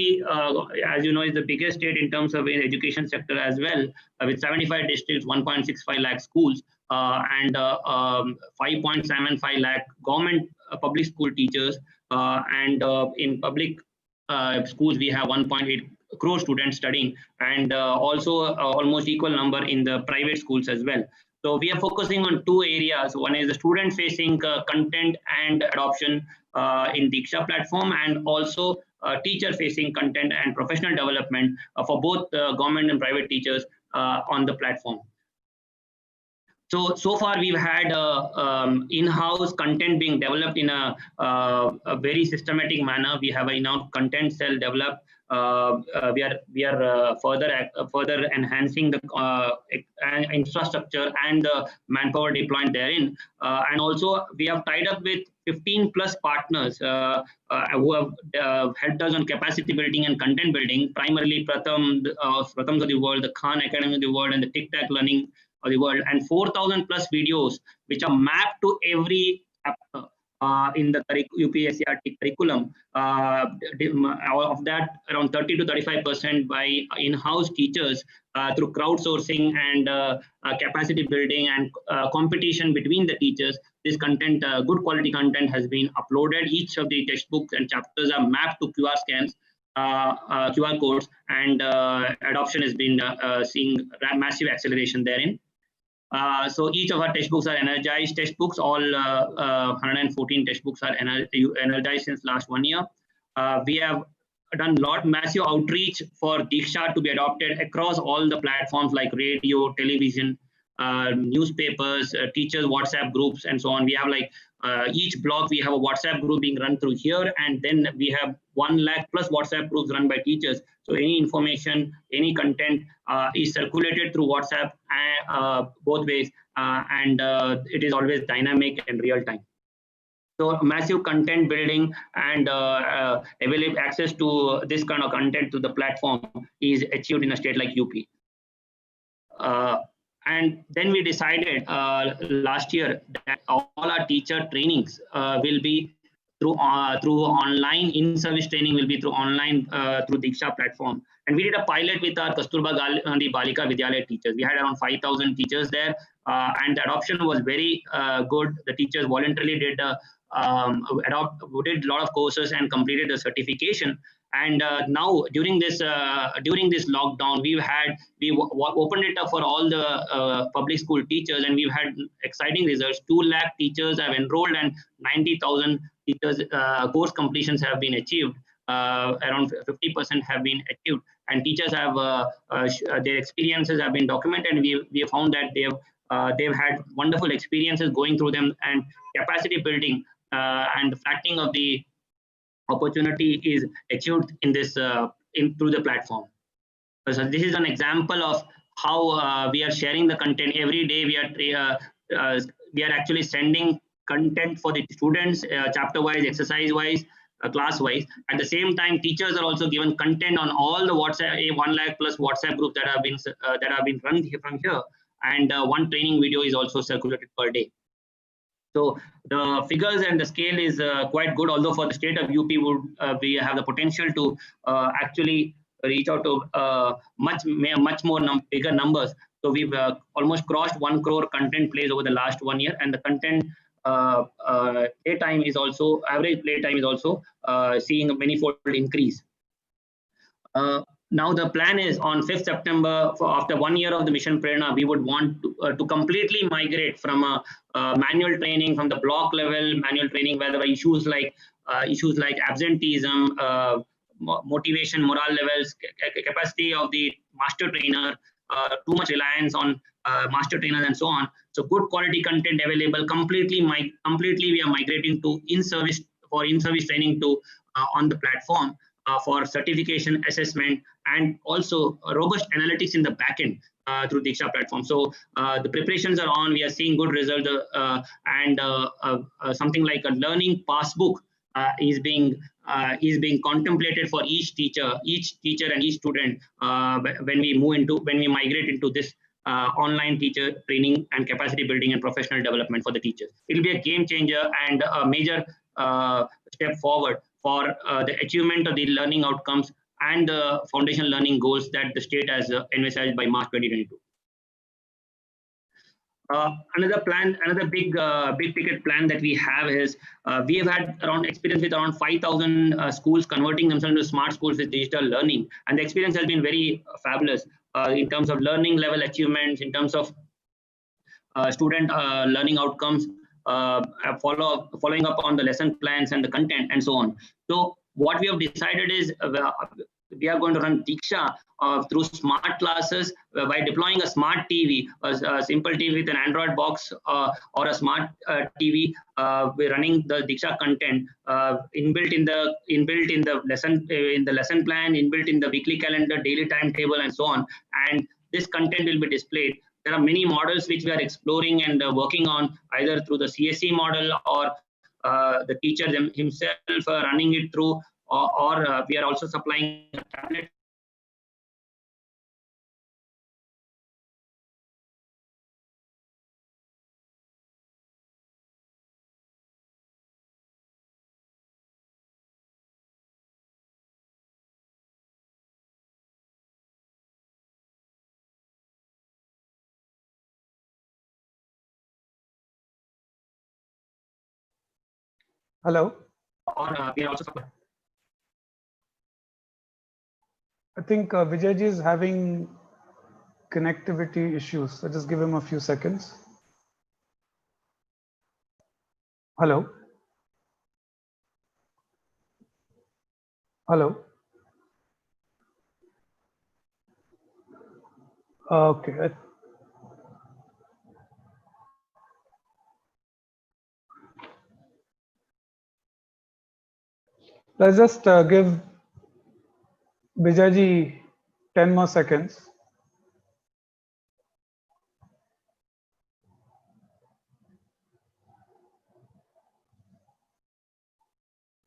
as you know, is the biggest state in terms of in education sector as well, with 75 districts, 1.65 lakh schools, and 5.75 lakh government public school teachers. And in public schools, we have 1.8 crore students studying, and also almost equal number in the private schools as well. So we are focusing on two areas. One is the student-facing content and adoption in DIKSHA platform, and also teacher-facing content and professional development for both government and private teachers on the platform. So far we've had in-house content being developed in a very systematic manner. We have a in-house content cell developed we are further enhancing the infrastructure and the manpower deployed therein, and also we have tied up with 15+ partners who have helped us on capacity building and content building, primarily Pratham's of the world, the Khan Academy of the world, and the Tic Tac Learning of the world, and 4,000+ videos which are mapped to every chapter in the UPSCRT curriculum. Of that, around 30 to 35% by in-house teachers through crowdsourcing and capacity building and competition between the teachers. This content, good quality content, has been uploaded. Each of the textbooks and chapters are mapped to QR scans, QR codes, and adoption has been seeing massive acceleration therein. So each of our textbooks are energized textbooks. All 114 textbooks are energized since last 1 year. We have done massive outreach for DIKSHA to be adopted across all the platforms like radio, television, newspapers, teachers WhatsApp groups, and so on. We have like each block we have a WhatsApp group being run through here, and then we have 1 lakh+ WhatsApp groups run by teachers. So any information, any content is circulated through WhatsApp both ways, and it is always dynamic and real time. So massive content building and available access to this kind of content to the platform is achieved in a state like UP. And then we decided last year that all our teacher trainings will be through online. In-service training will be through online through DIKSHA platform. And we did a pilot with our Kasturba Gandhi Balika Vidyalaya teachers. We had around 5,000 teachers there, and the adoption was very good. The teachers voluntarily did a lot of courses and completed the certification. And now during this lockdown, we opened it up for all the public school teachers, and we've had exciting results. 2 lakh teachers have enrolled, and 90,000 teachers course completions have been achieved. Around 50% have been achieved, and teachers have their experiences have been documented. And we have found that they've had wonderful experiences going through them, and capacity building and the flattening of the opportunity is achieved in this through the platform. So this is an example of how we are sharing the content every day. We are actually sending content for the students, chapter wise, exercise wise, class wise. At the same time, teachers are also given content on all the WhatsApp 1 lakh+ WhatsApp groups that have been run from here, and one training video is also circulated per day. So the figures and the scale is quite good, although for the state of UP, we have the potential to actually reach out to much more bigger numbers. So we've almost crossed 1 crore content plays over the last 1 year, and the content playtime is also, average playtime is also seeing a manifold increase. Now the plan is on 5th September, after 1 year of the Mission Prerna, we would want to completely migrate from a manual training, from the block level manual training, where there are issues like absenteeism, motivation, morale levels, capacity of the master trainer, too much reliance on master trainers, and so on. So good quality content available. Completely we are migrating to in-service training to on the platform. For certification, assessment, and also robust analytics in the backend through DIKSHA platform. So the preparations are on. We are seeing good results, and something like a learning passbook is being contemplated for each teacher and each student when we migrate into this online teacher training and capacity building and professional development for the teachers. It will be a game changer and a major step forward for the achievement of the learning outcomes and the foundation learning goals that the state has envisaged by March 2022. Another big ticket plan that we have is we have had experience with around 5,000 schools converting themselves into smart schools with digital learning, and the experience has been very fabulous in terms of learning level achievements, in terms of student learning outcomes, following up on the lesson plans and the content and so on. So what we have decided is we are going to run DIKSHA through smart classes by deploying a smart TV, a simple TV with an Android box or a smart TV. We're running the DIKSHA content inbuilt in the lesson plan, inbuilt in the weekly calendar, daily timetable, and so on. And this content will be displayed. There are many models which we are exploring and working on, either through the CSE model or the teacher himself running it through, or we are also supplying a tablet. Hello. Or we are also supplying. I think Vijayji is having connectivity issues. So just give him a few seconds. Hello. Hello. Okay. Let's just give Vijayji 10 more seconds.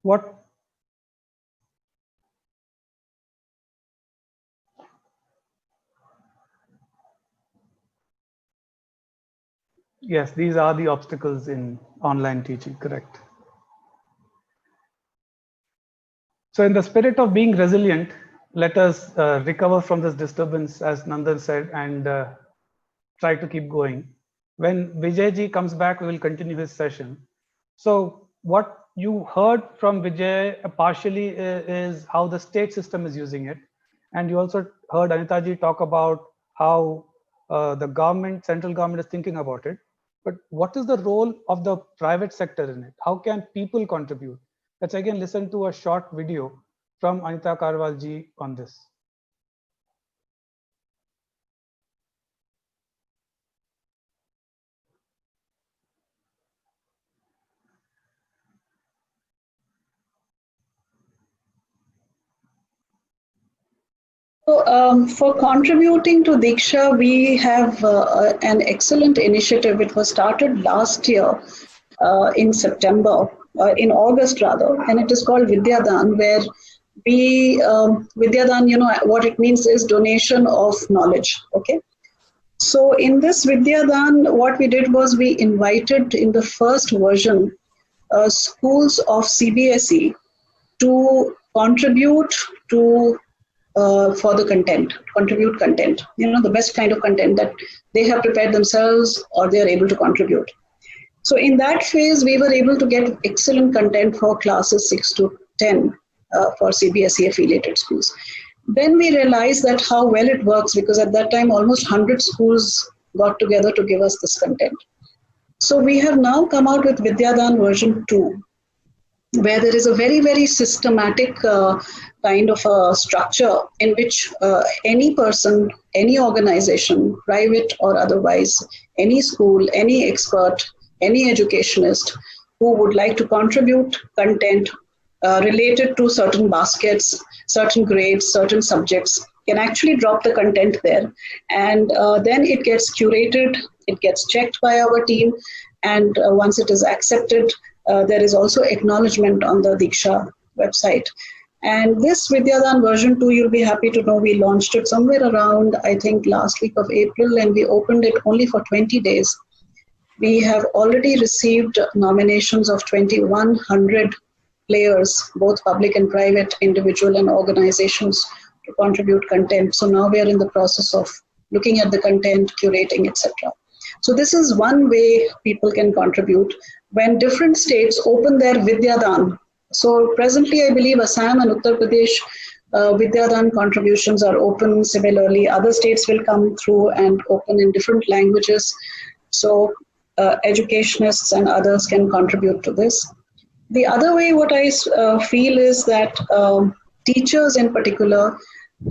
What? Yes, these are the obstacles in online teaching, correct. So in the spirit of being resilient, let us recover from this disturbance, as Nandan said, and try to keep going. When Vijayji comes back, we will continue his session. So what you heard from Vijay partially is how the state system is using it. And you also heard Anitaji talk about how the government, central government is thinking about it. But what is the role of the private sector in it? How can people contribute? Let's again listen to a short video from Anita Karwalji on this. So, for contributing to DIKSHA, we have an excellent initiative. It was started last year in September, in August rather, and it is called Vidyadan, where we, Vidyadan, you know, what it means is donation of knowledge, okay? So in this Vidyadan, what we did was we invited in the first version schools of CBSE to contribute to for the contribute content, you know, the best kind of content that they have prepared themselves or they are able to contribute. So in that phase, we were able to get excellent content for classes 6 to 10 for CBSE affiliated schools. Then we realized that how well it works, because at that time, almost 100 schools got together to give us this content. So we have now come out with Vidyadan version 2, where there is a very, very systematic kind of a structure in which any person, any organization, private or otherwise, any school, any expert, any educationist who would like to contribute content related to certain baskets, certain grades, certain subjects, can actually drop the content there. And then it gets curated, it gets checked by our team, and once it is accepted, there is also acknowledgement on the DIKSHA website. And this Vidyadan version 2, you'll be happy to know we launched it somewhere around, I think, last week of April, and we opened it only for 20 days. We have already received nominations of 2,100 players, both public and private, individual and organizations, to contribute content. So now we are in the process of looking at the content, curating, etc. So this is one way people can contribute when different states open their Vidyadan. So presently, I believe Assam and Uttar Pradesh Vidyadan contributions are open. Similarly, other states will come through and open in different languages. So educationists and others can contribute to this. The other way, what I feel is that teachers in particular,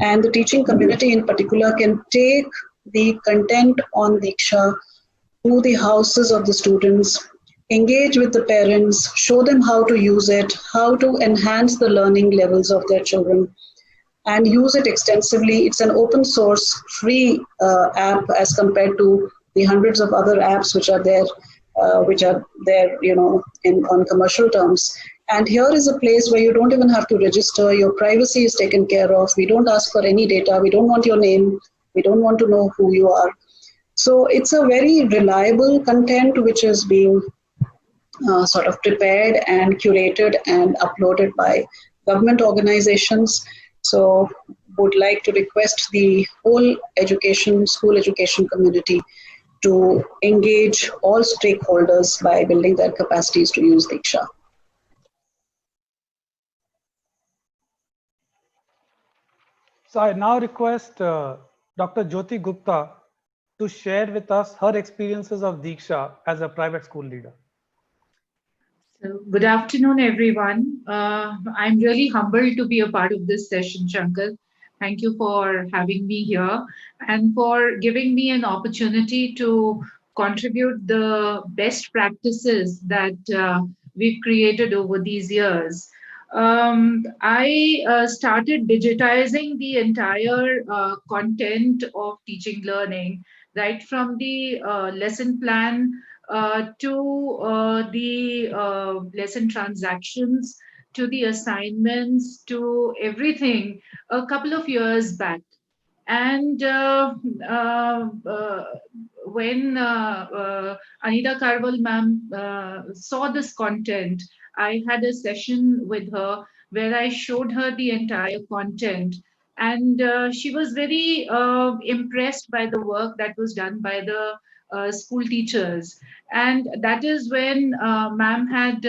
And the teaching community in particular can take the content on DIKSHA to the houses of the students, engage with the parents, show them how to use it, how to enhance the learning levels of their children, and use it extensively. It's an open source, free app as compared to the hundreds of other apps which are there, on commercial terms. And here is a place where you don't even have to register. Your privacy is taken care of. We don't ask for any data. We don't want your name. We don't want to know who you are. So it's a very reliable content which is being sort of prepared and curated and uploaded by government organizations. So would like to request the whole school education community to engage all stakeholders by building their capacities to use DIKSHA. So I now request Dr. Jyoti Gupta to share with us her experiences of DIKSHA as a private school leader. So, good afternoon, everyone. I'm really humbled to be a part of this session, Shankar. Thank you for having me here and for giving me an opportunity to contribute the best practices that we've created over these years. I started digitizing the entire content of teaching learning, right from the lesson plan to the lesson transactions, to the assignments, to everything a couple of years back. And when Anita Karwal ma'am saw this content, I had a session with her where I showed her the entire content. And she was very impressed by the work that was done by the school teachers. And that is when ma'am had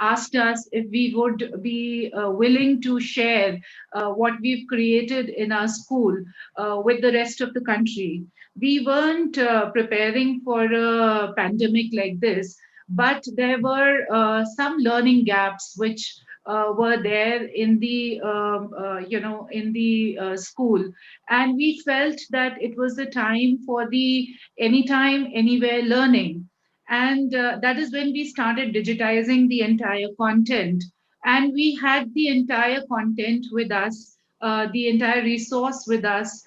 asked us if we would be willing to share what we've created in our school with the rest of the country. We weren't preparing for a pandemic like this, but there were some learning gaps which were there in the school, and we felt that it was the time for the anytime anywhere learning. And that is when we started digitizing the entire content, and we had the entire content with us, the entire resource with us,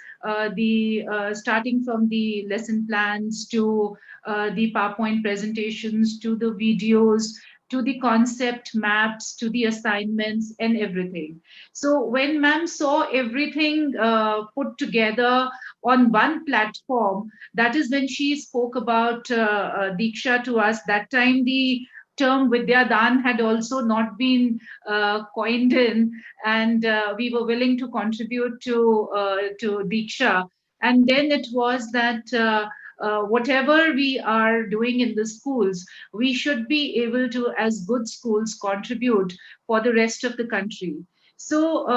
starting from the lesson plans to the PowerPoint presentations, to the videos, to the concept maps, to the assignments and everything. So when ma'am saw everything put together on one platform, that is when she spoke about DIKSHA to us. That time the term Vidya Dan had also not been coined in, and we were willing to contribute to DIKSHA. And then it was that whatever we are doing in the schools, we should be able to, as good schools, contribute for the rest of the country. So,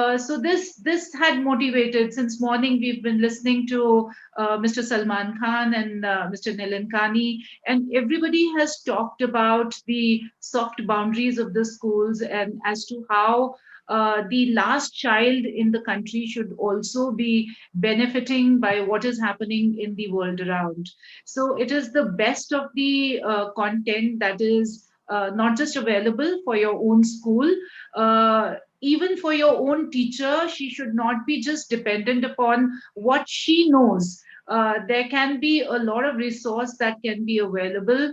this had motivated. Since morning, we've been listening to Mr. Salman Khan and Mr. Nilekani, and everybody has talked about the soft boundaries of the schools and as to how the last child in the country should also be benefiting by what is happening in the world around. So it is the best of the content that is not just available for your own school, even for your own teacher. She should not be just dependent upon what she knows. There can be a lot of resource that can be available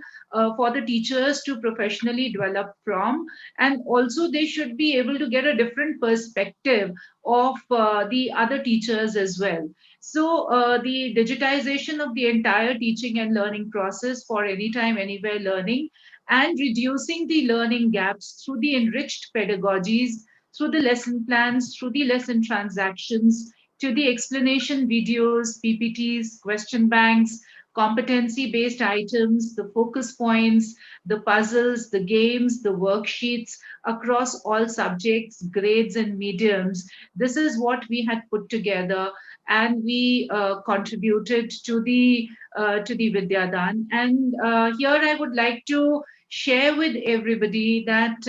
for the teachers to professionally develop from, and also they should be able to get a different perspective of the other teachers as well. So the digitization of the entire teaching and learning process for anytime, anywhere learning, and reducing the learning gaps through the enriched pedagogies, through the lesson plans, through the lesson transactions, to the explanation videos, PPTs, question banks, competency-based items, the focus points, the puzzles, the games, the worksheets across all subjects, grades, and mediums. This is what we had put together. and we contributed to the Vidyadan. And here I would like to share with everybody that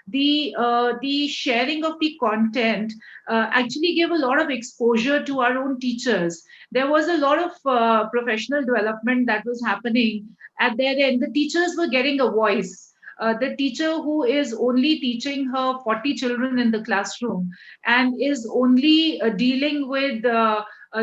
the sharing of the content actually gave a lot of exposure to our own teachers. There was a lot of professional development that was happening at their end. The teachers were getting a voice. The teacher who is only teaching her 40 children in the classroom and is only dealing with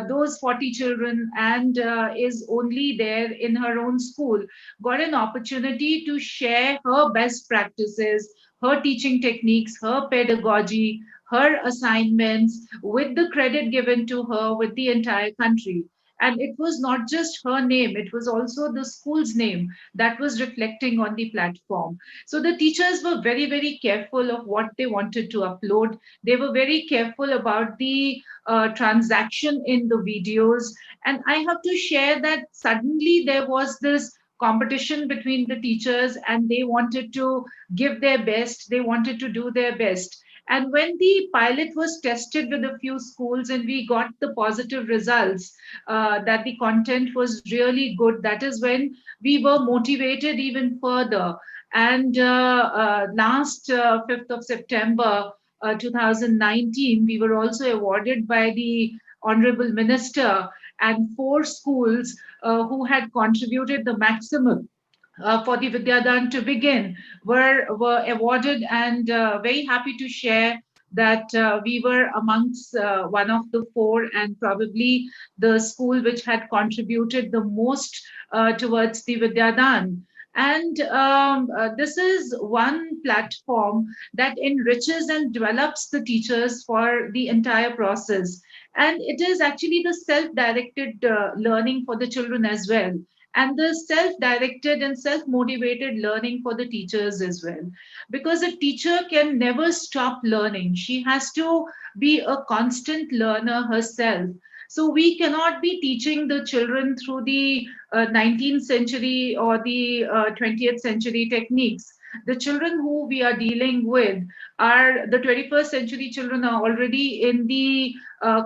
those 40 children and is only there in her own school, got an opportunity to share her best practices, her teaching techniques, her pedagogy, her assignments, with the credit given to her with the entire country. And it was not just her name, it was also the school's name that was reflecting on the platform. So the teachers were very, very careful of what they wanted to upload. They were very careful about the transaction in the videos. And I have to share that suddenly there was this competition between the teachers and they wanted to give their best, they wanted to do their best. And when the pilot was tested with a few schools and we got the positive results that the content was really good, that is when we were motivated even further. And last 5th of September 2019, we were also awarded by the Honorable Minister, and 4 schools who had contributed the maximum for the Vidyadan to begin were awarded, and very happy to share that we were amongst one of the 4 and probably the school which had contributed the most towards the Vidyadan. And this is one platform that enriches and develops the teachers for the entire process. And it is actually the self-directed learning for the children as well, and the self-directed and self-motivated learning for the teachers as well. Because a teacher can never stop learning. She has to be a constant learner herself. So we cannot be teaching the children through the 19th century or the 20th century techniques. The children who we are dealing with are the 21st century children, are already in the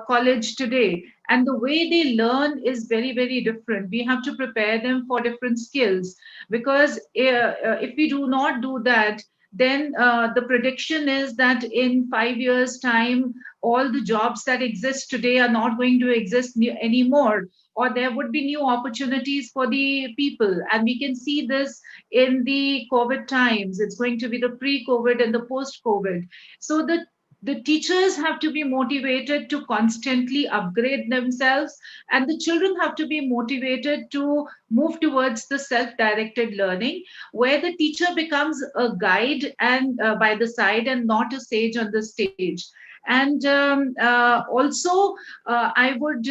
college today. And the way they learn is very, very different. We have to prepare them for different skills, because if we do not do that, then the prediction is that in 5 years' time, all the jobs that exist today are not going to exist anymore, or there would be new opportunities for the people. And we can see this in the COVID times. It's going to be the pre-COVID and the post-COVID. So the teachers have to be motivated to constantly upgrade themselves, and the children have to be motivated to move towards the self-directed learning, where the teacher becomes a guide and by the side and not a sage on the stage. And also, I would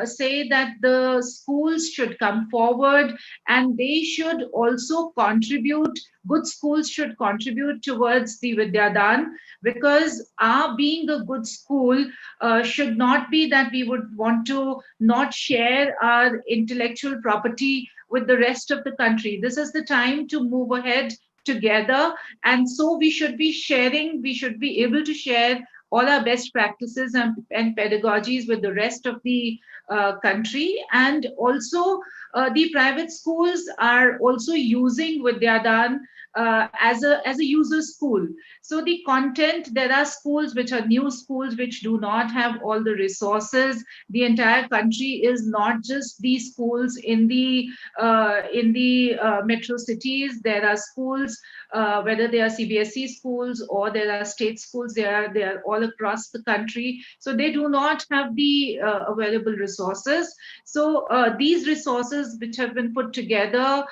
say that the schools should come forward and they should also contribute. Good schools should contribute towards the Vidyadan, because our being a good school should not be that we would want to not share our intellectual property with the rest of the country. This is the time to move ahead together, and so we should be sharing, we should be able to share all our best practices and pedagogies with the rest of the country. And also the private schools are also using Vidyadan as a user school. So the content, there are schools which are new schools which do not have all the resources. The entire country is not just the schools in the metro cities. There are schools, whether they are CBSE schools or there are state schools, they are all across the country. So they do not have the available resources. So these resources which have been put together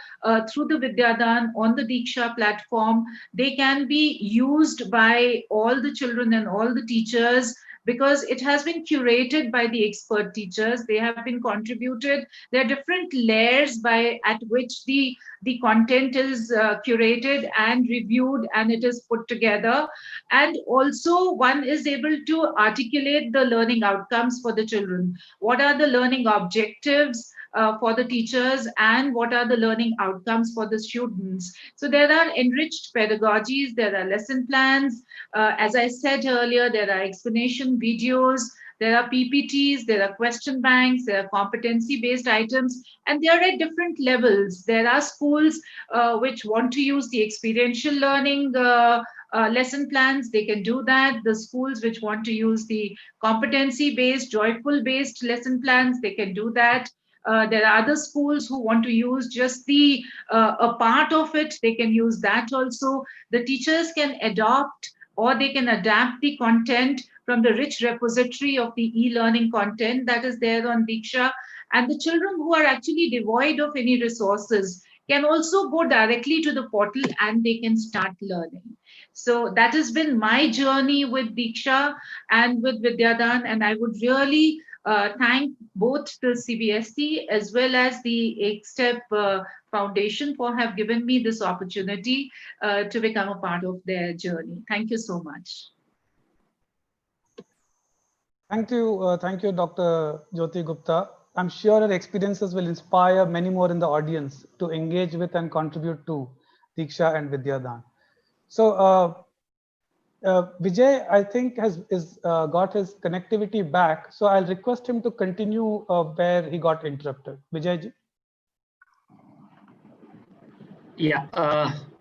through the Vidyadan on the DIKSHA platform, they can be used by all the children and all the teachers, because it has been curated by the expert teachers. They have been contributed. There are different layers at which the content is curated and reviewed, and it is put together. And also one is able to articulate the learning outcomes for the children. What are the learning objectives for the teachers, and what are the learning outcomes for the students? So there are enriched pedagogies, there are lesson plans. As I said earlier, there are explanation videos. There are PPTs, there are question banks, there are competency-based items, and they are at different levels. There are schools which want to use the experiential learning lesson plans, they can do that. The schools which want to use the competency-based, joyful-based lesson plans, they can do that. There are other schools who want to use just the a part of it, they can use that also. The teachers can adopt or they can adapt the content from the rich repository of the e-learning content that is there on DIKSHA. And the children who are actually devoid of any resources can also go directly to the portal and they can start learning. So that has been my journey with DIKSHA and with Vidyadan, and I would really thank both the CBSE as well as the Step Foundation for have given me this opportunity to become a part of their journey. Thank you so much. Thank you, Dr. Jyoti Gupta. I'm sure your experiences will inspire many more in the audience to engage with and contribute to DIKSHA and Vidyadan. So Vijay, I think, has got his connectivity back. So I'll request him to continue where he got interrupted. Vijay ji? Yeah,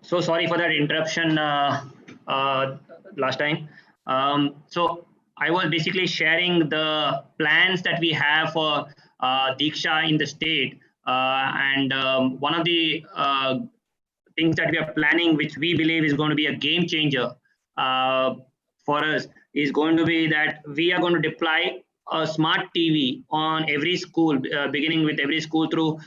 so sorry for that interruption last time. So I was basically sharing the plans that we have for DIKSHA in the state. And one of the things that we are planning, which we believe is going to be a game changer for us, is going to be that we are going to deploy a smart TV on every school, beginning with every school through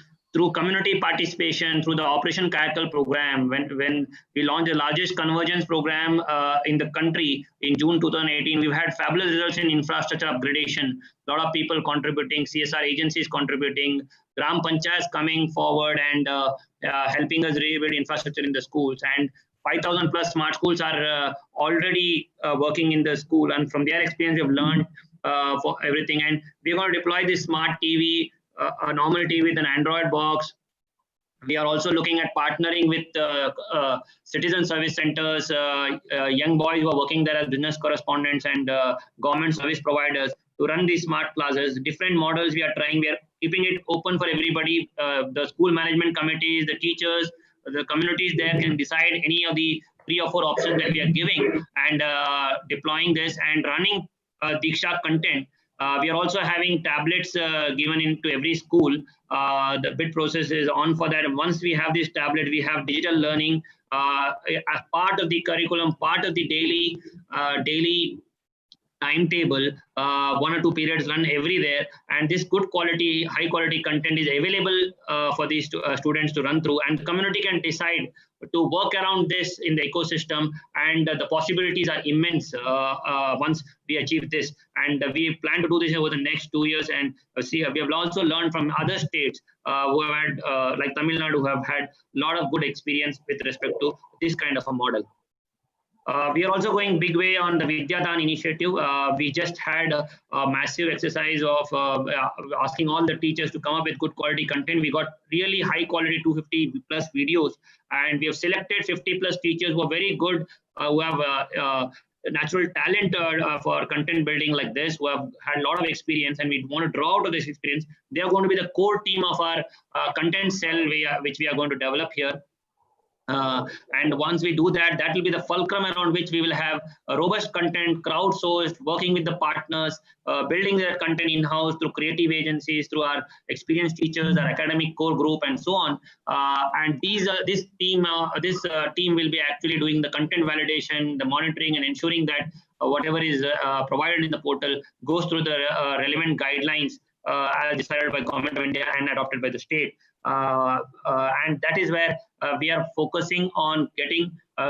community participation, through the Operation Kayakkal program. When we launched the largest convergence program in the country in June 2018, we've had fabulous results in infrastructure upgradation. A lot of people contributing, CSR agencies contributing, Gram Panchayats coming forward and helping us rebuild infrastructure in the schools. And 5,000 plus smart schools are already working in the school. And from their experience, we've learned for everything. And we're going to deploy this smart TV, a normal TV with an Android box. We are also looking at partnering with citizen service centers, young boys who are working there as business correspondents and government service providers to run these smart plazas. Different models we are trying. We are keeping it open for everybody. The school management committees, the teachers, the communities there can decide any of the 3 or 4 options that we are giving and deploying this and running DIKSHA content. We are also having tablets given into every school. The bid process is on for that. And once we have this tablet, we have digital learning as part of the curriculum, part of the daily timetable, 1 or 2 periods run everywhere, and this good quality, high quality content is available for these students to run through, and the community can decide to work around this in the ecosystem, and the possibilities are immense once we achieve this. And we plan to do this over the next 2 years, and see, we have also learned from other states who have had, like Tamil Nadu, who have had a lot of good experience with respect to this kind of a model. We are also going big way on the Vidyadan initiative. We just had a massive exercise of asking all the teachers to come up with good quality content. We got really high quality 250 plus videos, and we have selected 50 plus teachers who are very good, who have natural talent for content building like this, who have had a lot of experience, and we want to draw out of this experience. They are going to be the core team of our content cell, which we are going to develop here. And once we do that, that will be the fulcrum around which we will have a robust content, crowdsourced, working with the partners, building their content in-house through creative agencies, through our experienced teachers, our academic core group, and so on. And this team will be actually doing the content validation, the monitoring, and ensuring that whatever is provided in the portal goes through the relevant guidelines as decided by Government of India and adopted by the state. And that is where we are focusing on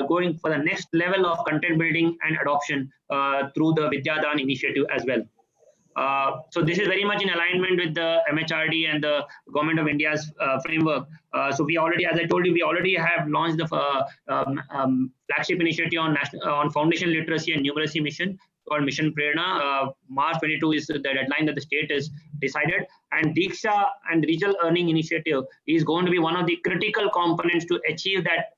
going for the next level of content building and adoption through the Vidyadan initiative as well. So this is very much in alignment with the MHRD and the Government of India's framework. So we already, as I told you, we already have launched the flagship initiative on foundation literacy and numeracy mission called Mission Prerna. March 22 is the deadline that the state has decided. And DIKSHA and Regional Earning Initiative is going to be one of the critical components to achieve that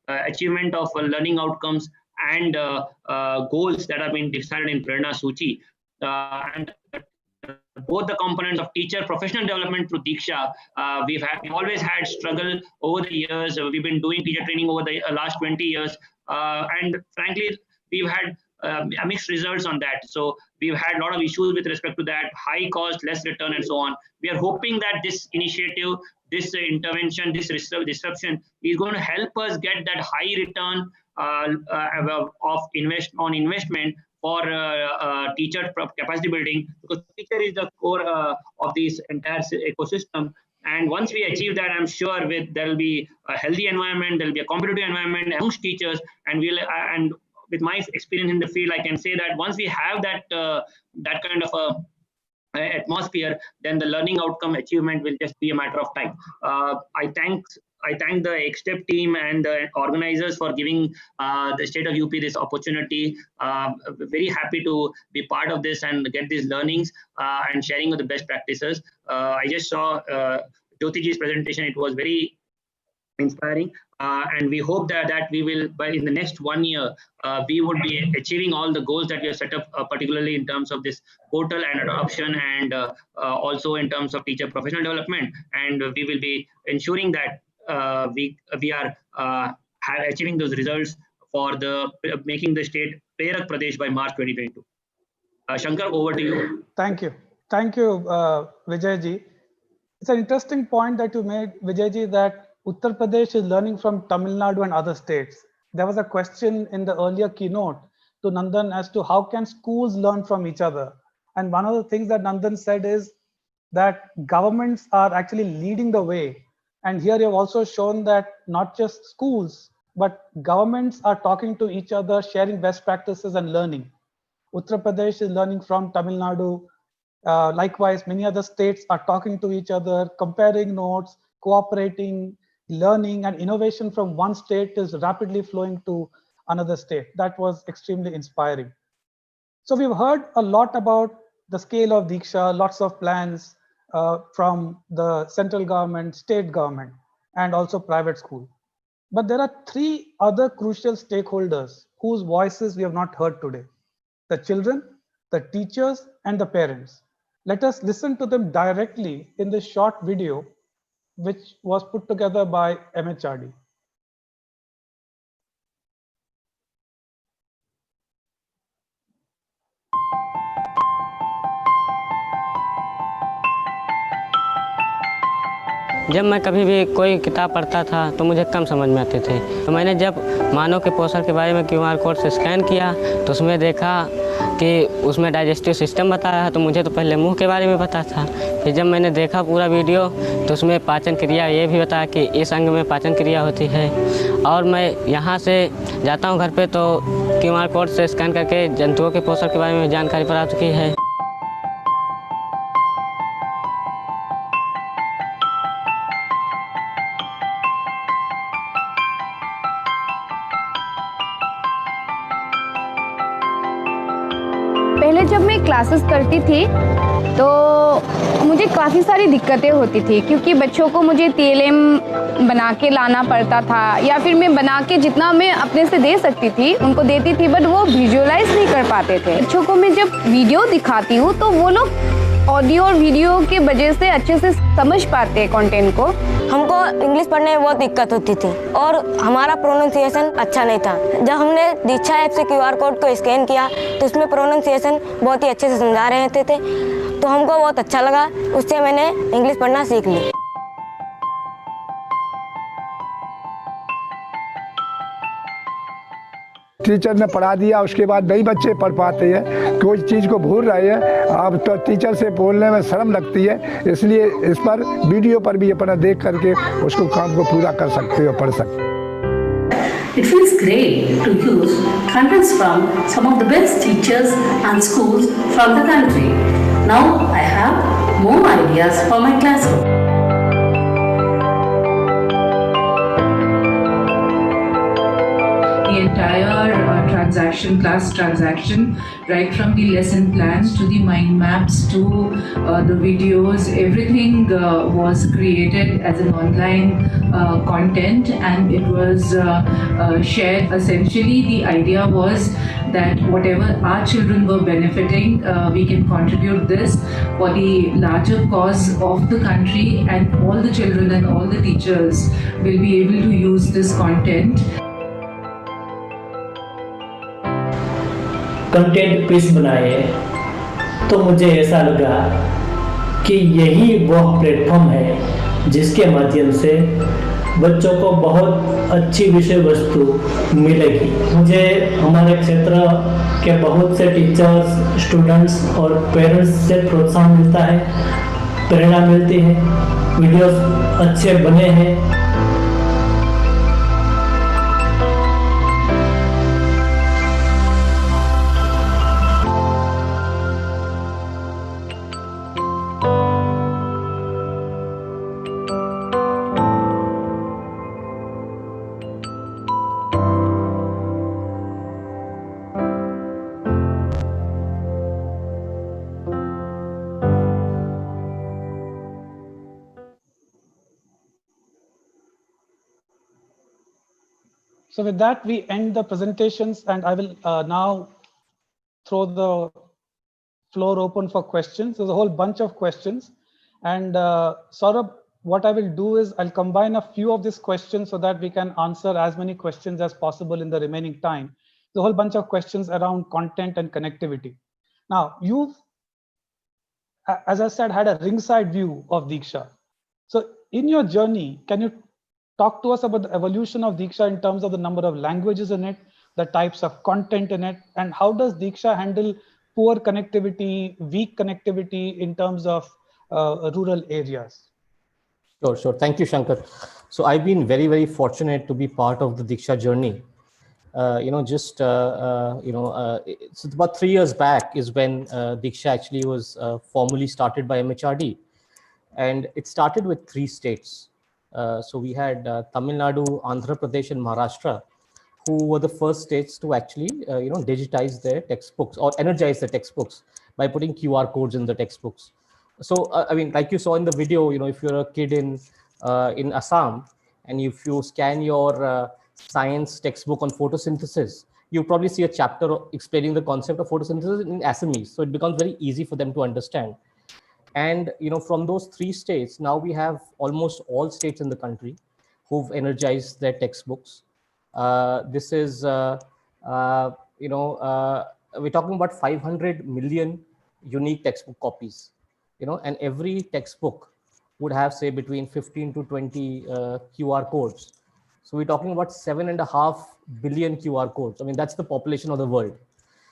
achievement of learning outcomes and goals that have been decided in Prerna Suchi. and both the components of teacher professional development through DIKSHA. We've always had struggle over the years. We've been doing teacher training over the last 20 years. And frankly, we've had mixed results on that. So we've had a lot of issues with respect to that, high cost, less return, and so on. We are hoping that this initiative, this intervention, this disruption is going to help us get that high return of investment for teacher capacity building, because teacher is the core of this entire ecosystem. And once we achieve that, I'm sure there will be a healthy environment, there will be a competitive environment amongst teachers, and with my experience in the field, I can say that once we have that kind of atmosphere, then the learning outcome achievement will just be a matter of time. I thank the XSTEP team and the organizers for giving the state of UP this opportunity. Very happy to be part of this and get these learnings and sharing of the best practices. I just saw Jyotiji's presentation. It was very inspiring. And we hope that we will, in the next 1 year, we would be achieving all the goals that we have set up, particularly in terms of this portal and adoption, and also in terms of teacher professional development. And we will be ensuring that we are achieving those results for making the state Prerak Pradesh by March 2022. Shankar, over to you. Thank you. Thank you, Vijayji. It's an interesting point that you made, Vijayji, that Uttar Pradesh is learning from Tamil Nadu and other states. There was a question in the earlier keynote to Nandan as to how can schools learn from each other. And one of the things that Nandan said is that governments are actually leading the way. And here you've also shown that not just schools, but governments are talking to each other, sharing best practices and learning. Uttar Pradesh is learning from Tamil Nadu. Likewise, many other states are talking to each other, comparing notes, cooperating, learning, and innovation from one state is rapidly flowing to another state. That was extremely inspiring. So we've heard a lot about the scale of DIKSHA, lots of plans from the central government, state government, and also private school. But there are three other crucial stakeholders whose voices we have not heard today: the children, the teachers, and the parents. Let us listen to them directly in this short video, which was put together by MHRD. जब मैं कभी भी कोई किताब पढ़ता था तो मुझे कम समझ में आते थे, तो मैंने जब मानव के पोषण के बारे में QR कोड से स्कैन किया तो उसमें देखा कि उसमें डाइजेस्टिव सिस्टम बताया है, तो मुझे तो पहले मुंह के बारे में पता था। फिर जब मैंने देखा पूरा वीडियो तो उसमें पाचन क्रिया ये भी बताया कि इस अंग में पाचन क्रिया होती है। और मैं यहाँ से जाता हूँ घर पे तो QR कोड से स्कैन करके जंतुओं के पोषण के बारे में जानकारी प्राप्त की है। पहले जब मैं क्लासेस करती थी तो मुझे काफ़ी सारी दिक्कतें होती थी, क्योंकि बच्चों को मुझे TLM बना के लाना पड़ता था, या फिर मैं बना के जितना मैं अपने से दे सकती थी उनको देती थी, बट वो विजुअलाइज नहीं कर पाते थे। बच्चों को मैं जब वीडियो दिखाती हूँ तो वो लोग ऑडियो और वीडियो के वजह से अच्छे से समझ पाते हैं कंटेंट को। हमको इंग्लिश पढ़ने में बहुत दिक्कत होती थी और हमारा प्रोनाउंसिएशन अच्छा नहीं था। जब हमने दीक्षा ऐप से QR कोड को स्कैन किया तो उसमें प्रोनाउंसिएशन बहुत ही अच्छे से समझा रहे थे तो हमको बहुत अच्छा लगा, उससे मैंने इंग्लिश पढ़ना सीख ली। टीचर ने पढ़ा दिया, उसके बाद नहीं बच्चे पढ़ पाते हैं, कोई चीज़ को भूल रहे हैं, अब तो टीचर से बोलने में शर्म लगती है, इसलिए इस पर वीडियो पर भी अपना देख करके उसको काम को पूरा कर सकते हो, पढ़ सकते। It feels great to use contents from some of the best teachers and schools from the country. Now I have more ideas for my classroom. The entire class transaction, right from the lesson plans to the mind maps to the videos, everything was created as an online content, and it was shared. Essentially, the idea was that whatever our children were benefiting, we can contribute this for the larger cause of the country, and all the children and all the teachers will be able to use this content. Content piece बनाए तो मुझे ऐसा लगा कि यही वह platform है जिसके माध्यम से बच्चों को बहुत अच्छी विषय वस्तु मिलेगी। मुझे हमारे क्षेत्र के बहुत से टीचर्स, स्टूडेंट्स और पेरेंट्स से प्रोत्साहन मिलता है, प्रेरणा मिलती है, वीडियोस अच्छे बने हैं। So with that, we end the presentations, and I will now throw the floor open for questions. There's a whole bunch of questions. And Saurabh, what I will do is I'll combine a few of these questions so that we can answer as many questions as possible in the remaining time. There's a whole bunch of questions around content and connectivity. Now, you've, as I said, had a ringside view of DIKSHA. So in your journey, can you talk to us about the evolution of DIKSHA in terms of the number of languages in it, the types of content in it, and how does DIKSHA handle poor connectivity, weak connectivity in terms of rural areas? Sure. Thank you, Shankar. So I've been very, very fortunate to be part of the DIKSHA journey. So about 3 years back is when DIKSHA actually was formally started by MHRD. And it started with 3 states. So we had Tamil Nadu, Andhra Pradesh, and Maharashtra, who were the first states to actually, digitize their textbooks or energize their textbooks by putting QR codes in the textbooks. So, I mean, like you saw in the video, if you're a kid in Assam, and if you scan your science textbook on photosynthesis, you probably see a chapter explaining the concept of photosynthesis in Assamese. So it becomes very easy for them to understand. And from those 3 states, now we have almost all states in the country who've energized their textbooks. This is, we're talking about 500 million unique textbook copies, and every textbook would have, say, between 15 to 20 QR codes. So we're talking about 7.5 billion QR codes. I mean, that's the population of the world.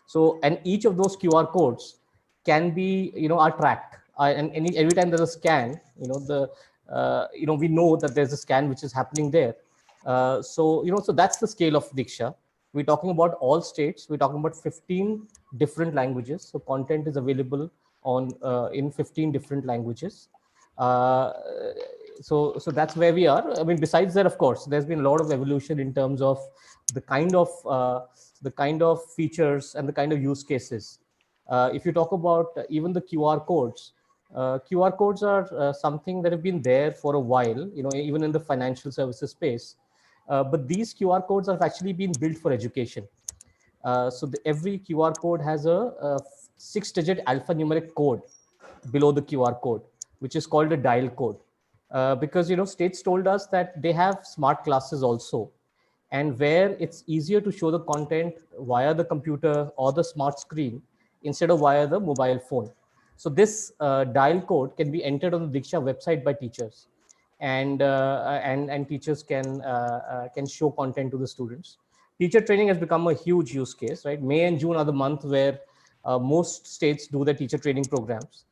So, and each of those QR codes can be, are tracked. And every time there's a scan, we know that there's a scan which is happening there. So that's the scale of DIKSHA. We're talking about all states. We're talking about 15 different languages. So content is available on in 15 different languages. So that's where we are. I mean, besides that, of course, there's been a lot of evolution in terms of the kind of features and the kind of use cases. If you talk about even the QR codes are something that have been there for a while, even in the financial services space. But these QR codes have actually been built for education. So every QR code has a 6-digit alphanumeric code below the QR code, which is called a dial code. Because states told us that they have smart classes also, and where it's easier to show the content via the computer or the smart screen instead of via the mobile phone. So this dial code can be entered on the DIKSHA website by teachers, and teachers can show content to the students. Teacher training has become a huge use case, right? May and June are the month where most states do their teacher training programs,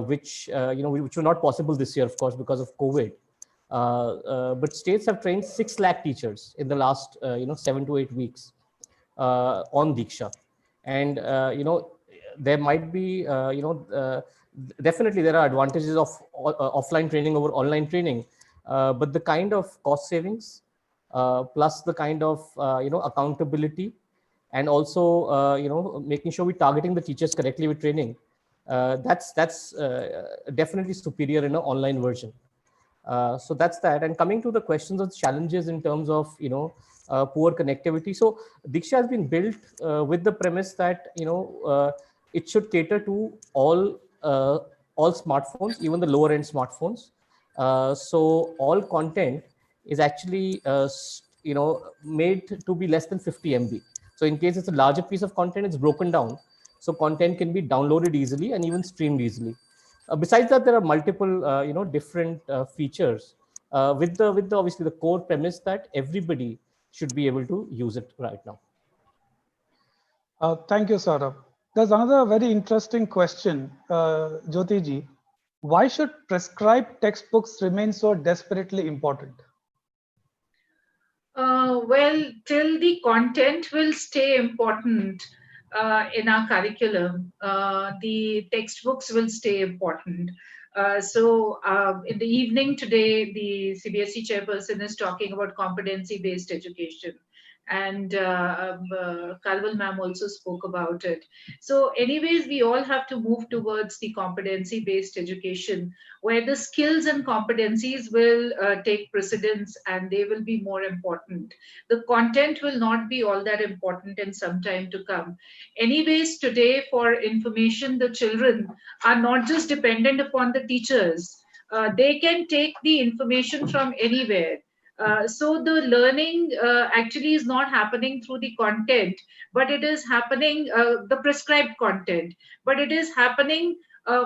which were not possible this year, of course, because of COVID. But states have trained 6 lakh teachers in the last 7 to 8 weeks on DIKSHA, and there might be definitely there are advantages of offline training over online training, but the kind of cost savings plus the kind of accountability and also making sure we're targeting the teachers correctly with training. That's definitely superior in an online version. So that's that. And coming to the questions of challenges in terms of poor connectivity. So DIKSHA has been built with the premise that it should cater to all smartphones, even the lower end smartphones. So all content is actually made to be less than 50 MB. So in case it's a larger piece of content, it's broken down. So content can be downloaded easily and even streamed easily. Besides that, there are multiple different features with the obviously the core premise that everybody should be able to use it right now. Thank you, Saurabh. There's another very interesting question, Jyoti ji. Why should prescribed textbooks remain so desperately important? Well, till the content will stay important in our curriculum, the textbooks will stay important. So in the evening today, the CBSE chairperson is talking about competency-based education. And Kalwal ma'am also spoke about it. So anyways, we all have to move towards the competency-based education, where the skills and competencies will take precedence and they will be more important. The content will not be all that important in some time to come. Anyways, today for information, the children are not just dependent upon the teachers. They can take the information from anywhere. So the learning actually is not happening through the content, but it is happening, the prescribed content, but it is happening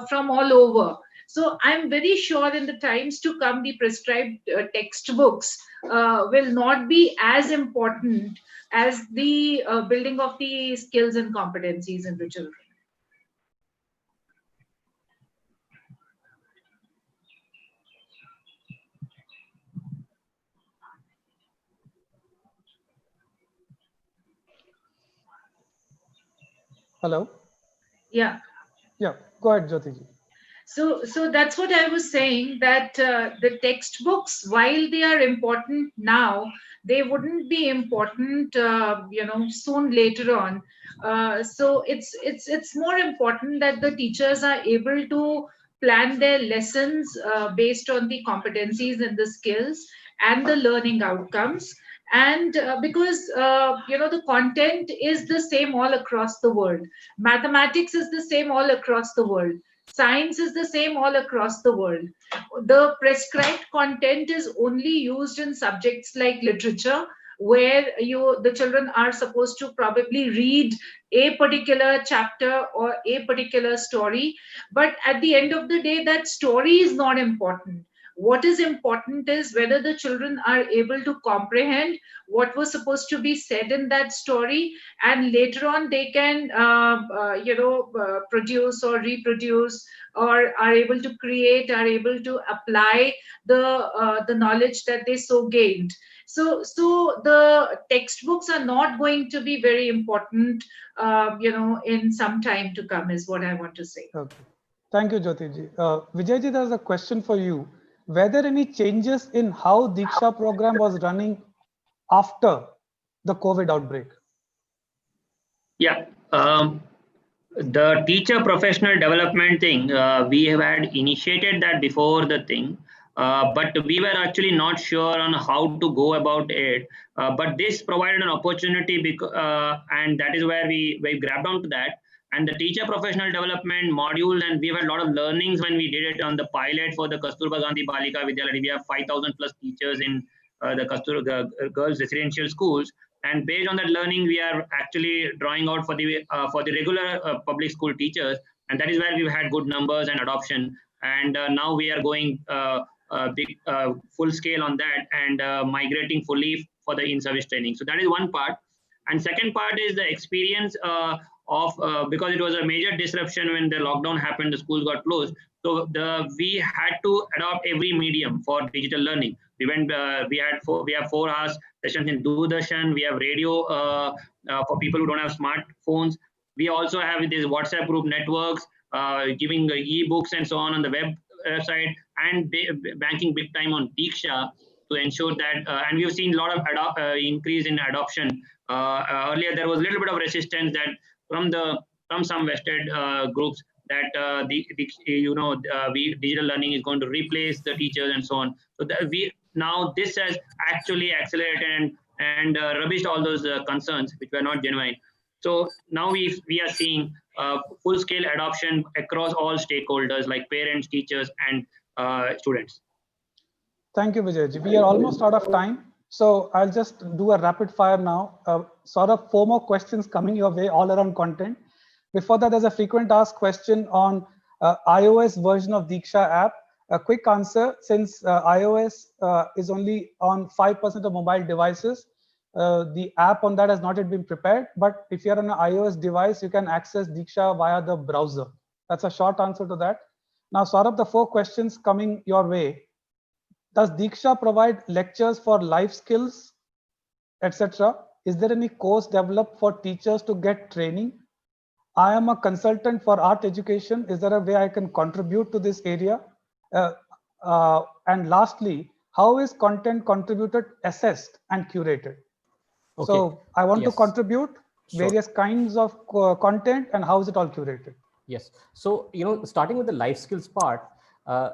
from all over. So I'm very sure in the times to come, the prescribed textbooks will not be as important as the building of the skills and competencies in the children. Hello? Yeah. Yeah, go ahead, Jyoti ji. So that's what I was saying, that the textbooks, while they are important now, they wouldn't be important, soon later on. So it's more important that the teachers are able to plan their lessons based on the competencies and the skills and the learning outcomes. And because the content is the same all across the world, mathematics is the same all across the world, science is the same all across the world. The prescribed content is only used in subjects like literature, where the children are supposed to probably read a particular chapter or a particular story. But at the end of the day, that story is not important. What is important is whether the children are able to comprehend what was supposed to be said in that story, and later on they can produce or reproduce, or are able to create, are able to apply the knowledge that they so gained. So the textbooks are not going to be very important in some time to come, is what I want to say. Okay. Thank you, Jyoti ji. Vijay ji, there's a question for you. Were there any changes in how DIKSHA program was running after the COVID outbreak? Yeah, the teacher professional development thing, we have had initiated that before the thing, but we were actually not sure on how to go about it. But this provided an opportunity, and that is where we grabbed onto that. And the teacher professional development module, and we had a lot of learnings when we did it on the pilot for the Kasturba Gandhi Balika Vidyalaya. We have 5,000 plus teachers in the Kasturba girls residential schools, and based on that learning, we are actually drawing out for the regular public school teachers, and that is where we've had good numbers and adoption. And now we are going big full scale on that, and migrating fully for the in-service training. So that is one part. And second part is the experience because it was a major disruption when the lockdown happened, the schools got closed. So we had to adopt every medium for digital learning. We have 4 hours sessions in Doordarshan. We have radio for people who don't have smartphones. We also have these WhatsApp group networks, giving the e-books and so on the website, and banking big time on DIKSHA. to ensure that, and we've seen a lot of increase in adoption. Earlier, there was a little bit of resistance that from some vested groups that digital learning is going to replace the teachers and so on. So that now this has actually accelerated and rubbished all those concerns which were not genuine. So now we are seeing full-scale adoption across all stakeholders like parents, teachers, and students. Thank you, Vijay. We are almost out of time. So I'll just do a rapid fire now. Sort of 4 more questions coming your way all around content. Before that, there's a frequent asked question on iOS version of DIKSHA app. A quick answer, since iOS is only on 5% of mobile devices, the app on that has not yet been prepared. But if you're on an iOS device, you can access DIKSHA via the browser. That's a short answer to that. Now, sort of the 4 questions coming your way. Does DIKSHA provide lectures for life skills, etc.? Is there any course developed for teachers to get training? I am a consultant for art education. Is there a way I can contribute to this area? And lastly, how is content contributed, assessed, and curated? Okay. So I want to contribute various kinds of content, and how is it all curated? Yes. So, starting with the life skills part,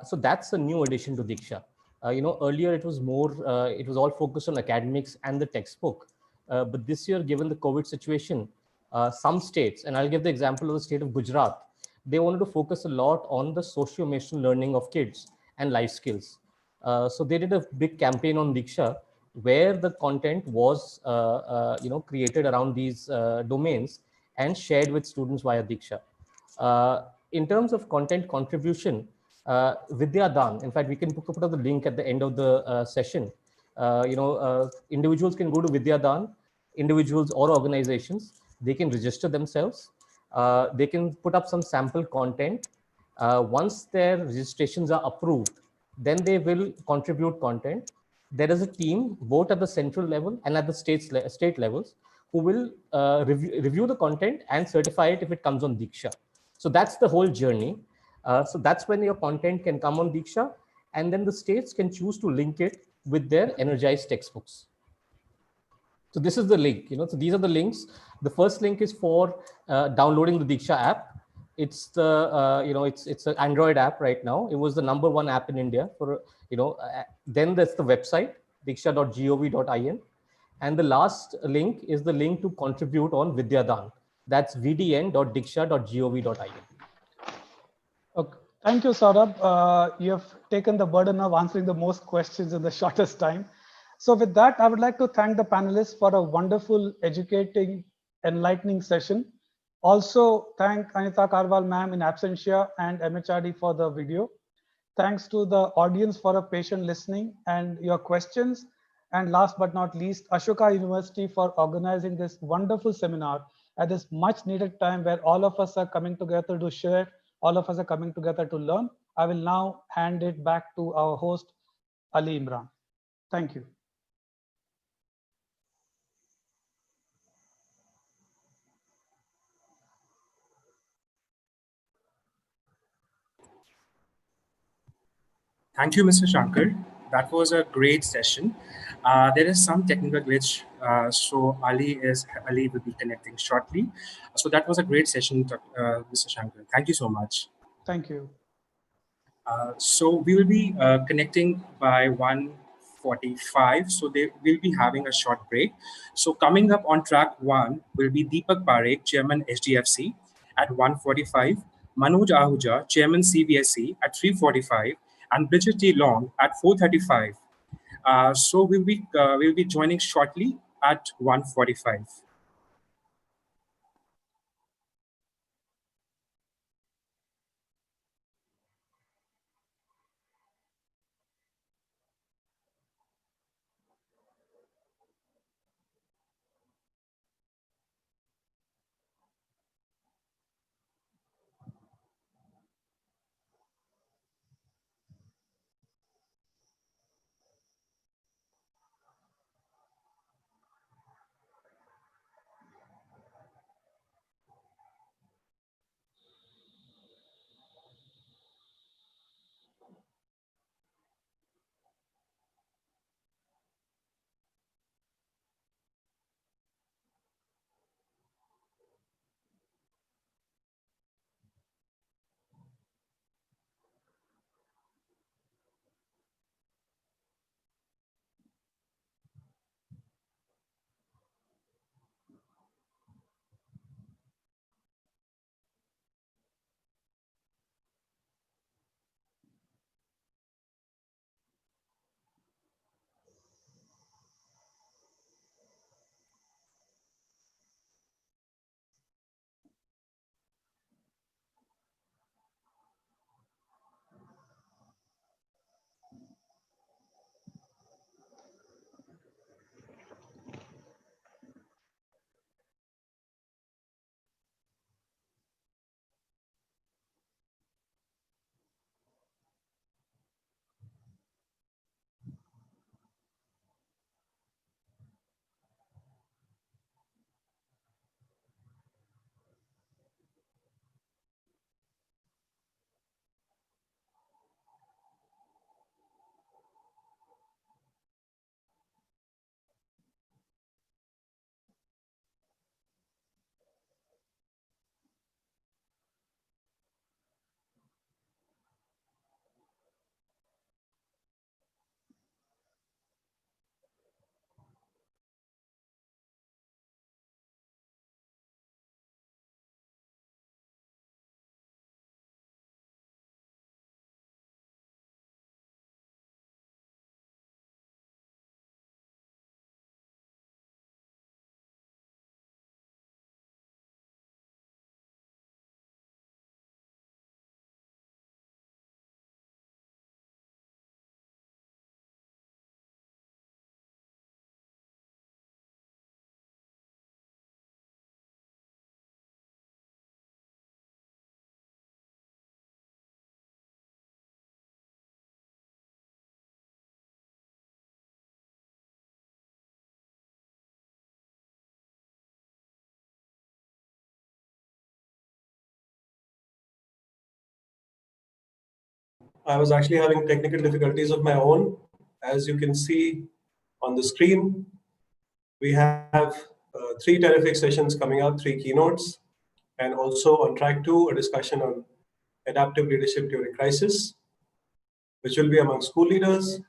so that's a new addition to DIKSHA. Earlier it was more, it was all focused on academics and the textbook. But this year, given the COVID situation, some states, and I'll give the example of the state of Gujarat, they wanted to focus a lot on the socio-emotional learning of kids and life skills. So they did a big campaign on DIKSHA where the content was, created around these domains and shared with students via DIKSHA. In terms of content contribution, Vidya Dan, in fact, we can put up the link at the end of the session. Individuals can go to Vidya Dan, individuals or organizations, they can register themselves. They can put up some sample content. Once their registrations are approved, then they will contribute content. There is a team, both at the central level and at the state levels, who will review the content and certify it if it comes on DIKSHA. So that's the whole journey. So that's when your content can come on DIKSHA, and then the states can choose to link it with their energized textbooks. So this is the link, so these are the links. The first link is for downloading the DIKSHA app. It's the, it's an Android app right now. It was the #1 app in India for, then there's the website, diksha.gov.in. And the last link is the link to contribute on Vidyadan. That's vdn.diksha.gov.in. Okay. Thank you, Saurabh. You have taken the burden of answering the most questions in the shortest time. So with that, I would like to thank the panelists for a wonderful, educating, enlightening session. Also, thank Anita Karwal ma'am in absentia and MHRD for the video. Thanks to the audience for a patient listening and your questions. And last but not least, Ashoka University for organizing this wonderful seminar at this much needed time where all of us are coming together to share, all of us are coming together to learn. I will now hand it back to our host, Ali Imran. Thank you. Thank you, Mr. Shankar. That was a great session. There is some technical glitch, so Ali will be connecting shortly. So that was a great session, Mr. Shankar. Thank you so much. Thank you. So we will be connecting by 1:45. So they will be having a short break. So coming up on track 1 will be Deepak Parekh, Chairman HDFC at 1:45, Manoj Ahuja, Chairman CBSE at 3:45, and Bridget T. Long at 4:35. So we'll be joining shortly at 1:45. I was actually having technical difficulties of my own. As you can see on the screen, we have 3 terrific sessions coming up, 3 keynotes, and also on track 2, a discussion on adaptive leadership during crisis, which will be among school leaders,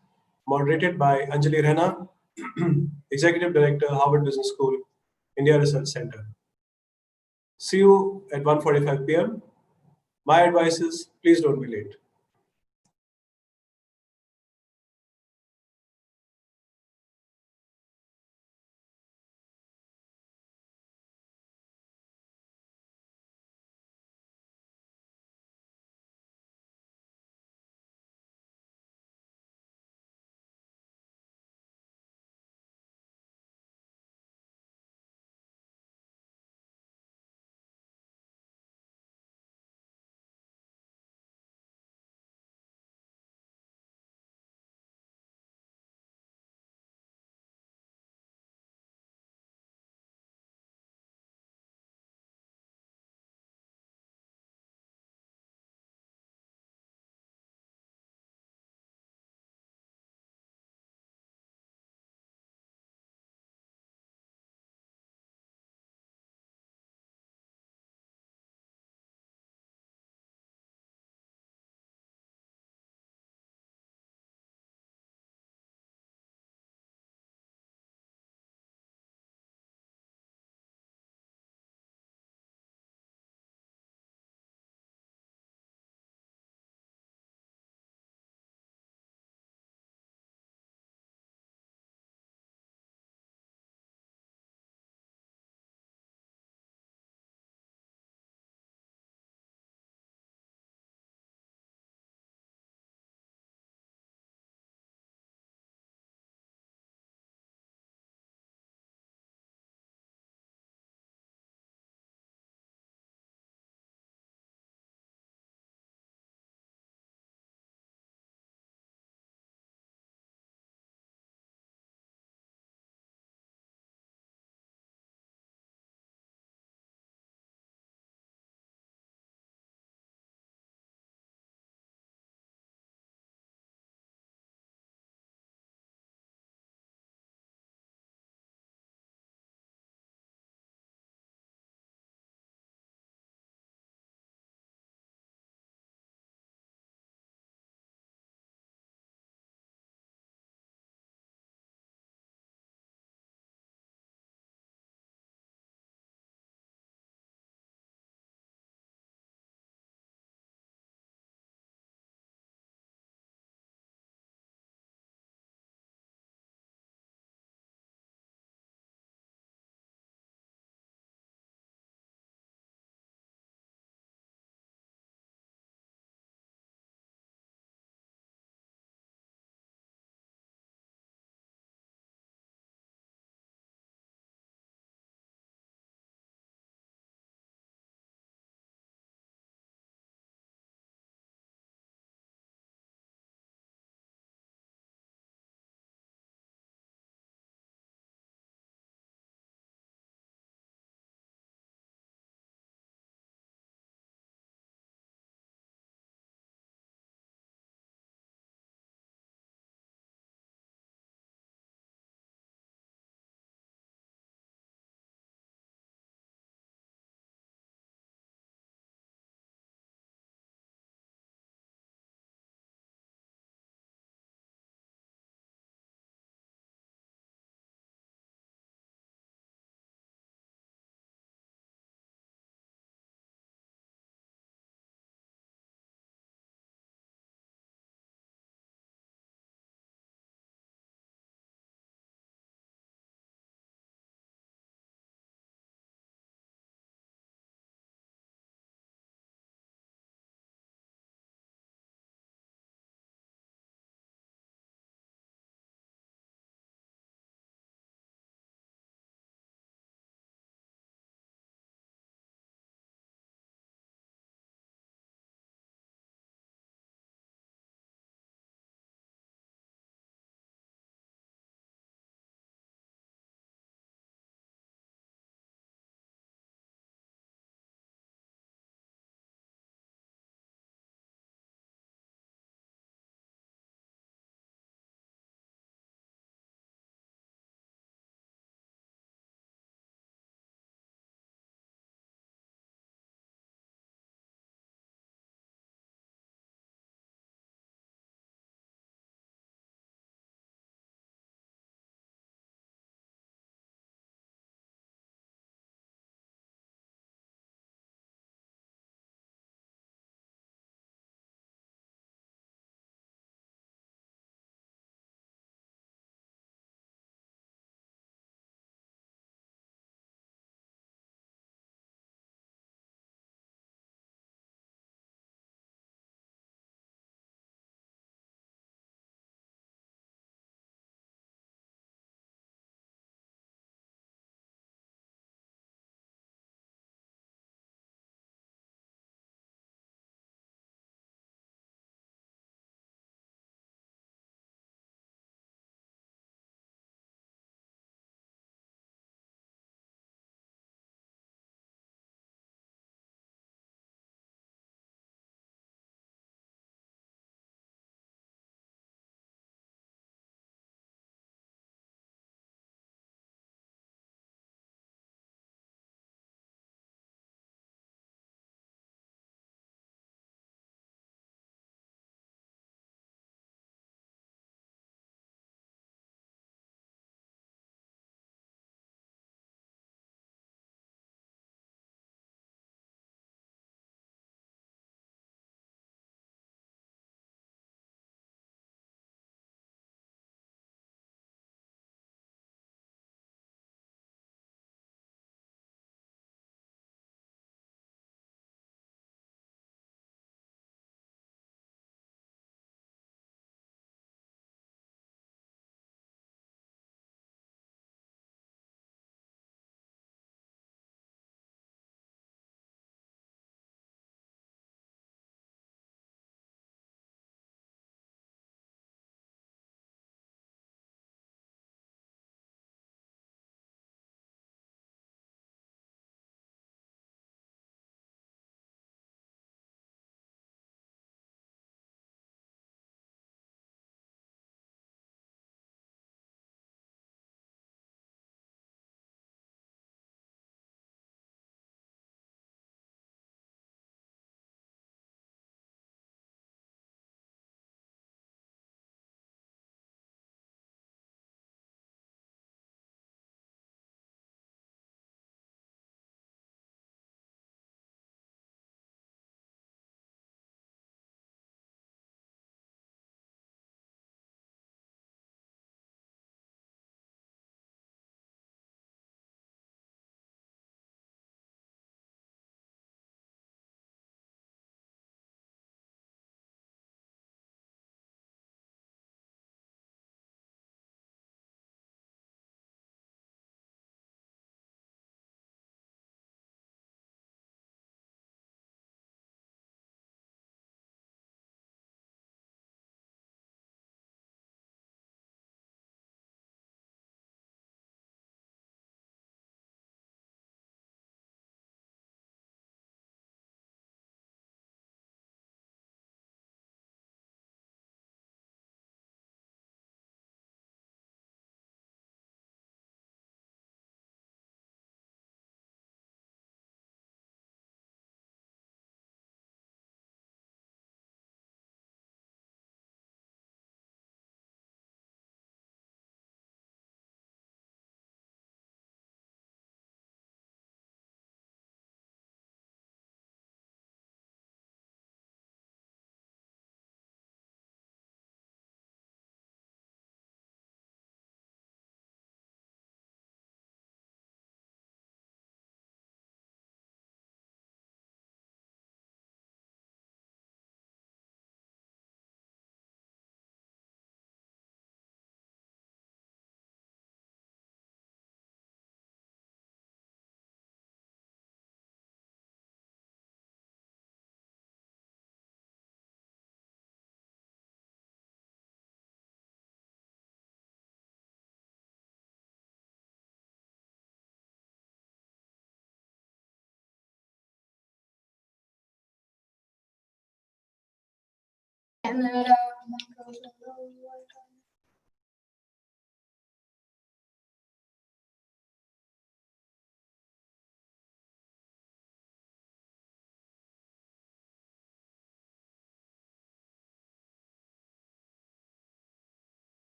moderated by Anjali Rana, Executive Director, Harvard Business School, India Research Center. See you at 1:45 p.m. My advice is, please don't be late.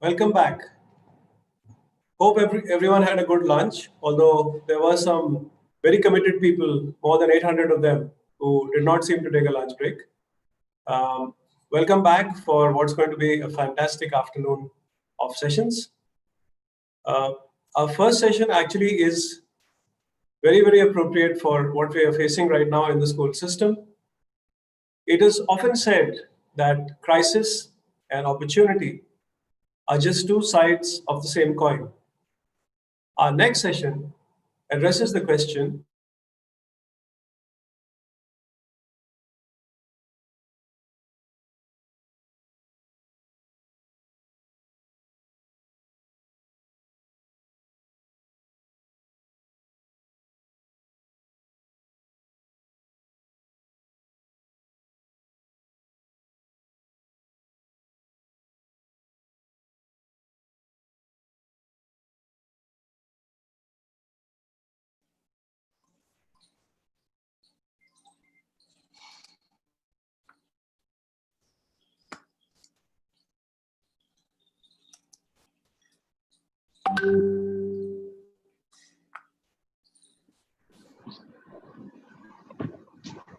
Welcome back. Hope everyone had a good lunch, although there were some very committed people, more than 800 of them, who did not seem to take a lunch break. Welcome back for what's going to be a fantastic afternoon of sessions. Our first session actually is very, very appropriate for what we are facing right now in the school system. It is often said that crisis and opportunity are just two sides of the same coin. Our next session addresses the question,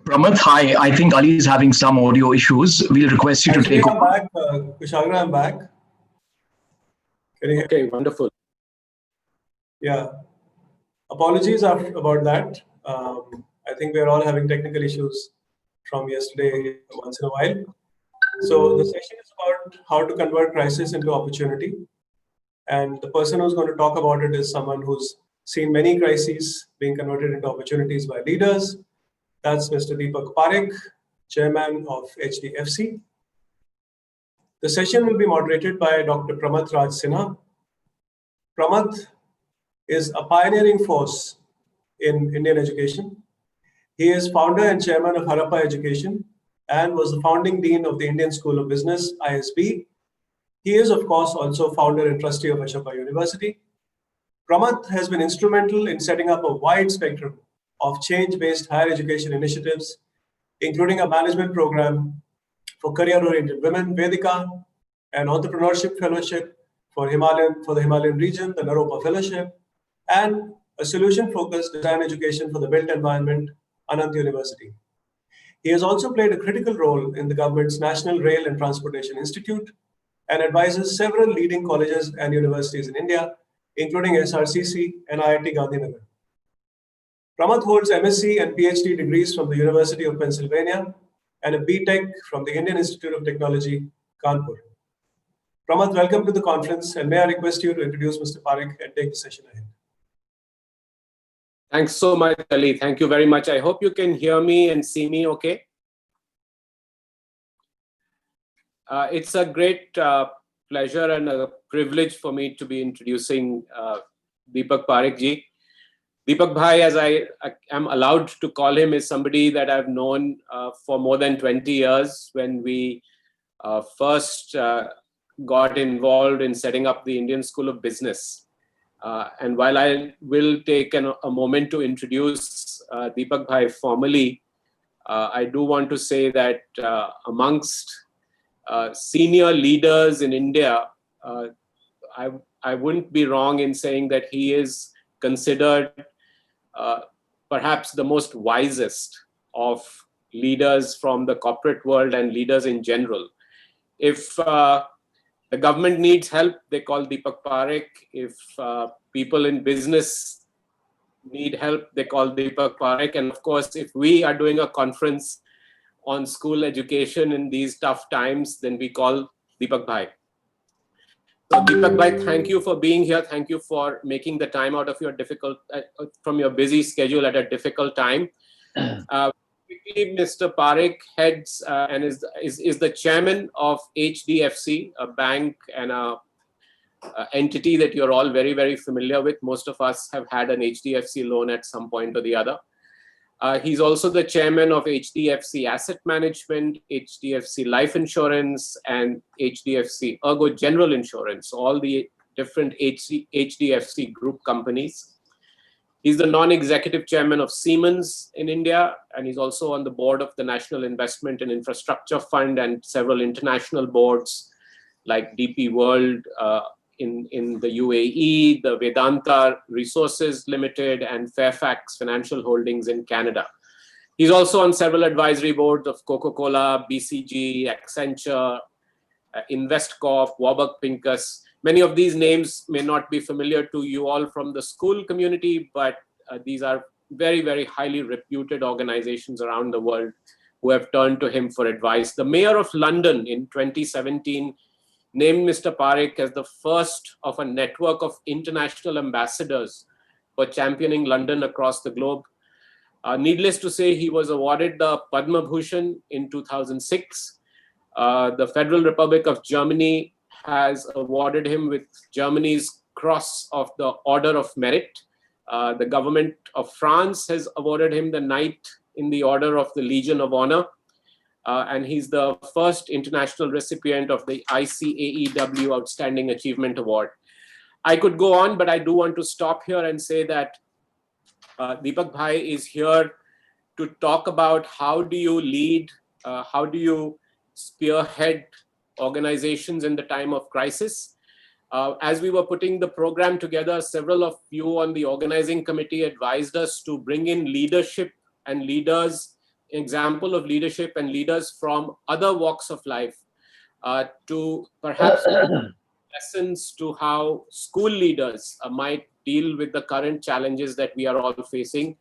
Pramath, hi. I think Ali is having some audio issues. We'll request you to take over. I'm back. Kushagra, I'm back. Can you hear? Okay, wonderful. Yeah. Apologies about that. I think we're all having technical issues from yesterday once in a while. So the session is about how to convert crisis into opportunity. And the person who's going to talk about it is someone who's seen many crises being converted into opportunities by leaders. That's Mr. Deepak Parekh, Chairman of HDFC. The session will be moderated by Dr. Pramath Raj Sinha. Pramath is a pioneering force in Indian education. He is founder and chairman of Harappa Education and was the founding dean of the Indian School of Business, ISB. He is, of course, also founder and trustee of Ashoka University. Pramath has been instrumental in setting up a wide spectrum of change-based higher education initiatives, including a management program for career-oriented women, Vedika, an entrepreneurship fellowship for the Himalayan region, the Naropa Fellowship, and a solution-focused design education for the built environment, Anant University. He has also played a critical role in the government's National Rail and Transportation Institute and advises several leading colleges and universities in India, including SRCC and IIT Gandhinagar. Pramath holds MSc and PhD degrees from the University of Pennsylvania and a BTech from the Indian Institute of Technology, Kanpur. Pramath, welcome to the conference, and may I request you to introduce Mr. Parekh and take the session ahead. Thanks so much, Ali. Thank you very much. I hope you can hear me and see me okay. It's a great pleasure and a privilege for me to be introducing Deepak Parekh ji. Deepak Bhai, as I am allowed to call him, is somebody that I've known for more than 20 years when we first got involved in setting up the Indian School of Business. And while I will take a moment to introduce Deepak Bhai formally, I do want to say that amongst senior leaders in India, I wouldn't be wrong in saying that he is considered perhaps the most wisest of leaders from the corporate world and leaders in general. If the government needs help, they call Deepak Parekh. If people in business need help, they call Deepak Parekh. And of course, if we are doing a conference on school education in these tough times, then we call Deepak Bhai. So Deepak Bhai, thank you for being here. Thank you for making the time out of your from your busy schedule at a difficult time. Mr. Parekh heads and is the chairman of HDFC, a bank and a entity that you're all very, very familiar with. Most of us have had an HDFC loan at some point or the other. He's also the chairman of HDFC Asset Management, HDFC Life Insurance, and HDFC Ergo General Insurance, all the different HDFC group companies. He's the non-executive chairman of Siemens in India, and he's also on the board of the National Investment and Infrastructure Fund and several international boards like DP World in the UAE, the Vedanta Resources Limited, and Fairfax Financial Holdings in Canada. He's also on several advisory boards of Coca-Cola, BCG, Accenture, Investcorp, Warburg Pincus. Many of these names may not be familiar to you all from the school community, but these are very, very highly reputed organizations around the world who have turned to him for advice. The Mayor of London in 2017 named Mr. Parekh as the first of a network of international ambassadors for championing London across the globe. Needless to say, he was awarded the Padma Bhushan in 2006. The Federal Republic of Germany has awarded him with Germany's Cross of the Order of Merit. The government of France has awarded him the Knight in the Order of the Legion of Honor. And he's the first international recipient of the ICAEW Outstanding Achievement Award. I could go on, but I do want to stop here and say that Deepak Bhai is here to talk about how do you lead, how do you spearhead organizations in the time of crisis. As we were putting the program together, several of you on the organizing committee advised us to bring in leadership and leaders, example of leadership and leaders from other walks of life to perhaps lessons to how school leaders might deal with the current challenges that we are all facing.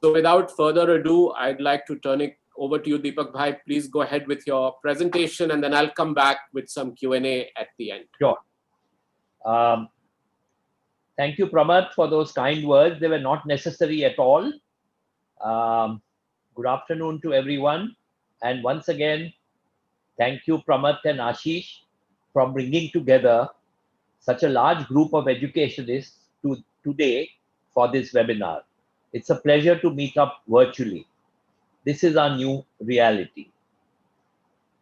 So without further ado, I'd like to turn it over to you, Deepak Bhai. Please go ahead with your presentation, and then I'll come back with some Q&A at the end. Sure. Thank you, Pramad, for those kind words. They were not necessary at all. Good afternoon to everyone. And once again, thank you, Pramad and Ashish, for bringing together such a large group of educationists today for this webinar. It's a pleasure to meet up virtually. This is our new reality.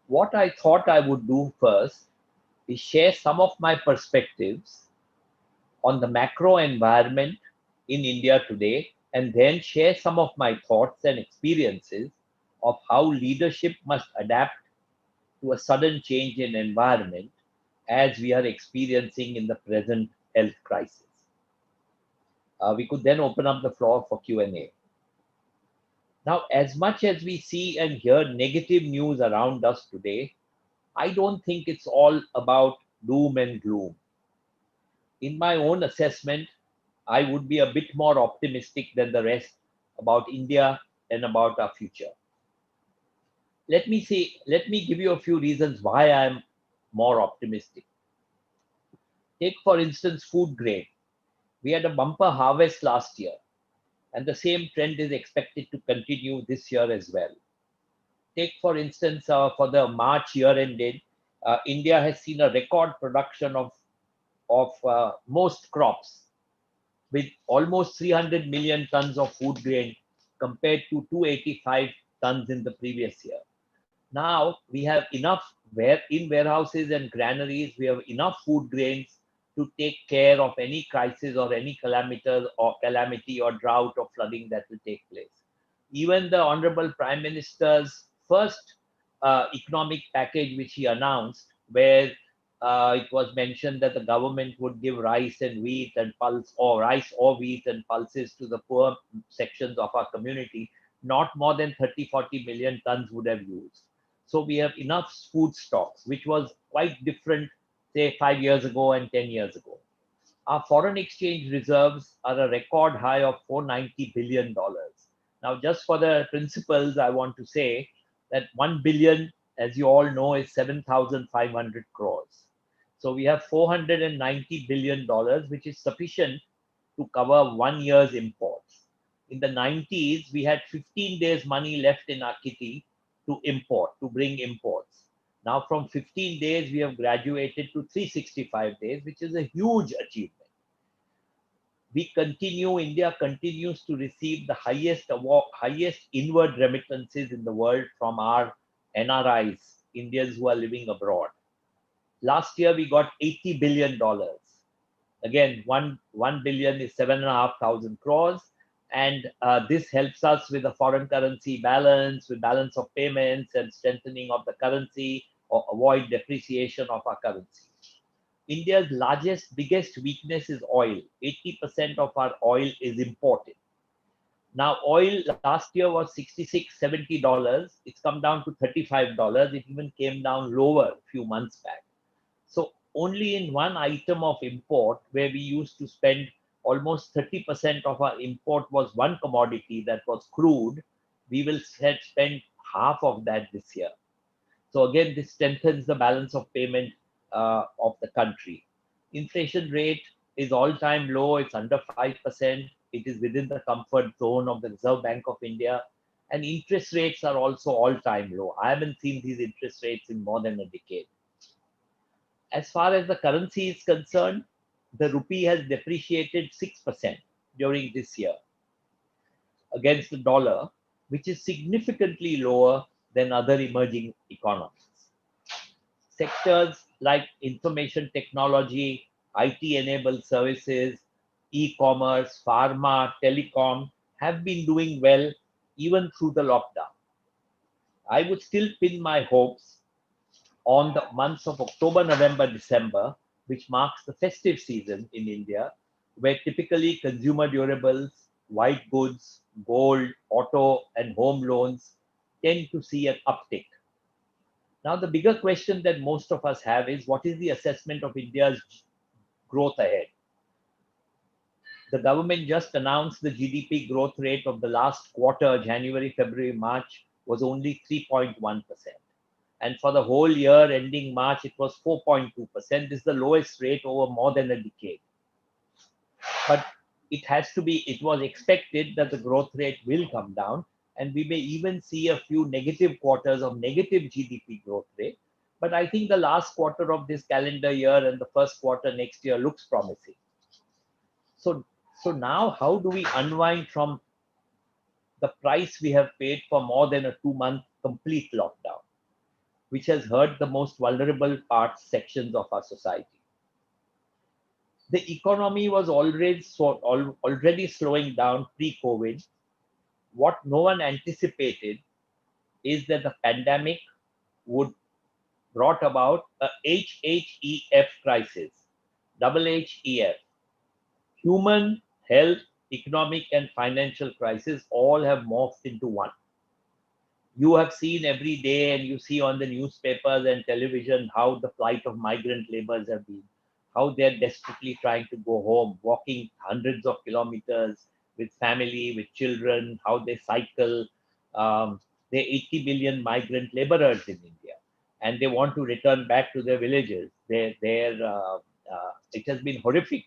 What I thought I would do first is share some of my perspectives on the macro environment in India today, and then share some of my thoughts and experiences of how leadership must adapt to a sudden change in environment as we are experiencing in the present health crisis. We could then open up the floor for Q&A. Now, as much as we see and hear negative news around us today, I don't think it's all about doom and gloom. In my own assessment, I would be a bit more optimistic than the rest about India and about our future. Let me give you a few reasons why I'm more optimistic. Take, for instance, food grain. We had a bumper harvest last year, and the same trend is expected to continue this year as well. Take, for instance, for the March year ended, India has seen a record production of most crops, with almost 300 million tons of food grain compared to 285 tons in the previous year. Now we have enough in warehouses and granaries, we have enough food grains to take care of any crisis or any calamity or drought or flooding that will take place. Even the Honorable Prime Minister's first economic package which he announced, where it was mentioned that the government would give rice and wheat and pulse, or rice or wheat and pulses to the poor sections of our community, not more than 30-40 million tons would have used. So we have enough food stocks, which was quite different, say 5 years ago and 10 years ago. Our foreign exchange reserves are a record high of $490 billion. Now, just for the principles, I want to say that 1 billion, as you all know, is 7,500 crores. So we have $490 billion, which is sufficient to cover 1 year's imports. In the 90s, we had 15 days money left in our kitty to import, to bring imports. Now from 15 days, we have graduated to 365 days, which is a huge achievement. India continues to receive the highest inward remittances in the world from our NRIs, Indians who are living abroad. Last year, we got $80 billion. Again, 1 billion is 7,500 crores. And this helps us with the foreign currency balance, with balance of payments and strengthening of the currency, or avoid depreciation of our currency. India's biggest weakness is oil. 80% of our oil is imported. Now, oil last year was $66, $70. It's come down to $35. It even came down lower a few months back. So only in one item of import, where we used to spend almost 30% of our import was one commodity, that was crude, we will spend half of that this year. So again, this strengthens the balance of payment of the country. Inflation rate is all-time low. It's under 5%. It is within the comfort zone of the Reserve Bank of India. And interest rates are also all-time low. I haven't seen these interest rates in more than a decade. As far as the currency is concerned, the rupee has depreciated 6% during this year against the dollar, which is significantly lower than other emerging economies. Sectors like information technology, IT-enabled services, e-commerce, pharma, telecom have been doing well even through the lockdown. I would still pin my hopes on the months of October, November, December, which marks the festive season in India, where typically consumer durables, white goods, gold, auto, and home loans tend to see an uptick. Now, the bigger question that most of us have is, what is the assessment of India's growth ahead? The government just announced the GDP growth rate of the last quarter, January, February, March, was only 3.1%. And for the whole year ending March, it was 4.2%. This is the lowest rate over more than a decade. But it was expected that the growth rate will come down, and we may even see a few negative quarters of negative GDP growth rate. But I think the last quarter of this calendar year and the first quarter next year looks promising. So now, how do we unwind from the price we have paid for more than a 2-month complete lockdown, which has hurt the most vulnerable sections of our society? The economy was already slowing down pre-COVID. What no one anticipated is that the pandemic would brought about a HHEF crisis, HHEF. Human, health, economic, and financial crisis all have morphed into one. You have seen every day, and you see on the newspapers and television, how the plight of migrant laborers have been, how they're desperately trying to go home, walking hundreds of kilometers with family, with children, how they cycle. There are 80 million migrant laborers in India, and they want to return back to their villages. It has been horrific,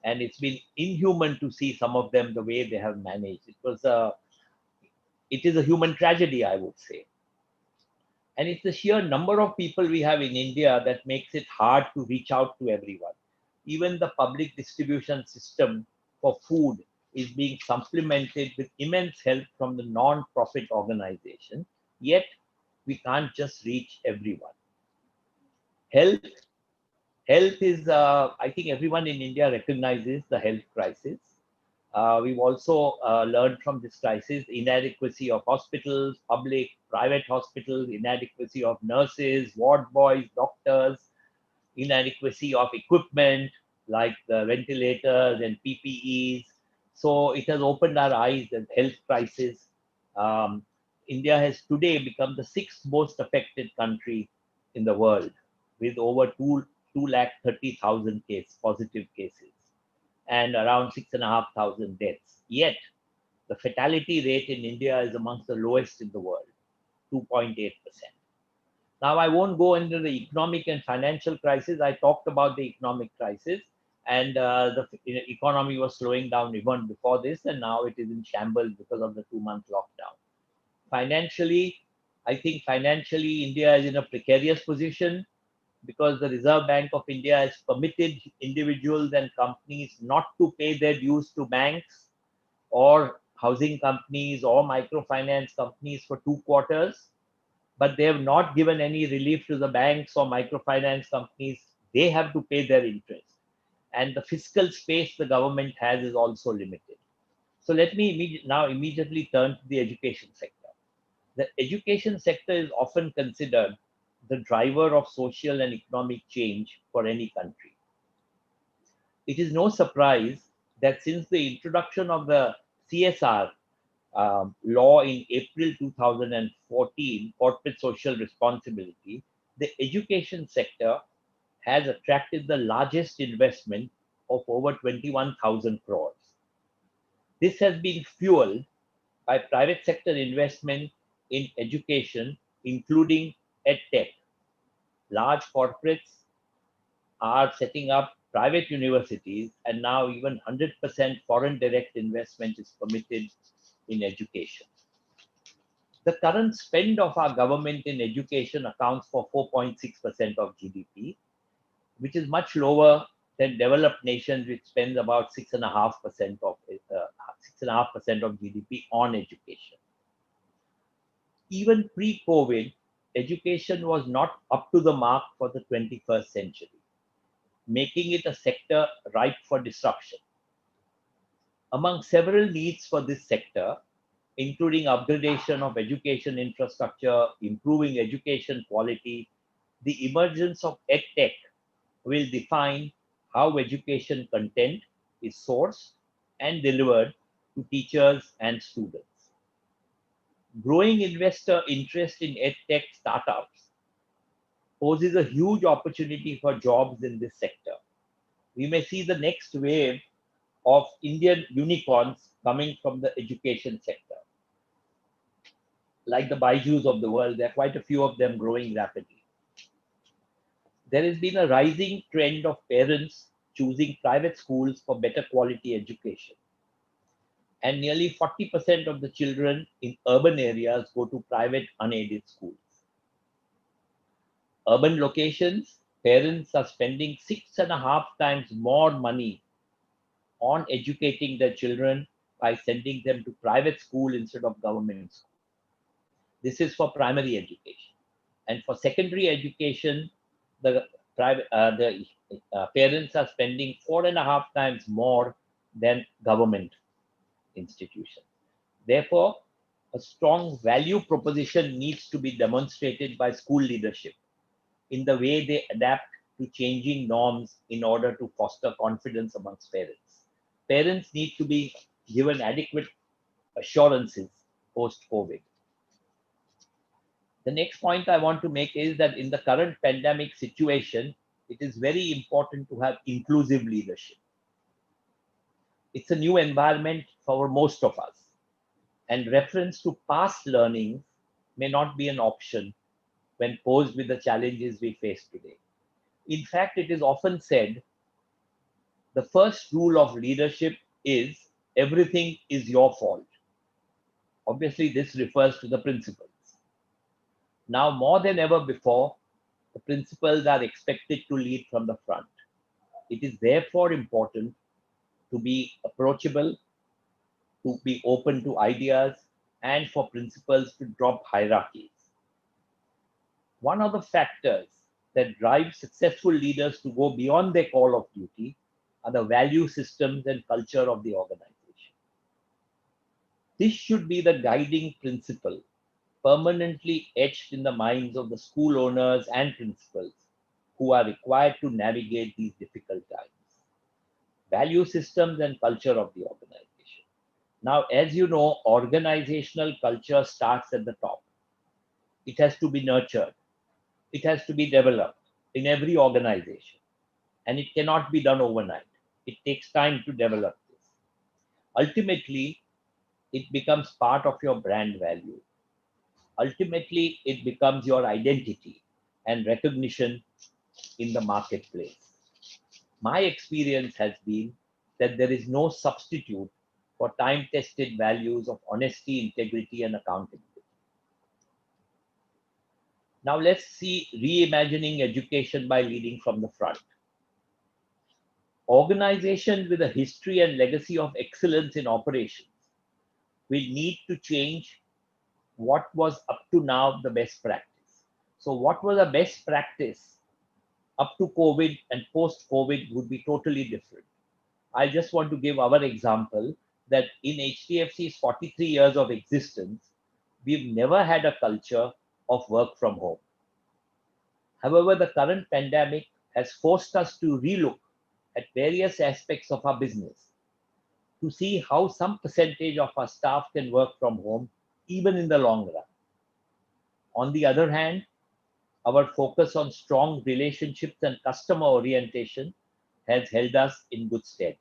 and it's been inhuman to see some of them the way they have managed. It is a human tragedy, I would say. And it's the sheer number of people we have in India that makes it hard to reach out to everyone. Even the public distribution system for food is being supplemented with immense help from the non-profit organization. Yet, we can't just reach everyone. Health is, I think everyone in India recognizes the health crisis. We've also learned from this crisis inadequacy of hospitals, public, private hospitals, inadequacy of nurses, ward boys, doctors, inadequacy of equipment like the ventilators and PPEs. So it has opened our eyes at health crisis. India has today become the 6th most affected country in the world, with over 230,000 positive cases and around 6,500 deaths. Yet, the fatality rate in India is amongst the lowest in the world, 2.8%. Now, I won't go into the economic and financial crisis. I talked about the economic crisis, and the economy was slowing down even before this, and now it is in shambles because of the 2-month lockdown. Financially, I think financially India is in a precarious position because the Reserve Bank of India has permitted individuals and companies not to pay their dues to banks or housing companies or microfinance companies for 2 quarters, but they have not given any relief to the banks or microfinance companies. They have to pay their interest. And the fiscal space the government has is also limited. So let me now immediately turn to the education sector. The education sector is often considered the driver of social and economic change for any country. It is no surprise that since the introduction of the CSR law in April 2014, corporate social responsibility, the education sector has attracted the largest investment of over 21,000 crores. This has been fueled by private sector investment in education, including EdTech. Large corporates are setting up private universities, and now even 100% foreign direct investment is permitted in education. The current spend of our government in education accounts for 4.6% of GDP, which is much lower than developed nations, which spend about 6.5% of GDP on education. Even pre-COVID, education was not up to the mark for the 21st century, making it a sector ripe for disruption. Among several needs for this sector, including upgradation of education infrastructure, improving education quality, the emergence of EdTech will define how education content is sourced and delivered to teachers and students. Growing investor interest in EdTech startups poses a huge opportunity for jobs in this sector. We may see the next wave of Indian unicorns coming from the education sector. Like the Baijus of the world, there are quite a few of them growing rapidly. There has been a rising trend of parents choosing private schools for better quality education. And nearly 40% of the children in urban areas go to private unaided schools. Urban locations, parents are spending 6.5 times more money on educating their children by sending them to private school instead of government school. This is for primary education. And for secondary education, the parents are spending 4.5 times more than government institutions. Therefore, a strong value proposition needs to be demonstrated by school leadership in the way they adapt to changing norms in order to foster confidence amongst parents. Parents need to be given adequate assurances post-COVID. The next point I want to make is that in the current pandemic situation, it is very important to have inclusive leadership. It's a new environment for most of us, and reference to past learning may not be an option when posed with the challenges we face today. In fact, it is often said, the first rule of leadership is everything is your fault. Obviously, this refers to the principals. Now, more than ever before, the principals are expected to lead from the front. It is therefore important to be approachable, to be open to ideas, and for principals to drop hierarchies. One of the factors that drive successful leaders to go beyond their call of duty are the value systems and culture of the organization. This should be the guiding principle, permanently etched in the minds of the school owners and principals who are required to navigate these difficult times. Value systems and culture of the organization. Now, as you know, organizational culture starts at the top. It has to be nurtured. It has to be developed in every organization. And it cannot be done overnight. It takes time to develop this. Ultimately, it becomes part of your brand value. Ultimately, it becomes your identity and recognition in the marketplace. My experience has been that there is no substitute for time-tested values of honesty, integrity, and accountability. Now let's see reimagining education by leading from the front. Organizations with a history and legacy of excellence in operations will need to change what was up to now the best practice. So what was the best practice up to COVID and post-COVID would be totally different. I just want to give our example that in HDFC's 43 years of existence, we've never had a culture of work from home. However, the current pandemic has forced us to relook at various aspects of our business to see how some percentage of our staff can work from home even in the long run. On the other hand, our focus on strong relationships and customer orientation has held us in good stead.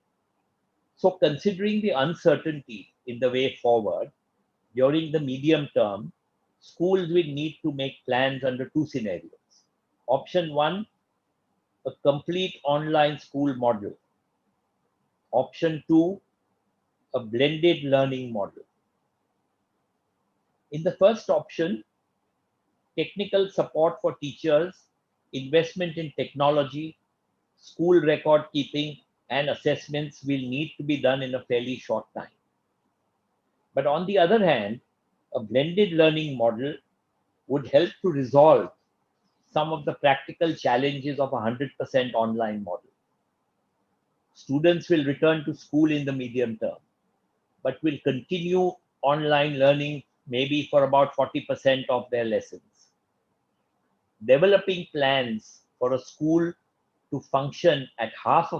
So considering the uncertainty in the way forward, during the medium term, schools will need to make plans under two scenarios. Option one, a complete online school model. Option two, a blended learning model. In the first option, technical support for teachers, investment in technology, school record keeping, and assessments will need to be done in a fairly short time. But on the other hand, a blended learning model would help to resolve some of the practical challenges of a 100% online model. Students will return to school in the medium term, but will continue online learning maybe for about 40% of their lessons. Developing plans for a school to function at half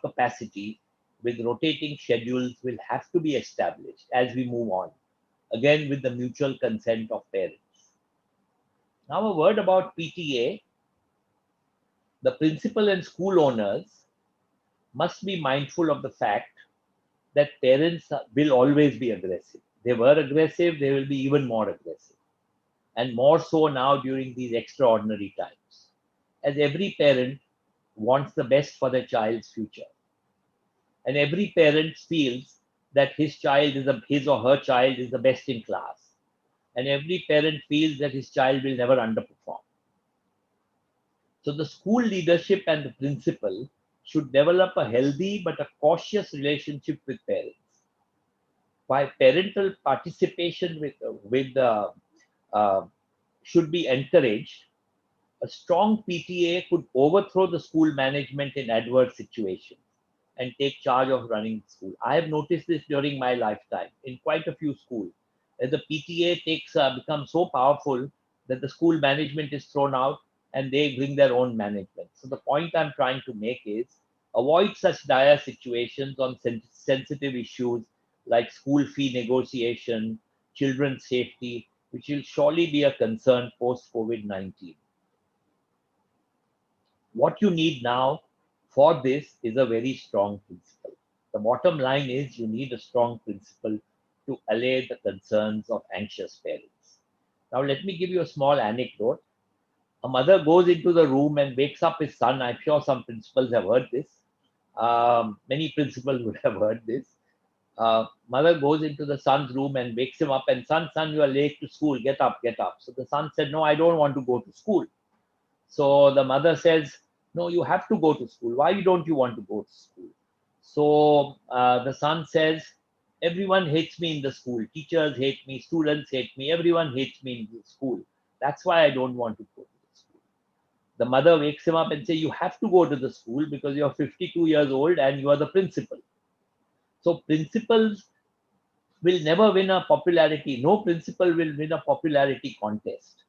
capacity with rotating schedules will have to be established as we move on, again with the mutual consent of parents. Now a word about PTA. The principal and school owners must be mindful of the fact that parents will always be aggressive. They were aggressive, they will be even more aggressive. And more so now during these extraordinary times, as every parent wants the best for their child's future. And every parent feels that his or her child is the best in class. And every parent feels that his child will never underperform. So the school leadership and the principal should develop a healthy but a cautious relationship with parents. While parental participation should be encouraged, a strong PTA could overthrow the school management in adverse situations and take charge of running the school. I have noticed this during my lifetime in quite a few schools. As the PTA becomes so powerful that the school management is thrown out and they bring their own management. So the point I'm trying to make is avoid such dire situations on sensitive issues like school fee negotiation, children's safety, which will surely be a concern post-COVID-19. What you need now for this is a very strong principle. The bottom line is you need a strong principle to allay the concerns of anxious parents. Now let me give you a small anecdote. A mother goes into the room and wakes up his son. I'm sure some principals have heard this. Many principals would have heard this. Mother goes into the son's room and wakes him up and son, you are late to school. Get up, get up. So the son said, no, I don't want to go to school. So the mother says, no, you have to go to school. Why don't you want to go to school? So the son says, everyone hates me in the school. Teachers hate me, students hate me, everyone hates me in the school. That's why I don't want to go to the school. The mother wakes him up and says, you have to go to the school because you're 52 years old and you are the principal. So principals will never win a popularity. No principal will win a popularity contest.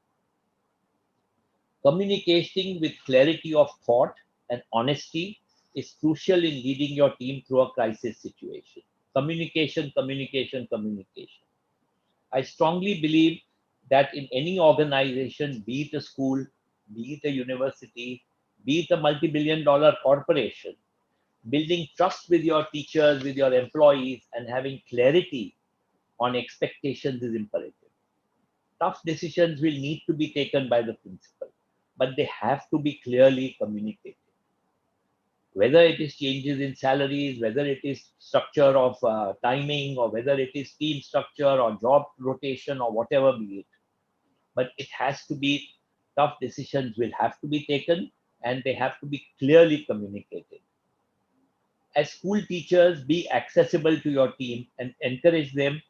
Communicating with clarity of thought and honesty is crucial in leading your team through a crisis situation. Communication, communication, communication. I strongly believe that in any organization, be it a school, be it a university, be it a multi-billion-dollar corporation, building trust with your teachers, with your employees, and having clarity on expectations is imperative. Tough decisions will need to be taken by the principal, but they have to be clearly communicated. Whether it is changes in salaries, whether it is structure of timing, or whether it is team structure or job rotation or whatever be it. But it has to be, tough decisions will have to be taken and they have to be clearly communicated. As school teachers, be accessible to your team and encourage them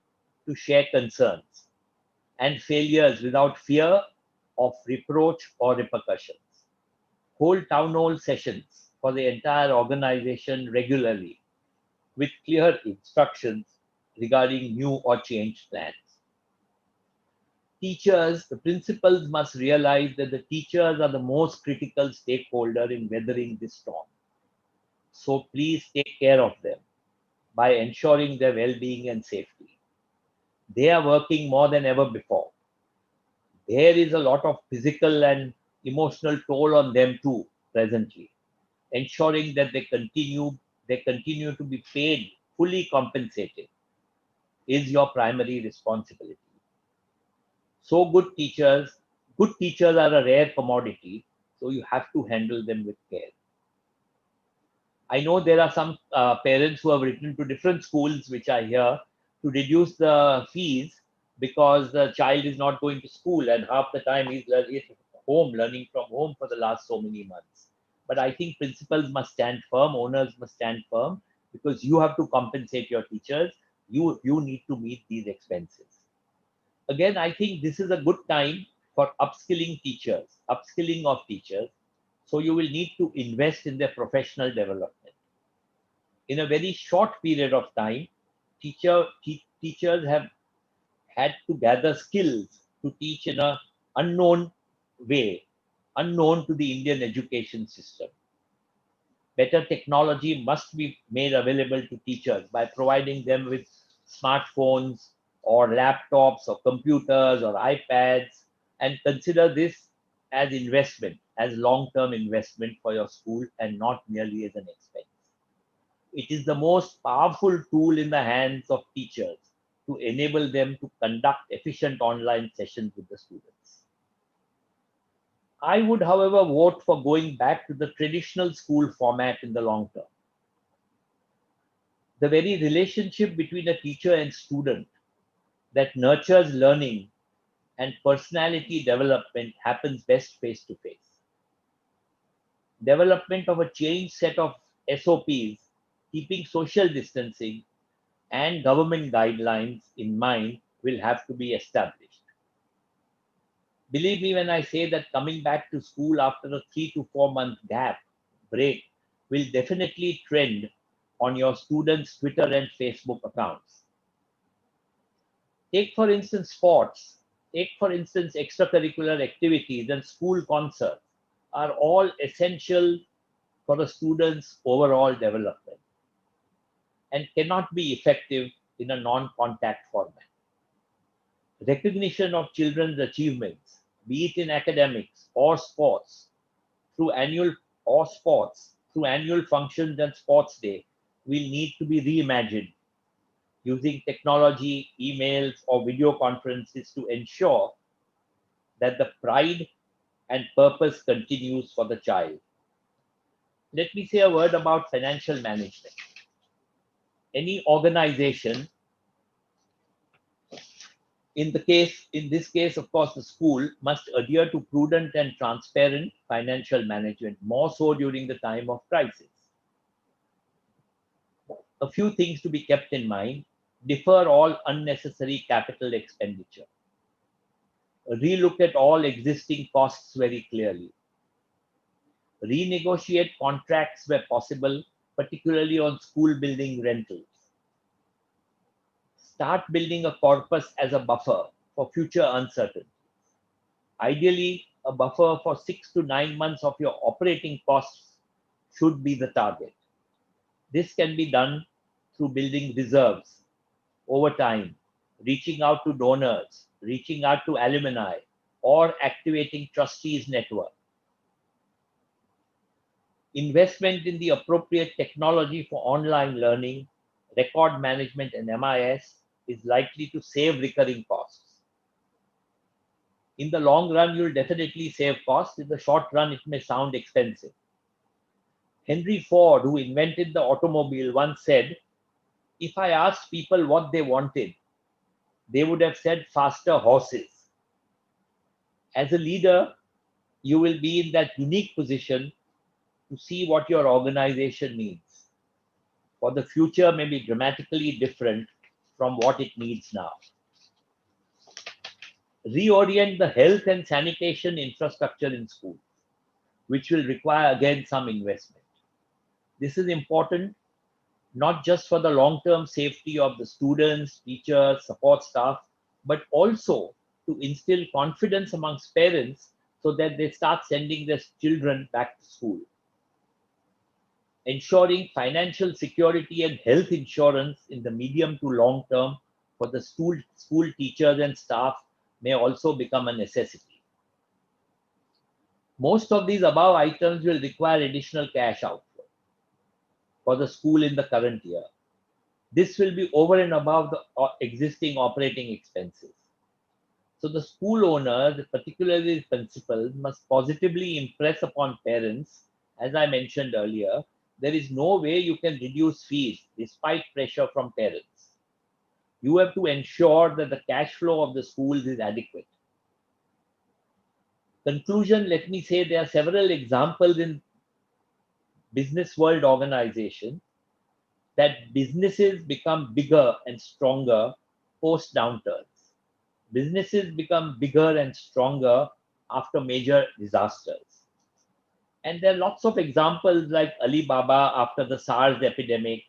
to share concerns and failures without fear of reproach or repercussions. Hold town hall sessions for the entire organization regularly with clear instructions regarding new or changed plans. Teachers, the principals must realize that the teachers are the most critical stakeholder in weathering this storm. So please take care of them by ensuring their well-being and safety. They are working more than ever before. There is a lot of physical and emotional toll on them too presently. Ensuring that they continue to be paid, fully compensated, is your primary responsibility. So good teachers are a rare commodity, so you have to handle them with care. I know there are some parents who have written to different schools which are here to reduce the fees because the child is not going to school and half the time he's learning from home for the last so many months. But I think principals must stand firm, owners must stand firm, because you have to compensate your teachers. You need to meet these expenses. Again, I think this is a good time for upskilling of teachers. So you will need to invest in their professional development. In a very short period of time, teachers have had to gather skills to teach in an unknown way, unknown to the Indian education system. Better technology must be made available to teachers by providing them with smartphones or laptops or computers or iPads, and consider this as investment, as long-term investment for your school and not merely as an expense. It is the most powerful tool in the hands of teachers to enable them to conduct efficient online sessions with the students. I would, however, vote for going back to the traditional school format in the long term. The very relationship between a teacher and student that nurtures learning and personality development happens best face-to-face. Development of a changed set of SOPs, keeping social distancing and government guidelines in mind, will have to be established. Believe me when I say that coming back to school after a 3 to 4 month break will definitely trend on your students' Twitter and Facebook accounts. Take for instance sports, take for instance extracurricular activities and school concerts are all essential for a student's overall development and cannot be effective in a non-contact format. Recognition of children's achievements, be it in academics or sports, through annual functions and sports day, will need to be reimagined using technology, emails, or video conferences to ensure that the pride and purpose continues for the child. Let me say a word about financial management. Any organization, in this case, of course, the school must adhere to prudent and transparent financial management, more so during the time of crisis. A few things to be kept in mind: defer all unnecessary capital expenditure. Relook at all existing costs very clearly. Renegotiate contracts where possible, particularly on school building rentals. Start building a corpus as a buffer for future uncertainty. Ideally, a buffer for 6 to 9 months of your operating costs should be the target. This can be done through building reserves over time, reaching out to donors, reaching out to alumni, or activating trustees network. Investment in the appropriate technology for online learning, record management, and MIS is likely to save recurring costs. In the long run, you'll definitely save costs. In the short run, it may sound expensive. Henry Ford, who invented the automobile, once said, "If I asked people what they wanted, they would have said faster horses." As a leader, you will be in that unique position to see what your organization needs. For the future may be dramatically different from what it needs now. Reorient the health and sanitation infrastructure in schools, which will require again some investment. This is important not just for the long-term safety of the students, teachers, support staff, but also to instill confidence amongst parents so that they start sending their children back to school. Ensuring financial security and health insurance in the medium to long term for the school teachers and staff may also become a necessity. Most of these above items will require additional cash outflow for the school in the current year. This will be over and above the existing operating expenses. So the school owners, particularly the principals, must positively impress upon parents. As I mentioned earlier, there is no way you can reduce fees despite pressure from parents. You have to ensure that the cash flow of the schools is adequate. Conclusion, let me say there are several examples in business world organizations that businesses become bigger and stronger post downturns. Businesses become bigger and stronger after major disasters. And there are lots of examples like Alibaba after the SARS epidemic,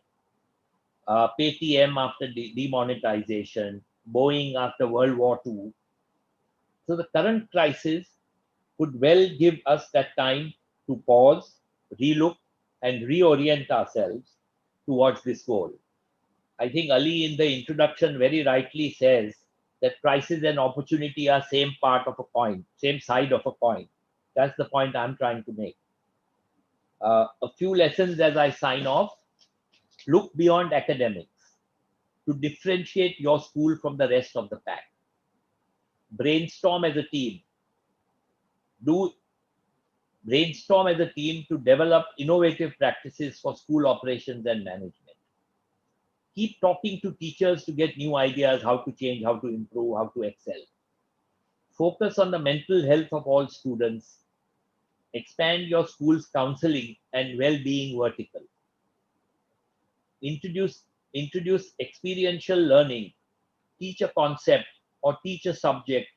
Paytm after demonetization, Boeing after World War II. So the current crisis could well give us that time to pause, relook, and reorient ourselves towards this goal. I think Ali in the introduction very rightly says that crisis and opportunity are same part of a coin, same side of a coin. That's the point I'm trying to make. A few lessons as I sign off. Look beyond academics to differentiate your school from the rest of the pack. Brainstorm as a team. Brainstorm as a team to develop innovative practices for school operations and management. Keep talking to teachers to get new ideas, how to change, how to improve, how to excel. Focus on the mental health of all students. Expand your school's counseling and well-being vertical. Introduce experiential learning. Teach a concept or teach a subject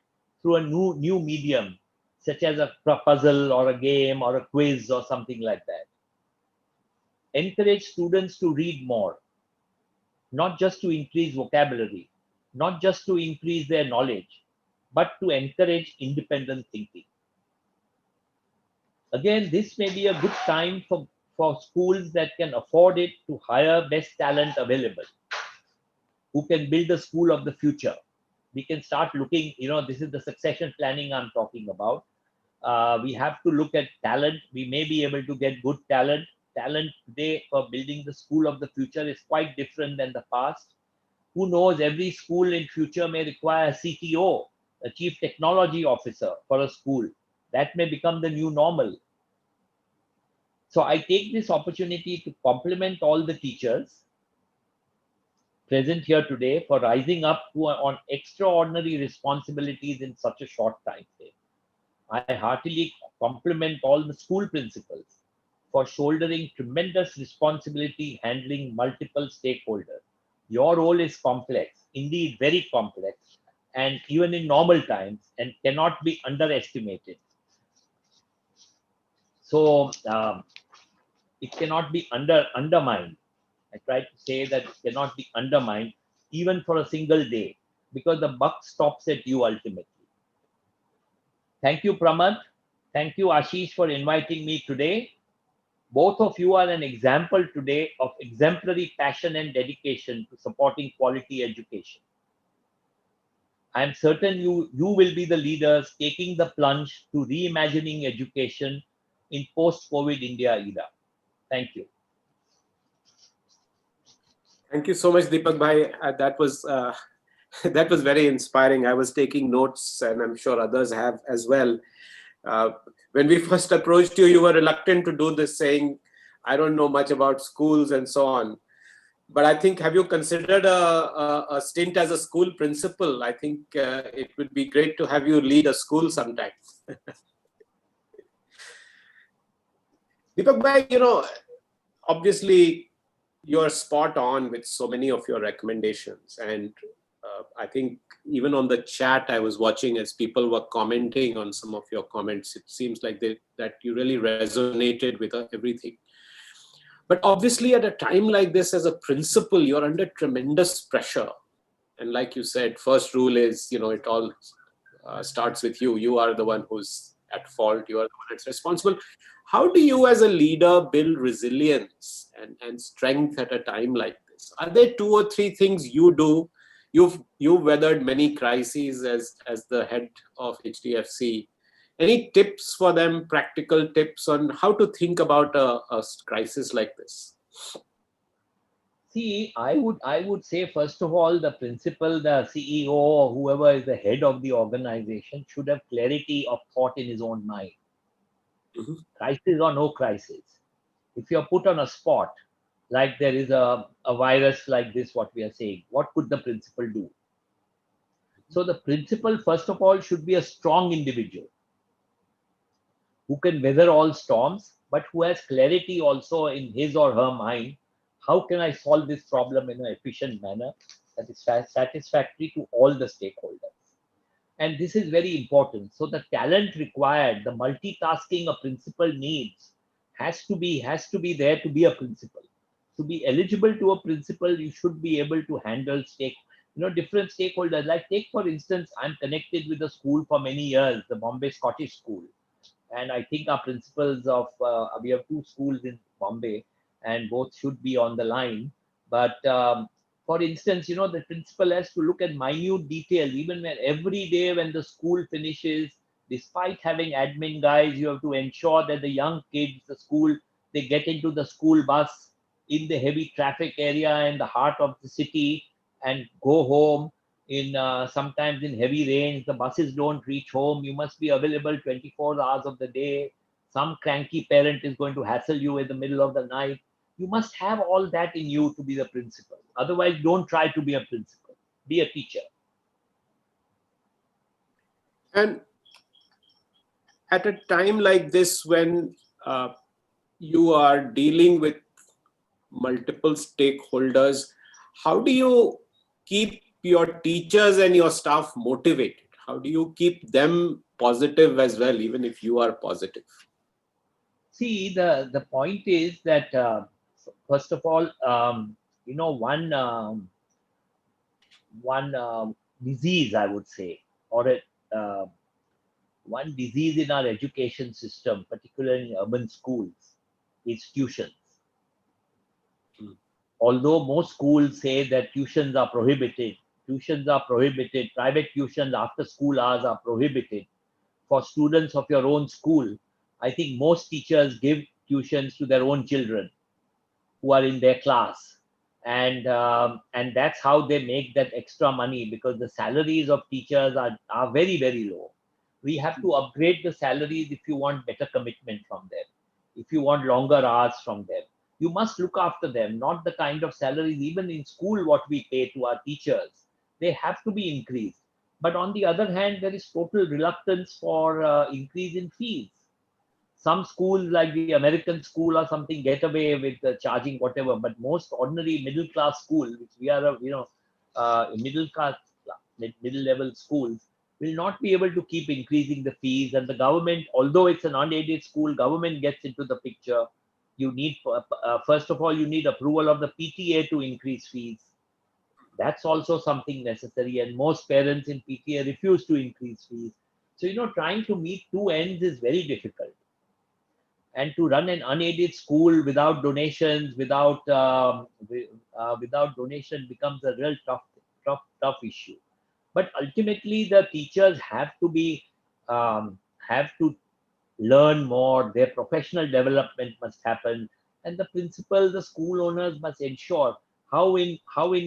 through a new medium, such as a puzzle or a game or a quiz or something like that. Encourage students to read more, not just to increase vocabulary, not just to increase their knowledge, but to encourage independent thinking. Again, this may be a good time for schools that can afford it to hire best talent available, who can build a school of the future. We can start looking, this is the succession planning I'm talking about. We have to look at talent. We may be able to get good talent. Talent today for building the school of the future is quite different than the past. Who knows, every school in future may require a CTO, a chief technology officer for a school. That may become the new normal. So I take this opportunity to compliment all the teachers present here today for rising up on extraordinary responsibilities in such a short time frame. I heartily compliment all the school principals for shouldering tremendous responsibility handling multiple stakeholders. Your role is complex, indeed very complex, and even in normal times, and cannot be underestimated. So it cannot be undermined. I try to say that it cannot be undermined even for a single day, because the buck stops at you ultimately. Thank you, Pramad. Thank you, Ashish, for inviting me today. Both of you are an example today of exemplary passion and dedication to supporting quality education. I am certain you will be the leaders taking the plunge to reimagining education in post-COVID India era. Thank you. Thank you so much, Deepak Bhai. That was that was very inspiring. I was taking notes, and I'm sure others have as well. When we first approached you, you were reluctant to do this, saying, "I don't know much about schools and so on." But I think, have you considered a stint as a school principal? I think it would be great to have you lead a school sometime. Deepak Bhai, obviously you're spot on with so many of your recommendations. And I think even on the chat I was watching as people were commenting on some of your comments, it seems like that you really resonated with everything. But obviously at a time like this, as a principal, you're under tremendous pressure. And like you said, first rule is, it all starts with you. You are the one who's at fault. You are the one that's responsible. How do you as a leader build resilience and strength at a time like this? Are there 2 or 3 things you do? You've weathered many crises as the head of HDFC. Any tips for them, practical tips on how to think about a crisis like this? See, I would say, first of all, the principal, the CEO, or whoever is the head of the organization should have clarity of thought in his own mind. Mm-hmm. Crisis or no crisis. If you're put on a spot, like there is a virus like this, what we are saying, what could the principal do? So the principal, first of all, should be a strong individual who can weather all storms, but who has clarity also in his or her mind. How can I solve this problem in an efficient manner that is satisfactory to all the stakeholders? And this is very important. So the talent required, the multitasking a principal needs has to be there to be a principal. To be eligible to a principal, you should be able to handle different stakeholders. Like take, for instance, I'm connected with the school for many years, the Bombay Scottish School. And I think our principals of, we have 2 schools in Bombay, and both should be on the line. But for instance, the principal has to look at minute detail, even when every day when the school finishes, despite having admin guys, you have to ensure that the young kids, the school, they get into the school bus in the heavy traffic area in the heart of the city and go home. In sometimes in heavy rains, the buses don't reach home. You must be available 24 hours of the day. Some cranky parent is going to hassle you in the middle of the night. You must have all that in you to be the principal. Otherwise, don't try to be a principal. Be a teacher. And at a time like this, when you are dealing with multiple stakeholders, how do you keep your teachers and your staff motivated? How do you keep them positive as well, even if you are positive? See, the point is that first of all, one disease, I would say, or one disease in our education system, particularly in urban schools, is tuitions. Although most schools say that tuitions are prohibited, private tuitions after school hours are prohibited for students of your own school. I think most teachers give tuitions to their own children who are in their class. And that's how they make that extra money, because the salaries of teachers are very, very low. We have to upgrade the salaries if you want better commitment from them, if you want longer hours from them. You must look after them, not the kind of salaries, even in school, what we pay to our teachers. They have to be increased. But on the other hand, there is total reluctance for increase in fees. Some schools like the American school or something get away with charging whatever, but most ordinary middle class school, which we are, middle level schools, will not be able to keep increasing the fees. And the government, although it's an unaided school, government gets into the picture. You need, first of all, you need approval of the PTA to increase fees. That's also something necessary, and most parents in PTA refuse to increase fees. So, trying to meet two ends is very difficult. And to run an unaided school without donations, without donation becomes a real tough issue. But ultimately, the teachers have to learn more. Their professional development must happen, and the principal, the school owners must ensure how in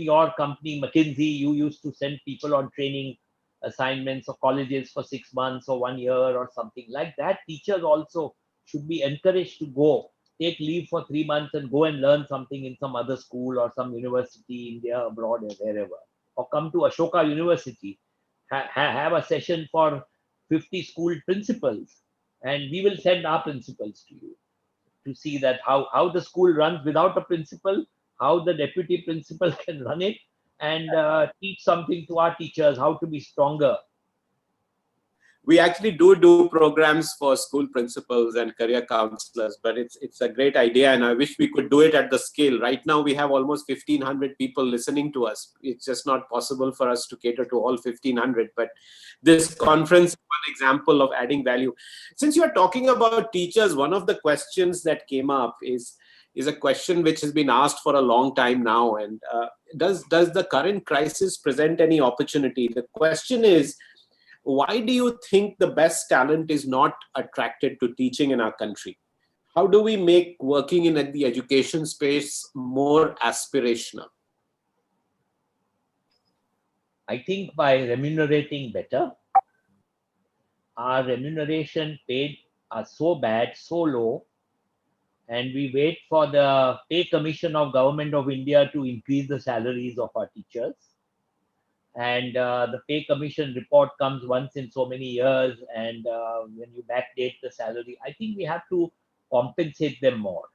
your company, McKinsey, you used to send people on training assignments or colleges for 6 months or 1 year or something like that. Teachers also should be encouraged to take leave for 3 months and go and learn something in some other school or some university, India, abroad, or wherever, or come to Ashoka University, have a session for 50 school principals, and we will send our principals to you to see that how the school runs without a principal, how the deputy principal can run it, and teach something to our teachers, how to be stronger. We actually do programs for school principals and career counselors, but it's a great idea, and I wish we could do it at the scale. Right now, we have almost 1,500 people listening to us. It's just not possible for us to cater to all 1,500, but this conference is one example of adding value. Since you are talking about teachers, one of the questions that came up is a question which has been asked for a long time now, and does the current crisis present any opportunity? The question is, why do you think the best talent is not attracted to teaching in our country? How do we make working in the education space more aspirational? I think by remunerating better. Our remuneration paid are so bad, so low, and we wait for the pay commission of Government of India to increase the salaries of our teachers. And the pay commission report comes once in so many years, and when you backdate the salary, I think we have to compensate them more.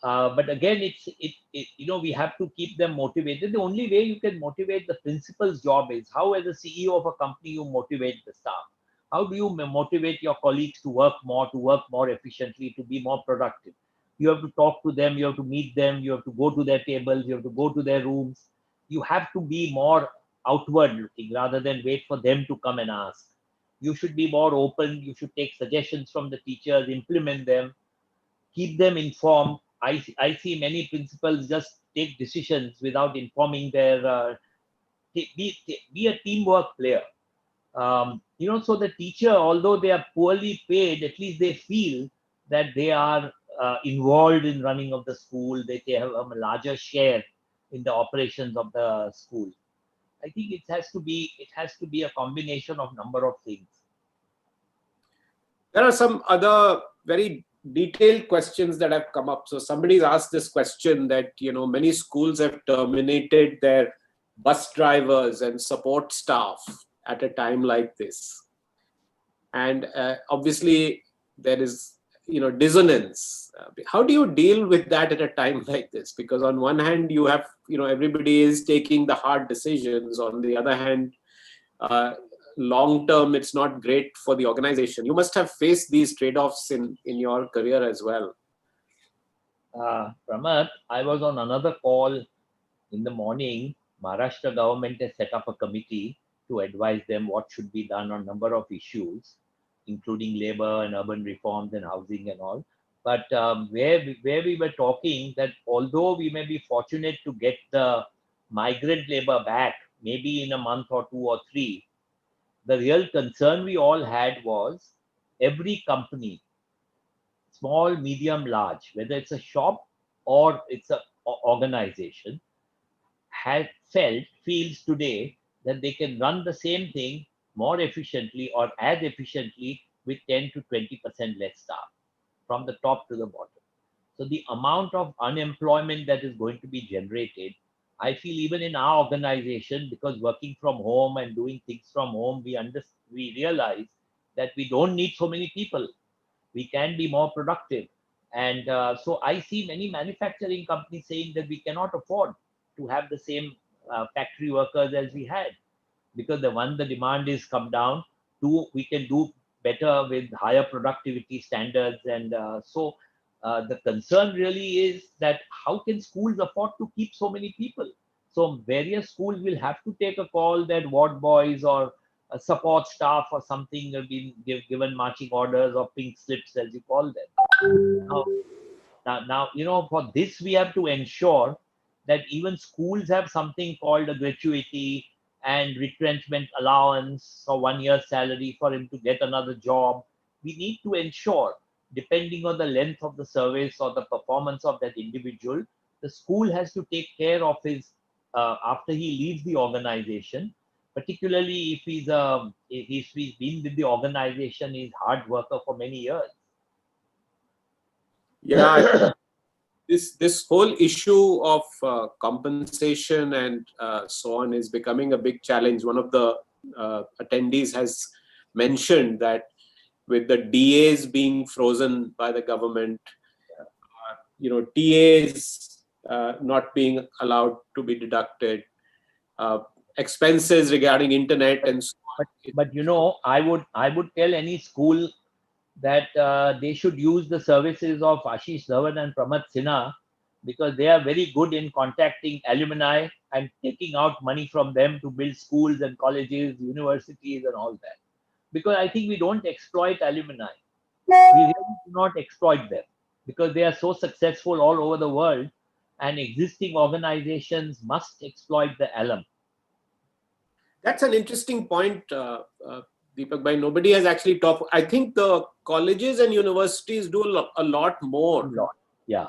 But again, we have to keep them motivated. The only way you can motivate the principal's job is how, as a CEO of a company, you motivate the staff. How do you motivate your colleagues to work more efficiently, to be more productive? You have to talk to them, you have to meet them, you have to go to their tables, you have to go to their rooms. You have to be more outward looking rather than wait for them to come and ask. You should be more open. You should take suggestions from the teachers, implement them, keep them informed. I see many principals just take decisions without informing their, be a teamwork player. So the teacher, although they are poorly paid, at least they feel that they are involved in running of the school. They have a larger share in the operations of the school. I think it has to be a combination of number of things. There are some other very detailed questions that have come up. So somebody's asked this question that, many schools have terminated their bus drivers and support staff at a time like this. And obviously there is, dissonance. How do you deal with that at a time like this? Because on one hand, you have, everybody is taking the hard decisions. On the other hand, long term, it's not great for the organization. You must have faced these trade-offs in your career as well. Pramad, I was on another call in the morning. Maharashtra government has set up a committee to advise them what should be done on a number of issues, including labor and urban reforms and housing and all. But where we were talking that although we may be fortunate to get the migrant labor back, maybe in a month or 2 or 3, the real concern we all had was every company, small, medium, large, whether it's a shop or it's an organization, feels today that they can run the same thing more efficiently or as efficiently with 10 to 20% less staff from the top to the bottom. So the amount of unemployment that is going to be generated, I feel even in our organization, because working from home and doing things from home, we realize that we don't need so many people. We can be more productive. And so I see many manufacturing companies saying that we cannot afford to have the same factory workers as we had, because the demand is come down. 2, we can do better with higher productivity standards. And so the concern really is that how can schools afford to keep so many people? So various schools will have to take a call that ward boys or support staff or something have been given marching orders or pink slips, as you call them. Now, for this we have to ensure that even schools have something called a gratuity and retrenchment allowance or 1 year's salary for him to get another job. We need to ensure, depending on the length of the service or the performance of that individual, the school has to take care of his after he leaves the organization, particularly if he's been with the organization, he's hard worker for many years. Yeah, this whole issue of compensation and so on is becoming a big challenge. One of the attendees has mentioned that with the DAs being frozen by the government, TAs not being allowed to be deducted, expenses regarding internet and so on. But I would tell any school that they should use the services of Ashish Dhawan and Pramod Sinha, because they are very good in contacting alumni and taking out money from them to build schools and colleges, universities and all that. Because I think we don't exploit alumni. We really do not exploit them because they are so successful all over the world, and existing organizations must exploit the alum. That's an interesting point, Deepak Bhai. Nobody has actually talked. I think the colleges and universities do a lot more. Yeah.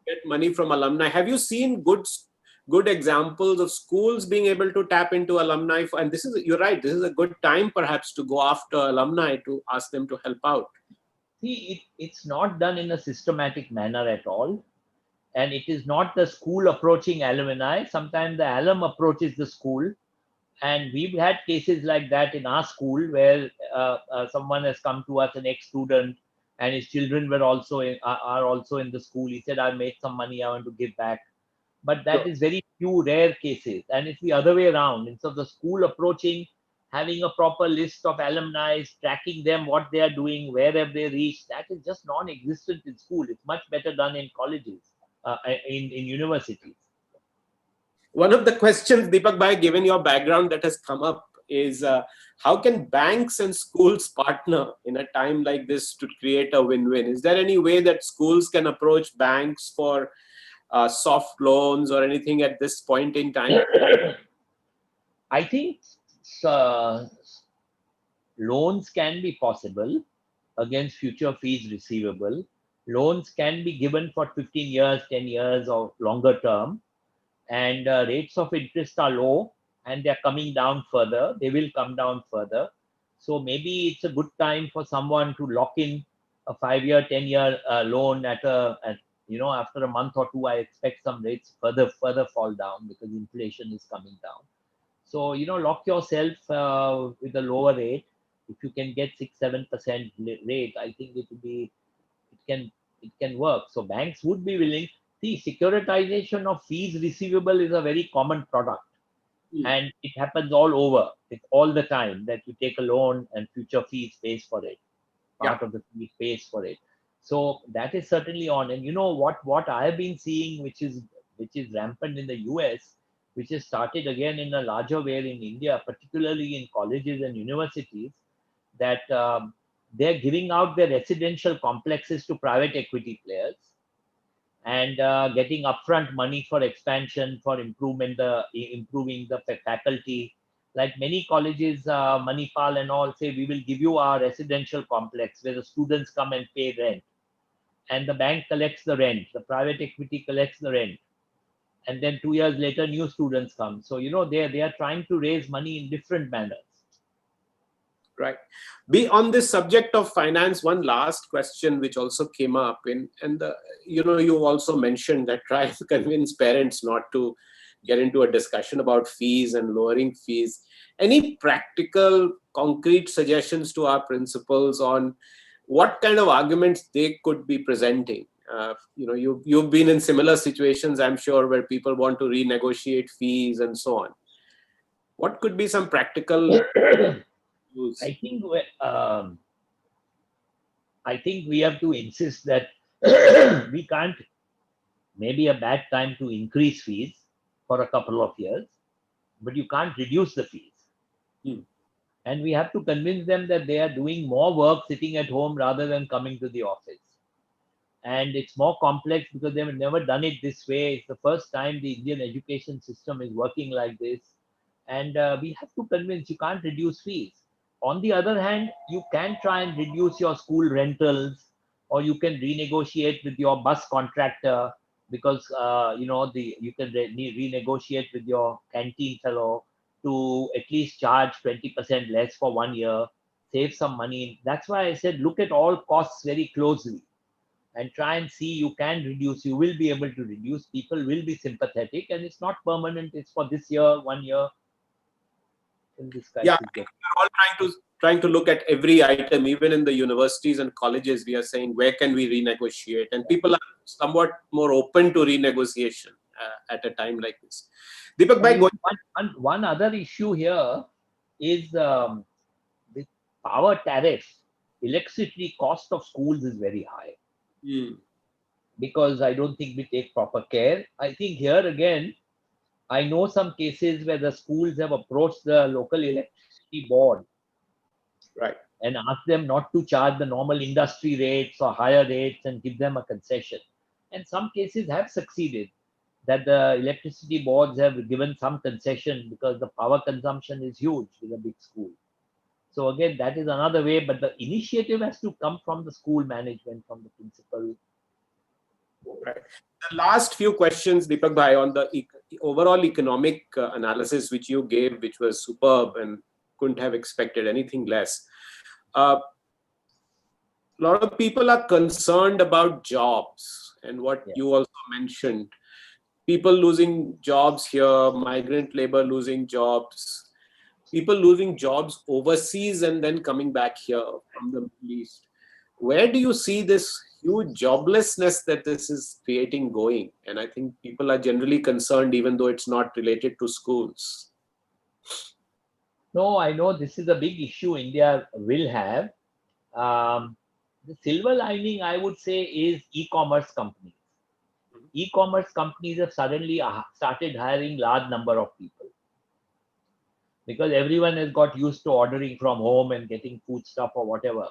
Get money from alumni. Have you seen good examples of schools being able to tap into alumni? And you're right, this is a good time perhaps to go after alumni to ask them to help out. See, it's not done in a systematic manner at all. And it is not the school approaching alumni. Sometimes the alum approaches the school. And we've had cases like that in our school where someone has come to us, an ex-student, and his children are also in the school. He said, I made some money, I want to give back. But that is very few rare cases. And it's the other way around. Instead of the school approaching, having a proper list of alumni, tracking them, what they are doing, where have they reached, that is just non-existent in school. It's much better done in colleges, in universities. One of the questions, Deepak Bhai, given your background, that has come up is how can banks and schools partner in a time like this to create a win-win? Is there any way that schools can approach banks for soft loans or anything at this point in time? I think loans can be possible against future fees receivable. Loans can be given for 15 years, 10 years or longer term. And rates of interest are low and they're coming down further. They will come down further. So maybe it's a good time for someone to lock in a 5-year, 10-year loan after a month or two. I expect some rates further fall down because inflation is coming down. So, lock yourself with a lower rate. If you can get 6-7% rate, I think it can work. So banks would be willing. See, securitization of fees receivable is a very common product. And it happens all over. It's all the time that you take a loan and future fees pays for it. Part of the fee pays for it. So that is certainly on. And what I have been seeing, which is rampant in the US, which has started again in a larger way in India, particularly in colleges and universities, that they're giving out their residential complexes to private equity players and getting upfront money for expansion, for improving the faculty. Like many colleges, Manipal and all say, we will give you our residential complex where the students come and pay rent. And the bank collects the rent, the private equity collects the rent. And then 2 years later, new students come. So, they are trying to raise money in different manners. Right. On this subject of finance, one last question which also came up you also mentioned that try to convince parents not to get into a discussion about fees and lowering fees. Any practical, concrete suggestions to our principals on what kind of arguments they could be presenting? You've been in similar situations, I'm sure, where people want to renegotiate fees and so on. What could be some practical I think we have to insist that we can't, maybe a bad time to increase fees, for a couple of years, but you can't reduce the fees. And we have to convince them that they are doing more work sitting at home rather than coming to the office. And it's more complex because they've never done it this way. It's the first time the Indian education system is working like this. And we have to convince, you can't reduce fees. On the other hand, you can try and reduce your school rentals, or you can renegotiate with your bus contractor, because you can renegotiate with your canteen fellow to at least charge 20% less for 1 year, save some money. That's why I said look at all costs very closely and try and see you can reduce. You will be able to reduce. People will be sympathetic, and it's not permanent. It's for this year, 1 year. Yeah, we're all trying to look at every item. Even in the universities and colleges, we are saying where can we renegotiate, and people are somewhat more open to renegotiation at a time like this. Deepak bhai, one other issue here is the power tariff. Electricity cost of schools is very high. Because I don't think we take proper care. I think here again, I know some cases where the schools have approached the local electricity board, right, and asked them not to charge the normal industry rates or higher rates and give them a concession. And some cases have succeeded, that the electricity boards have given some concession because the power consumption is huge with a big school. So again, that is another way, but the initiative has to come from the school management, from the principal. Right. The last few questions, Deepak bhai, on the overall economic analysis which you gave, which was superb and couldn't have expected anything less. A lot of people are concerned about jobs, and what you also mentioned, people losing jobs here, migrant labor losing jobs, people losing jobs overseas and then coming back here from the Middle East. Where do you see this huge joblessness that this is creating going? And I think people are generally concerned, even though it's not related to schools. No, I know this is a big issue India will have. The silver lining, I would say, is e-commerce companies. E-commerce companies have suddenly started hiring large number of people, because everyone has got used to ordering from home and getting food stuff or whatever.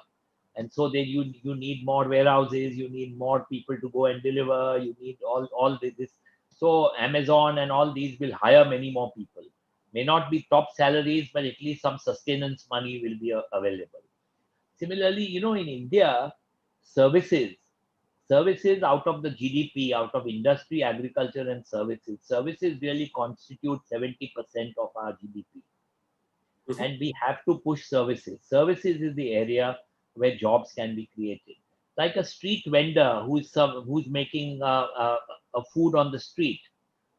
And so then you need more warehouses, you need more people to go and deliver, you need all this. So Amazon and all these will hire many more people. May not be top salaries, but at least some sustenance money will be available. Similarly, in India, services out of the GDP, out of industry, agriculture and services really constitute 70% of our GDP. And we have to push services. Services is the area where jobs can be created. Like a street vendor who's making a food on the street,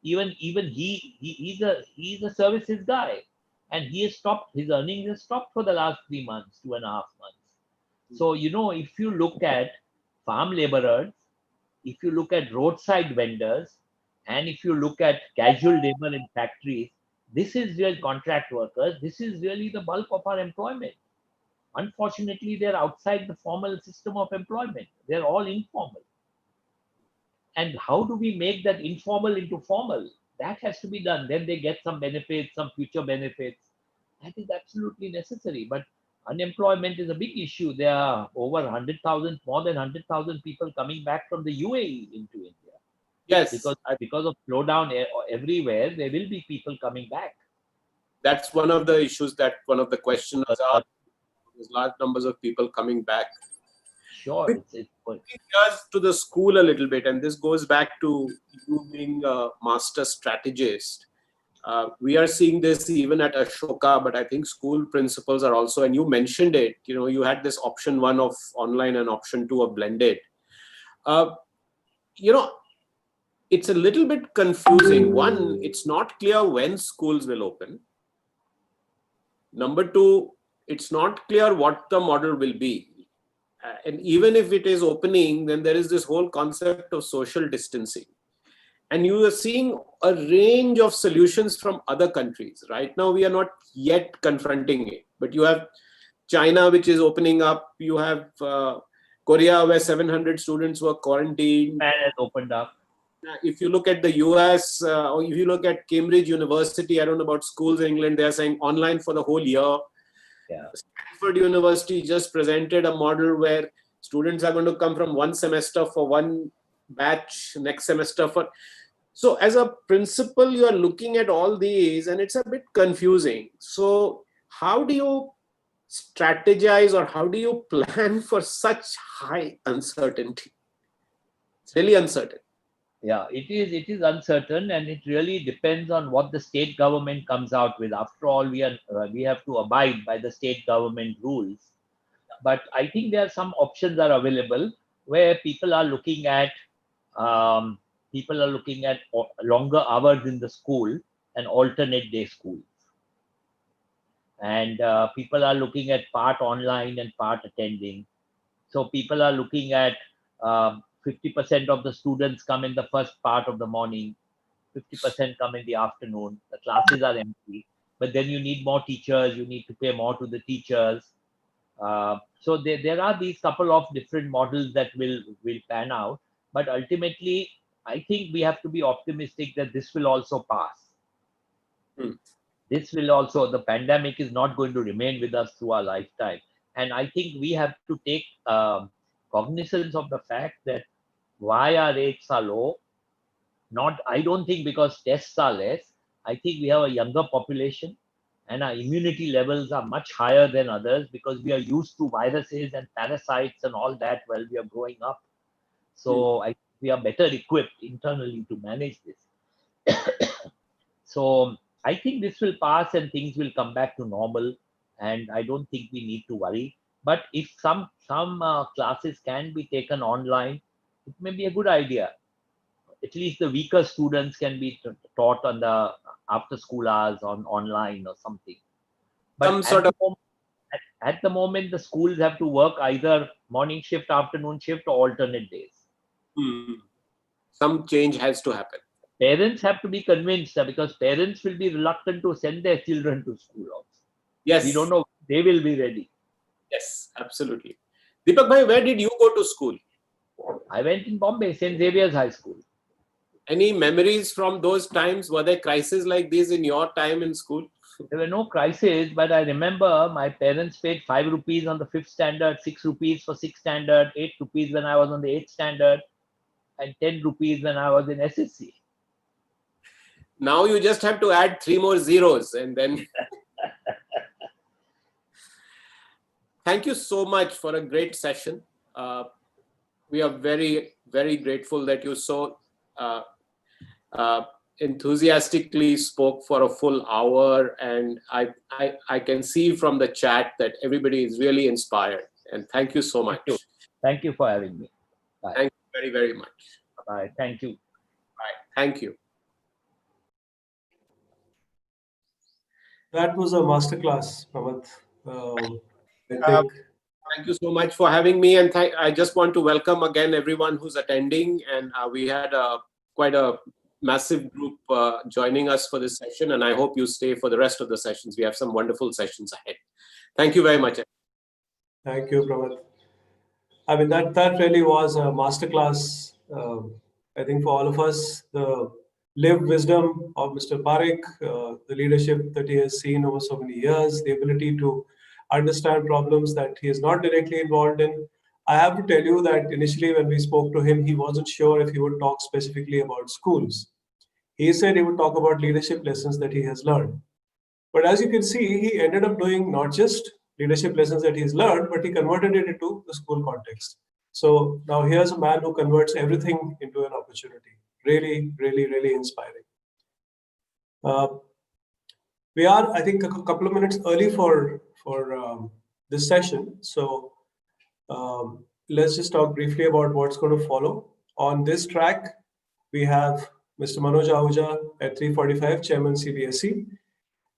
even he's a services guy, and he has stopped, his earnings has stopped for the last 3 months, 2.5 months. So if you look at farm laborers, if you look at roadside vendors, and if you look at casual labor in factories, this is real contract workers. This is really the bulk of our employment. Unfortunately, they're outside the formal system of employment. They're all informal. And how do we make that informal into formal? That has to be done. Then they get some benefits, some future benefits. That is absolutely necessary. But unemployment is a big issue. There are over 100,000, more than 100,000 people coming back from the UAE into India. Yes. Because of slowdown everywhere, there will be people coming back. That's one of the issues that one of the questioners asked. There's large numbers of people coming back. Sure. It does to the school a little bit, and this goes back to you being a master strategist. We are seeing this even at Ashoka, but I think school principals are also, and you mentioned it, you had this option 1 of online and option 2 of blended. It's a little bit confusing. One, it's not clear when schools will open. Number 2, it's not clear what the model will be. And even if it is opening, then there is this whole concept of social distancing. And you are seeing a range of solutions from other countries. Right now, we are not yet confronting it. But you have China, which is opening up. You have Korea, where 700 students were quarantined. Japan has opened up. if you look at the US, or if you look at Cambridge University, I don't know about schools in England, they're saying online for the whole year. Yeah. Stanford University just presented a model where students are going to come from one semester for one batch, next semester for. So as a principal, you are looking at all these and it's a bit confusing. So how do you strategize or how do you plan for such high uncertainty? It's really uncertain. Yeah, it is uncertain, and it really depends on what the state government comes out with. After all, we have to abide by the state government rules. But I think there are some options are available where people are looking at longer hours in the school and alternate day schools, and people are looking at part online and part attending. So people are looking at 50% of the students come in the first part of the morning, 50% come in the afternoon. The classes are empty, but then you need more teachers. You need to pay more to the teachers. So there are these couple of different models that will pan out. But ultimately, I think we have to be optimistic that this will also pass. This will also, the pandemic is not going to remain with us through our lifetime. And I think we have to take cognizance of the fact that why our rates are low. I don't think because tests are less. I think we have a younger population and our immunity levels are much higher than others because we are used to viruses and parasites and all that while we are growing up. So we are better equipped internally to manage this. So I think this will pass and things will come back to normal. And I don't think we need to worry. But if some classes can be taken online, it may be a good idea. At least the weaker students can be taught on the after school hours online or something. But at the moment, the schools have to work either morning shift, afternoon shift, or alternate days. Some change has to happen. Parents have to be convinced because parents will be reluctant to send their children to school also. Yes. We don't know. They will be ready. Yes, absolutely. Deepak bhai, where did you go to school? I went in Bombay, St. Xavier's High School. Any memories from those times? Were there crises like this in your time in school? There were no crises, but I remember my parents paid 5 rupees on the 5th standard, 6 rupees for 6th standard, 8 rupees when I was on the 8th standard, and 10 rupees when I was in SSC. Now you just have to add 3 more zeros and then... Thank you so much for a great session. We are very, very grateful that you so enthusiastically spoke for a full hour. And I can see from the chat that everybody is really inspired. And thank you so much. Thank you for having me. Bye. Thank you very, very much. Bye. Thank you. Bye. Thank you. That was a masterclass, Pramod. Thank you so much for having me, and I just want to welcome again everyone who's attending. And we had quite a massive group joining us for this session, and I hope you stay for the rest of the sessions. We have some wonderful sessions ahead. Thank you very much. Thank you, Pramod. I mean, that really was a masterclass. I think for all of us, the lived wisdom of Mr. Parekh, the leadership that he has seen over so many years, the ability to understand problems that he is not directly involved in. I have to tell you that initially when we spoke to him, he wasn't sure if he would talk specifically about schools. He said he would talk about leadership lessons that he has learned. But as you can see, he ended up doing not just leadership lessons that he's learned, but he converted it into the school context. So now here's a man who converts everything into an opportunity. Really, really, really inspiring. We are, I think, a couple of minutes early for this session. So let's just talk briefly about what's going to follow. On this track, we have Mr. Manoj Ahuja at 3:45, Chairman CBSE.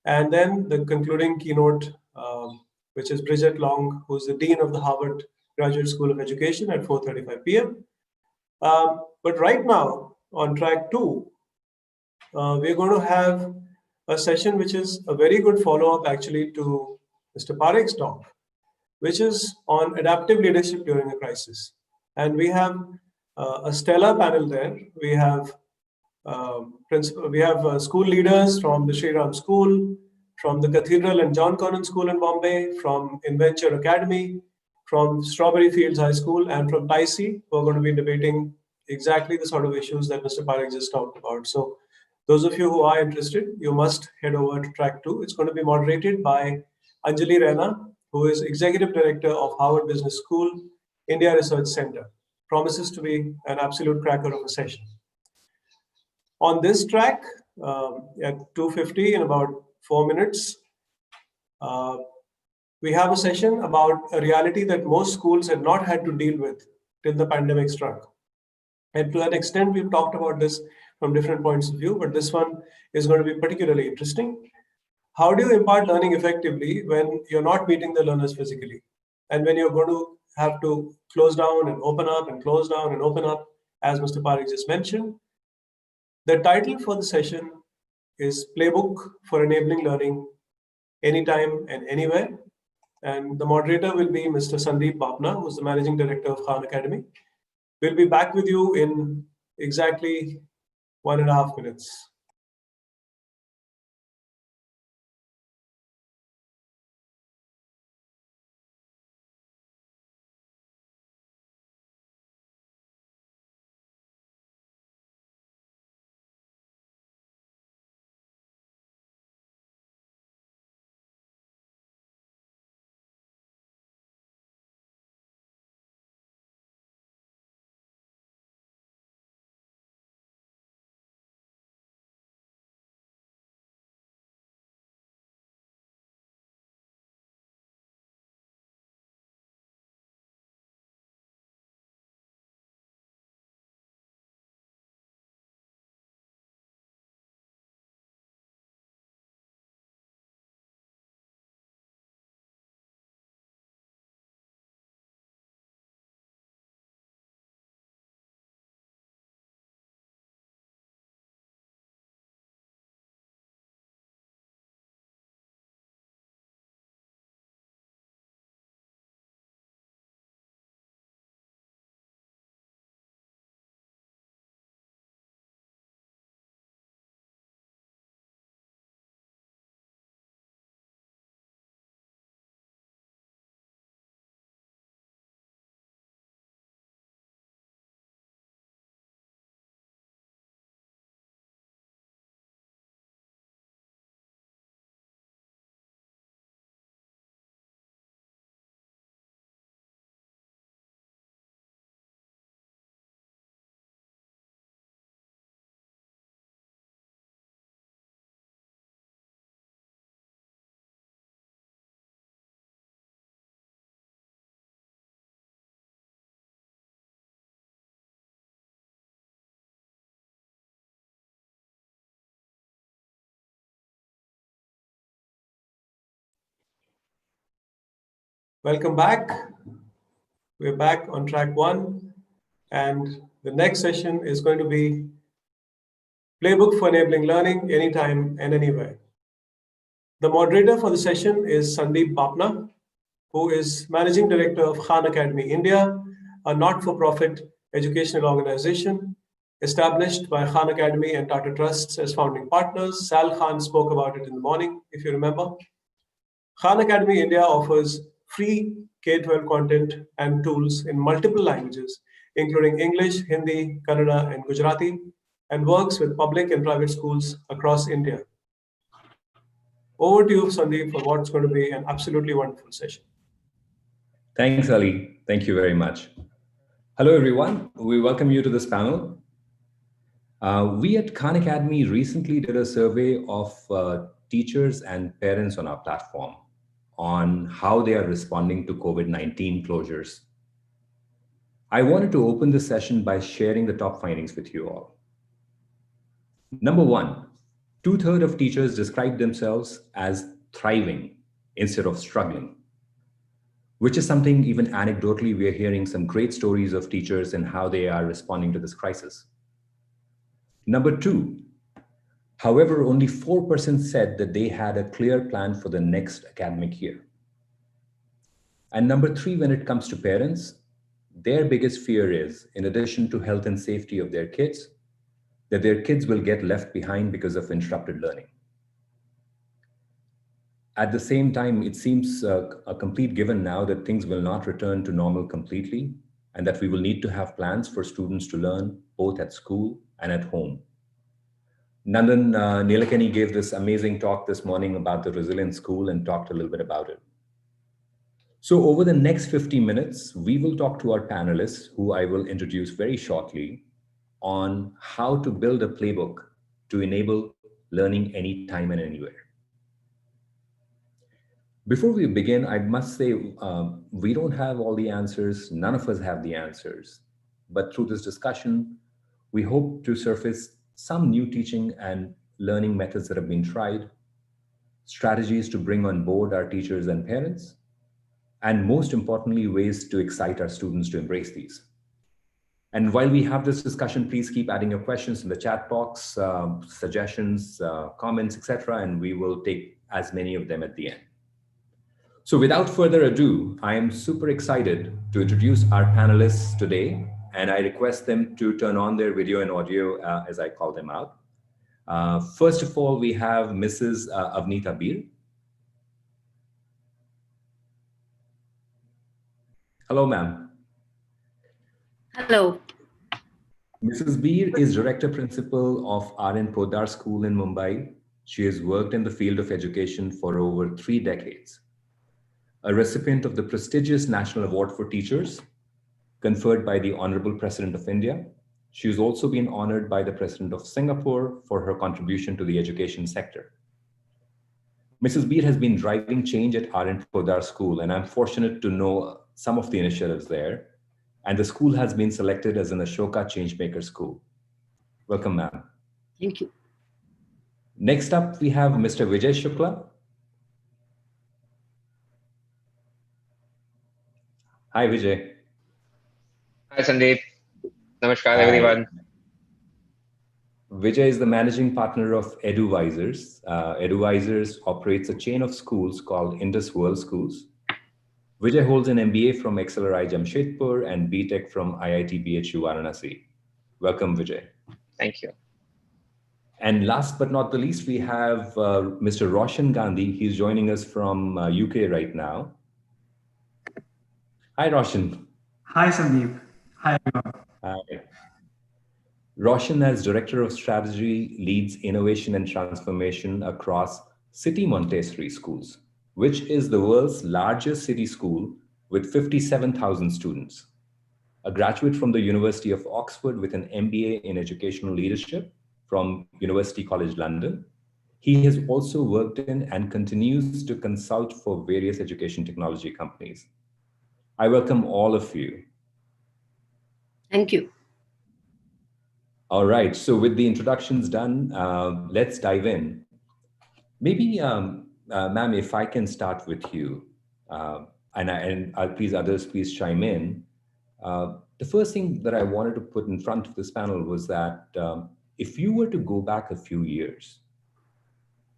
And then the concluding keynote, which is Bridget Long, who's the Dean of the Harvard Graduate School of Education at 4:35 p.m. But right now, on track 2, we're going to have a session which is a very good follow-up actually to Mr. Parekh's talk, which is on adaptive leadership during a crisis. And we have a stellar panel there. We have school leaders from the Sri Ram School, from the Cathedral and John Connon School in Bombay, from Inventure Academy, from Strawberry Fields High School, and from TIC, who are going to be debating exactly the sort of issues that Mr. Parekh just talked about. So those of you who are interested, you must head over to track 2. It's going to be moderated by Anjali Raina, who is Executive Director of Harvard Business School, India Research Center. Promises to be an absolute cracker of a session. On this track, at 2:50 in about 4 minutes, we have a session about a reality that most schools had not had to deal with till the pandemic struck. And to that extent, we've talked about this from different points of view, but this one is going to be particularly interesting. How do you impart learning effectively when you're not meeting the learners physically? And when you're going to have to close down and open up and close down and open up, as Mr. Parekh just mentioned? The title for the session is Playbook for Enabling Learning Anytime and Anywhere. And the moderator will be Mr. Sandeep Bapna, who's the Managing Director of Khan Academy. We'll be back with you in exactly 1.5 minutes. Welcome back. We're back on track 1. And the next session is going to be Playbook for Enabling Learning Anytime and Anywhere. The moderator for the session is Sandeep Bapna, who is Managing Director of Khan Academy India, a not-for-profit educational organization established by Khan Academy and Tata Trusts as founding partners. Sal Khan spoke about it in the morning, if you remember. Khan Academy India offers free K-12 content and tools in multiple languages, including English, Hindi, Kannada, and Gujarati, and works with public and private schools across India. Over to you, Sandeep, for what's going to be an absolutely wonderful session. Thanks, Ali. Thank you very much. Hello, everyone. We welcome you to this panel. We at Khan Academy recently did a survey of teachers and parents on our platform on how they are responding to COVID-19 closures. I wanted to open this session by sharing the top findings with you all. Number 1, 2/3 of teachers describe themselves as thriving instead of struggling, which is something even anecdotally we are hearing some great stories of teachers and how they are responding to this crisis. Number 2, however, only 4% said that they had a clear plan for the next academic year. And number 3, when it comes to parents, their biggest fear is, in addition to health and safety of their kids, that their kids will get left behind because of interrupted learning. At the same time, it seems a complete given now that things will not return to normal completely, and that we will need to have plans for students to learn both at school and at home. Nandan Nilekani gave this amazing talk this morning about the resilient school and talked a little bit about it. So over the next 50 minutes, we will talk to our panelists, who I will introduce very shortly, on how to build a playbook to enable learning anytime and anywhere. Before we begin, I must say, we don't have all the answers. None of us have the answers. But through this discussion, we hope to surface some new teaching and learning methods that have been tried, strategies to bring on board our teachers and parents, and most importantly, ways to excite our students to embrace these. And while we have this discussion, please keep adding your questions in the chat box, suggestions, comments, etc., and we will take as many of them at the end. So without further ado, I am super excited to introduce our panelists today, and I request them to turn on their video and audio as I call them out. First of all, we have Mrs. Avneeta Bir. Hello, ma'am. Hello. Mrs. Bir is Director Principal of R.N. Podar School in Mumbai. She has worked in the field of education for over 3 decades. A recipient of the prestigious National Award for Teachers, conferred by the Honorable President of India. She has also been honored by the President of Singapore for her contribution to the education sector. Mrs. Bir has been driving change at R.N. Podar School, and I'm fortunate to know some of the initiatives there. And the school has been selected as an Ashoka Changemaker School. Welcome, ma'am. Thank you. Next up, we have Mr. Vijay Shukla. Hi, Vijay. Hi, Sandeep. Namaskar, everyone. Vijay is the managing partner of EduVisors. EduVisors operates a chain of schools called Indus World Schools. Vijay holds an MBA from XLRI Jamshedpur and BTech from IIT BHU Varanasi. Welcome, Vijay. Thank you. And last but not the least, we have Mr. Roshan Gandhi. He's joining us from UK right now. Hi, Roshan. Hi, Sandeep. Hi, everyone. Hi. Roshan, as Director of Strategy, leads innovation and transformation across City Montessori Schools, which is the world's largest city school with 57,000 students. A graduate from the University of Oxford with an MBA in Educational Leadership from University College London. He has also worked in and continues to consult for various education technology companies. I welcome all of you. Thank you. All right, so with the introductions done, let's dive in. Maybe, ma'am, if I can start with you, and please others, please chime in. The first thing that I wanted to put in front of this panel was that if you were to go back a few years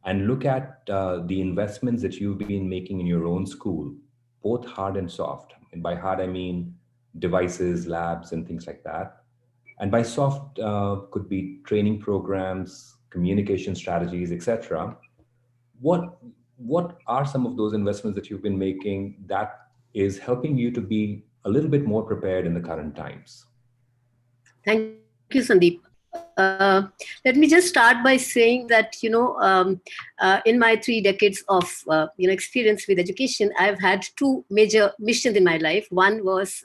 and look at the investments that you've been making in your own school, both hard and soft, and by hard, I mean devices, labs, and things like that. And by soft could be training programs, communication strategies, etc. What are some of those investments that you've been making that is helping you to be a little bit more prepared in the current times? Thank you, Sandeep. Let me just start by saying that, in my 3 decades of, experience with education, I've had 2 major missions in my life. One was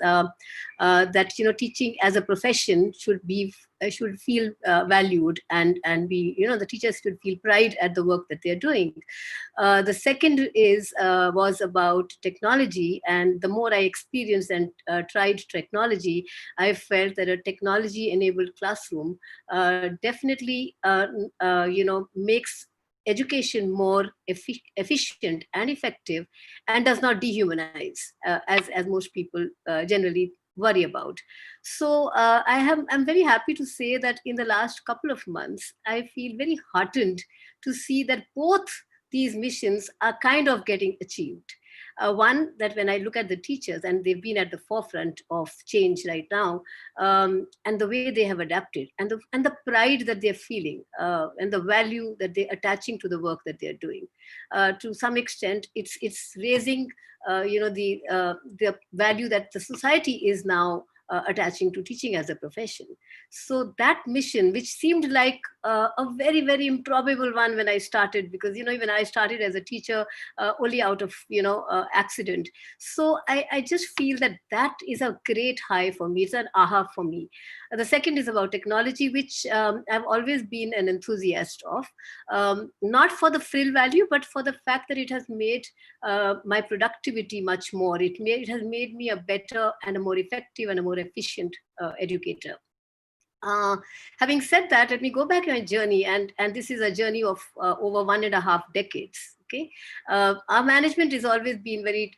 that, teaching as a profession should feel valued and be, the teachers should feel pride at the work that they're doing. The second was about technology, and the more I experienced and tried technology, I felt that a technology-enabled classroom definitely, makes education more efficient and effective, and does not dehumanize, as most people generally worry about. So I'm very happy to say that in the last couple of months, I feel very heartened to see that both these missions are kind of getting achieved. One, that when I look at the teachers, and they've been at the forefront of change right now, and the way they have adapted, and the pride that they're feeling, and the value that they're attaching to the work that they're doing. To some extent, it's raising the value that the society is now attaching to teaching as a profession. So that mission, which seemed like a very, very improbable one when I started, because, even I started as a teacher only out of, accident. So I just feel that is a great high for me. It's an aha for me. The second is about technology, which I've always been an enthusiast of, not for the frill value, but for the fact that it has made my productivity much more. It has made me a better and a more effective and a more efficient educator. Having said that, let me go back on my journey, and this is a journey of over 1.5 decades. Okay, our management has always been very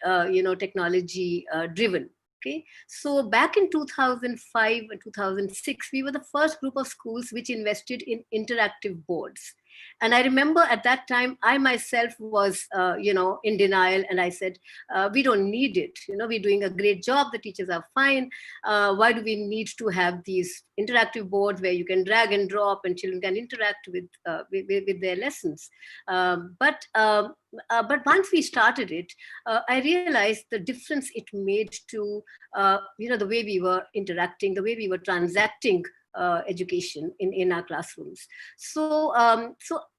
technology driven. Okay, so back in 2005 and 2006, we were the first group of schools which invested in interactive boards. And I remember at that time, I myself was, in denial. And I said, we don't need it. We're doing a great job. The teachers are fine. Why do we need to have these interactive boards where you can drag and drop and children can interact with their lessons? But once we started it, I realized the difference it made to, the way we were interacting, the way we were transacting education in our classrooms. So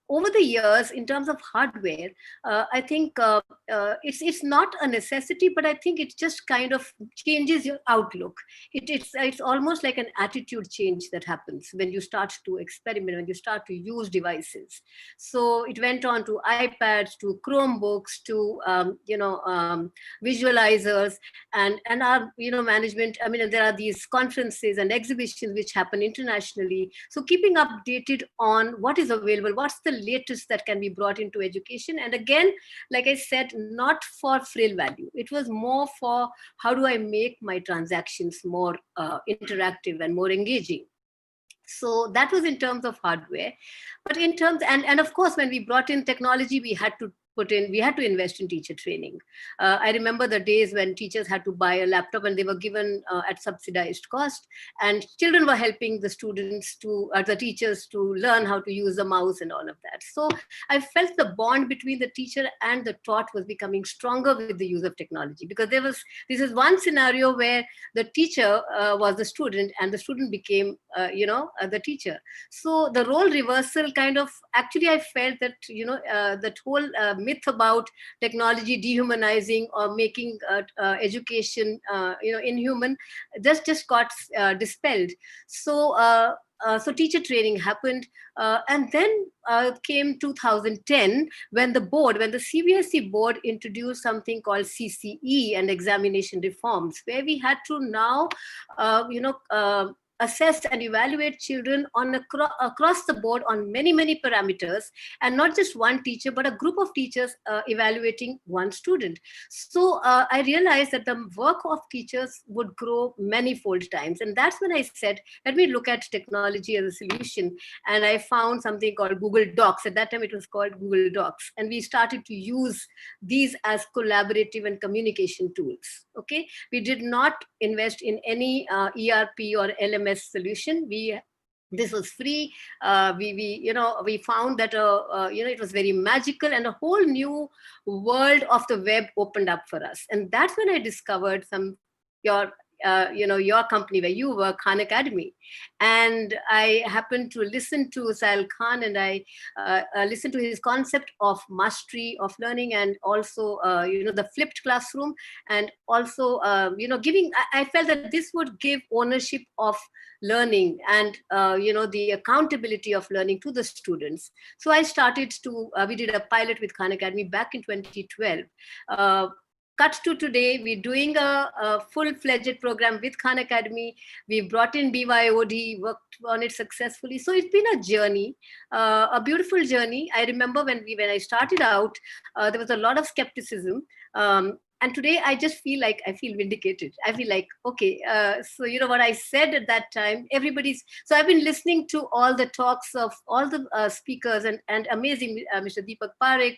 over the years, in terms of hardware, I think it's not a necessity, but I think it just kind of changes your outlook. It's almost like an attitude change that happens when you start to experiment, when you start to use devices. So it went on to iPads, to Chromebooks, to visualizers, and our management. I mean, there are these conferences and exhibitions which happen internationally. So keeping updated on what is available, what's the latest that can be brought into education. And again, like I said, not for frill value. It was more for how do I make my transactions more interactive and more engaging. So that was in terms of hardware. But in terms, and of course, when we brought in technology, we had to invest in teacher training. I remember the days when teachers had to buy a laptop and they were given at subsidized cost, and children were helping the students the teachers to learn how to use the mouse and all of that. So I felt the bond between the teacher and the taught was becoming stronger with the use of technology, because this is one scenario where the teacher was the student and the student became, the teacher. So the role reversal kind of, actually I felt that, that whole myth about technology dehumanizing or making education inhuman just got dispelled. So so teacher training happened, and then came 2010 when the CBSE board introduced something called CCE and examination reforms, where we had to now assess and evaluate children on across the board on many parameters, and not just one teacher, but a group of teachers evaluating one student. So I realized that the work of teachers would grow many-fold times. And that's when I said, let me look at technology as a solution. And I found something called Google Docs. At that time, it was called Google Docs. And we started to use these as collaborative and communication tools. Okay, we did not invest in any ERP or LMS solution. This was free. We found that it was very magical, and a whole new world of the web opened up for us. And that's when I discovered your company where you work, Khan Academy. And I happened to listen to Sal Khan, and I listened to his concept of mastery of learning, and also, the flipped classroom, and also, I felt that this would give ownership of learning and, the accountability of learning to the students. So I started we did a pilot with Khan Academy back in 2012. Cut to today, we're doing a full-fledged program with Khan Academy. We've brought in BYOD, worked on it successfully. So it's been a journey, a beautiful journey. I remember when I started out, there was a lot of skepticism. And today I just feel like I feel vindicated. I feel like, okay, so what I said at that time, so I've been listening to all the talks of all the speakers and amazing Mr. Deepak Parekh,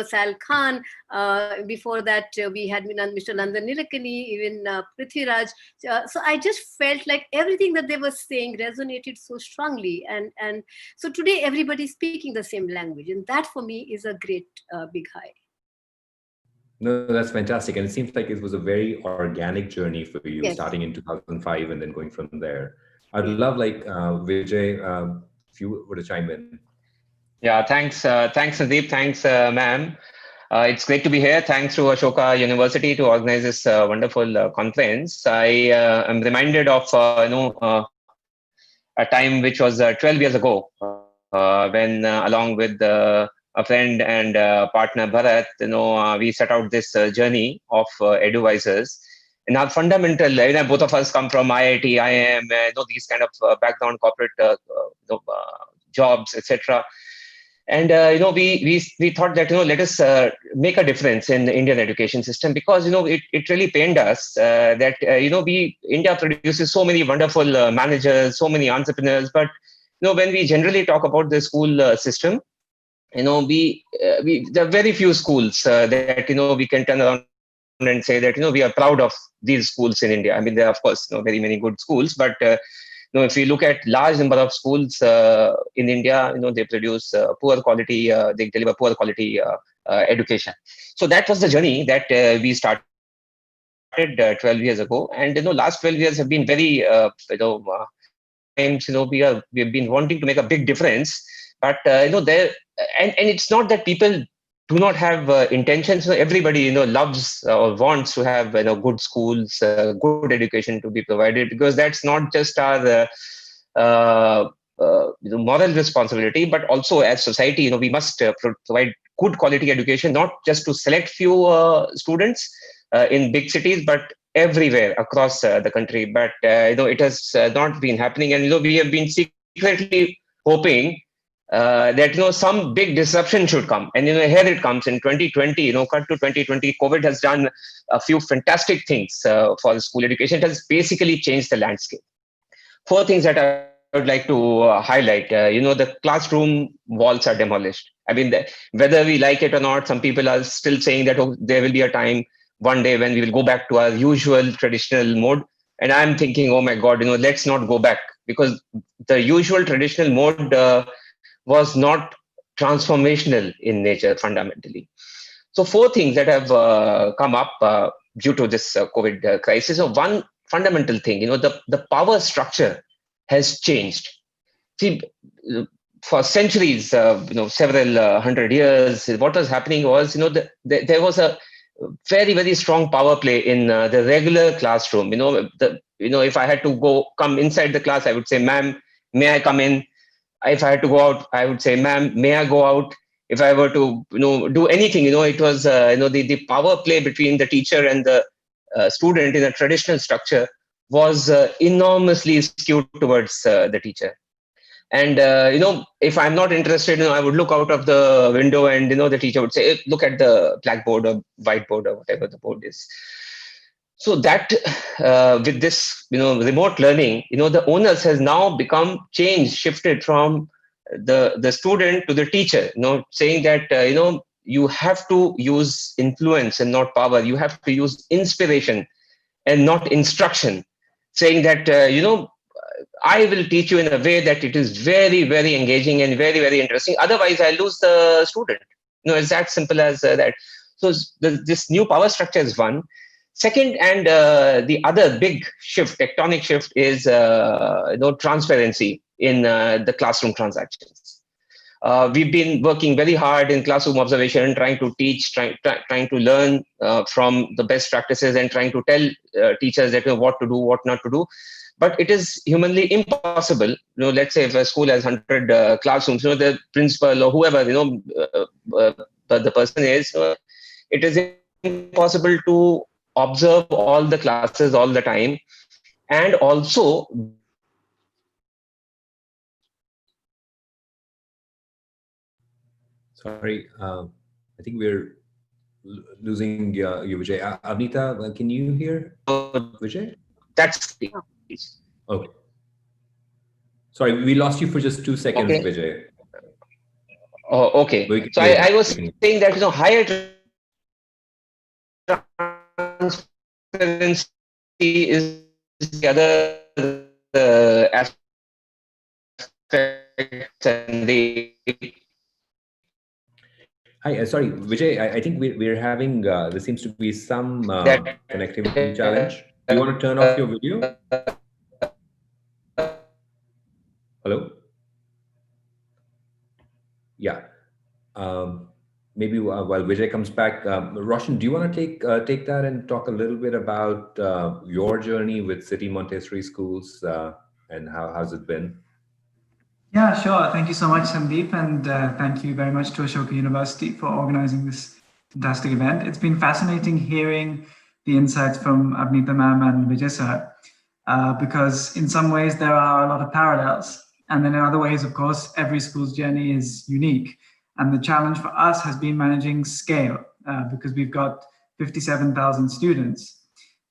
Sal Khan. Before that, we had Mr. Nandan Nilekani, even Prithviraj. So I just felt like everything that they were saying resonated so strongly. And so today everybody's speaking the same language. And that for me is a great big high. No, that's fantastic. And it seems like it was a very organic journey for you, Yes. starting in 2005 and then going from there. I'd love, like, Vijay, if you were to chime in. Yeah, thanks, Sandeep. Thanks, ma'am. It's great to be here. Thanks to Ashoka University to organize this wonderful conference. I am reminded of a time which was 12 years ago, when along with a friend and partner Bharat, we set out this journey of advisors. And our fundamental, both of us come from IIT, IIM, these kind of background, corporate jobs, etc. And we thought that let us make a difference in the Indian education system, because it really pained us that India produces so many wonderful managers, so many entrepreneurs, but when we generally talk about the school system, there are very few schools that we can turn around and say that we are proud of these schools in India. I mean, there are of course very many good schools, but if we look at large number of schools in India, they produce poor quality, they deliver poor quality education. So that was the journey that we started 12 years ago, and last 12 years have been very times we have been wanting to make a big difference, but there and it's not that people do not have intentions. Everybody loves or wants to have good schools, good education to be provided, because that's not just our moral responsibility, but also as society, we must provide good quality education, not just to select few students in big cities, but everywhere across the country. But it has not been happening, and we have been secretly hoping that some big disruption should come, and here it comes in 2020. Cut to 2020, COVID has done a few fantastic things for school education. It has basically changed the landscape. 4 things that I would like to highlight. The classroom walls are demolished. I mean, whether we like it or not, some people are still saying that there will be a time one day when we will go back to our usual traditional mode. And I'm thinking, oh my God, let's not go back, because the usual traditional mode was not transformational in nature fundamentally. So 4 things that have come up due to this COVID crisis. So one fundamental thing, the power structure has changed. See, for centuries, several hundred years, what was happening was, there was a very, very strong power play in the regular classroom. If I had to come inside the class, I would say, ma'am, may I come in? If I had to go out, I would say, ma'am, may I go out? If I were to, do anything, it was, the power play between the teacher and the student in a traditional structure was enormously skewed towards the teacher. And, if I'm not interested, I would look out of the window and, the teacher would say, look at the blackboard or whiteboard or whatever the board is. So that with this, remote learning, the onus has now shifted from the student to the teacher, saying that, you have to use influence and not power. You have to use inspiration and not instruction, saying that, I will teach you in a way that it is very, very engaging and very, very interesting. Otherwise, I lose the student. It's that simple as that. So this new power structure is one. Second, and the other big shift, tectonic shift, is transparency in the classroom transactions. We've been working very hard in classroom observation, trying to teach, trying to learn from the best practices, and trying to tell teachers that what to do, what not to do. But it is humanly impossible. Let's say if a school has 100 classrooms, the principal or whoever, the person is, it is impossible to observe all the classes all the time. And also, sorry, I think we're losing you, Vijay. Avnita, can you hear Vijay? That's okay. Sorry, we lost you for just 2 seconds, okay. Vijay. Oh, okay. So I was saying that higher transparency is the other aspect, and Hi, sorry, Vijay. I think we're having there seems to be some connectivity challenge. Do you want to turn off your video? Hello. Yeah. Maybe while Vijay comes back, Roshan, do you want to take that and talk a little bit about your journey with City Montessori schools and how's it been? Yeah, sure. Thank you so much, Sandeep, and thank you very much to Ashoka University for organizing this fantastic event. It's been fascinating hearing the insights from Avnita ma'am and Vijay sir, because in some ways there are a lot of parallels. And then in other ways, of course, every school's journey is unique. And the challenge for us has been managing scale, because we've got 57,000 students.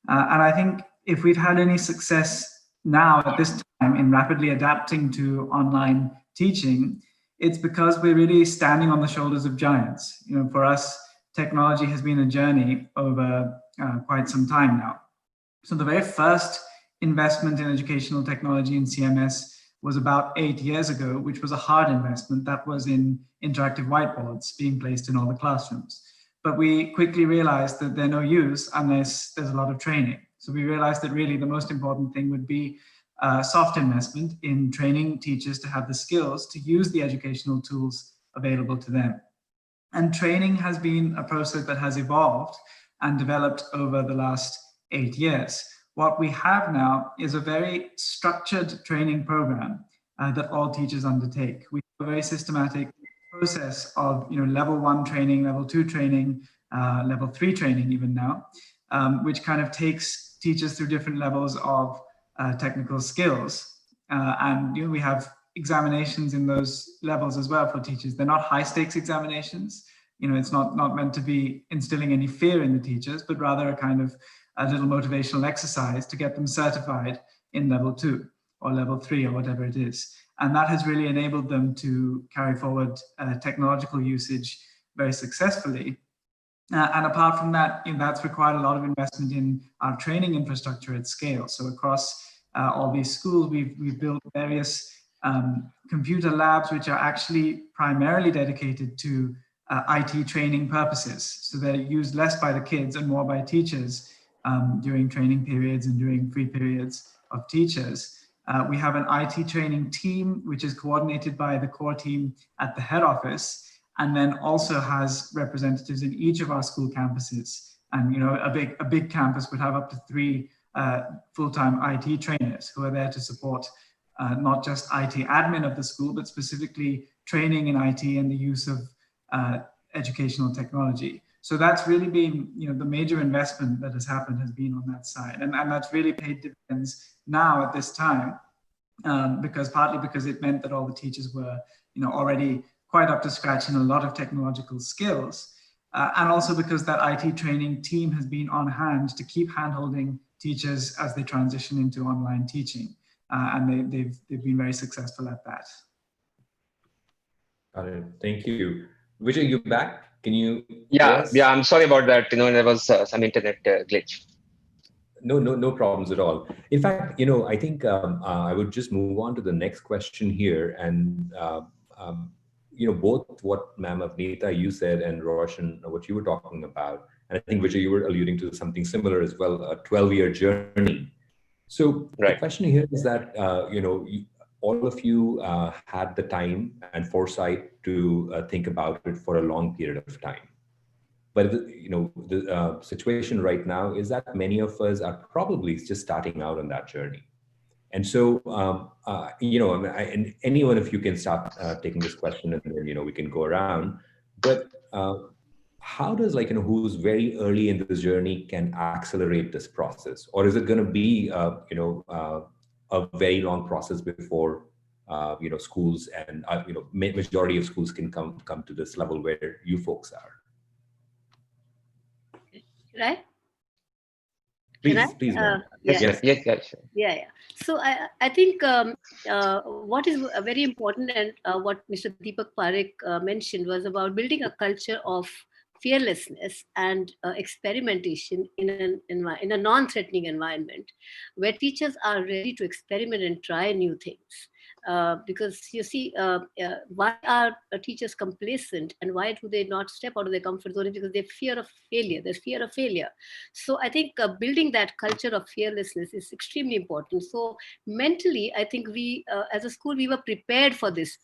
And I think if we've had any success now at this time in rapidly adapting to online teaching, it's because we're really standing on the shoulders of giants. You know, for us, technology has been a journey over quite some time now. So the very first investment in educational technology in CMS was about 8 years ago, which was a hard investment. That was in interactive whiteboards being placed in all the classrooms. But we quickly realized that they're no use unless there's a lot of training. So we realized that really the most important thing would be soft investment in training teachers to have the skills to use the educational tools available to them. And training has been a process that has evolved and developed over the last 8 years. What we have now is a very structured training program that all teachers undertake. We have a very systematic process of level 1 training, level 2 training, level 3 training even now, which kind of takes teachers through different levels of technical skills. And we have examinations in those levels as well for teachers. They're not high stakes examinations. It's not meant to be instilling any fear in the teachers, but rather a kind of a little motivational exercise to get them certified in level 2 or level 3 or whatever it is. And that has really enabled them to carry forward technological usage very successfully. And apart from that, that's required a lot of investment in our training infrastructure at scale. So across all these schools, we've built various computer labs, which are actually primarily dedicated to IT training purposes. So they're used less by the kids and more by teachers during training periods and during free periods of teachers. We have an IT training team, which is coordinated by the core team at the head office, and then also has representatives in each of our school campuses. And a big campus would have up to 3 full-time IT trainers who are there to support not just IT admin of the school, but specifically training in IT and the use of educational technology. So that's really been, the major investment that has happened has been on that side. And that's really paid dividends now at this time, partly because it meant that all the teachers were, already quite up to scratch in a lot of technological skills. And also because that IT training team has been on hand to keep handholding teachers as they transition into online teaching. And they've been very successful at that. Got it. Thank you. Vijay, you back? Can you? Yeah, I'm sorry about that. There was some internet glitch. No problems at all. In fact, I think I would just move on to the next question here. And, both what Ma'am Avnita, you said, and Roshan, what you were talking about. And I think, Vijay, you were alluding to something similar as well, a 12-year journey. So the question here is that, all of you had the time and foresight to think about it for a long period of time. But the situation right now is that many of us are probably just starting out on that journey. And so, and any one of you can start taking this question, and then we can go around. But how does who's very early in this journey can accelerate this process, or is it going to be a very long process before schools and majority of schools can come to this level where you folks are? right? Please, please, ma'am. Yes, sure. Yeah. So I think what is very important, and what Mr. Deepak Parekh mentioned, was about building a culture of fearlessness and experimentation in a non-threatening environment, where teachers are ready to experiment and try new things. Because you see, why are teachers complacent, and why do they not step out of their comfort zone? Because they fear of failure. There's fear of failure. So I think building that culture of fearlessness is extremely important. So mentally, I think we, as a school, we were prepared for this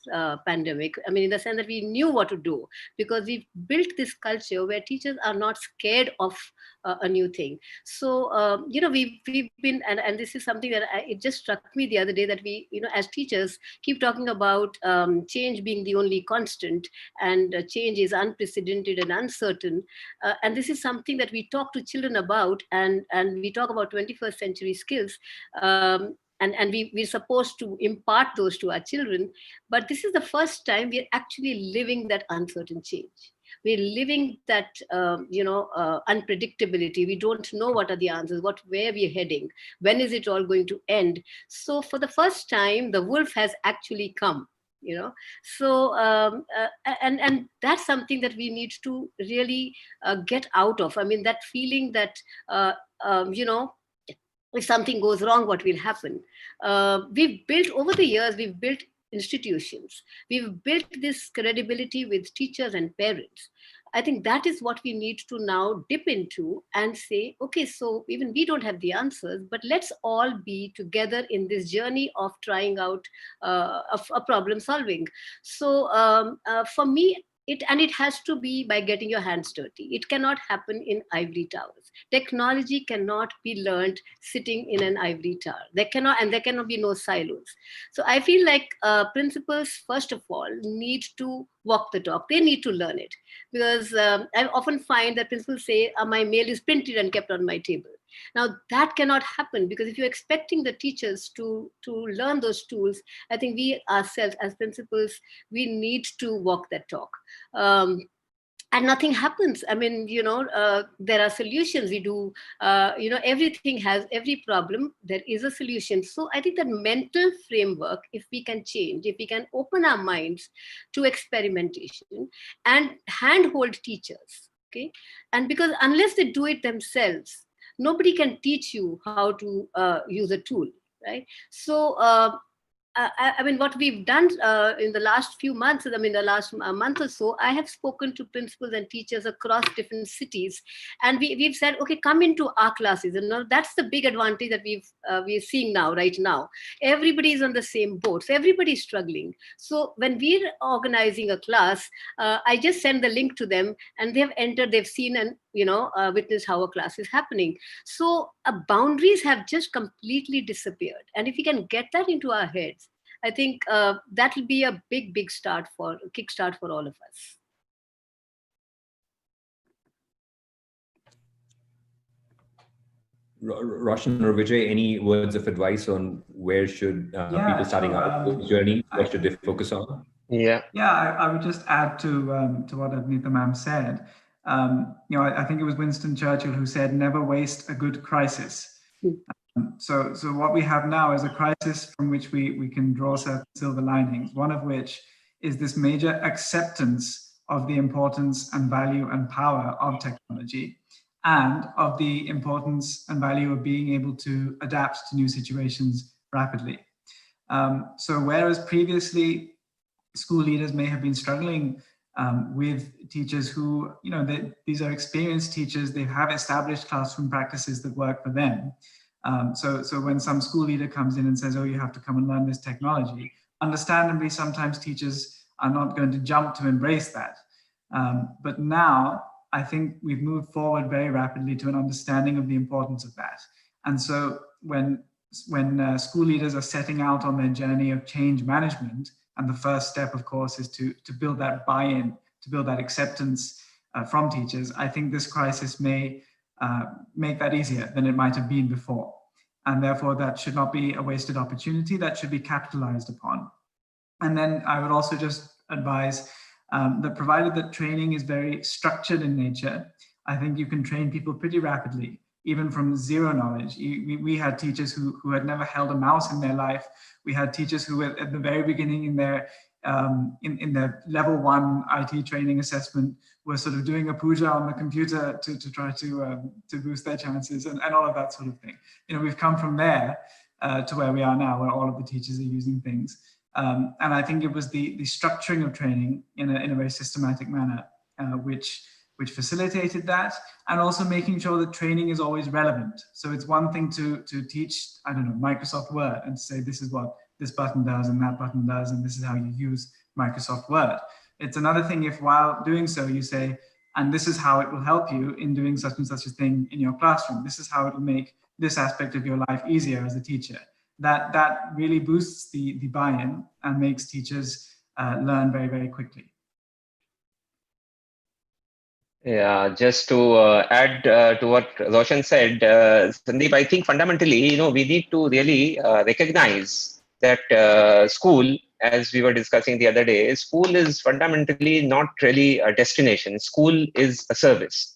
pandemic. I mean, in the sense that we knew what to do, because we've built this culture where teachers are not scared of a new thing. So, we've been, and this is something that it just struck me the other day, that we, as teachers, keep talking about change being the only constant, and change is unprecedented and uncertain. And this is something that we talk to children about, and we talk about 21st century skills. And we're supposed to impart those to our children. But this is the first time we're actually living that uncertain change. We're living that, unpredictability. We don't know what are the answers, where we're heading, when is it all going to end. So for the first time, the wolf has actually come. So and that's something that we need to really get out of. I mean, that feeling that if something goes wrong, what will happen? We've built over the years, we've built institutions. We've built this credibility with teachers and parents. I think that is what we need to now dip into and say, okay, so even we don't have the answers, but let's all be together in this journey of trying out a problem solving. So for me, it has to be by getting your hands dirty. It cannot happen in ivory towers. Technology cannot be learned sitting in an ivory tower. There cannot be no silos. So I feel like principals, first of all, need to walk the talk. They need to learn it, because I often find that principals say, my mail is printed and kept on my table. Now that cannot happen, because if you're expecting the teachers to learn those tools, I think we ourselves as principals, we need to walk that talk. And nothing happens. I mean, there are solutions. We do, every problem, there is a solution. So I think that mental framework, if we can change, if we can open our minds to experimentation and handhold teachers, okay? And because unless they do it themselves, nobody can teach you how to use a tool, right? So, I mean, what we've done in the last few months, the last month or so, I have spoken to principals and teachers across different cities, and we've said, okay, come into our classes. And that's the big advantage that we're seeing right now. Everybody is on the same boat, so everybody's struggling. So when we're organizing a class, I just send the link to them, and they've entered, they've seen and witnessed how a class is happening. So boundaries have just completely disappeared, and if we can get that into our heads, I think that will be a big kickstart for all of us. Roshan or Vijay, any words of advice on where should people starting out this journey, what should they focus on? Yeah, I would just add to what Abnita ma'am said. I think it was Winston Churchill who said, "Never waste a good crisis." So what we have now is a crisis from which we can draw certain silver linings, one of which is this major acceptance of the importance and value and power of technology, and of the importance and value of being able to adapt to new situations rapidly. So whereas previously school leaders may have been struggling with teachers who, these are experienced teachers, they have established classroom practices that work for them. So when some school leader comes in and says, oh, you have to come and learn this technology, understandably, sometimes teachers are not going to jump to embrace that. But now I think we've moved forward very rapidly to an understanding of the importance of that. And so when school leaders are setting out on their journey of change management, and the first step, of course, is to build that buy-in, to build that acceptance from teachers, I think this crisis may make that easier than it might have been before. And therefore, that should not be a wasted opportunity, that should be capitalized upon. And then I would also just advise that provided that training is very structured in nature, I think you can train people pretty rapidly, even from zero knowledge. We had teachers who had never held a mouse in their life. We had teachers who were at the very beginning in their level 1 IT training assessment were sort of doing a puja on the computer to try to boost their chances and all of that sort of thing. We've come from there to where we are now, where all of the teachers are using things. And I think it was the structuring of training in a very systematic manner, which facilitated that, and also making sure that training is always relevant. So it's one thing to teach, I don't know, Microsoft Word and say this is what this button does and that button does, and this is how you use Microsoft Word. It's another thing if while doing so you say, and this is how it will help you in doing such and such a thing in your classroom. This is how it will make this aspect of your life easier as a teacher. That really boosts the buy-in and makes teachers learn very, very quickly. Yeah, just to add to what Roshan said, Sandeep, I think fundamentally, we need to really recognize that school, as we were discussing the other day, school is fundamentally not really a destination. School is a service.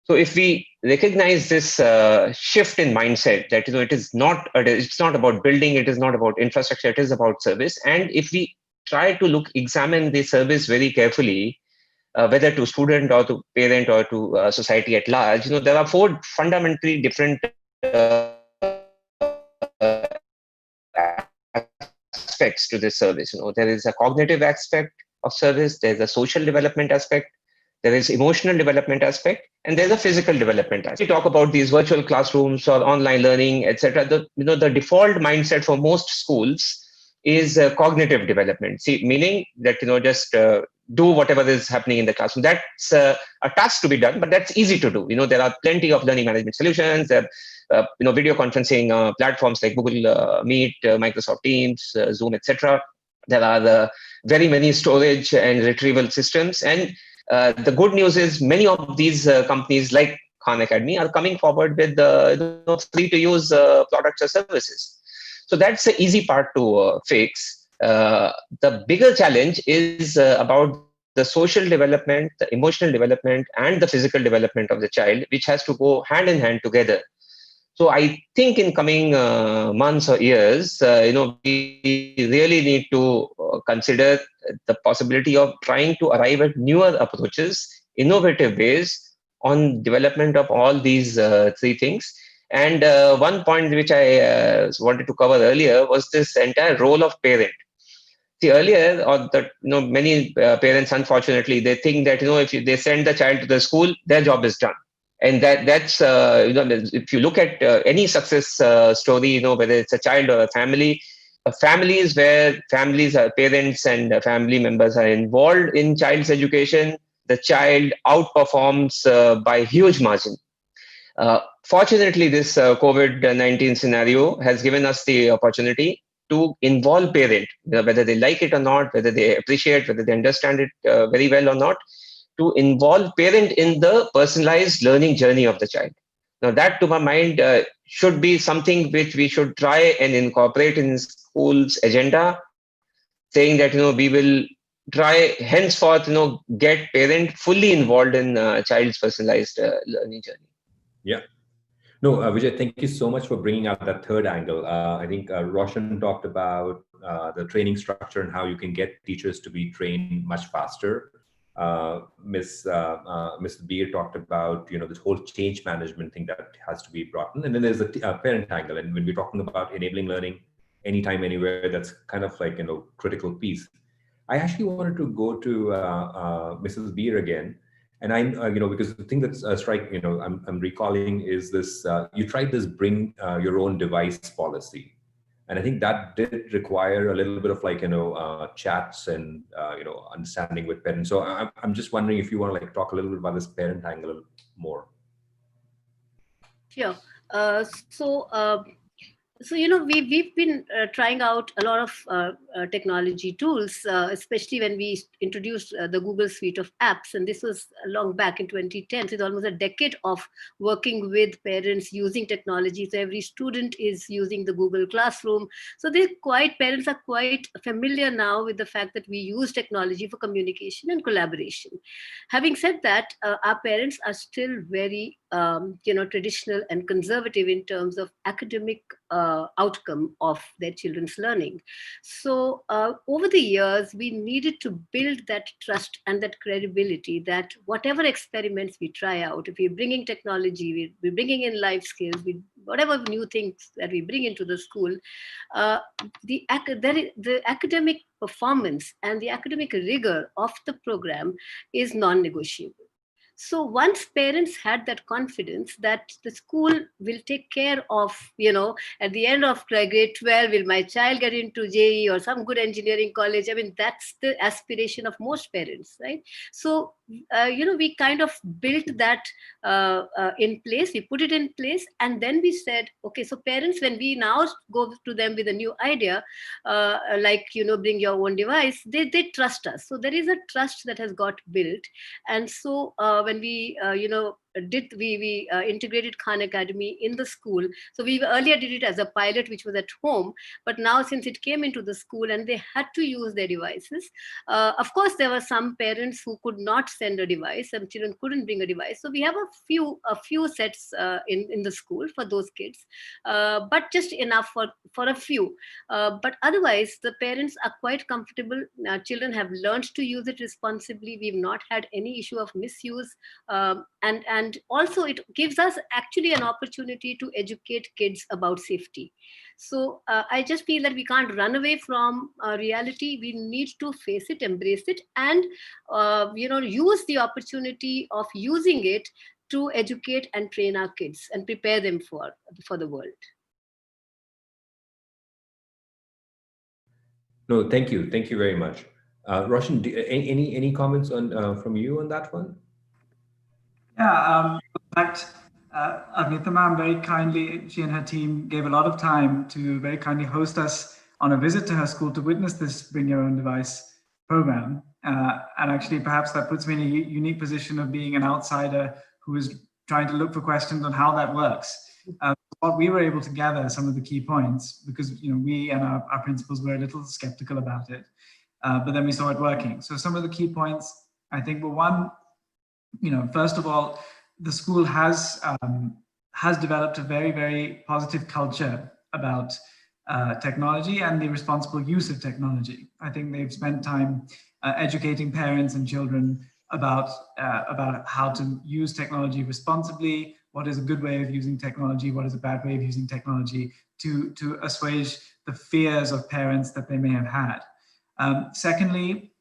So if we recognize this shift in mindset that it's not about building, it is not about infrastructure, it is about service, and if we try to examine the service very carefully, whether to student or to parent or to society at large, there are 4 fundamentally different aspects to this service. There is a cognitive aspect of service, there's a social development aspect, there is emotional development aspect, and there's a physical development aspect. We talk about these virtual classrooms or online learning, etc. The default mindset for most schools is cognitive development. Meaning that just do whatever is happening in the classroom. That's a task to be done, but that's easy to do. There are plenty of learning management solutions. There are video conferencing platforms like Google Meet, Microsoft Teams, Zoom, etc. There are very many storage and retrieval systems. And the good news is many of these companies like Khan Academy are coming forward with free-to-use products or services. So that's the easy part to fix. The bigger challenge is about the social development, the emotional development, and the physical development of the child, which has to go hand in hand together. So I think in coming months or years, we really need to consider the possibility of trying to arrive at newer approaches, innovative ways on development of all these 3 things. And one point which I wanted to cover earlier was this entire role of parent. See, earlier, many parents, unfortunately, they think that if they send the child to the school, their job is done. And that's if you look at any success story, whether it's a child or a family is where parents and family members are involved in child's education, the child outperforms by huge margin. Fortunately, this COVID-19 scenario has given us the opportunity to involve parent, whether they like it or not, whether they appreciate, whether they understand it very well or not, to involve parent in the personalized learning journey of the child. Now that, to my mind, should be something which we should try and incorporate in school's agenda, saying that, we will try henceforth, get parent fully involved in child's personalized learning journey. Yeah. No, Vijay, thank you so much for bringing out that third angle. I think Roshan talked about the training structure and how you can get teachers to be trained much faster. Ms. Beer talked about, this whole change management thing that has to be brought in. And then there's the parent angle. And when we're talking about enabling learning anytime, anywhere, that's kind of like, critical piece. I actually wanted to go to Mrs. Beer again. And I, because the thing that's I'm recalling is this, you tried this bring your own device policy. And I think that did require a little bit of chats and, understanding with parents. So I'm just wondering if you want to talk a little bit about this parent angle more. Sure. So, we've been trying out a lot of technology tools, especially when we introduced the Google suite of apps. And this was long back in 2010. So it's almost a decade of working with parents using technology. So every student is using the Google Classroom. So parents are quite familiar now with the fact that we use technology for communication and collaboration. Having said that, our parents are still very traditional and conservative in terms of academic outcome of their children's learning. So over the years, we needed to build that trust and that credibility that whatever experiments we try out, if we're bringing technology, we're bringing in life skills, whatever new things that we bring into the school, the academic performance and the academic rigor of the program is non-negotiable. So once parents had that confidence that the school will take care of, at the end of grade 12, will my child get into JE or some good engineering college? I mean, that's the aspiration of most parents, right? So, we kind of built that in place, we put it in place, and then we said, okay, so parents, when we now go to them with a new idea, bring your own device, they trust us. So there is a trust that has got built. And so when we integrated Khan Academy in the school. So we earlier did it as a pilot, which was at home, but now since it came into the school and they had to use their devices, of course there were some parents who could not send a device, some children couldn't bring a device. So we have a few sets in the school for those kids, but just enough for a few. But otherwise, the parents are quite comfortable. Children have learned to use it responsibly. We've not had any issue of misuse. And also it gives us actually an opportunity to educate kids about safety. So I just feel that we can't run away from reality. We need to face it, embrace it, and use the opportunity of using it to educate and train our kids and prepare them for the world. No, thank you very much. Roshan, any comments on from you on that one? Yeah, in fact, Agnita ma'am very kindly, she and her team gave a lot of time to very kindly host us on a visit to her school to witness this Bring Your Own Device program. And actually, perhaps that puts me in a unique position of being an outsider who is trying to look for questions on how that works. What we were able to gather, some of the key points, because we and our principals were a little skeptical about it, but then we saw it working. So some of the key points, I think, were one, first of all, the school has developed a very, very positive culture about technology and the responsible use of technology. I think they've spent time educating parents and children about how to use technology responsibly, what is a good way of using technology, what is a bad way of using technology, to assuage the fears of parents that they may have had. Secondly,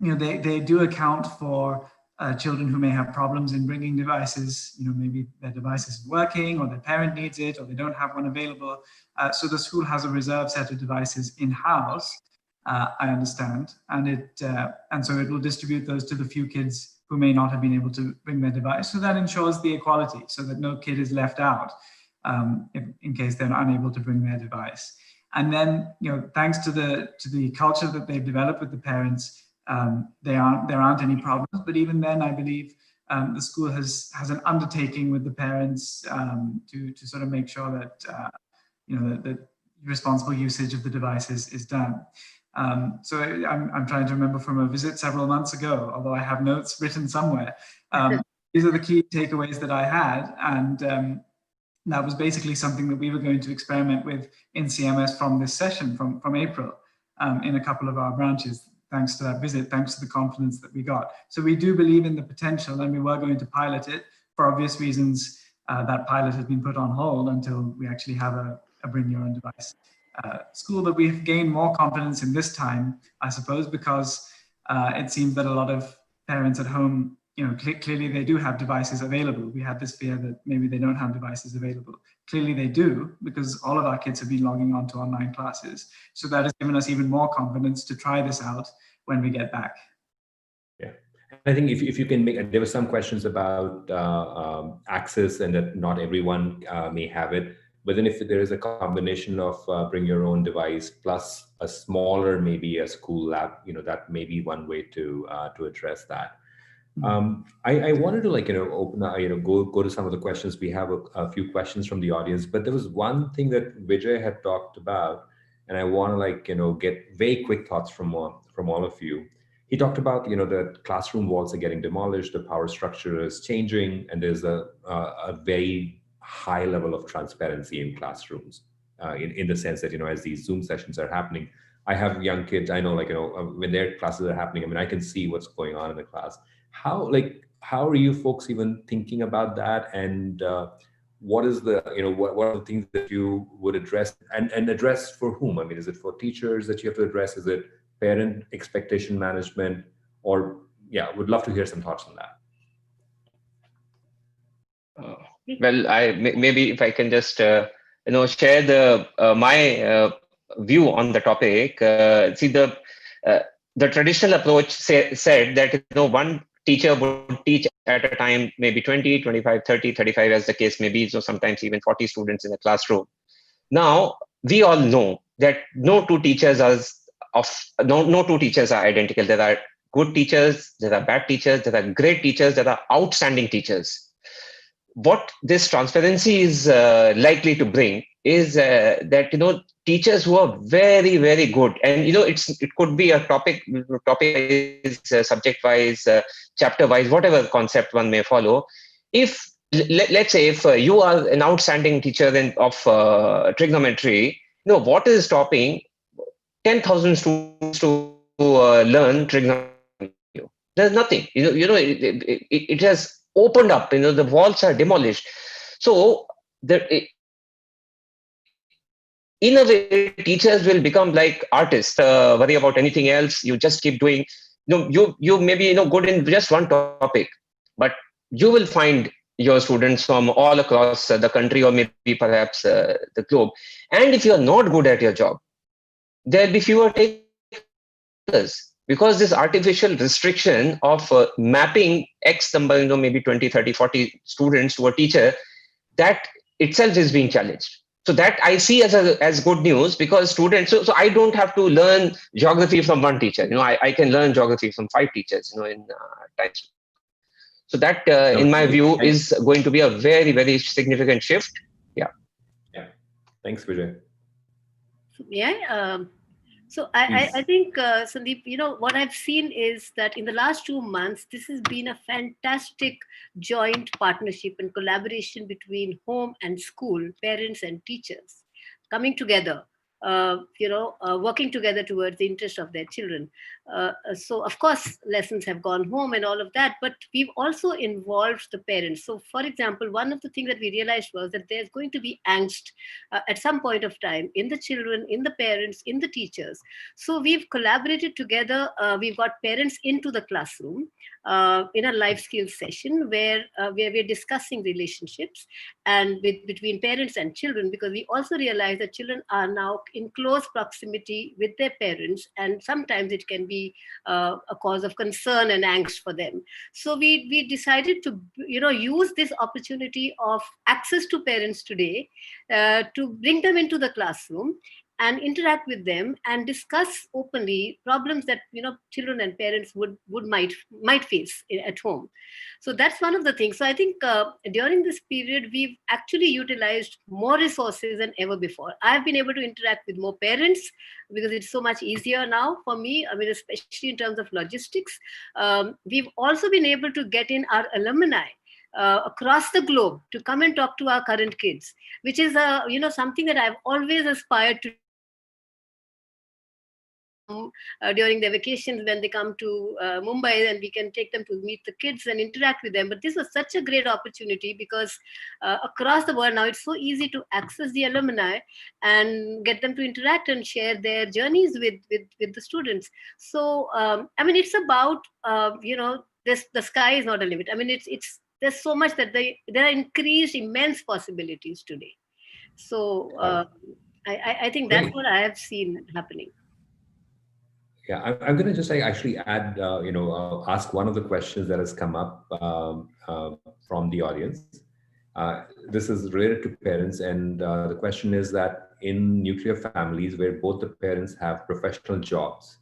they do account for children who may have problems in bringing devices, maybe their device isn't working or their parent needs it or they don't have one available. So the school has a reserved set of devices in-house, I understand, and so it will distribute those to the few kids who may not have been able to bring their device. So that ensures the equality, so that no kid is left out in case they're unable to bring their device. And then, thanks to the culture that they've developed with the parents, there aren't any problems. But even then, I believe the school has an undertaking with the parents to sort of make sure that the responsible usage of the devices is done. So I'm trying to remember from a visit several months ago, although I have notes written somewhere. These are the key takeaways that I had, and that was basically something that we were going to experiment with in CMS from this session, from April, in a couple of our branches, thanks to that visit, thanks to the confidence that we got. So we do believe in the potential, and we were going to pilot it. For obvious reasons, that pilot has been put on hold until we actually have a Bring Your Own Device school. But we've gained more confidence in this time, I suppose, because it seems that a lot of parents at home, clearly they do have devices available. We had this fear that maybe they don't have devices available. Clearly they do, because all of our kids have been logging on to online classes. So that has given us even more confidence to try this out when we get back. Yeah, I think if you can make, there were some questions about access and that not everyone may have it. But then if there is a combination of bring your own device plus a smaller, maybe a school lab, that may be one way to address that. I wanted to open go to some of the questions. We have a few questions from the audience, but there was one thing that Vijay had talked about, and I want to get very quick thoughts from all of you. He talked about the classroom walls are getting demolished, the power structure is changing, and there's a very high level of transparency in classrooms, in the sense that as these Zoom sessions are happening, I have young kids. I know when their classes are happening, I mean I can see what's going on in the class. How are you folks even thinking about that, and what is the what are the things that you would address, and address for whom? I mean, is it for teachers that you have to address? Is it parent expectation management? Or would love to hear some thoughts on that. Well, maybe if I can just share my view on the topic. See, the traditional approach said that one teacher would teach at a time, maybe 20, 25, 30, 35 as the case may be, so sometimes even 40 students in a classroom. Now, we all know that no two teachers are identical. There are good teachers, there are bad teachers, there are great teachers, there are outstanding teachers. What this transparency is likely to bring is that teachers who are very, very good, and it could be a topic wise, subject wise, chapter wise, whatever concept one may follow. If let's say if you are an outstanding teacher of trigonometry, what is stopping 10,000 students to learn trigonometry? There's nothing. It has opened up. The walls are demolished. So in a way, teachers will become like artists. Worry about anything else. You just keep doing. You may be good in just one topic, but you will find your students from all across the country, or maybe perhaps the globe. And if you're not good at your job, there'll be fewer takers, because this artificial restriction of mapping X number, maybe 20, 30, 40 students to a teacher, that itself is being challenged. So that I see as good news, because students, so I don't have to learn geography from one teacher. I can learn geography from 5 teachers, in times. So that, in my view, is going to be a very, very significant shift. Yeah. Thanks, Vijay. So I think, Sandeep, what I've seen is that in the last 2 months, this has been a fantastic joint partnership and collaboration between home and school, parents and teachers coming together, working together towards the interest of their children. So of course, lessons have gone home and all of that, but we've also involved the parents. So for example, one of the things that we realized was that there's going to be angst at some point of time in the children, in the parents, in the teachers. So we've collaborated together. We've got parents into the classroom in a life skills session where we're discussing relationships and between parents and children, because we also realize that children are now in close proximity with their parents, and sometimes it can be a cause of concern and angst for them. So we decided to use this opportunity of access to parents today to bring them into the classroom and interact with them and discuss openly problems that children and parents might face at home. So that's one of the things. So I think during this period, we've actually utilized more resources than ever before. I've been able to interact with more parents because it's so much easier now for me. I mean, especially in terms of logistics. We've also been able to get in our alumni across the globe to come and talk to our current kids, which is something that I've always aspired to during their vacations when they come to Mumbai, and we can take them to meet the kids and interact with them. But this was such a great opportunity because across the world now it's so easy to access the alumni and get them to interact and share their journeys with the students. So I mean, it's about the sky is not a limit. I mean, there's so much that there are increased immense possibilities today. So I think that's what I have seen happening. Yeah, I'm going to just actually add, ask one of the questions that has come up from the audience. This is related to parents, and the question is that in nuclear families where both the parents have professional jobs,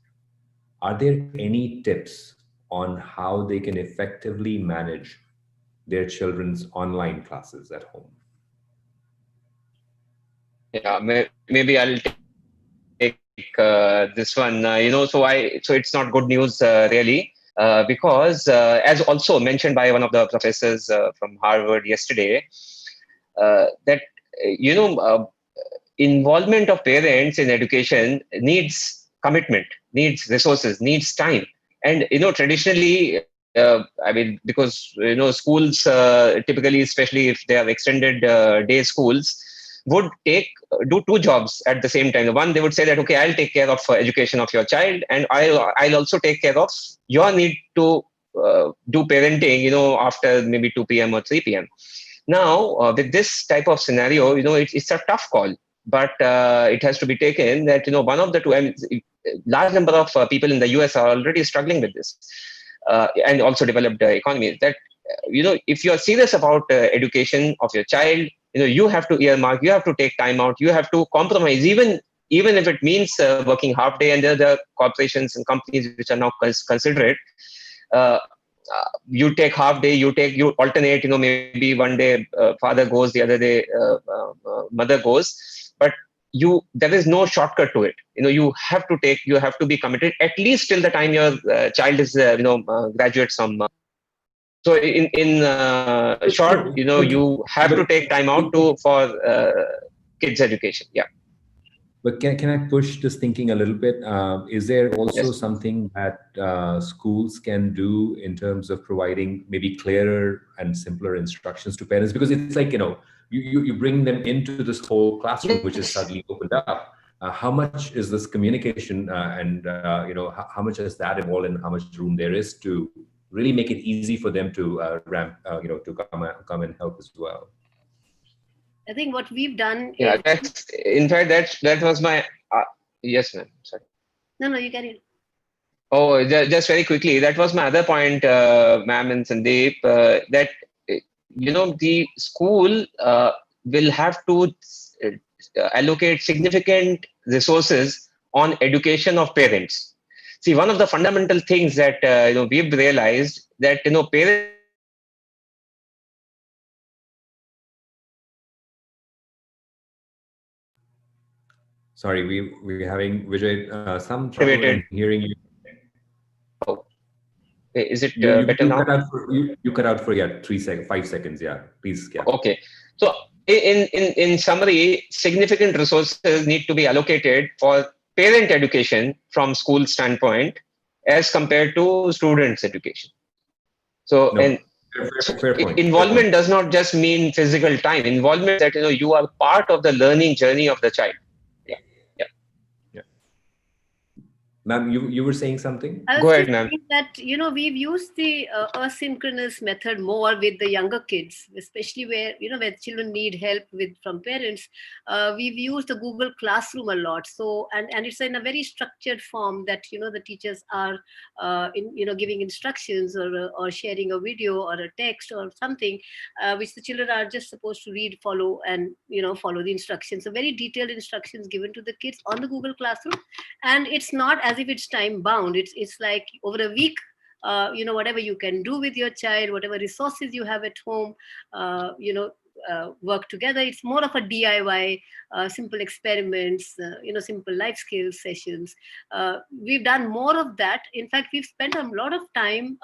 are there any tips on how they can effectively manage their children's online classes at home? Yeah, maybe I'll take this one. So it's not good news really, because as also mentioned by one of the professors from Harvard yesterday, that involvement of parents in education needs commitment, needs resources, needs time. And traditionally, because schools typically, especially if they are extended day schools, would do two jobs at the same time. One, they would say that, okay, I'll take care of education of your child, and I'll also take care of your need to do parenting, after maybe 2 p.m. or 3 p.m. Now, with this type of scenario, it's a tough call, but it has to be taken that, one of the two, large number of people in the US are already struggling with this, and also developed economies, that, if you're serious about education of your child, you have to earmark, you have to take time out, you have to compromise, even if it means working half day. And there are the corporations and companies which are now considerate. You take half day, you alternate, maybe one day father goes, the other day mother goes, but there is no shortcut to it. You have to be committed at least till the time your child is graduates from. So in short, you have to take time out for kids' education. Yeah. But can I push this thinking a little bit? Is there also something that schools can do in terms of providing maybe clearer and simpler instructions to parents? Because it's like, you bring them into this whole classroom, which is suddenly opened up. How much is this communication, and how much is that involved, and how much room there is to really make it easy for them to to come and help as well? I think what we've done is... in fact, that was my... yes, ma'am. Sorry. No, you carry it. Oh, just very quickly, that was my other point, ma'am and Sandeep, that, the school will have to allocate significant resources on education of parents. See, one of the fundamental things that, we've realized that, parents... Sorry, we're having, Vijay, some trouble in hearing you. Oh. Is it you better now? You cut out for 5 seconds. Yeah, please. Yeah. Okay. So in summary, significant resources need to be allocated for parent education from school standpoint as compared to students' education. So, fair point. Involvement does not just mean physical time. Involvement that you are part of the learning journey of the child. Ma'am, you were saying something? Go ahead, ma'am. That, we've used the asynchronous method more with the younger kids, especially where, where children need help from parents. We've used the Google Classroom a lot. So, and it's in a very structured form that, the teachers are, giving instructions or sharing a video or a text or something, which the children are just supposed to read, follow, and, follow the instructions. So very detailed instructions given to the kids on the Google Classroom. And it's not as if it's time bound. It's like over a week, whatever you can do with your child, whatever resources you have at home, work together. It's more of a DIY, simple experiments, simple life skills sessions. We've done more of that. In fact, we've spent a lot of time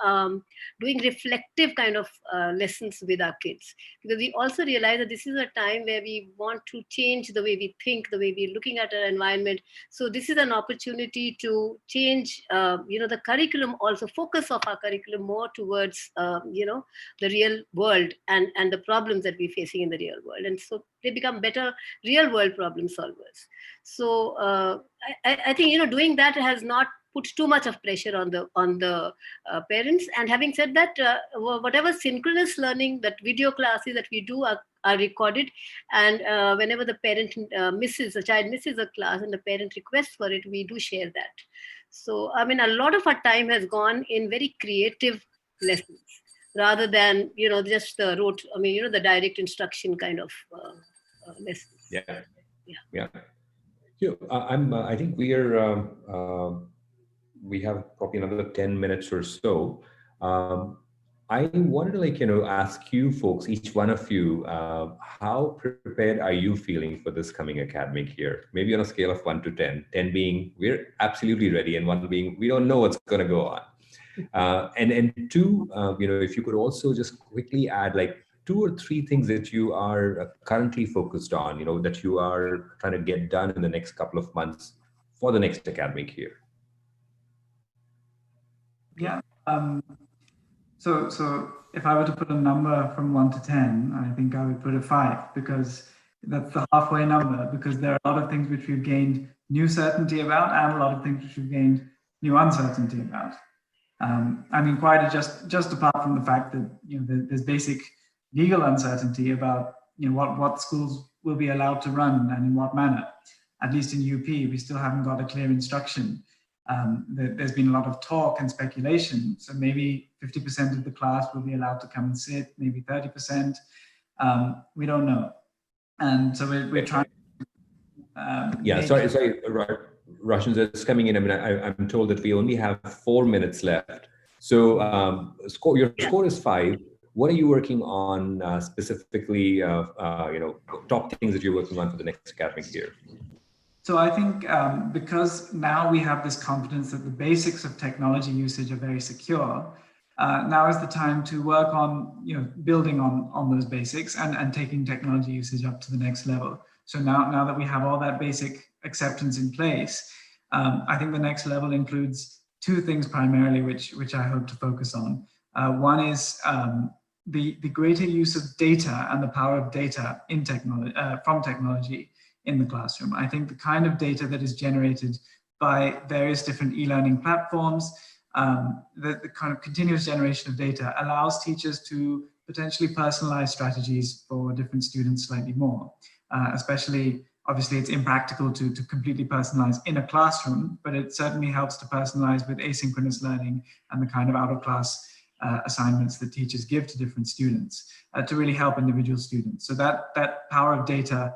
doing reflective kind of lessons with our kids, because we also realize that this is a time where we want to change the way we think, the way we're looking at our environment. So this is an opportunity to change, the curriculum, also focus of our curriculum more towards, the real world and the problems that we face in the real world, and so they become better real world problem solvers. So I think doing that has not put too much of pressure on the parents. And having said that, whatever synchronous learning, that video classes that we do are recorded, and whenever the child misses a class and the parent requests for it, we do share that. So I mean, a lot of our time has gone in very creative lessons. rather than, just the rote, the direct instruction kind of lessons. Yeah. I think we have probably another 10 minutes or so. I wanted to ask you folks, each one of you, how prepared are you feeling for this coming academic year? Maybe on a scale of 1 to 10, 10 being we're absolutely ready, and 1 being we don't know what's going to go on. And 2, if you could also just quickly add 2 or 3 things that you are currently focused on, that you are trying to get done in the next couple of months for the next academic year. Yeah. So if I were to put a number from 1 to 10, I think I would put a 5, because that's the halfway number, because there are a lot of things which we've gained new certainty about, and a lot of things which we've gained new uncertainty about. Quite just apart from the fact that there's basic legal uncertainty about what schools will be allowed to run and in what manner. At least in UP, we still haven't got a clear instruction. There's been a lot of talk and speculation. So maybe 50% of the class will be allowed to come and sit, maybe 30%. We don't know. And so we're trying. Sorry, Russians is coming in. I'm told that we only have 4 minutes left. So your score is 5. What are you working on specifically? Top things that you're working on for the next academic year. So I think because now we have this confidence that the basics of technology usage are very secure, now is the time to work on building on those basics and taking technology usage up to the next level. So now that we have all that basic acceptance in place, I think the next level includes 2 things primarily, which I hope to focus on. One is the greater use of data and the power of data in from technology in the classroom. I think the kind of data that is generated by various different e-learning platforms, the kind of continuous generation of data allows teachers to potentially personalize strategies for different students slightly more. Especially, obviously, it's impractical to completely personalize in a classroom, but it certainly helps to personalize with asynchronous learning and the kind of out-of-class assignments that teachers give to different students to really help individual students. So that power of data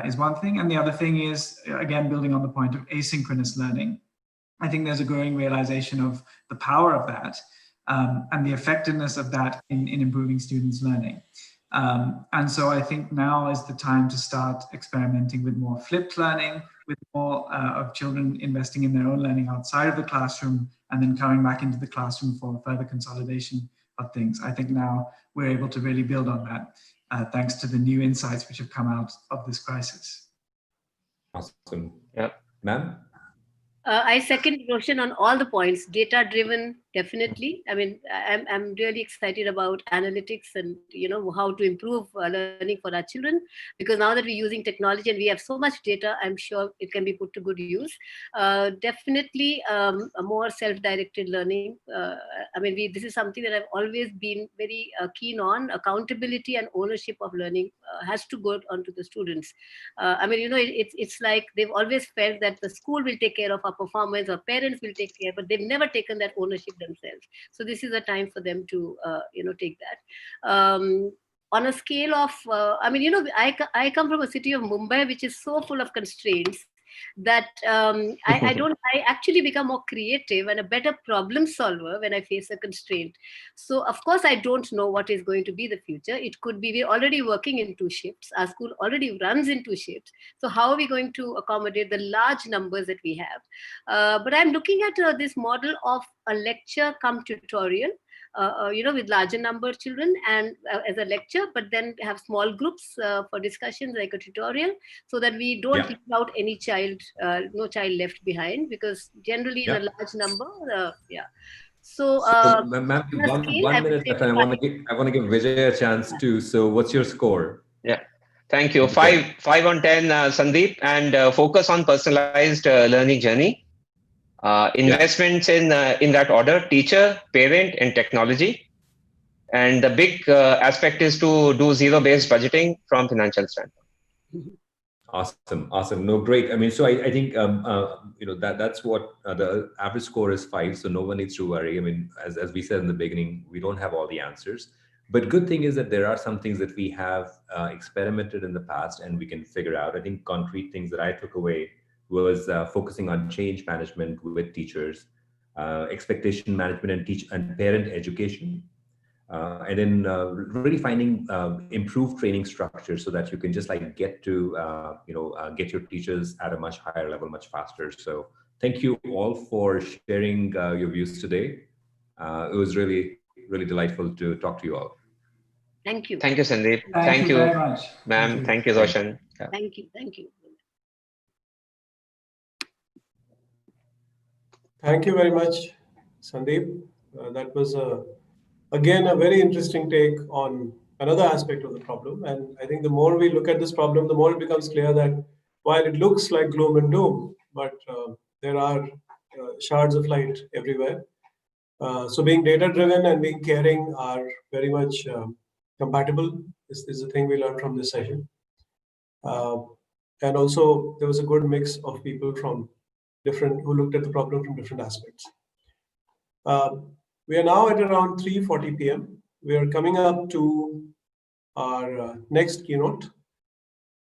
is one thing. And the other thing is, again, building on the point of asynchronous learning. I think there's a growing realization of the power of that and the effectiveness of that in improving students' learning. And so I think now is the time to start experimenting with more flipped learning, with more of children investing in their own learning outside of the classroom and then coming back into the classroom for further consolidation of things. I think now we're able to really build on that thanks to the new insights which have come out of this crisis. Awesome. Yeah. Ma'am? I second Roshan on all the points. Data-driven, definitely. I'm really excited about analytics and how to improve learning for our children, because now that we're using technology and we have so much data, I'm sure it can be put to good use. Definitely, a more self-directed learning. This is something that I've always been very keen on. Accountability and ownership of learning has to go onto the students. It's like they've always felt that the school will take care of our performance, or parents will take care, but they've never taken that ownership themselves. So this is a time for them to, take that. On a scale of, I come from a city of Mumbai, which is so full of constraints that I actually become more creative and a better problem solver when I face a constraint. So of course, I don't know what is going to be the future. It could be, we're already working in 2 shifts. Our school already runs in 2 shifts. So how are we going to accommodate the large numbers that we have? But I'm looking at this model of a lecture come tutorial, with larger number of children and as a lecture, but then have small groups for discussions like a tutorial, so that we don't leave out any child, no child left behind, because generally in a large number, So, ma'am, one minute left, and I want to give Vijay a chance too. So, what's your score? Yeah, thank you. 5 on 10, Sandeep, and focus on personalized learning journey. Investments in that order: teacher, parent, and technology. And the big aspect is to do zero-based budgeting from financial standpoint. Awesome. No, great. I mean, so I think that's what the average score is 5, so no one needs to worry. I mean, as we said in the beginning, we don't have all the answers, but good thing is that there are some things that we have experimented in the past and we can figure out. I think concrete things that I took away was focusing on change management with teachers, expectation management, and parent education. And then really finding improved training structures so that you can just like get to get your teachers at a much higher level much faster. So thank you all for sharing your views today. It was really delightful to talk to you all. Thank you. Thank you, Sandeep. Thank you very much, ma'am. Thank you, Roshan. Thank you. Thank you. Thank you very much, Sandeep. That was again a very interesting take on another aspect of the problem. And I think the more we look at this problem, the more it becomes clear that while it looks like gloom and doom, but there are shards of light everywhere. So being data-driven and being caring are very much compatible. This is the thing we learned from this session. And also, there was a good mix of people from who looked at the problem from different aspects. We are now at around 3:40 p.m. We are coming up to our next keynote,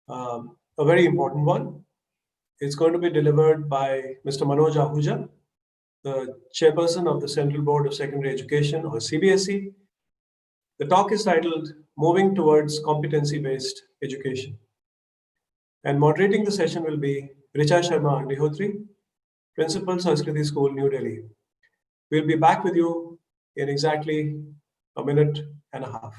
a very important one. It's going to be delivered by Mr. Manoj Ahuja, the chairperson of the Central Board of Secondary Education, or CBSE. The talk is titled Moving Towards Competency-Based Education. And moderating the session will be Richa Sharma Agnihotri, Principal, Sanskriti School, New Delhi. We'll be back with you in exactly a minute and a half.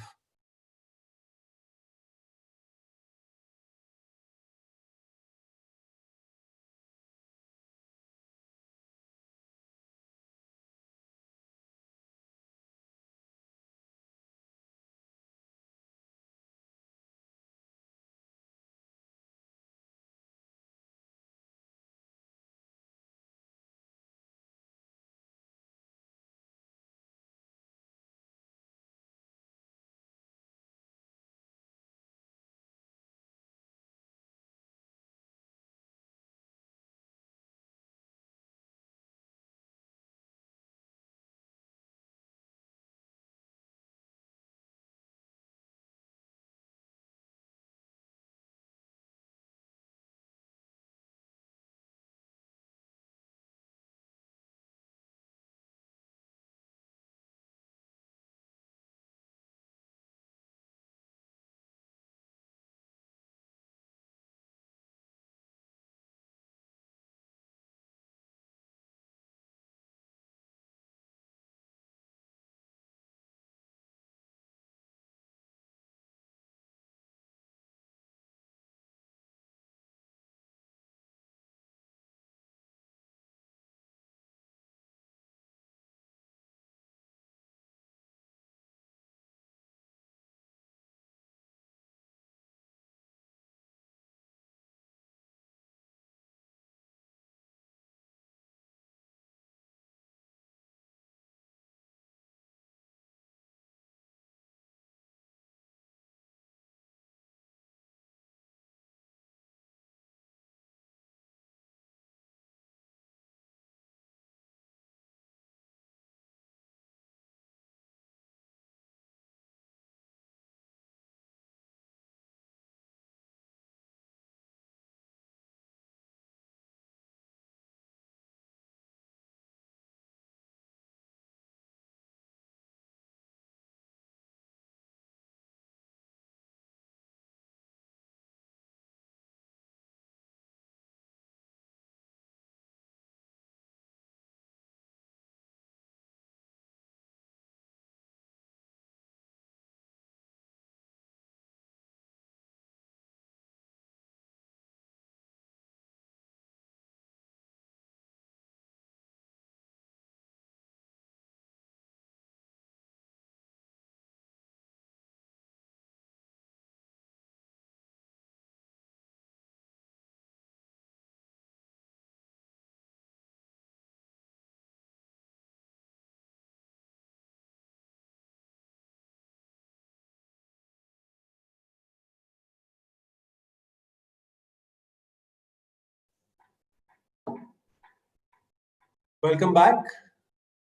Welcome back.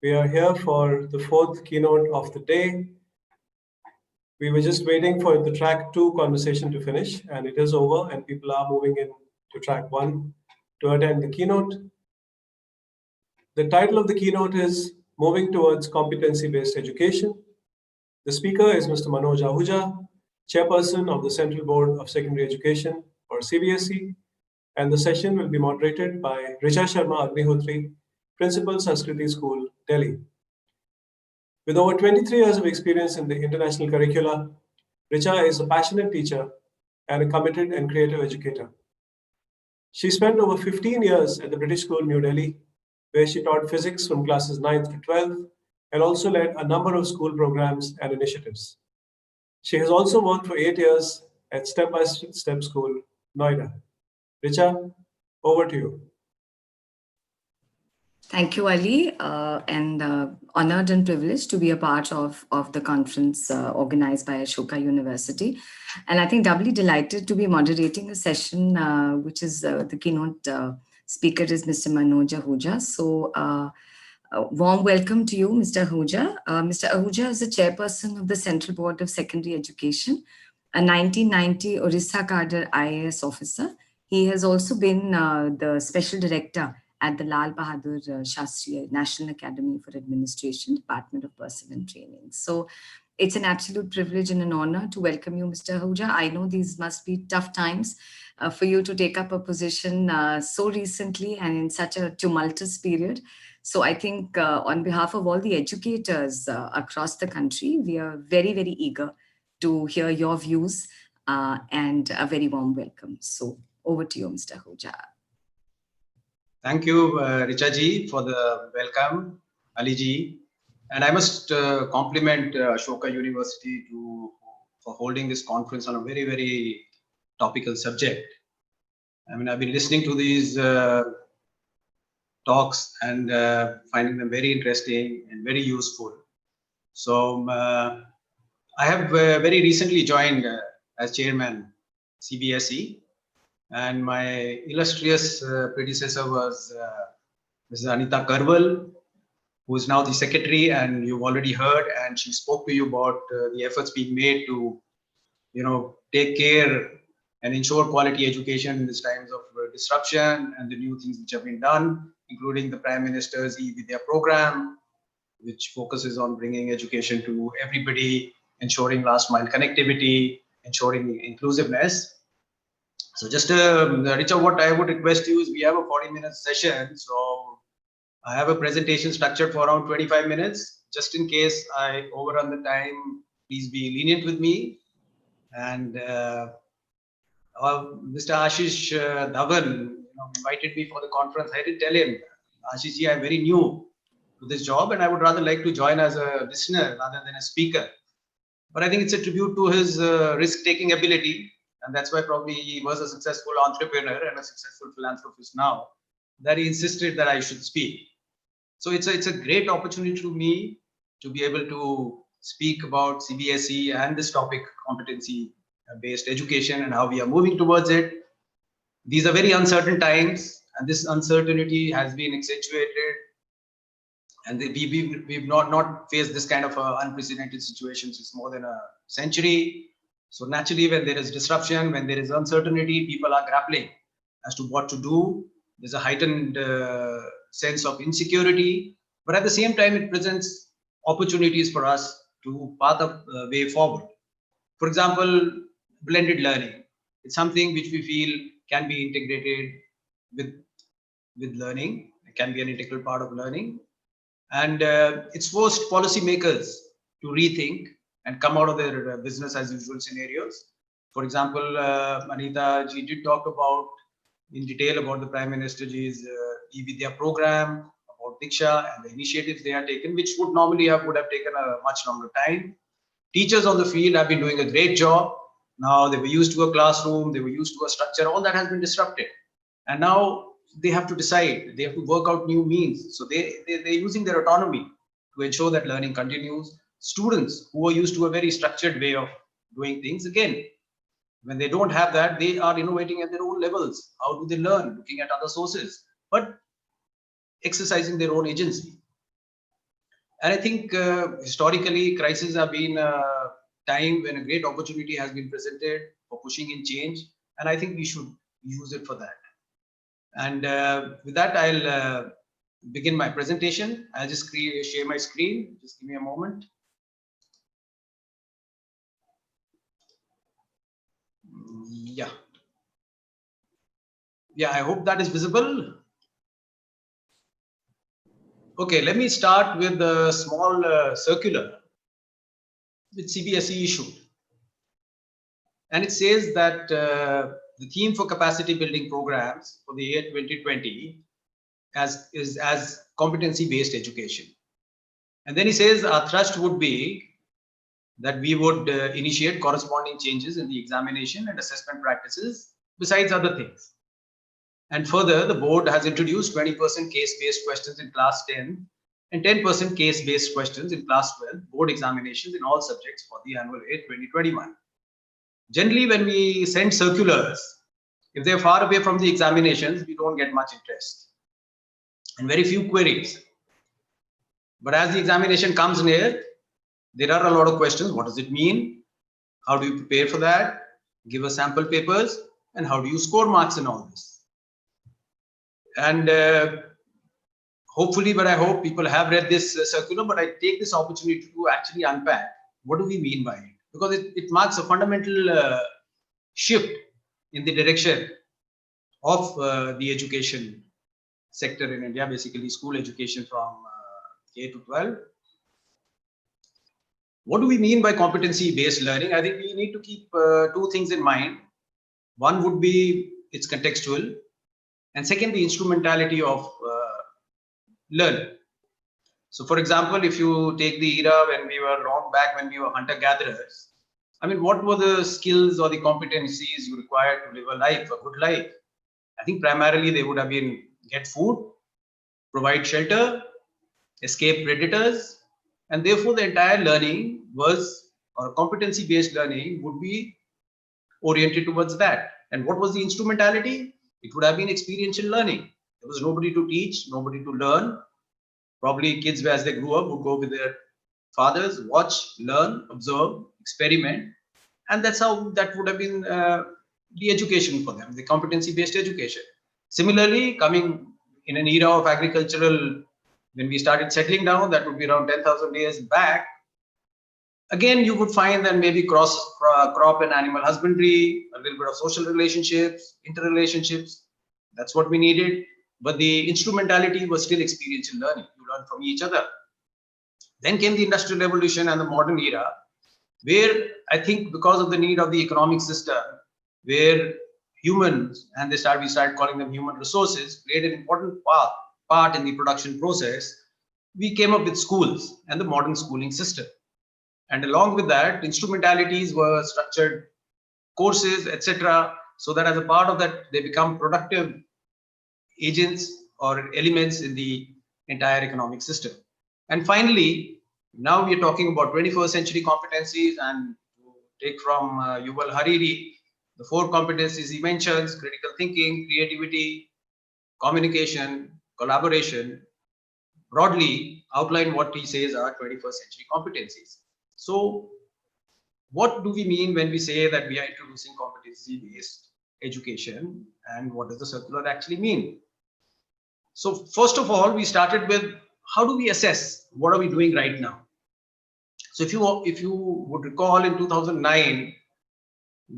We are here for the fourth keynote of the day. We were just waiting for the track 2 conversation to finish, and it is over, and people are moving in to track 1 to attend the keynote. The title of the keynote is Moving Towards Competency-Based Education. The speaker is Mr. Manoj Ahuja, Chairperson of the Central Board of Secondary Education, or CBSE, and the session will be moderated by Richa Sharma Agnihotri, Principal, Sanskriti School, Delhi. With over 23 years of experience in the international curricula, Richa is a passionate teacher and a committed and creative educator. She spent over 15 years at the British School, New Delhi, where she taught physics from classes 9th to 12th and also led a number of school programs and initiatives. She has also worked for 8 years at Step by Step School, Noida. Richa, over to you. Thank you, Ali, and honored and privileged to be a part of the conference organized by Ashoka University. And I think doubly delighted to be moderating a session, which is the keynote speaker is Mr. Manoj Ahuja. So a warm welcome to you, Mr. Ahuja. Mr. Ahuja is the chairperson of the Central Board of Secondary Education, a 1990 Orissa cadre IAS officer. He has also been the special director at the Lal Bahadur Shastri National Academy for Administration, Department of Personnel and Training. So it's an absolute privilege and an honor to welcome you, Mr. Ahuja. I know these must be tough times for you to take up a position so recently and in such a tumultuous period. So I think on behalf of all the educators across the country, we are very, very eager to hear your views and a very warm welcome. So over to you, Mr. Ahuja. Thank you, Richa ji, for the welcome, Ali ji. And I must compliment Ashoka University for holding this conference on a very, very topical subject. I mean, I've been listening to these talks and finding them very interesting and very useful. So I have very recently joined as chairman CBSE. And my illustrious predecessor was Mrs. Anita Karwal, who is now the secretary, and you've already heard, and she spoke to you about the efforts being made to, take care and ensure quality education in these times of disruption and the new things which have been done, including the Prime Minister's e-Vidya program, which focuses on bringing education to everybody, ensuring last mile connectivity, ensuring inclusiveness. So just, Richa, what I would request you is we have a 40-minute session. So I have a presentation structured for around 25 minutes. Just in case I overrun the time, please be lenient with me. And Mr. Ashish Dhawan invited me for the conference. I did tell him, Ashish ji, I'm very new to this job and I would rather like to join as a listener rather than a speaker. But I think it's a tribute to his risk-taking ability. And that's why probably he was a successful entrepreneur and a successful philanthropist now, that he insisted that I should speak. So it's a great opportunity to me to be able to speak about CBSE and this topic, competency-based education, and how we are moving towards it. These are very uncertain times, and this uncertainty has been accentuated. And we've not faced this kind of unprecedented situation since more than a century. So naturally, when there is disruption, when there is uncertainty, people are grappling as to what to do. There's a heightened sense of insecurity, but at the same time, it presents opportunities for us to path a way forward. For example, blended learning. It's something which we feel can be integrated with learning. It can be an integral part of learning. And it's forced policymakers to rethink and come out of their business as usual scenarios. For example, Anita ji did talk about in detail about the Prime Minister ji's e-Vidya program, about DIKSHA and the initiatives they have taken, which would normally would have taken a much longer time. Teachers on the field have been doing a great job. Now they were used to a classroom, they were used to a structure, all that has been disrupted. And now they have to decide, they have to work out new means. So they're using their autonomy to ensure that learning continues. Students who are used to a very structured way of doing things, again, when they don't have that, they are innovating at their own levels. How do they learn? Looking at other sources. But exercising their own agency. And I think historically, crises have been a time when a great opportunity has been presented for pushing in change. And I think we should use it for that. And with that, I'll begin my presentation. I'll just share my screen. Just give me a moment. Yeah, I hope that is visible. Okay, let me start with a small circular which CBSE issued. And it says that the theme for capacity building programs for the year 2020 is as competency-based education. And then he says our thrust would be that we would initiate corresponding changes in the examination and assessment practices, besides other things. And further, the board has introduced 20% case-based questions in class 10 and 10% case-based questions in class 12 board examinations in all subjects for the annual year 2021. Generally, when we send circulars, if they're far away from the examinations, we don't get much interest and very few queries. But as the examination comes near, there are a lot of questions. What does it mean? How do you prepare for that? Give us sample papers. And how do you score marks in all this? And hopefully, but I hope people have read this circular, but I take this opportunity to actually unpack what do we mean by it? Because it marks a fundamental shift in the direction of the education sector in India, basically school education from K to 12. What do we mean by competency-based learning? I think we need to keep two things in mind. One would be it's contextual, and second, the instrumentality of learning. So, for example, if you take the era when we were long back, when we were hunter-gatherers, I mean, what were the skills or the competencies you required to live a life, a good life? I think primarily they would have been get food, provide shelter, escape predators, and therefore the entire learning was, or competency-based learning would be oriented towards that. And what was the instrumentality? It would have been experiential learning. There was nobody to teach, nobody to learn. Probably kids, as they grew up, would go with their fathers, watch, learn, observe, experiment. And that's how that would have been the education for them, the competency-based education. Similarly, coming in an era of agricultural, when we started settling down, that would be around 10,000 years back. Again, you would find that maybe crop and animal husbandry, a little bit of social relationships, interrelationships. That's what we needed. But the instrumentality was still experiential learning. You learn from each other. Then came the Industrial Revolution and the modern era, where I think because of the need of the economic system, where humans, and we started calling them human resources, played an important part in the production process, we came up with schools and the modern schooling system. And along with that, instrumentalities were structured courses, etc., so that as a part of that, they become productive agents or elements in the entire economic system. And finally, now we are talking about 21st century competencies, and to take from Yuval Hariri, the 4 competencies he mentions: critical thinking, creativity, communication, collaboration, broadly outline what he says are 21st century competencies. So what do we mean when we say that we are introducing competency-based education, and what does the circular actually mean? So first of all, we started with how do we assess what are we doing right now? So if you would recall, in 2009,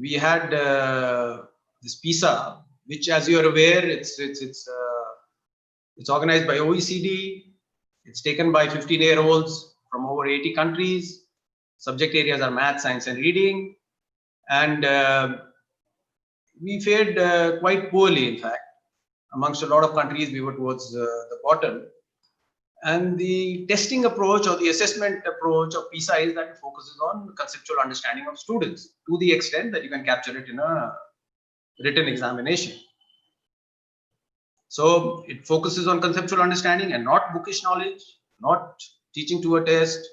we had this PISA, which, as you are aware, it's organized by OECD. It's taken by 15-year-olds from over 80 countries. Subject areas are math, science, and reading. And we fared quite poorly, in fact. Amongst a lot of countries, we were towards the bottom. And the testing approach or the assessment approach of PISA is that it focuses on conceptual understanding of students to the extent that you can capture it in a written examination. So it focuses on conceptual understanding and not bookish knowledge, not teaching to a test,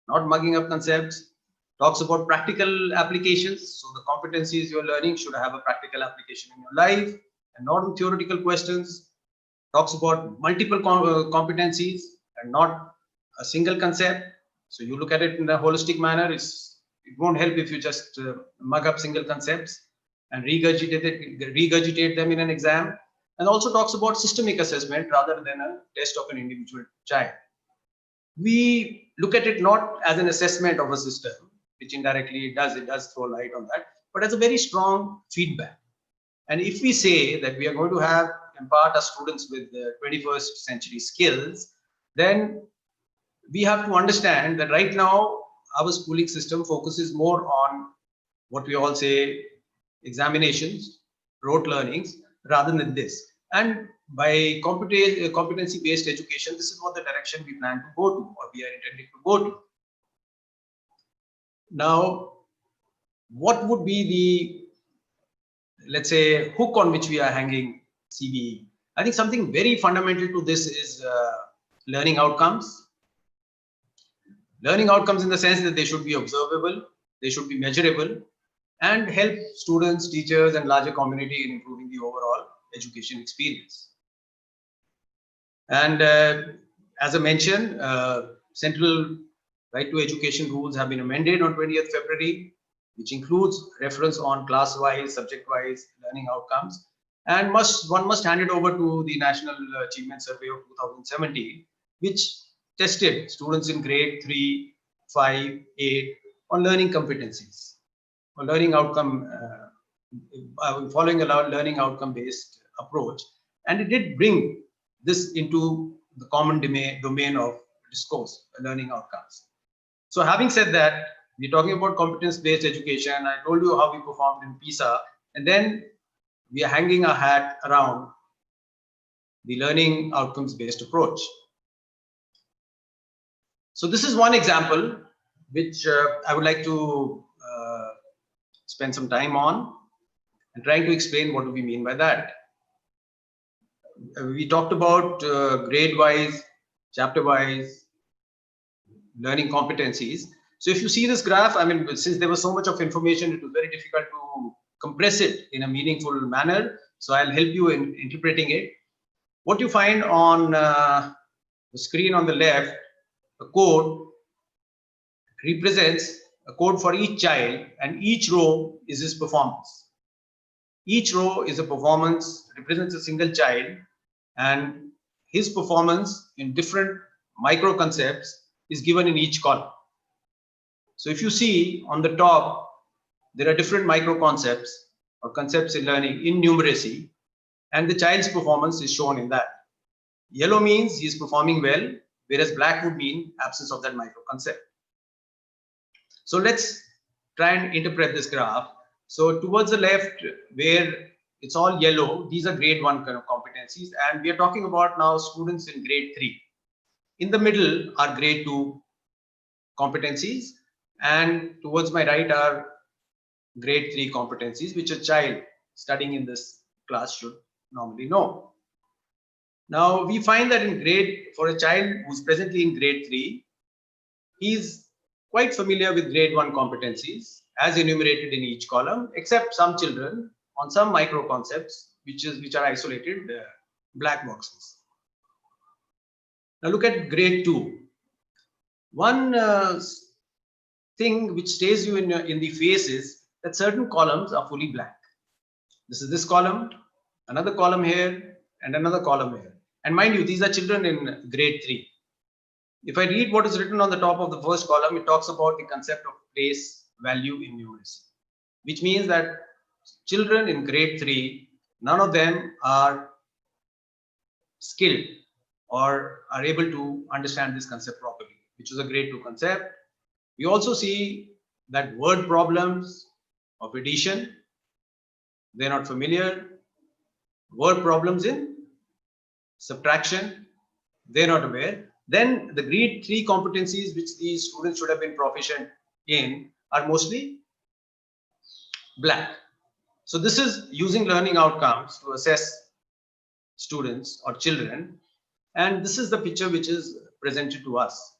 not mugging up concepts. Talks about practical applications. So the competencies you're learning should have a practical application in your life and not on theoretical questions. talks about multiple competencies and not a single concept. So you look at it in a holistic manner. It won't help if you just mug up single concepts and regurgitate them in an exam. And also talks about systemic assessment rather than a test of an individual child. We look at it not as an assessment of a system, which indirectly it does throw light on that, but as a very strong feedback. And if we say that we are going to impart our students with the 21st century skills, then we have to understand that right now our schooling system focuses more on what we all say examinations, rote learnings, rather than this. And by competency-based education, this is what the direction we plan to go to, or we are intending to go to. Now, what would be the, let's say, hook on which we are hanging CBE? I think something very fundamental to this is learning outcomes. Learning outcomes in the sense that they should be observable, they should be measurable, and help students, teachers, and larger community in improving the overall education experience. And as I mentioned, central right to education rules have been amended on 20th February, which includes reference on class-wise, subject-wise learning outcomes. And one must hand it over to the National Achievement Survey of 2017, which tested students in grade 3, 5, 8 on learning competencies, or learning outcome, following a learning outcome-based approach. And it did bring this into the common domain of discourse, learning outcomes. So having said that, we're talking about competence-based education. I told you how we performed in PISA, and then we are hanging our hat around the learning outcomes-based approach. So this is one example which I would like to spend some time on and trying to explain what do we mean by that. We talked about grade-wise, chapter-wise learning competencies. So if you see this graph, I mean, since there was so much of information, it was very difficult to compress it in a meaningful manner. So I'll help you in interpreting it. What you find on the screen on the left, a code represents a code for each child, and each row is his performance. Each row is a performance, represents a single child, and his performance in different micro concepts is given in each column. So if you see on the top, there are different micro concepts or concepts in learning in numeracy, and the child's performance is shown in that. Yellow means he is performing well, whereas black would mean absence of that micro concept. So let's try and interpret this graph. So towards the left, where it's all yellow, these are grade 1 kind of competencies, and we are talking about now students in grade 3. In the middle are grade 2 competencies, and towards my right are grade 3 competencies, which a child studying in this class should normally know. Now we find that for a child who's presently in grade 3, he's quite familiar with grade 1 competencies as enumerated in each column, except some children on some micro concepts, which are isolated black boxes. Now look at grade 2. One thing which stays you in the face is that certain columns are fully blank. This is this column, another column here, and another column here. And mind you, these are children in grade 3. If I read what is written on the top of the first column, it talks about the concept of place value in numeracy, which means that children in grade 3, none of them are skilled or are able to understand this concept properly, which is a grade 2 concept. We also see that word problems of addition, they're not familiar. Word problems in subtraction, they're not aware. Then the grade 3 competencies which these students should have been proficient in are mostly black. So this is using learning outcomes to assess students or children, and this is the picture which is presented to us.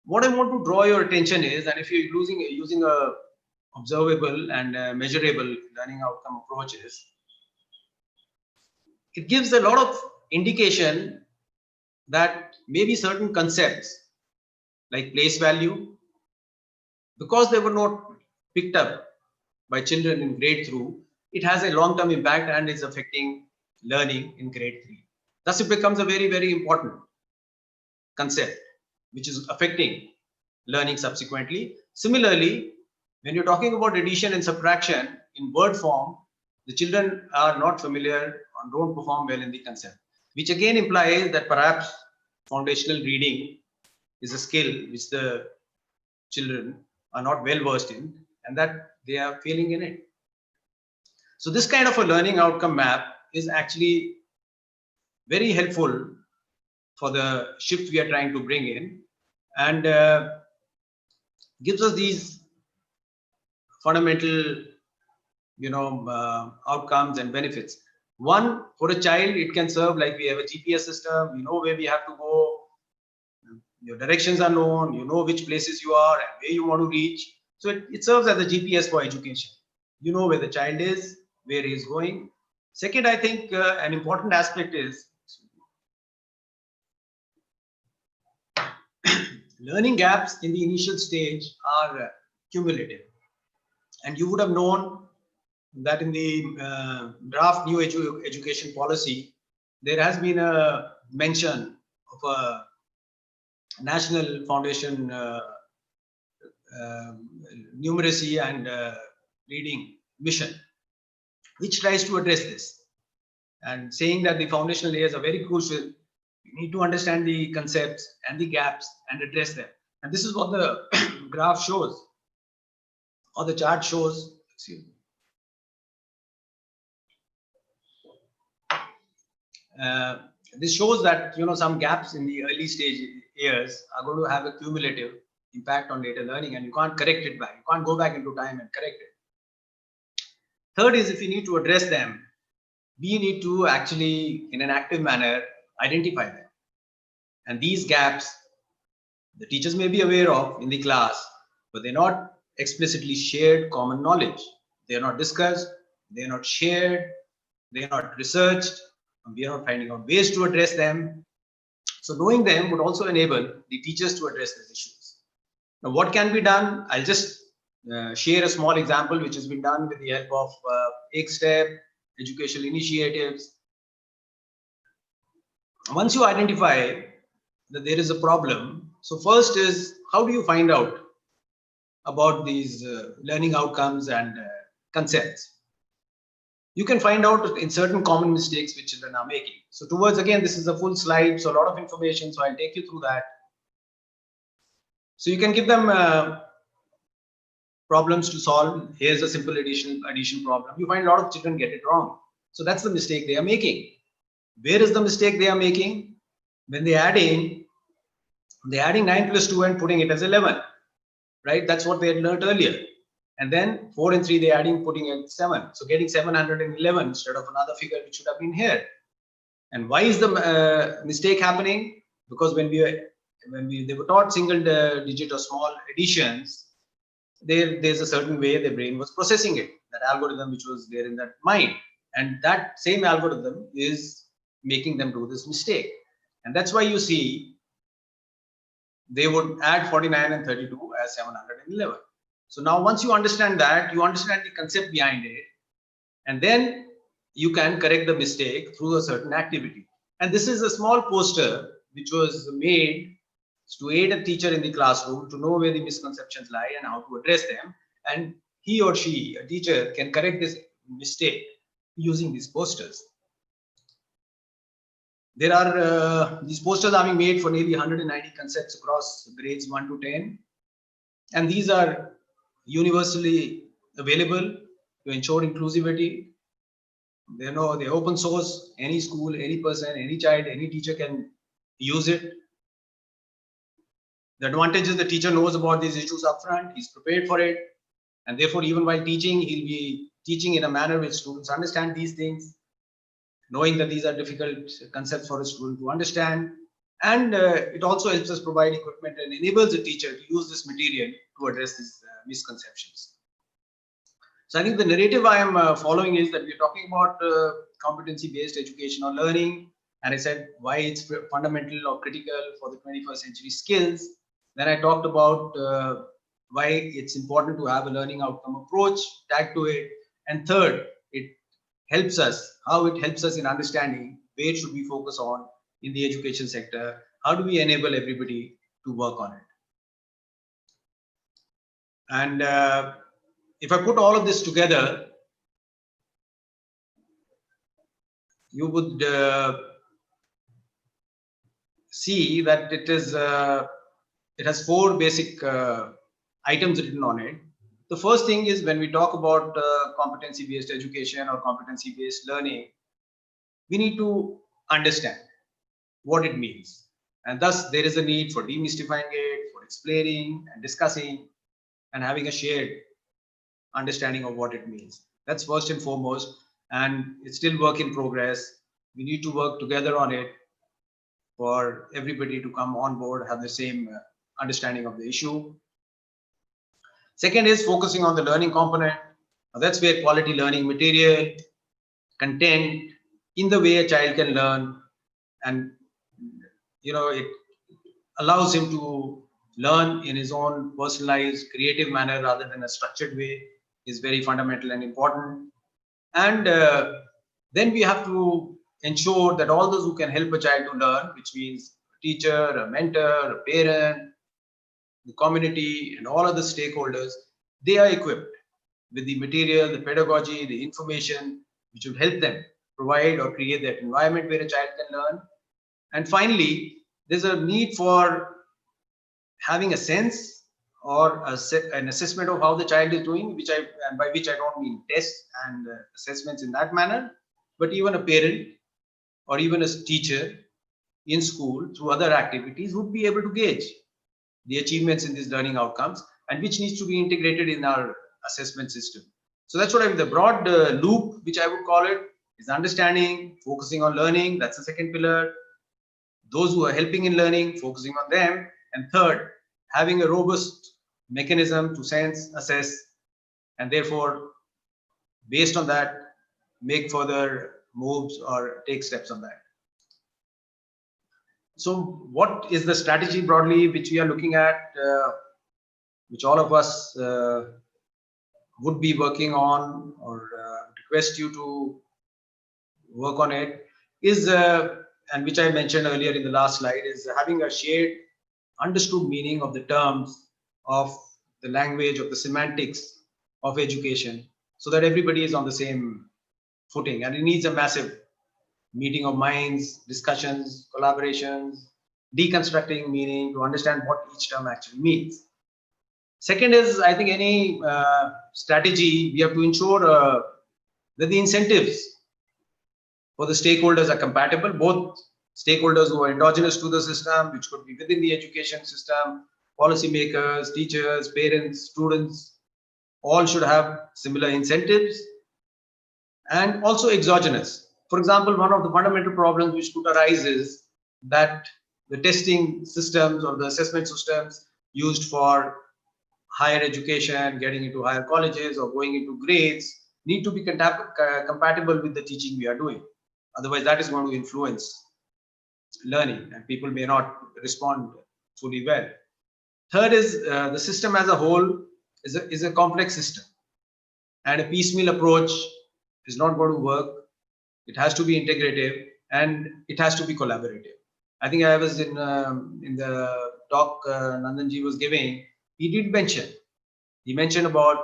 What I want to draw your attention is, and if you're using a observable and measurable learning outcome approaches, it gives a lot of indication that maybe certain concepts like place value, because they were not picked up by children in grade 2, it has a long-term impact and is affecting learning in grade 3. Thus, it becomes a very, very important concept which is affecting learning subsequently. Similarly, when you're talking about addition and subtraction in word form, the children are not familiar or don't perform well in the concept, which again implies that perhaps foundational reading is a skill which the children are not well versed in and that they are failing in it. So this kind of a learning outcome map is actually very helpful for the shift we are trying to bring in, and gives us these fundamental, outcomes and benefits. One, for a child, it can serve like we have a GPS system. We know where we have to go. Your directions are known. You know which places you are and where you want to reach. So it serves as a GPS for education. You know where the child is, where he is going. Second, I think an important aspect is learning gaps in the initial stage are cumulative. And you would have known that in the draft new education policy, there has been a mention of a national foundation numeracy and reading mission, which tries to address this and saying that the foundational layers are very crucial. You need to understand the concepts and the gaps and address them. And this is what the graph shows, or the chart shows. Excuse me. This shows that some gaps in the early stage years are going to have a cumulative impact on later learning, and you can't correct it back. You can't go back into time and correct it. Third is, if you need to address them, we need to actually, in an active manner, identify them. And these gaps, the teachers may be aware of in the class, but they're not explicitly shared common knowledge. They're not discussed, they're not shared, they're not researched, and we are not finding out ways to address them. So knowing them would also enable the teachers to address these issues. Now, what can be done? I'll just share a small example which has been done with the help of Step, educational initiatives. Once you identify that there is a problem, so first is, how do you find out about these learning outcomes and concepts? You can find out in certain common mistakes which children are making. So towards, again, this is a full slide, so a lot of information, so I'll take you through that. So you can give them problems to solve. Here's a simple addition problem. You find a lot of children get it wrong. So that's the mistake they are making. Where is the mistake they are making? When they're adding 9 plus 2 and putting it as 11, right? That's what they had learned earlier. And then 4 and 3, they're adding, putting it 7. So getting 711 instead of another figure which should have been here. And why is the mistake happening? Because when they were taught single digit or small additions, there's a certain way the brain was processing it, that algorithm which was there in that mind. And that same algorithm is making them do this mistake. And that's why you see they would add 49 and 32 as 711. So now once you understand that, you understand the concept behind it, and then you can correct the mistake through a certain activity. And this is a small poster which was made to aid a teacher in the classroom to know where the misconceptions lie and how to address them. And he or she, a teacher, can correct this mistake using these posters. There are these posters are being made for nearly 190 concepts across grades 1 to 10. And these are universally available to ensure inclusivity. They're open source. Any school, any person, any child, any teacher can use it. The advantage is the teacher knows about these issues upfront. He's prepared for it. And therefore, even while teaching, he'll be teaching in a manner which students understand these things, knowing that these are difficult concepts for a student to understand. And it also helps us provide equipment and enables the teacher to use this material to address these misconceptions. So I think the narrative I am following is that we're talking about competency-based education or learning. and I said why it's fundamental or critical for the 21st century skills. Then I talked about why it's important to have a learning outcome approach tagged to it. And third, it helps us, how it helps us in understanding where should we focus on in the education sector, how do we enable everybody to work on it. And if I put all of this together, you would see that it has 4 basic items written on it. The first thing is, when we talk about competency-based education or competency-based learning, we need to understand what it means. And thus, there is a need for demystifying it, for explaining and discussing and having a shared understanding of what it means. That's first and foremost. And it's still work in progress. We need to work together on it for everybody to come on board, have the same understanding of the issue. Second is focusing on the learning component. Now, that's where quality learning material, content, in the way a child can learn, and it allows him to learn in his own personalized, creative manner rather than a structured way, is very fundamental and important. And then we have to ensure that all those who can help a child to learn, which means a teacher, a mentor, a parent, the community, and all other stakeholders, they are equipped with the material, the pedagogy, the information, which would help them provide or create that environment where a child can learn. And finally, there's a need for having a sense or an assessment of how the child is doing, and by which I don't mean tests and assessments in that manner, but even a parent or even a teacher in school through other activities would be able to gauge the achievements in these learning outcomes, and which needs to be integrated in our assessment system. So that's what the broad loop, which I would call it, is understanding, focusing on learning. That's the second pillar. Those who are helping in learning, focusing on them. And third, having a robust mechanism to sense, assess, and therefore, based on that, make further moves or take steps on that. So what is the strategy broadly which we are looking at, which all of us would be working on, or request you to work on it, is, and which I mentioned earlier in the last slide, is having a shared understood meaning of the terms, of the language, of the semantics of education, so that everybody is on the same footing. And it needs a massive meeting of minds, discussions, collaborations, deconstructing meaning to understand what each term actually means. Second is, I think any strategy, we have to ensure that the incentives for the stakeholders are compatible, both stakeholders who are endogenous to the system, which could be within the education system, policymakers, teachers, parents, students, all should have similar incentives, and also exogenous. For example, one of the fundamental problems which could arise is that the testing systems or the assessment systems used for higher education, getting into higher colleges or going into grades, need to be compatible with the teaching we are doing. Otherwise, that is going to influence learning and people may not respond fully well. Third is the system as a whole is a complex system, and a piecemeal approach is not going to work. It has to be integrative and it has to be collaborative. I think I was in the talk Nandanji was giving, he mentioned about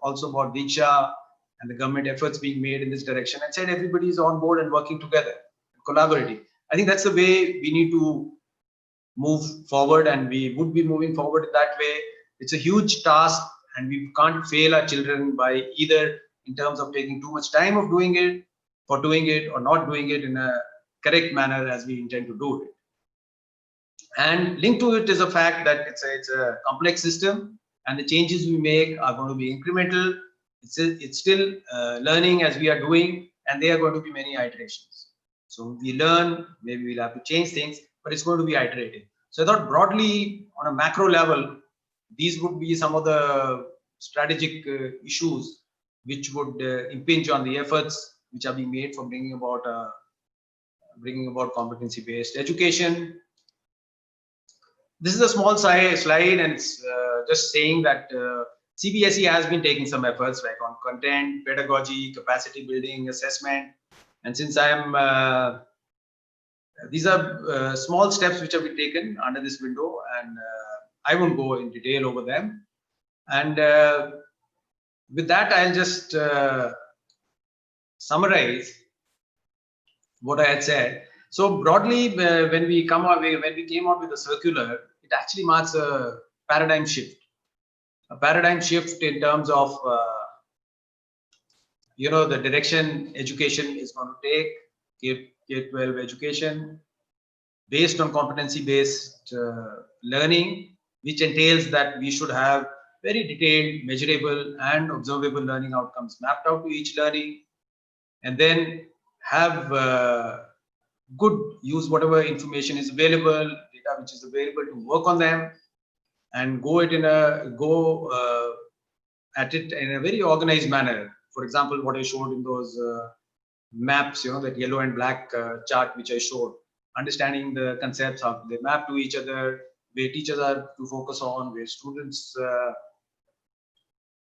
also about DIKSHA and the government efforts being made in this direction, and said everybody is on board and working together, collaborating. I think that's the way we need to move forward, and we would be moving forward in that way. It's a huge task, and we can't fail our children by either in terms of taking too much time of doing it, or not doing it in a correct manner as we intend to do it. And linked to it is a fact that it's a complex system, and the changes we make are going to be incremental. It's still learning as we are doing, and there are going to be many iterations. So we learn, maybe we'll have to change things, but it's going to be iterative. So I thought broadly on a macro level, these would be some of the strategic issues which would impinge on the efforts which are being made for bringing about a bringing about competency-based education. This is a small slide, and it's just saying that CBSE has been taking some efforts like on content, pedagogy, capacity building, assessment. And since these are small steps which have been taken under this window, and I won't go in detail over them. And with that, I'll just summarize what I had said. So broadly, when we came out with the circular, it actually marks a paradigm shift. A paradigm shift in terms of the direction education is going to take, K-12 education based on competency-based learning, which entails that we should have very detailed, measurable, and observable learning outcomes mapped out to each learning, and then have use whatever information is available, data which is available to work on them, and go at it in a very organized manner. For example, what I showed in those maps, that yellow and black chart which I showed, understanding the concepts, how they map to each other, where teachers are to focus on, where students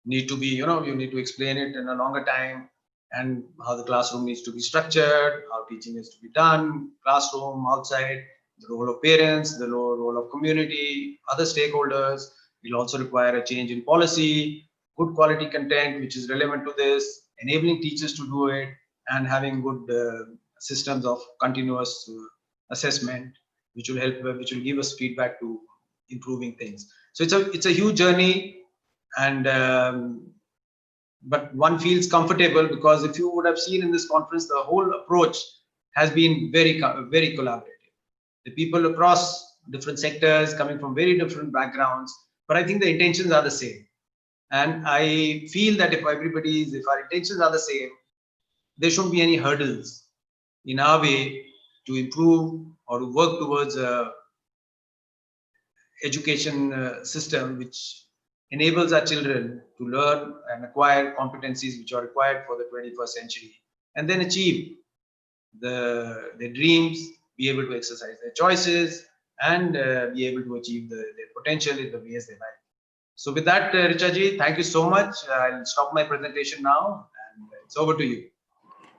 need to be, you need to explain it in a longer time, and how the classroom needs to be structured, how teaching is to be done, classroom, outside, the role of parents, the role of community, other stakeholders. Will also require a change in policy, good quality content which is relevant to this, enabling teachers to do it, and having good systems of continuous assessment, which will help, which will give us feedback to improving things. So it's a huge journey, and but one feels comfortable because if you would have seen in this conference, the whole approach has been very collaborative. The people across different sectors coming from very different backgrounds, but I think the intentions are the same. And I feel that if our intentions are the same, there shouldn't be any hurdles in our way to improve or to work towards a education system which enables our children to learn and acquire competencies which are required for the 21st century, and then achieve their dreams, be able to exercise their choices, and be able to achieve their potential in the ways they like. So with that, Richa-ji, thank you so much. I'll stop my presentation now, and it's over to you.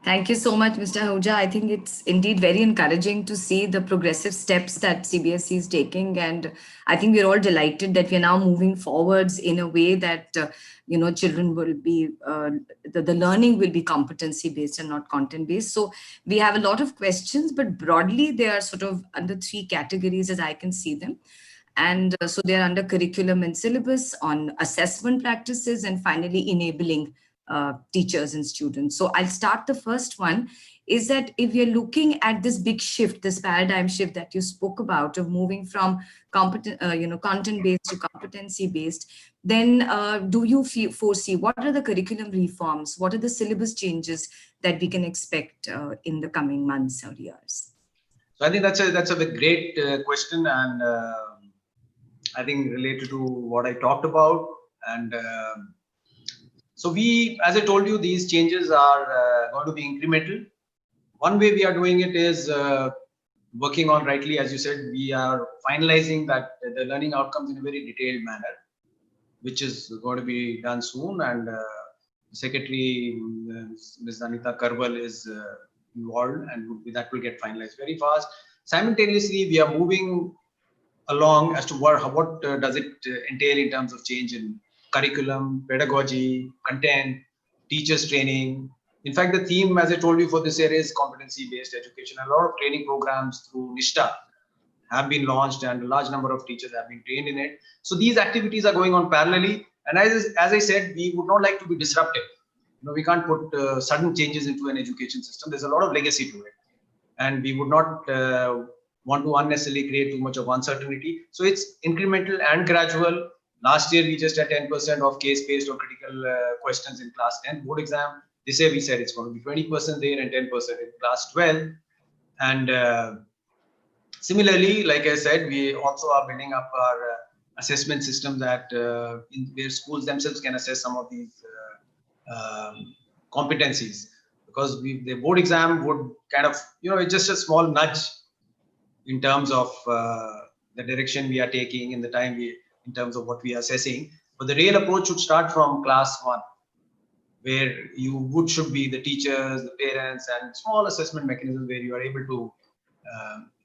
Thank you so much, Mr. Ahuja. I think it's indeed very encouraging to see the progressive steps that CBSE is taking. And I think we're all delighted that we're now moving forwards in a way that, children will be, the learning will be competency-based and not content-based. So we have a lot of questions, but broadly, they are sort of under 3 categories as I can see them. And so they're under curriculum and syllabus, on assessment practices, and finally enabling teachers and students. So I'll start. The first one is that if you're looking at this big shift, this paradigm shift that you spoke about of moving from content-based to competency-based, then do you foresee what are the curriculum reforms? What are the syllabus changes that we can expect in the coming months or years? So I think that's a great question, and I think related to what I talked about. And so as I told you, these changes are going to be incremental. One way we are doing it is working on, rightly, as you said, we are finalizing the learning outcomes in a very detailed manner, which is going to be done soon. And Secretary Ms. Anita Karwal is involved, and that will get finalized very fast. Simultaneously, we are moving along as to what does it entail in terms of change in curriculum, pedagogy, content, teachers training. In fact, the theme, as I told you, for this area is competency-based education. A lot of training programs through DIKSHA have been launched, and a large number of teachers have been trained in it. So these activities are going on parallelly. And as I said, we would not like to be disruptive. We can't put sudden changes into an education system. There's a lot of legacy to it, and we would not want to unnecessarily create too much of uncertainty. So it's incremental and gradual. Last year, we just had 10% of case-based or critical questions in class 10 board exam. This year, we said it's going to be 20% there and 10% in class 12. And similarly, like I said, we also are building up our assessment system that where schools themselves can assess some of these competencies. because the board exam would kind of, it's just a small nudge in terms of the direction we are taking in the time in terms of what we are assessing. But the real approach should start from class 1, where should be the teachers, the parents, and small assessment mechanisms where you are able to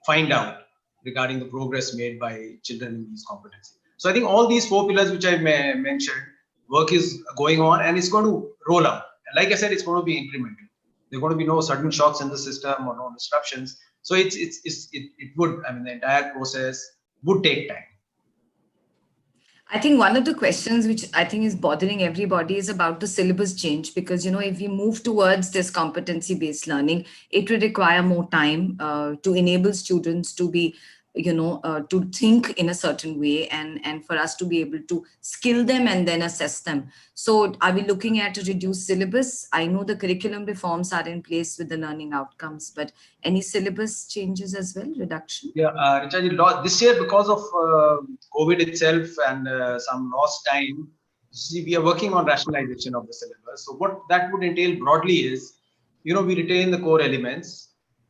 find out regarding the progress made by children in these competencies. So I think all these 4 pillars which I mentioned, work is going on and it's going to roll out. And like I said, it's going to be incremental. There are going to be no sudden shocks in the system or no disruptions. So it would, the entire process would take time. I think one of the questions which I think is bothering everybody is about the syllabus change, because, if we move towards this competency-based learning, it will require more time to enable students to be, to think in a certain way and for us to be able to skill them and then assess them. So are we looking at a reduced syllabus? I know the curriculum reforms are in place with the learning outcomes, but any syllabus changes as well, reduction? Yeah, Richa, this year because of COVID itself and some lost time, we are working on rationalization of the syllabus. So what that would entail broadly is, we retain the core elements,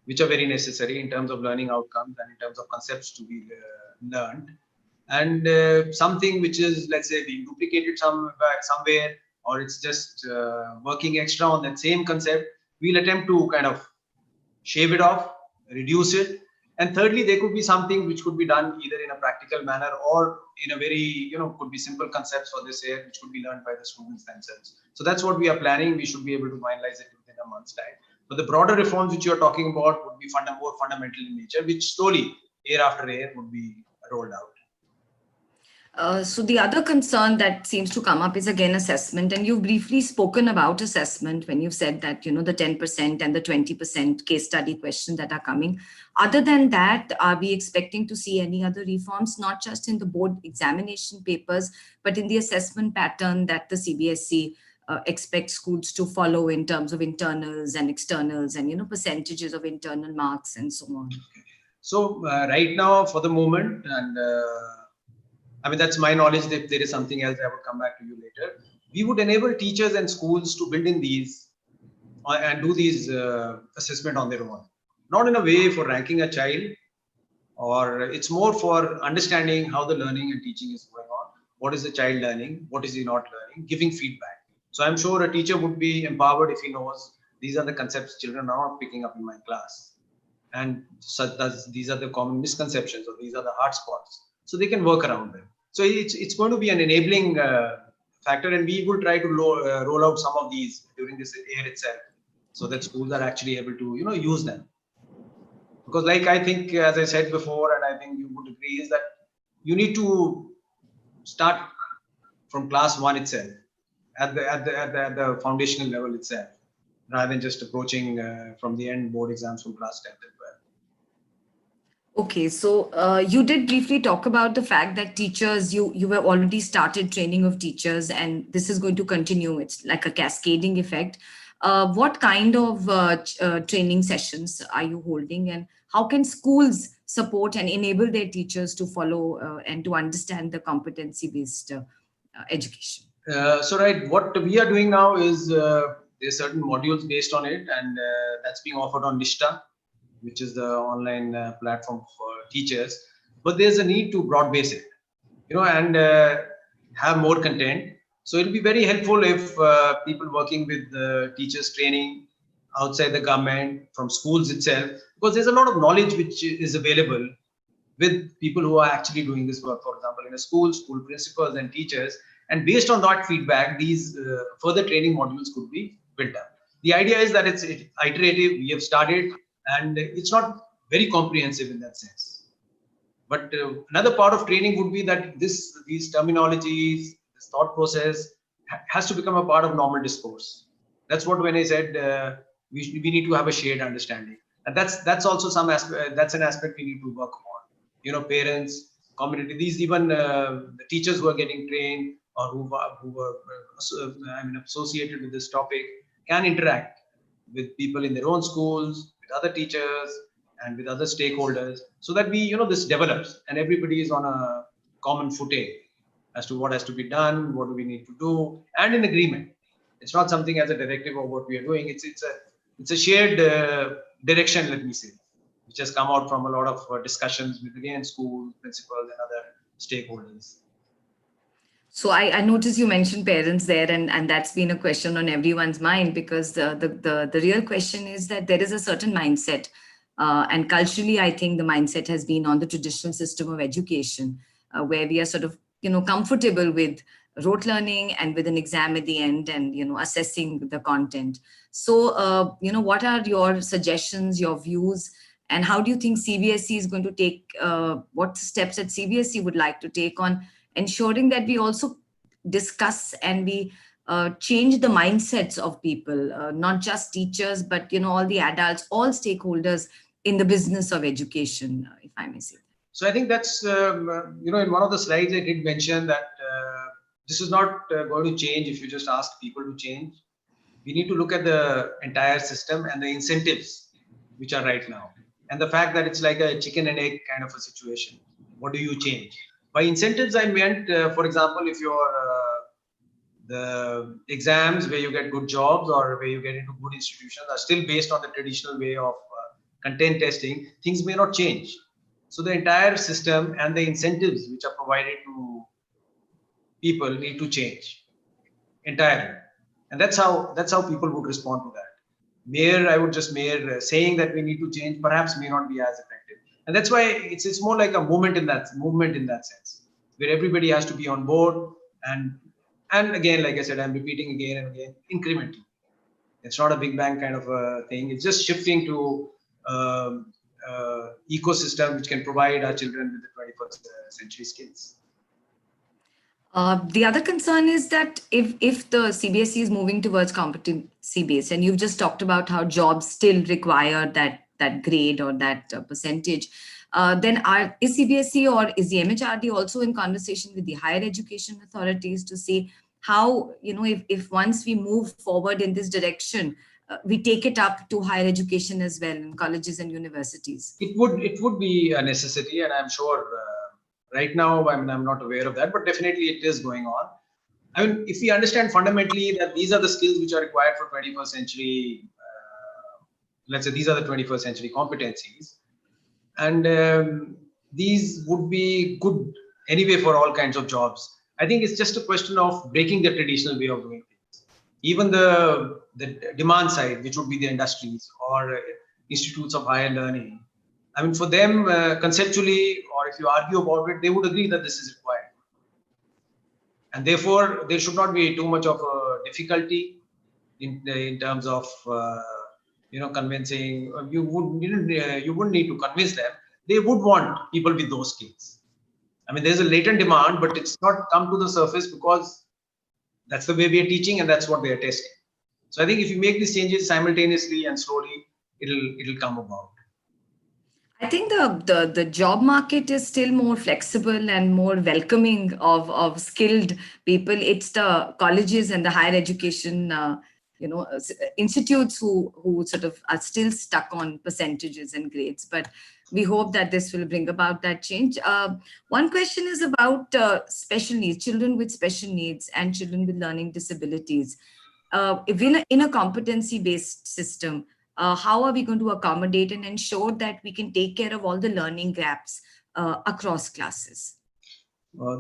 which are very necessary in terms of learning outcomes and in terms of concepts to be learned. And something which is, let's say, being duplicated somewhere, or it's just working extra on that same concept, we'll attempt to kind of shave it off, reduce it. And thirdly, there could be something which could be done either in a practical manner or in a very, could be simple concepts for this year, which could be learned by the students themselves. So that's what we are planning. We should be able to finalize it within a month's time. But the broader reforms which you're talking about would be more fundamental in nature, which slowly, year after year, would be rolled out. So the other concern that seems to come up is again assessment, and you've briefly spoken about assessment when you've said that the 10% and the 20% case study questions that are coming. Other than that, are we expecting to see any other reforms, not just in the board examination papers, but in the assessment pattern that the CBSE expect schools to follow in terms of internals and externals and percentages of internal marks and so on? So right now, for the moment, and that's my knowledge. If there is something else, I would come back to you later. We would enable teachers and schools to build in these and do these assessment on their own. Not in a way for ranking a child, or it's more for understanding how the learning and teaching is going on. What is the child learning? What is he not learning? Giving feedback. So I'm sure a teacher would be empowered if he knows these are the concepts children are not picking up in my class. And these are the common misconceptions, or these are the hard spots. So they can work around them. So it's going to be an enabling factor, and we will try to roll out some of these during this year itself, so that schools are actually able to use them. Because like I think, as I said before, and I think you would agree, is that you need to start from class 1 itself, at the foundational level itself, rather than just approaching from the end board exams from class 10 as well. Okay, so you did briefly talk about the fact that teachers, you have already started training of teachers, and this is going to continue. It's like a cascading effect. What kind of training sessions are you holding, and how can schools support and enable their teachers to follow and to understand the competency-based education? So right, what we are doing now is there's certain modules based on it, and that's being offered on DIKSHA, which is the online platform for teachers. But there's a need to broad base it, and have more content. So it'll be very helpful if people working with teachers training outside the government, from schools itself, because there's a lot of knowledge which is available with people who are actually doing this work, for example, in a school principals and teachers. And based on that feedback, these further training modules could be built up. The idea is that it's iterative. We have started, and it's not very comprehensive in that sense. But another part of training would be that these terminologies, this thought process has to become a part of normal discourse. That's what, when I said we need to have a shared understanding. And that's also some aspect, that's an aspect we need to work on. Parents, community, these even the teachers who are getting trained or who were associated with this topic can interact with people in their own schools, with other teachers, and with other stakeholders, so that this develops and everybody is on a common footing as to what has to be done, what do we need to do, and in agreement. It's not something as a directive of what we are doing. It's it's a shared direction, let me say, which has come out from a lot of discussions with, again, school principals and other stakeholders. So I noticed you mentioned parents there, and that's been a question on everyone's mind, because the real question is that there is a certain mindset. And culturally, I think the mindset has been on the traditional system of education, where we are sort of, comfortable with rote learning and with an exam at the end and, assessing the content. So, what are your suggestions, your views, and how do you think CBSE is going to take, what steps that CBSE would like to take on ensuring that we also discuss and we change the mindsets of people, not just teachers, but, all the adults, all stakeholders in the business of education, if I may say. So I think that's, in one of the slides I did mention that this is not going to change if you just ask people to change. We need to look at the entire system and the incentives which are right now. And the fact that it's like a chicken and egg kind of a situation. What do you change? By incentives, I meant, for example, if you're the exams where you get good jobs or where you get into good institutions are still based on the traditional way of content testing, things may not change. So the entire system and the incentives which are provided to people need to change entirely. And that's how people would respond to that. I would just saying that we need to change perhaps may not be as effective. And that's why it's more like a movement in that sense, where everybody has to be on board. And again, like I said, I'm repeating again and again, incrementally. It's not a big bang kind of a thing. It's just shifting to ecosystem which can provide our children with the 21st century skills. The other concern is that if the CBSE is moving towards competency-based, and you've just talked about how jobs still require that grade or that percentage, then is CBSE or is the MHRD also in conversation with the higher education authorities to see how, if once we move forward in this direction, we take it up to higher education as well in colleges and universities? It would be a necessity, and I'm sure right now, I'm not aware of that, but definitely it is going on. I mean, if we understand fundamentally that these are the skills which are required for 21st century, let's say these are the 21st century competencies, and these would be good anyway for all kinds of jobs. I think it's just a question of breaking the traditional way of doing things. Even the demand side, which would be the industries or institutes of higher learning, I mean, for them, conceptually, or if you argue about it, they would agree that this is required. And therefore, there should not be too much of a difficulty in terms of, convincing. You wouldn't need to convince them. They would want people with those skills. I mean, there's a latent demand, but it's not come to the surface because that's the way we are teaching and that's what they are testing. So I think if you make these changes simultaneously and slowly, it'll come about. I think the job market is still more flexible and more welcoming of skilled people. It's the colleges and the higher education, institutes who sort of are still stuck on percentages and grades. But we hope that this will bring about that change. One question is about special needs, children with special needs and children with learning disabilities. If in a competency-based system, how are we going to accommodate and ensure that we can take care of all the learning gaps across classes?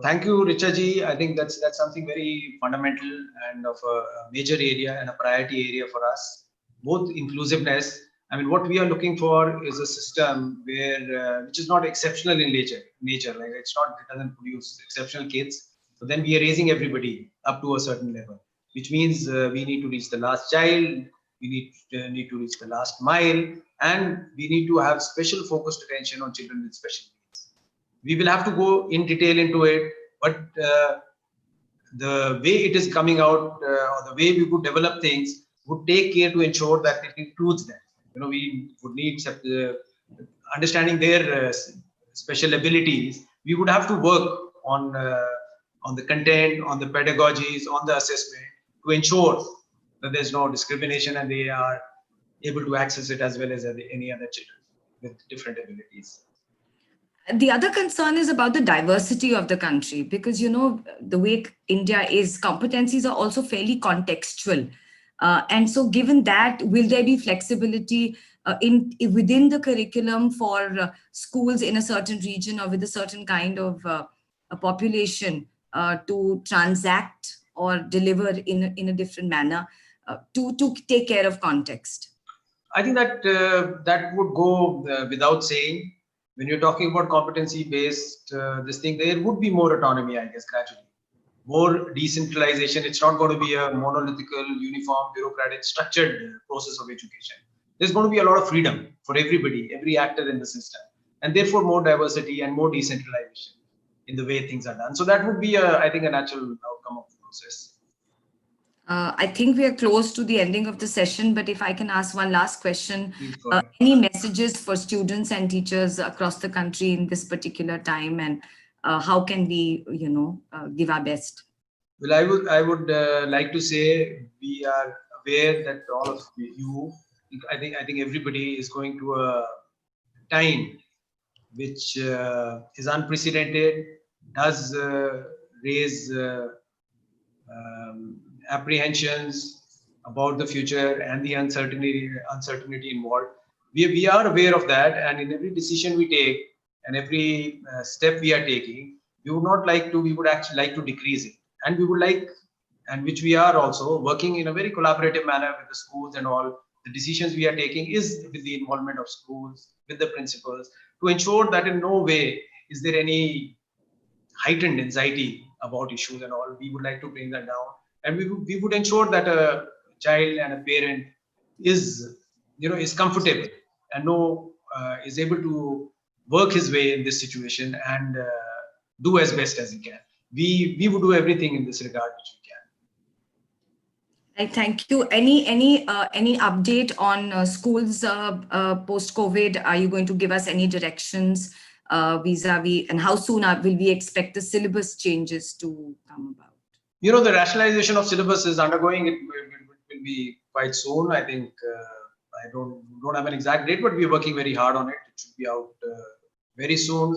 Thank you, Richa ji. I think that's something very fundamental and of a major area and a priority area for us. Both inclusiveness. I mean, what we are looking for is a system where which is not exceptional in nature. Like it doesn't produce exceptional kids. So then we are raising everybody up to a certain level, which means we need to reach the last child. We need to reach the last mile, and we need to have special focused attention on children with special needs. We will have to go in detail into it, but the way it is coming out or the way we would develop things would take care to ensure that it includes them. We would need understanding their special abilities. We would have to work on the content, on the pedagogies, on the assessment to ensure that there's no discrimination and they are able to access it as well as any other children with different abilities. The other concern is about the diversity of the country, because, the way India is, competencies are also fairly contextual. And so given that, will there be flexibility within the curriculum for schools in a certain region or with a certain kind of a population to transact or deliver in a different manner to take care of context? I think that that would go without saying. When you're talking about competency-based this thing, there would be more autonomy, I guess, gradually. More decentralization. It's not going to be a monolithical, uniform, bureaucratic, structured process of education. There's going to be a lot of freedom for everybody, every actor in the system, and therefore more diversity and more decentralization in the way things are done. So that would be, I think, a natural outcome of the process. I think we are close to the ending of the session, but if I can ask one last question, any messages for students and teachers across the country in this particular time, and how can we, give our best? Well, I would like to say we are aware that all of you, I think everybody is going to a time which is unprecedented, does raise apprehensions about the future and the uncertainty involved. We are aware of that, and in every decision we take and every step we are taking, we would actually like to decrease it, and we would like, and which we are also working in a very collaborative manner with the schools, and all the decisions we are taking is with the involvement of schools, with the principals, to ensure that in no way is there any heightened anxiety about issues and all. We would like to bring that down, and we would ensure that a child and a parent is comfortable and is able to work his way in this situation and do as best as he can. We would do everything in this regard which we can. Thank you. Any update on schools post-COVID? Are you going to give us any directions vis-a-vis, and how soon will we expect the syllabus changes to come about? The rationalization of syllabus is undergoing. It will be quite soon. I think I don't have an exact date, but we're working very hard on it. It should be out very soon.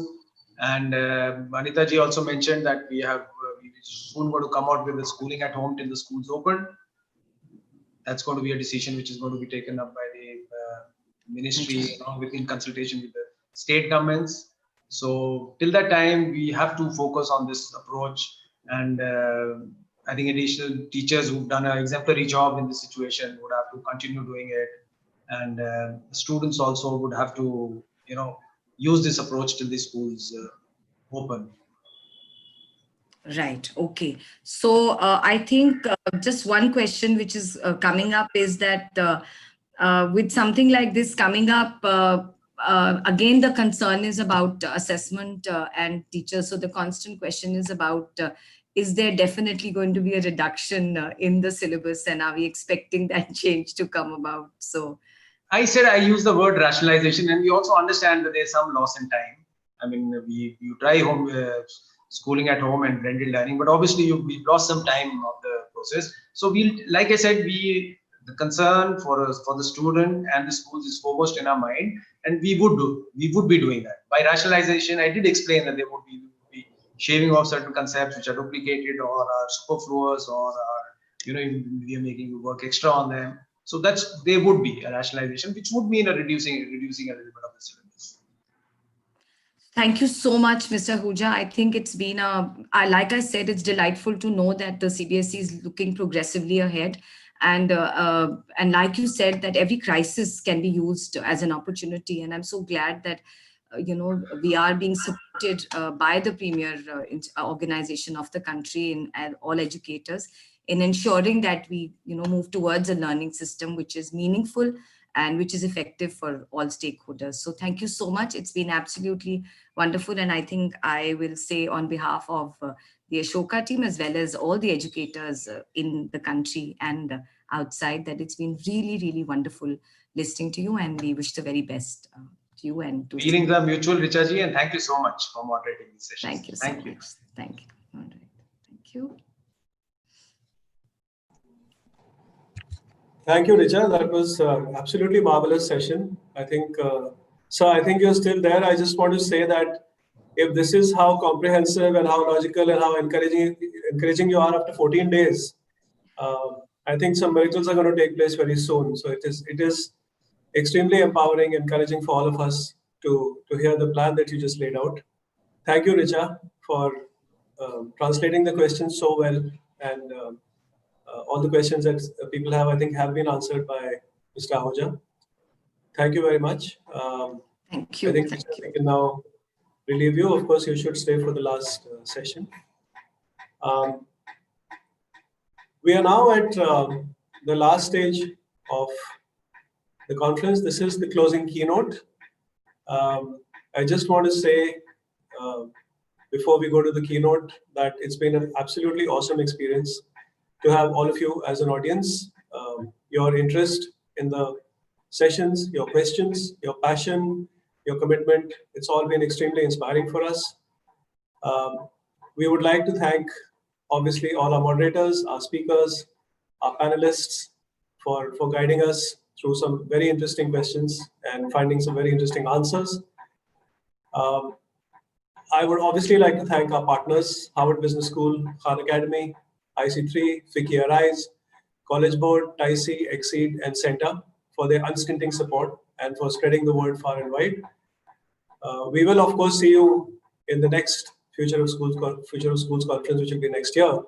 And Anita ji also mentioned that we soon going to come out with the schooling at home till the schools open. That's going to be a decision which is going to be taken up by the ministry in consultation with the state governments. So till that time, we have to focus on this approach. And I think additional teachers who've done an exemplary job in this situation would have to continue doing it. And students also would have to, use this approach till the schools open. Right. Okay. So I think just one question which is coming up is that with something like this coming up, again, the concern is about assessment and teachers. So the constant question is about, is there definitely going to be a reduction in the syllabus, and are we expecting that change to come about? So I said I use the word rationalization, and we also understand that there's some loss in time. I mean, you try schooling at home and blended learning, but obviously we've lost some time of the process. So like I said, the concern for the student and the schools is foremost in our mind, and we would be doing that. By rationalization, I did explain that there would be shaving off certain concepts which are duplicated or are superfluous, or we are making work extra on them. So there would be a rationalization, which would mean reducing a little bit of the syllabus. Thank you so much, Mr. Ahuja. I think it's been like I said, it's delightful to know that the CBSE is looking progressively ahead. And like you said, that every crisis can be used as an opportunity. And I'm so glad that, we are being supported by the premier organization of the country and all educators in ensuring that we, move towards a learning system which is meaningful and which is effective for all stakeholders. So thank you so much. It's been absolutely wonderful. And I think I will say on behalf of the Ashoka team, as well as all the educators in the country and outside, that it's been really, really wonderful listening to you, and we wish the very best to you and to feelings are mutual, Richa ji, and thank you so much for moderating this session. Thank you so much. Thank you. All right. Thank you. Thank you, Richa. That was absolutely marvelous session. I think, so I think you're still there. I just want to say that if this is how comprehensive and how logical and how encouraging you are after 14 days, I think some miracles are going to take place very soon. So it is extremely empowering, encouraging for all of us to hear the plan that you just laid out. Thank you, Richa, for translating the questions so well, and all the questions that people have, I think, have been answered by Mr. Ahuja. Thank you very much. Thank you. I think we can now relieve you. Of course, you should stay for the last session. We are now at the last stage of the conference. This is the closing keynote. I just want to say, before we go to the keynote, that it's been an absolutely awesome experience to have all of you as an audience. Your interest in the sessions, your questions, your passion, your commitment, it's all been extremely inspiring for us. We would like to thank, obviously, all our moderators, our speakers, our panelists for guiding us through some very interesting questions and finding some very interesting answers. I would obviously like to thank our partners, Harvard Business School, Khan Academy, IC3, FICCI Arise, College Board, TICE, Exceed, and CENTA for their unstinting support and for spreading the word far and wide. We will, of course, see you in the next Future of Schools conference, which will be next year.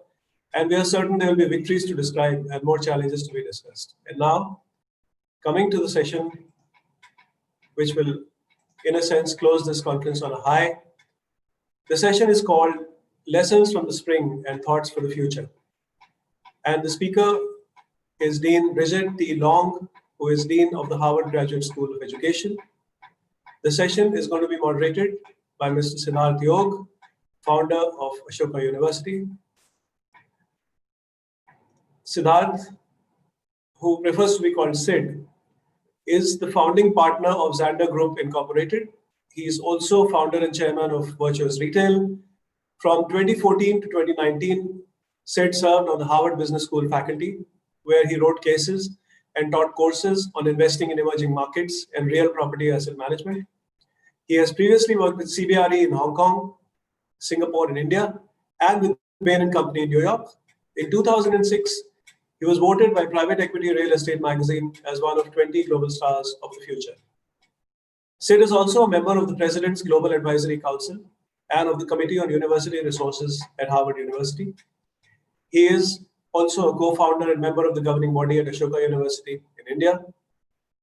And we are certain there will be victories to describe and more challenges to be discussed. And now, coming to the session, which will, in a sense, close this conference on a high. The session is called Lessons from the Spring and Thoughts for the Future. And the speaker is Dean Bridget T. Long, who is Dean of the Harvard Graduate School of Education. The session is going to be moderated by Mr. Siddharth Yog, founder of Ashoka University. Siddharth, who prefers to be called Sid, is the founding partner of Xander Group Incorporated. He is also founder and chairman of Virtuous Retail. From 2014 to 2019, Sid served on the Harvard Business School faculty, where he wrote cases and taught courses on investing in emerging markets and real property asset management. He has previously worked with CBRE in Hong Kong, Singapore, and India, and with Bain & Company in New York. In 2006, he was voted by Private Equity Real Estate magazine as one of 20 global stars of the future. Sid is also a member of the President's Global Advisory Council and of the Committee on University Resources at Harvard University. He is also a co-founder and member of the governing body at Ashoka University in India,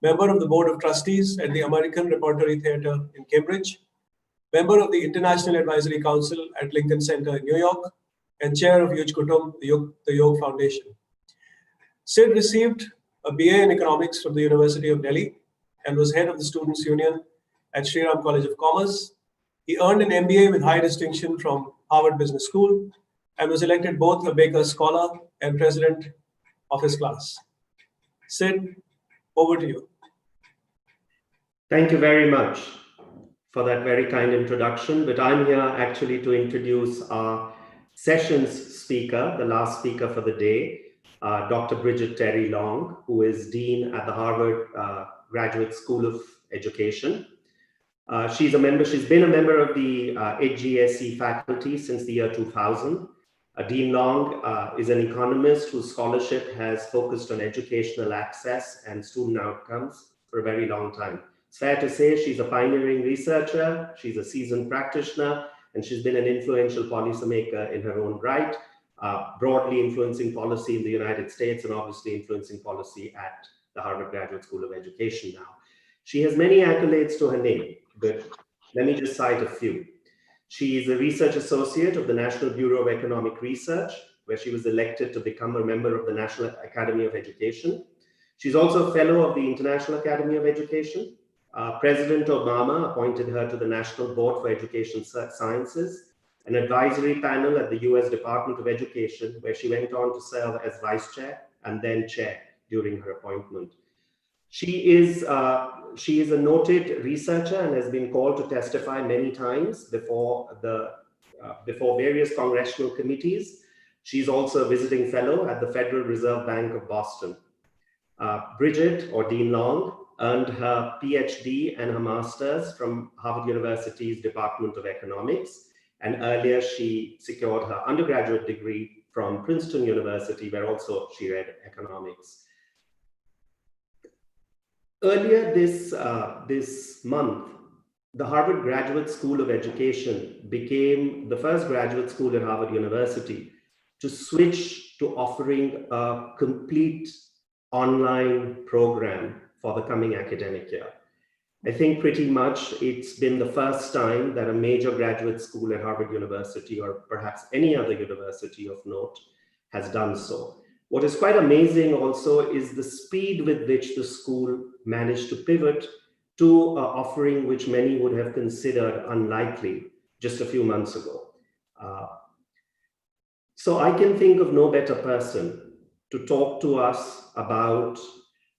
member of the Board of Trustees at the American Repertory Theatre in Cambridge, member of the International Advisory Council at Lincoln Center in New York, and chair of Yuj Kutum, the Yog Foundation. Sid received a BA in economics from the University of Delhi and was head of the Students' Union at Sri Ram College of Commerce. He earned an MBA with high distinction from Harvard Business School and was elected both a Baker Scholar and president of his class. Sid, over to you. Thank you very much for that very kind introduction, but I'm here actually to introduce our session's speaker, the last speaker for the day, Dr. Bridget Terry Long, who is Dean at the Harvard Graduate School of Education. She's been a member of the HGSE faculty since the year 2000. Dean Long is an economist whose scholarship has focused on educational access and student outcomes for a very long time. It's fair to say she's a pioneering researcher, she's a seasoned practitioner, and she's been an influential policymaker in her own right, broadly influencing policy in the United States and obviously influencing policy at the Harvard Graduate School of Education now. She has many accolades to her name, but let me just cite a few. She is a research associate of the National Bureau of Economic Research, where she was elected to become a member of the National Academy of Education. She's also a fellow of the International Academy of Education. President Obama appointed her to the National Board for Education Sciences, an advisory panel at the US Department of Education, where she went on to serve as vice chair and then chair during her appointment. She is a noted researcher and has been called to testify many times before various congressional committees. She's also a visiting fellow at the Federal Reserve Bank of Boston. Bridget, or Dean Long, earned her PhD and her master's from Harvard University's Department of Economics, and earlier she secured her undergraduate degree from Princeton University, where also she read economics. Earlier this month, the Harvard Graduate School of Education became the first graduate school at Harvard University to switch to offering a complete online program for the coming academic year. I think pretty much it's been the first time that a major graduate school at Harvard University, or perhaps any other university of note, has done so. What is quite amazing also is the speed with which the school managed to pivot to an offering which many would have considered unlikely just a few months ago. So I can think of no better person to talk to us about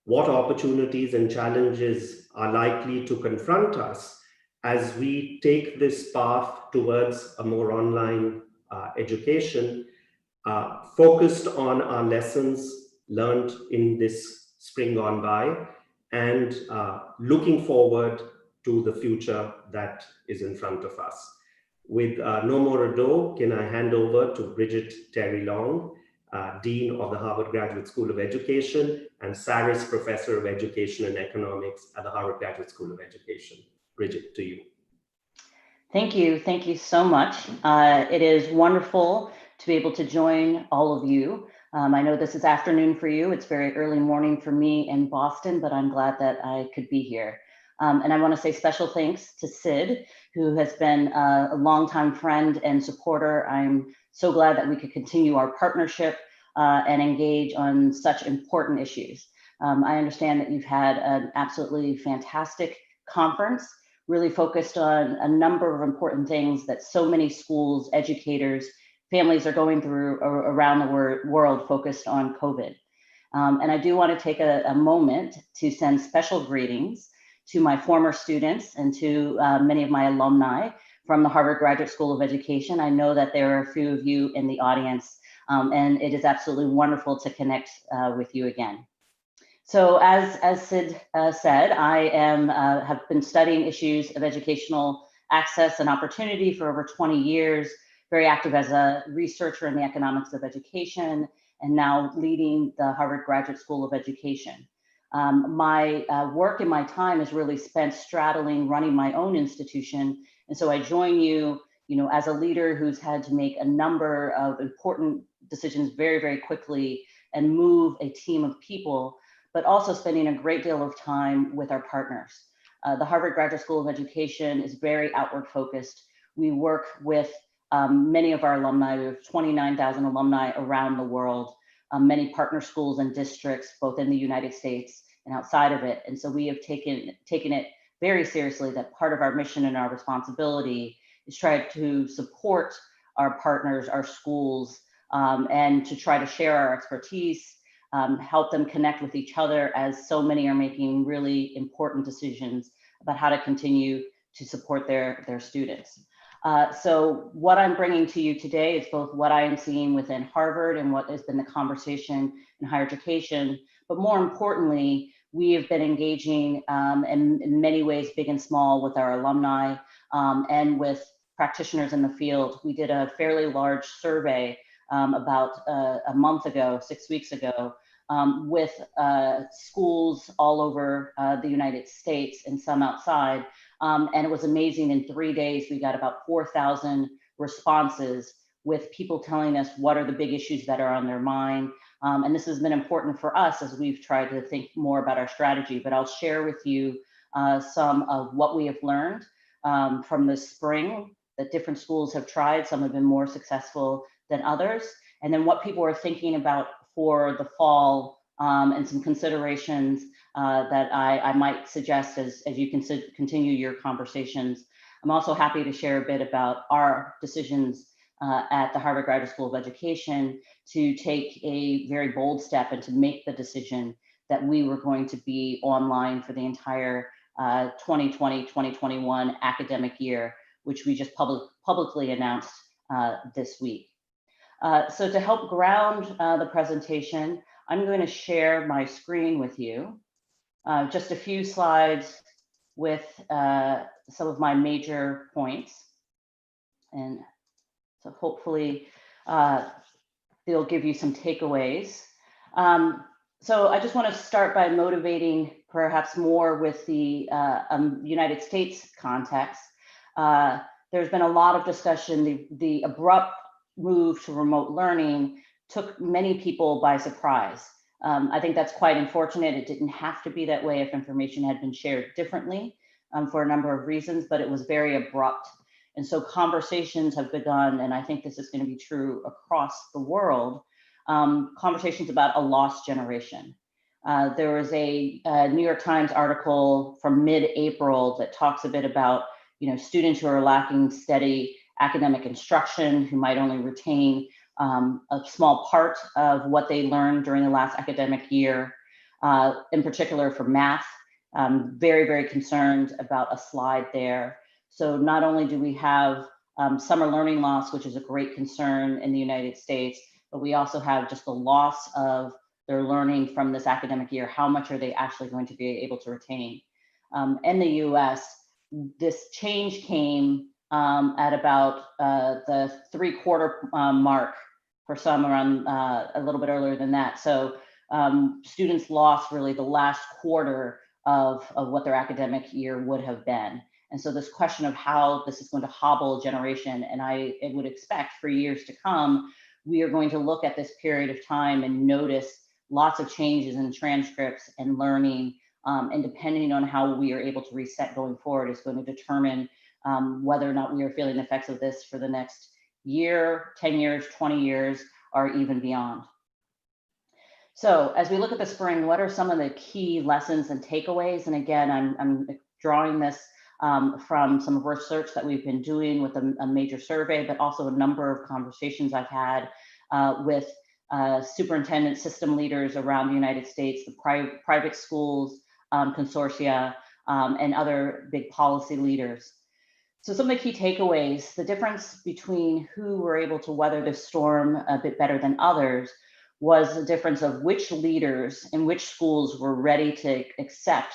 what opportunities and challenges are likely to confront us as we take this path towards a more online education, focused on our lessons learned in this spring gone by, and looking forward to the future that is in front of us. With no more ado, can I hand over to Bridget Terry Long, Dean of the Harvard Graduate School of Education and Saris Professor of Education and Economics at the Harvard Graduate School of Education. Bridget, to you. Thank you. Thank you so much. It is wonderful to be able to join all of you. I know this is afternoon for you. It's very early morning for me in Boston, but I'm glad that I could be here. And I want to say special thanks to Sid, who has been a longtime friend and supporter. I'm so glad that we could continue our partnership and engage on such important issues. I understand that you've had an absolutely fantastic conference, really focused on a number of important things that so many schools, educators, families are going through around the world focused on COVID. And I do want to take a moment to send special greetings to my former students and to many of my alumni from the Harvard Graduate School of Education. I know that there are a few of you in the audience, and it is absolutely wonderful to connect with you again. So as Sid said, I have been studying issues of educational access and opportunity for over 20 years, very active as a researcher in the economics of education, and now leading the Harvard Graduate School of Education. My work and my time is really spent straddling running my own institution. And so I join you, as a leader who's had to make a number of important decisions very, very quickly and move a team of people, but also spending a great deal of time with our partners. The Harvard Graduate School of Education is very outward focused. We work with many of our alumni. We have 29,000 alumni around the world, many partner schools and districts, both in the United States and outside of it. And so we have taken it very seriously that part of our mission and our responsibility is try to support our partners, our schools, and to try to share our expertise, help them connect with each other as so many are making really important decisions about how to continue to support their students. So what I'm bringing to you today is both what I am seeing within Harvard and what has been the conversation in higher education, but more importantly, we have been engaging in many ways, big and small, with our alumni and with practitioners in the field. We did a fairly large survey about a month ago, 6 weeks ago, with schools all over the United States and some outside. And it was amazing. In 3 days, we got about 4,000 responses with people telling us what are the big issues that are on their mind. And this has been important for us as we've tried to think more about our strategy. But I'll share with you some of what we have learned from the spring that different schools have tried. Some have been more successful than others. And then what people are thinking about for the fall and some considerations that I might suggest as you continue your conversations. I'm also happy to share a bit about our decisions at the Harvard Graduate School of Education to take a very bold step and to make the decision that we were going to be online for the entire 2020-2021 academic year, which we just publicly announced this week. So to help ground the presentation, I'm going to share my screen with you. Just a few slides with some of my major points. And so hopefully he'll give you some takeaways. So I just want to start by motivating perhaps more with the United States context. There's been a lot of discussion. The abrupt move to remote learning took many people by surprise. I think that's quite unfortunate. It didn't have to be that way if information had been shared differently for a number of reasons, but it was very abrupt. And so conversations have begun, and I think this is going to be true across the world, conversations about a lost generation. There was a New York Times article from mid-April that talks a bit about students who are lacking steady academic instruction, who might only retain a small part of what they learned during the last academic year, in particular for math. Very, very concerned about a slide there. So not only do we have summer learning loss, which is a great concern in the United States, but we also have just the loss of their learning from this academic year. How much are they actually going to be able to retain? In the US, this change came at about the 3/4 mark, for some around a little bit earlier than that. So students lost really the last quarter of what their academic year would have been. And so this question of how this is going to hobble a generation, and I would expect for years to come, we are going to look at this period of time and notice lots of changes in transcripts and learning, and depending on how we are able to reset going forward is going to determine whether or not we are feeling the effects of this for the next year, 10 years, 20 years, or even beyond. So as we look at the spring, what are some of the key lessons and takeaways? And again, I'm drawing this from some research that we've been doing with a major survey, but also a number of conversations I've had with superintendent system leaders around the United States, the private schools, consortia, and other big policy leaders. So some of the key takeaways, the difference between who were able to weather the storm a bit better than others was the difference of which leaders in which schools were ready to accept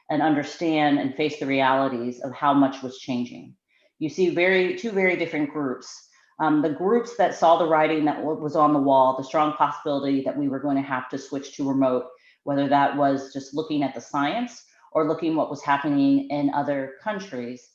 and understand and face the realities of how much was changing. You see two very different groups. The groups that saw the writing that was on the wall, the strong possibility that we were going to have to switch to remote, whether that was just looking at the science or looking what was happening in other countries.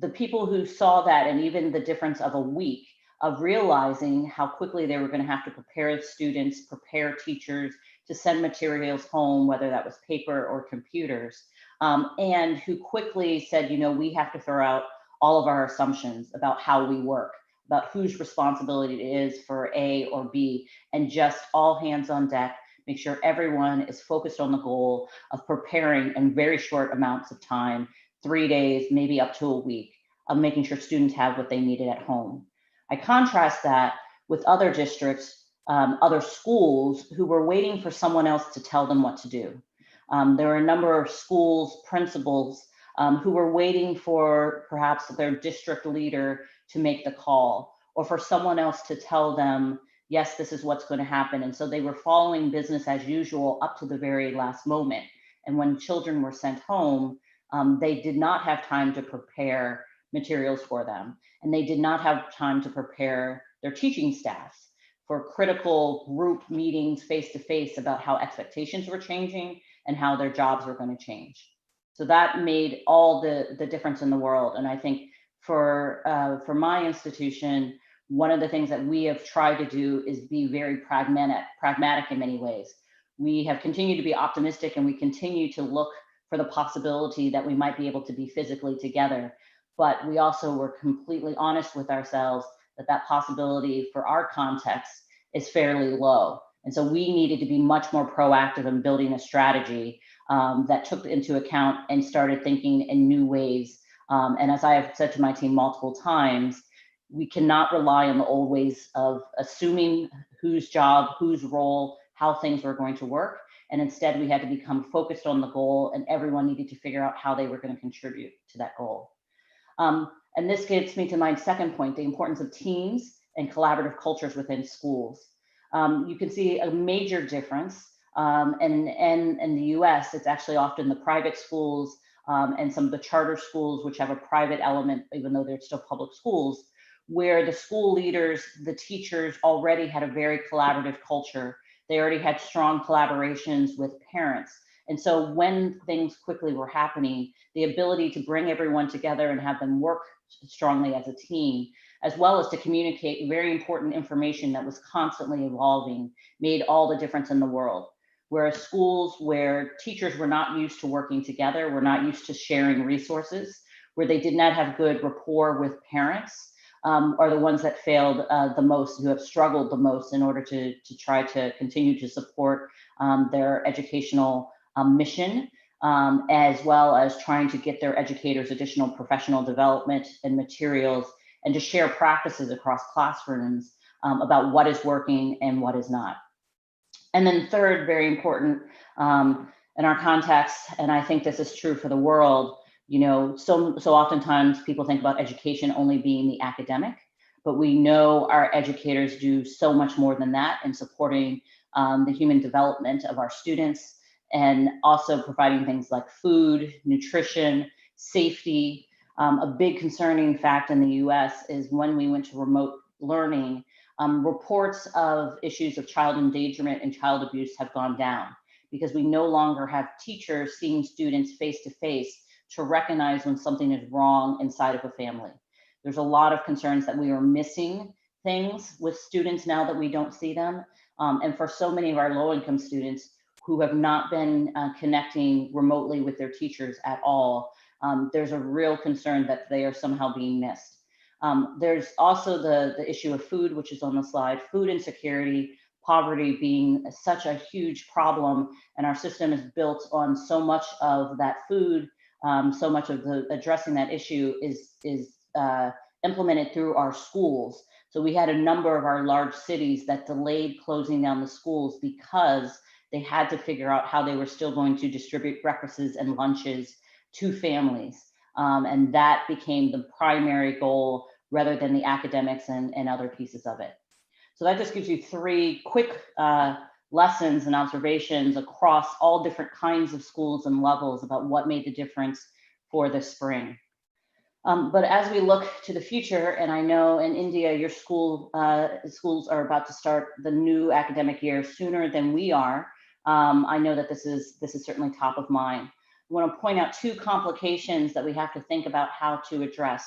The people who saw that, and even the difference of a week of realizing how quickly they were going to have to prepare students, prepare teachers to send materials home, whether that was paper or computers, and who quickly said, we have to throw out all of our assumptions about how we work, about whose responsibility it is for A or B, and just all hands on deck, make sure everyone is focused on the goal of preparing in very short amounts of time, 3 days, maybe up to a week, of making sure students have what they needed at home. I contrast that with other districts, other schools who were waiting for someone else to tell them what to do. There were a number of schools, principals, who were waiting for perhaps their district leader to make the call, or for someone else to tell them, yes, this is what's going to happen. And so they were following business as usual up to the very last moment. And when children were sent home, they did not have time to prepare materials for them. And they did not have time to prepare their teaching staffs for critical group meetings face-to-face about how expectations were changing and how their jobs were going to change. So that made all the difference in the world. And I think for my institution, one of the things that we have tried to do is be very pragmatic in many ways. We have continued to be optimistic, and we continue to look for the possibility that we might be able to be physically together. But we also were completely honest with ourselves that possibility for our context is fairly low. And so we needed to be much more proactive in building a strategy that took into account and started thinking in new ways. And as I have said to my team multiple times, we cannot rely on the old ways of assuming whose job, whose role, how things were going to work. And instead, we had to become focused on the goal, and everyone needed to figure out how they were going to contribute to that goal. And this gets me to my second point, the importance of teams and collaborative cultures within schools. You can see a major difference. And in the US, it's actually often the private schools and some of the charter schools, which have a private element, even though they're still public schools, where the school leaders, the teachers already had a very collaborative culture. They already had strong collaborations with parents. And so when things quickly were happening, the ability to bring everyone together and have them work strongly as a team, as well as to communicate very important information that was constantly evolving, made all the difference in the world. Whereas schools where teachers were not used to working together, were not used to sharing resources, where they did not have good rapport with parents, are the ones that failed the most, who have struggled the most in order to try to continue to support their educational mission, as well as trying to get their educators additional professional development and materials, and to share practices across classrooms about what is working and what is not. And then third, very important in our context, and I think this is true for the world, you know, so oftentimes people think about education only being the academic, but we know our educators do so much more than that in supporting the human development of our students, and also providing things like food, nutrition, safety. A big concerning fact in the US is when we went to remote learning, reports of issues of child endangerment and child abuse have gone down, because we no longer have teachers seeing students face to face to recognize when something is wrong inside of a family. There's a lot of concerns that we are missing things with students now that we don't see them. And for so many of our low-income students who have not been connecting remotely with their teachers at all, there's a real concern that they are somehow being missed. There's also the issue of food, which is on the slide, food insecurity, poverty being such a huge problem, and our system is built on so much of that food. So much of the addressing that issue is implemented through our schools. So we had a number of our large cities that delayed closing down the schools because they had to figure out how they were still going to distribute breakfasts and lunches to families. And that became the primary goal rather than the academics and other pieces of it. So that just gives you three quick lessons and observations across all different kinds of schools and levels about what made the difference for the spring. But as we look to the future, and I know in India, your schools are about to start the new academic year sooner than we are. I know that this is certainly top of mind. I want to point out two complications that we have to think about how to address.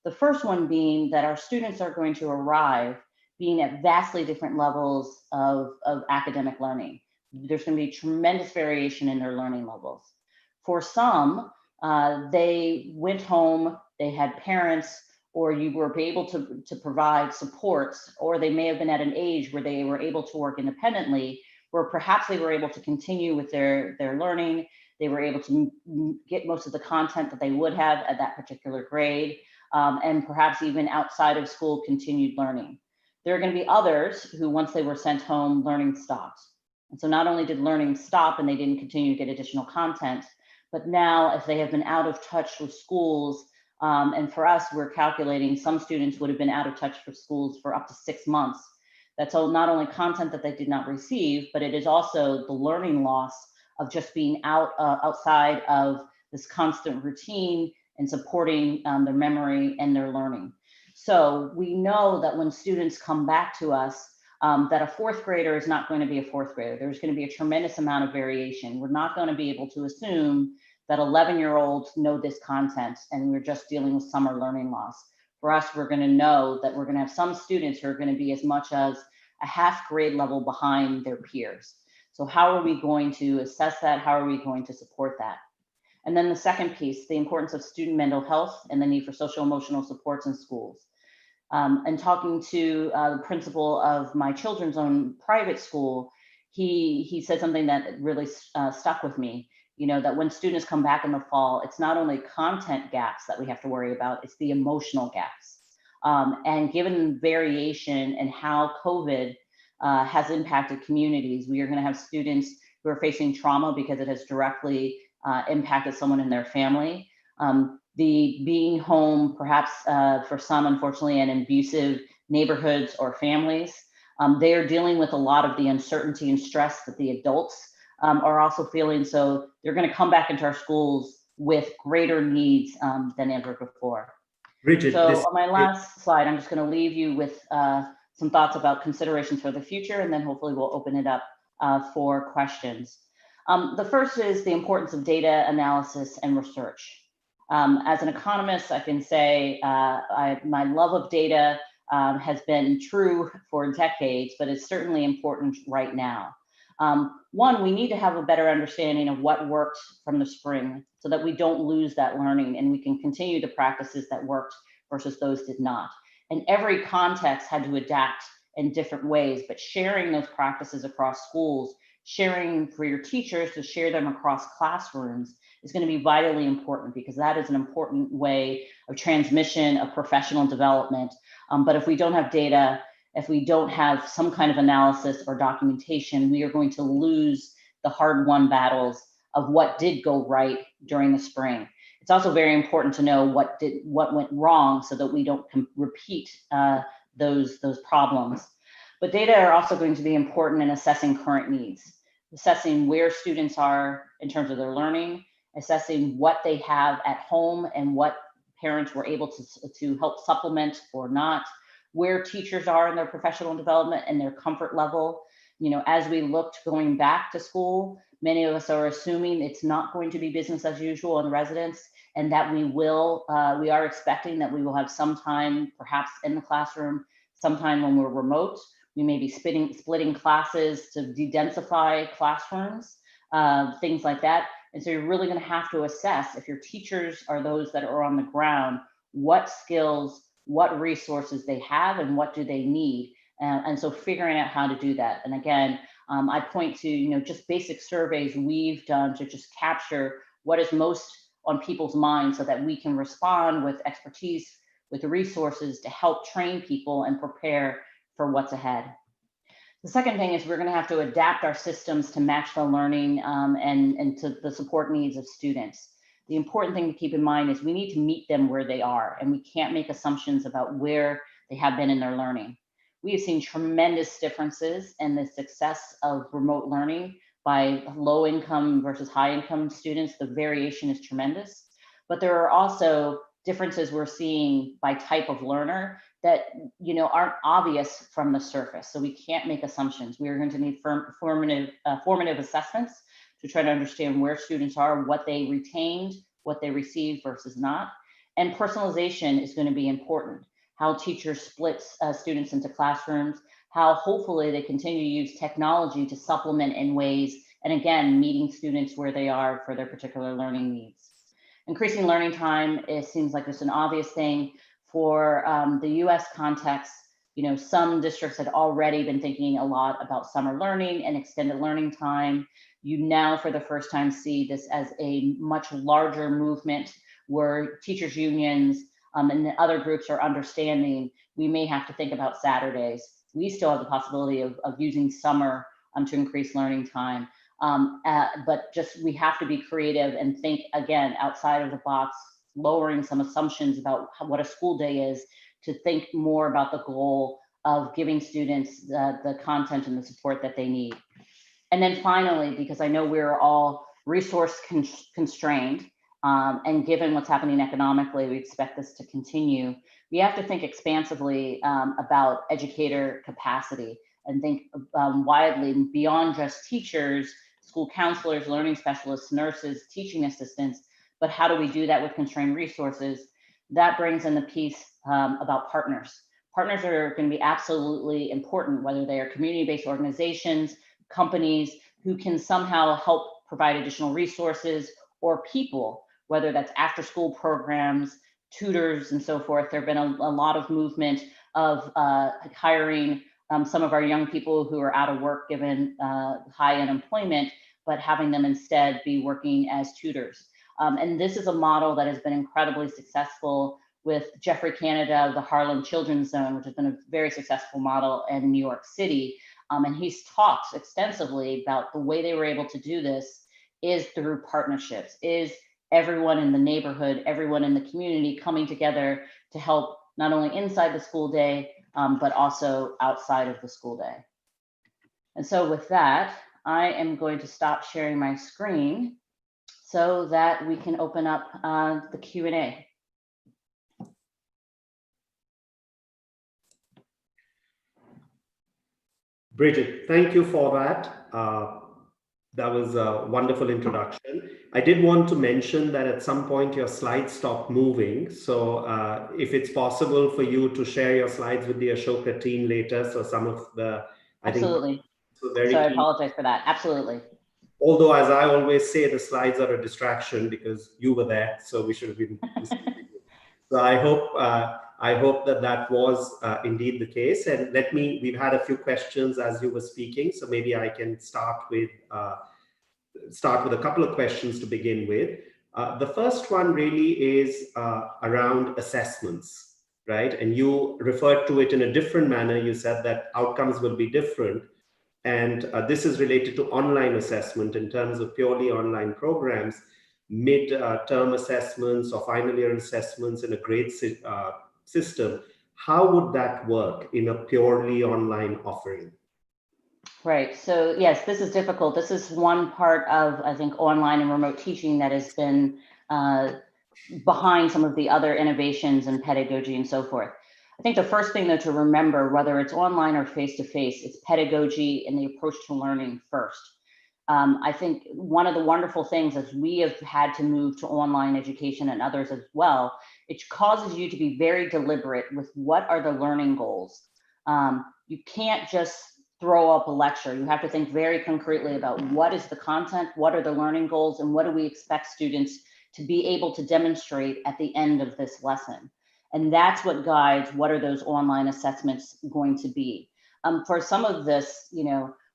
The first one being that our students are going to arrive being at vastly different levels of academic learning. There's going to be tremendous variation in their learning levels. For some, they went home, they had parents, or you were able to provide supports, or they may have been at an age where they were able to work independently, where perhaps they were able to continue with their learning, they were able to get most of the content that they would have at that particular grade, and perhaps even outside of school continued learning. There are going to be others who, once they were sent home, learning stopped. And so not only did learning stop and they didn't continue to get additional content, but now if they have been out of touch with schools, and for us, we're calculating some students would have been out of touch with schools for up to 6 months. That's all, not only content that they did not receive, but it is also the learning loss of just being outside of this constant routine and supporting their memory and their learning. So we know that when students come back to us, that a fourth grader is not going to be a fourth grader. There's going to be a tremendous amount of variation. We're not going to be able to assume that 11-year-olds know this content and we're just dealing with summer learning loss. For us, we're going to know that we're going to have some students who are going to be as much as a half grade level behind their peers. So how are we going to assess that? How are we going to support that? And then the second piece, the importance of student mental health and the need for social emotional supports in schools. And talking to the principal of my children's own private school, he said something that really stuck with me. You know, that when students come back in the fall, it's not only content gaps that we have to worry about, it's the emotional gaps. And given variation and how COVID has impacted communities, we are going to have students who are facing trauma because it has directly impacted someone in their family. The being home, perhaps for some, unfortunately, in abusive neighborhoods or families, they are dealing with a lot of the uncertainty and stress that the adults are also feeling. So they're going to come back into our schools with greater needs than ever before. Bridget, so on my last slide, I'm just going to leave you with some thoughts about considerations for the future, and then hopefully we'll open it up for questions. The first is the importance of data analysis and research. As an economist, I can say my love of data has been true for decades, but it's certainly important right now. One, we need to have a better understanding of what worked from the spring so that we don't lose that learning and we can continue the practices that worked versus those did not. And every context had to adapt in different ways, but sharing those practices across schools, sharing for your teachers to share them across classrooms is going to be vitally important, because that is an important way of transmission of professional development. But if we don't have data, if we don't have some kind of analysis or documentation, we are going to lose the hard-won battles of what did go right during the spring. It's also very important to know what went wrong so that we don't repeat those problems. But data are also going to be important in assessing current needs, assessing where students are in terms of their learning, assessing what they have at home and what parents were able to help supplement or not, where teachers are in their professional development and their comfort level. You know, as we looked going back to school, many of us are assuming it's not going to be business as usual in residence, and that we are expecting that we will have some time perhaps in the classroom, sometime when we're remote. We may be splitting classes to de-densify classrooms, things like that. And so you're really going to have to assess, if your teachers are those that are on the ground, what skills, what resources they have, and what do they need. And so figuring out how to do that. And again, I point to just basic surveys we've done to just capture what is most on people's minds so that we can respond with expertise, with the resources to help train people and prepare for what's ahead. The second thing is we're going to have to adapt our systems to match the learning and to the support needs of students. The important thing to keep in mind is we need to meet them where they are, and we can't make assumptions about where they have been in their learning. We have seen tremendous differences in the success of remote learning by low income versus high income students. The variation is tremendous, but there are also differences we're seeing by type of learner that aren't obvious from the surface. So we can't make assumptions. We are going to need formative assessments to try to understand where students are, what they retained, what they received versus not. And personalization is going to be important. How teachers split students into classrooms, how hopefully they continue to use technology to supplement in ways, and again, meeting students where they are for their particular learning needs. Increasing learning time, it seems like it's an obvious thing. For the US context, some districts had already been thinking a lot about summer learning and extended learning time. You now, for the first time, see this as a much larger movement where teachers' unions and other groups are understanding we may have to think about Saturdays. We still have the possibility of using summer to increase learning time. But just we have to be creative and think, again, outside of the box, lowering some assumptions about what a school day is, to think more about the goal of giving students the content and the support that they need. And then finally, because I know we're all resource constrained, and given what's happening economically, we expect this to continue. We have to think expansively about educator capacity and think widely beyond just teachers, school counselors, learning specialists, nurses, teaching assistants, but how do we do that with constrained resources? That brings in the piece about partners. Partners are going to be absolutely important, whether they are community-based organizations, companies who can somehow help provide additional resources, or people, whether that's after-school programs, tutors, and so forth. There have been a lot of movement of hiring some of our young people who are out of work given high unemployment, but having them instead be working as tutors. And this is a model that has been incredibly successful with Jeffrey Canada of the Harlem Children's Zone, which has been a very successful model in New York City. And he's talked extensively about the way they were able to do this is through partnerships, is everyone in the neighborhood, everyone in the community coming together to help not only inside the school day, but also outside of the school day. And so with that, I am going to stop sharing my screen so that we can open up the Q&A. Bridget, thank you for that. That was a wonderful introduction. I did want to mention that at some point your slides stopped moving. So if it's possible for you to share your slides with the Ashoka team later. So some of the, Absolutely. So very so I keen. apologize for that. Absolutely. Although, as I always say, the slides are a distraction because you were there. So we should have been. So I hope that was indeed the case. And we've had a few questions as you were speaking. So maybe I can start with a couple of questions to begin with. The first one really is around assessments, right? And you referred to it in a different manner. You said that outcomes will be different. And this is related to online assessment in terms of purely online programs, mid-term assessments or final year assessments in a grade system. How would that work in a purely online offering? Right. So yes, this is difficult. This is one part of, I think, online and remote teaching that has been behind some of the other innovations in pedagogy and so forth. I think the first thing, though, to remember, whether it's online or face-to-face, it's pedagogy and the approach to learning first. I think one of the wonderful things as we have had to move to online education and others as well, it causes you to be very deliberate with what are the learning goals. You can't just throw up a lecture. You have to think very concretely about what is the content, what are the learning goals, and what do we expect students to be able to demonstrate at the end of this lesson. And that's what guides what are those online assessments going to be. For some of this,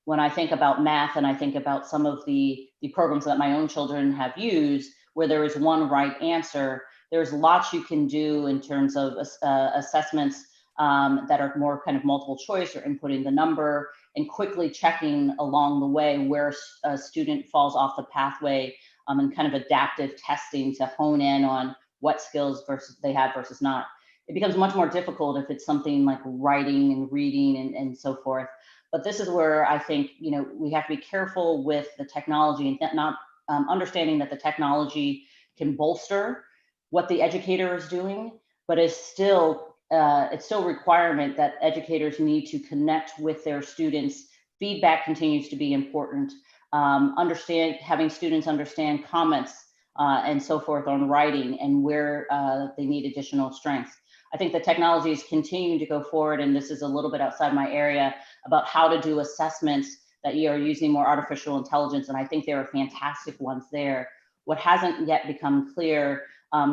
when I think about math and I think about some of the programs that my own children have used, where there is one right answer, there's lots you can do in terms of assessments that are more kind of multiple choice or inputting the number and quickly checking along the way where a student falls off the pathway and kind of adaptive testing to hone in on what skills they have versus not. It becomes much more difficult if it's something like writing and reading and so forth. But this is where I think, we have to be careful with the technology and not understanding that the technology can bolster what the educator is doing, but it's still a requirement that educators need to connect with their students. Feedback continues to be important. Having students understand comments and so forth on writing and where they need additional strengths. I think the technology is continuing to go forward, and this is a little bit outside my area about how to do assessments that you are using more artificial intelligence, and I think there are fantastic ones there. What hasn't yet become clear,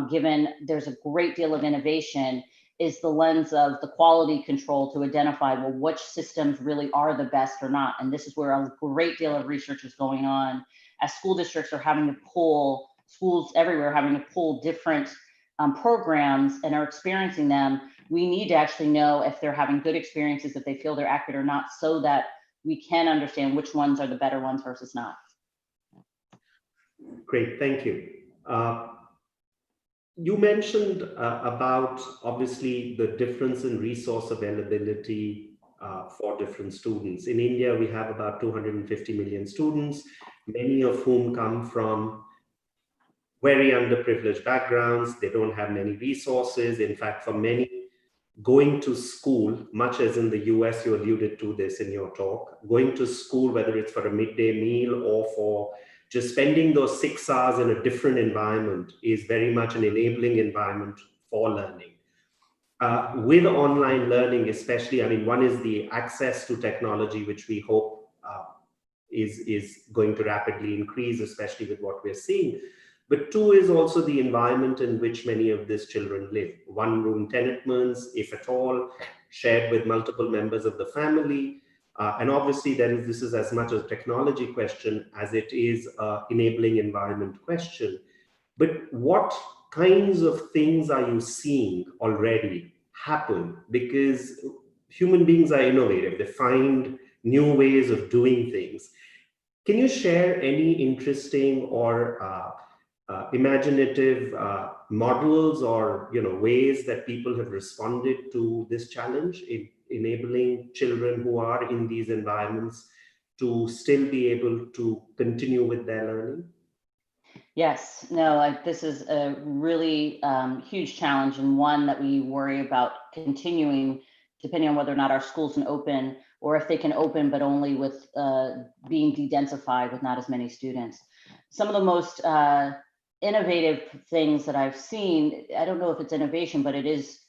given there's a great deal of innovation, is the lens of the quality control to identify, well, which systems really are the best or not. And this is where a great deal of research is going on as school districts are having to pull, schools everywhere having to pull different programs and are experiencing them. We need to actually know if they're having good experiences, if they feel they're accurate or not, so that we can understand which ones are the better ones versus not. Great, thank you. You mentioned about, obviously, the difference in resource availability for different students. In India, we have about 250 million students, many of whom come from very underprivileged backgrounds. They don't have many resources. In fact, for many, going to school, much as in the US, you alluded to this in your talk, going to school, whether it's for a midday meal or for just spending those 6 hours in a different environment, is very much an enabling environment for learning. With online learning, especially, I mean, one is the access to technology, which we hope is going to rapidly increase, especially with what we're seeing. But two is also the environment in which many of these children live. One-room tenements, if at all, shared with multiple members of the family. And obviously, this is as much a technology question as it is an enabling environment question. But what kinds of things are you seeing already happen? Because human beings are innovative. They find new ways of doing things. Can you share any interesting or imaginative models or ways that people have responded to this challenge in enabling children who are in these environments to still be able to continue with their learning? Yes, no, this is a really huge challenge, and one that we worry about continuing, depending on whether or not our schools can open or if they can open, but only with being de-densified with not as many students. Some of the most innovative things that I've seen, I don't know if it's innovation, but it is,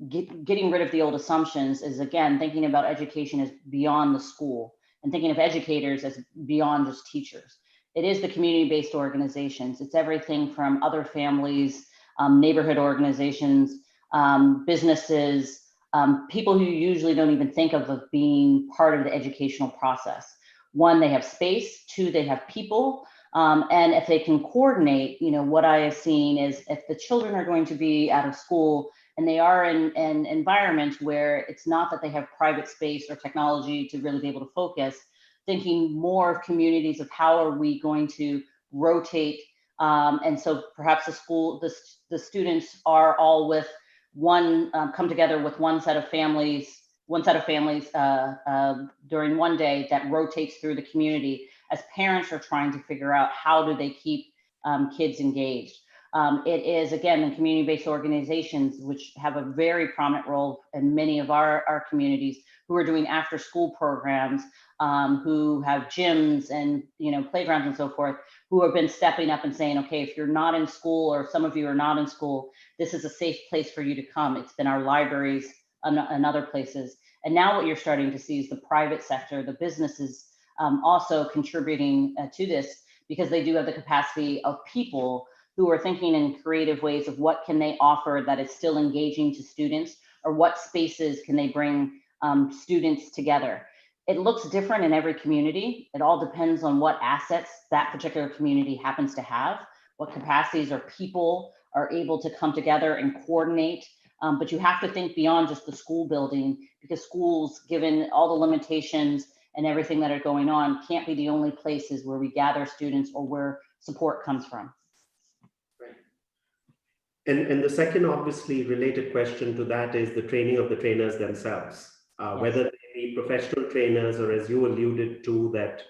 getting rid of the old assumptions, is again, thinking about education as beyond the school and thinking of educators as beyond just teachers. It is the community-based organizations. It's everything from other families, neighborhood organizations, businesses, people who you usually don't even think of being part of the educational process. One, they have space. Two, they have people. And if they can coordinate, what I have seen is if the children are going to be out of school and they are in an environment where it's not that they have private space or technology to really be able to focus, thinking more of communities of how are we going to rotate. And so perhaps the students are all with one, come together with one set of families during one day that rotates through the community as parents are trying to figure out how do they keep kids engaged. It is, again, the community-based organizations, which have a very prominent role in many of our communities, who are doing after-school programs, who have gyms and playgrounds and so forth, who have been stepping up and saying, okay, if you're not in school, or some of you are not in school, this is a safe place for you to come. It's been our libraries and other places. And now what you're starting to see is the private sector, the businesses also contributing to this, because they do have the capacity of people who are thinking in creative ways of what can they offer that is still engaging to students, or what spaces can they bring students together. It looks different in every community. It all depends on what assets that particular community happens to have, what capacities or people are able to come together and coordinate. But you have to think beyond just the school building, because schools, given all the limitations and everything that are going on, can't be the only places where we gather students or where support comes from. And the second obviously related question to that is the training of the trainers themselves, whether they be professional trainers, or as you alluded to, that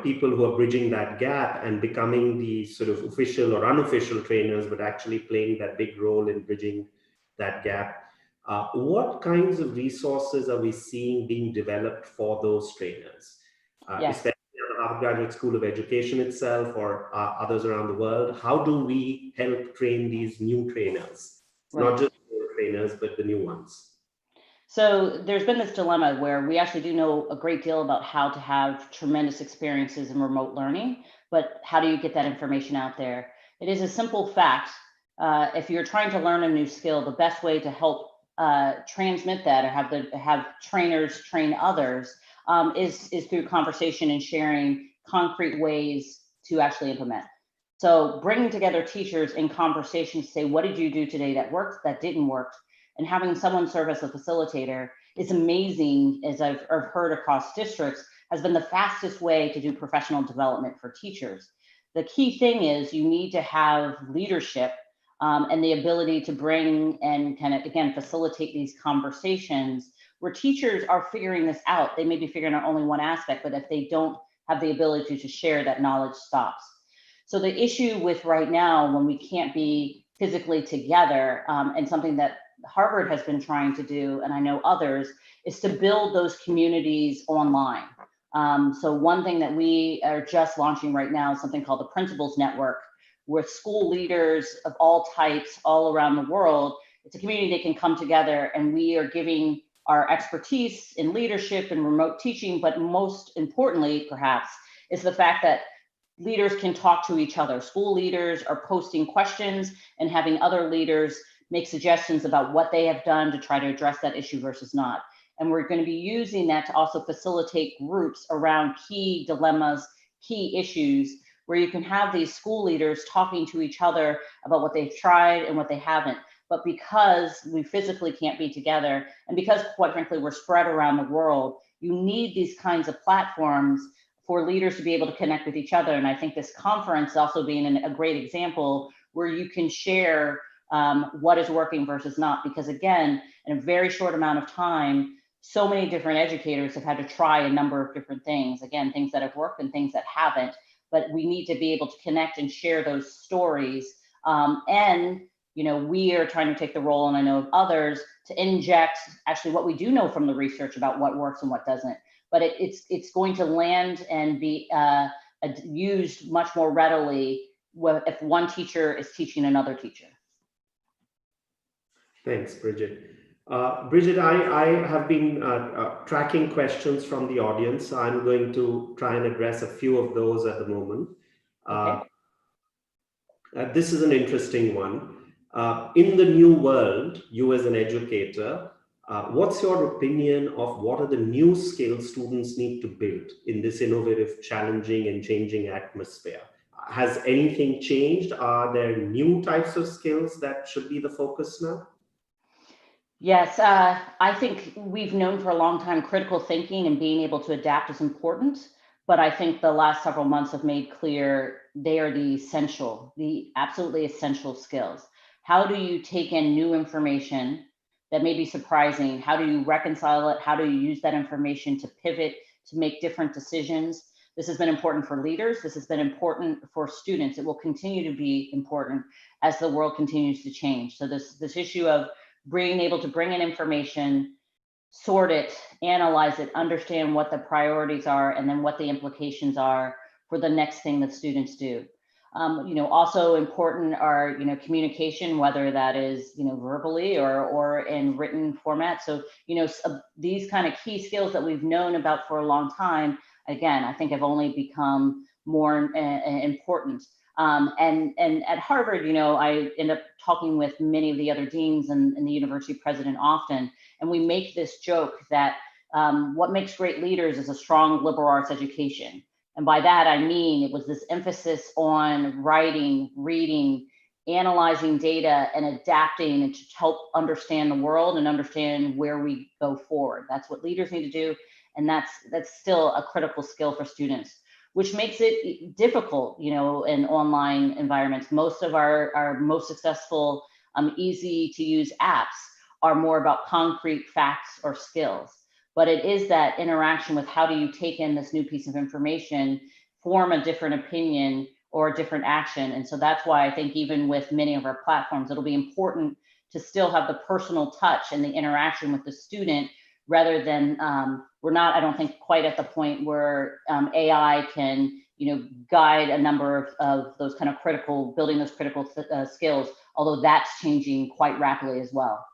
people who are bridging that gap and becoming the sort of official or unofficial trainers, but actually playing that big role in bridging that gap. What kinds of resources are we seeing being developed for those trainers, especially at the Harvard Graduate School of Education itself, or others around the world? How do we help train these new trainers, not just old trainers, but the new ones? So there's been this dilemma where we actually do know a great deal about how to have tremendous experiences in remote learning, but how do you get that information out there? It is a simple fact. If you're trying to learn a new skill, the best way to help transmit that, or have trainers train others, is through conversation and sharing concrete ways to actually implement. So bringing together teachers in conversation to say, what did you do today that worked, that didn't work? And having someone serve as a facilitator is amazing, as I've heard across districts, has been the fastest way to do professional development for teachers. The key thing is you need to have leadership and the ability to bring and kind of, again, facilitate these conversations where teachers are figuring this out. They may be figuring out only one aspect, but if they don't have the ability to share, that knowledge stops. So the issue with right now, when we can't be physically together, and something that Harvard has been trying to do, and I know others, is to build those communities online. So one thing that we are just launching right now is something called the Principals Network, with school leaders of all types all around the world. It's a community that can come together, and we are giving our expertise in leadership and remote teaching, but most importantly, perhaps, is the fact that leaders can talk to each other. School leaders are posting questions and having other leaders make suggestions about what they have done to try to address that issue versus not. And we're going to be using that to also facilitate groups around key dilemmas, key issues, where you can have these school leaders talking to each other about what they've tried and what they haven't. But because we physically can't be together, and because, quite frankly, we're spread around the world, you need these kinds of platforms for leaders to be able to connect with each other. And I think this conference also being a great example where you can share what is working versus not, because again, in a very short amount of time, so many different educators have had to try a number of different things. Again, things that have worked and things that haven't, but we need to be able to connect and share those stories. And we are trying to take the role, and I know of others, to inject actually what we do know from the research about what works and what doesn't. But it's going to land and be used much more readily if one teacher is teaching another teacher. Thanks, Bridget. Bridget, I have been tracking questions from the audience. I'm going to try and address a few of those at the moment. Okay. This is an interesting one. In the new world, you as an educator, what's your opinion of what are the new skills students need to build in this innovative, challenging, and changing atmosphere? Has anything changed? Are there new types of skills that should be the focus now? Yes, I think we've known for a long time critical thinking and being able to adapt is important, but I think the last several months have made clear they are the absolutely essential skills. How do you take in new information that may be surprising? How do you reconcile it? How do you use that information to pivot, to make different decisions? This has been important for leaders. This has been important for students. It will continue to be important as the world continues to change. So this issue of being able to bring in information, sort it, analyze it, understand what the priorities are, and then what the implications are for the next thing that students do. Also important are, communication, whether that is, verbally or in written format. So, these kind of key skills that we've known about for a long time, again, I think have only become more important. And at Harvard, I end up talking with many of the other deans and the university president often, and we make this joke that what makes great leaders is a strong liberal arts education. And by that, I mean, it was this emphasis on writing, reading, analyzing data, and adapting and to help understand the world and understand where we go forward. That's what leaders need to do. And that's still a critical skill for students, which makes it difficult, in online environments. Most of our most successful, easy to use apps are more about concrete facts or skills. But it is that interaction with how do you take in this new piece of information, form a different opinion or a different action. And so that's why I think even with many of our platforms, it'll be important to still have the personal touch and the interaction with the student, rather than we're not, I don't think, quite at the point where AI can, guide a number of those kind of building those critical skills, although that's changing quite rapidly as well.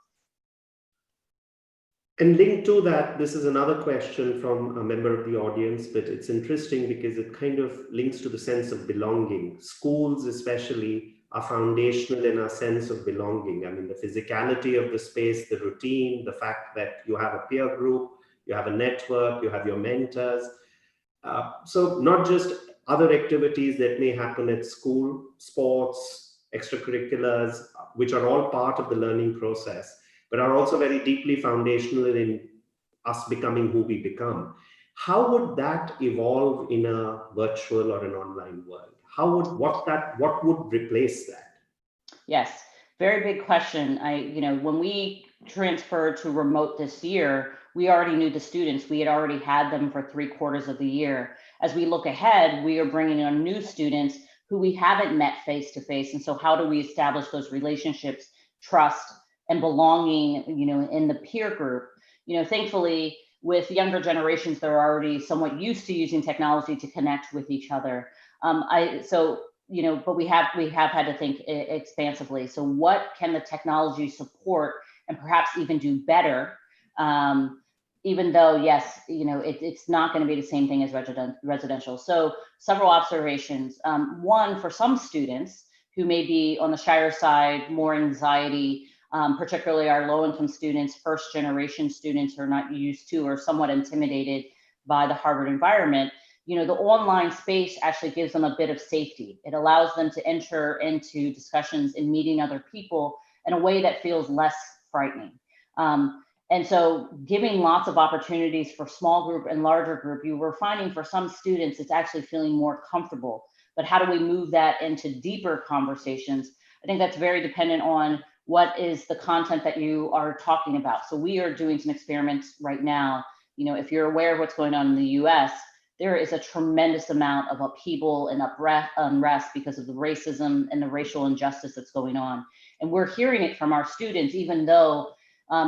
And linked to that, this is another question from a member of the audience, but it's interesting because it kind of links to the sense of belonging. Schools especially are foundational in our sense of belonging. I mean, the physicality of the space, the routine, the fact that you have a peer group, you have a network, you have your mentors. So not just other activities that may happen at school, sports, extracurriculars, which are all part of the learning process, but are also very deeply foundational in us becoming who we become. How would that evolve in a virtual or an online world? What would replace that? Yes, very big question. When we transferred to remote this year, we already knew the students. We had already had them for 3/4 of the year. As we look ahead, we are bringing on new students who we haven't met face to face. And so how do we establish those relationships, trust, and belonging, in the peer group? Thankfully, with younger generations, they're already somewhat used to using technology to connect with each other. But we have had to think expansively. So what can the technology support and perhaps even do better? Even though, yes, it's not going to be the same thing as residential. So several observations. One, for some students who may be on the shyer side, more anxiety, particularly our low-income students, first-generation students who are not used to or somewhat intimidated by the Harvard environment, the online space actually gives them a bit of safety. It allows them to enter into discussions and meeting other people in a way that feels less frightening. And so giving lots of opportunities for small group and larger group, you were finding for some students, it's actually feeling more comfortable. But how do we move that into deeper conversations? I think that's very dependent on what is the content that you are talking about. So we are doing some experiments right now. If you're aware of what's going on in the US, there is a tremendous amount of upheaval and unrest because of the racism and the racial injustice that's going on. And we're hearing it from our students, even though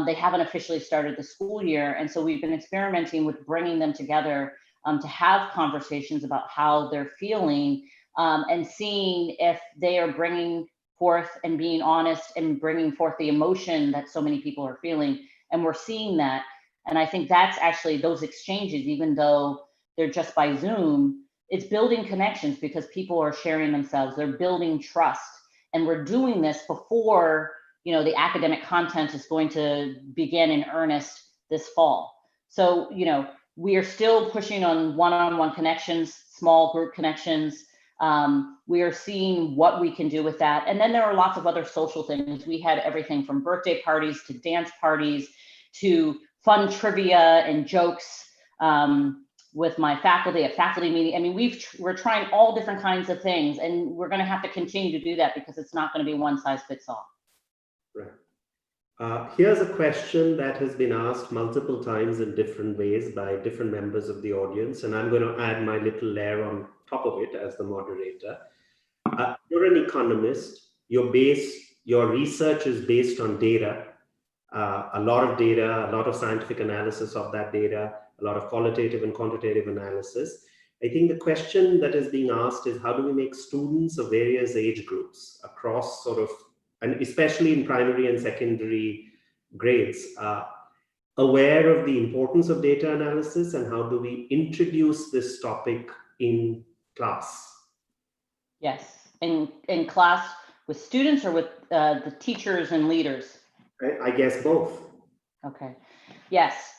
they haven't officially started the school year. And so we've been experimenting with bringing them together to have conversations about how they're feeling and seeing if they are bringing forth and being honest and bringing forth the emotion that so many people are feeling. And we're seeing that. And I think that's actually those exchanges, even though they're just by Zoom, it's building connections because people are sharing themselves, they're building trust. And we're doing this before, you know, the academic content is going to begin in earnest this fall. So, you know, we are still pushing on one-on-one connections, small group connections. We are seeing what we can do with that. And then there are lots of other social things. We had everything from birthday parties to dance parties to fun trivia and jokes with my faculty, a faculty meeting. I mean, we're trying all different kinds of things, and we're going to have to continue to do that because it's not going to be one size fits all. Right. Here's a question that has been asked multiple times in different ways by different members of the audience, and I'm going to add my little layer on top of it as the moderator. You're an economist. Your research is based on data, a lot of data, a lot of scientific analysis of that data, a lot of qualitative and quantitative analysis. I think the question that is being asked is, how do we make students of various age groups across sort of, and especially in primary and secondary grades, aware of the importance of data analysis, and how do we introduce this topic in class? Yes, in class with students or with the teachers and leaders? I guess both. Okay, yes.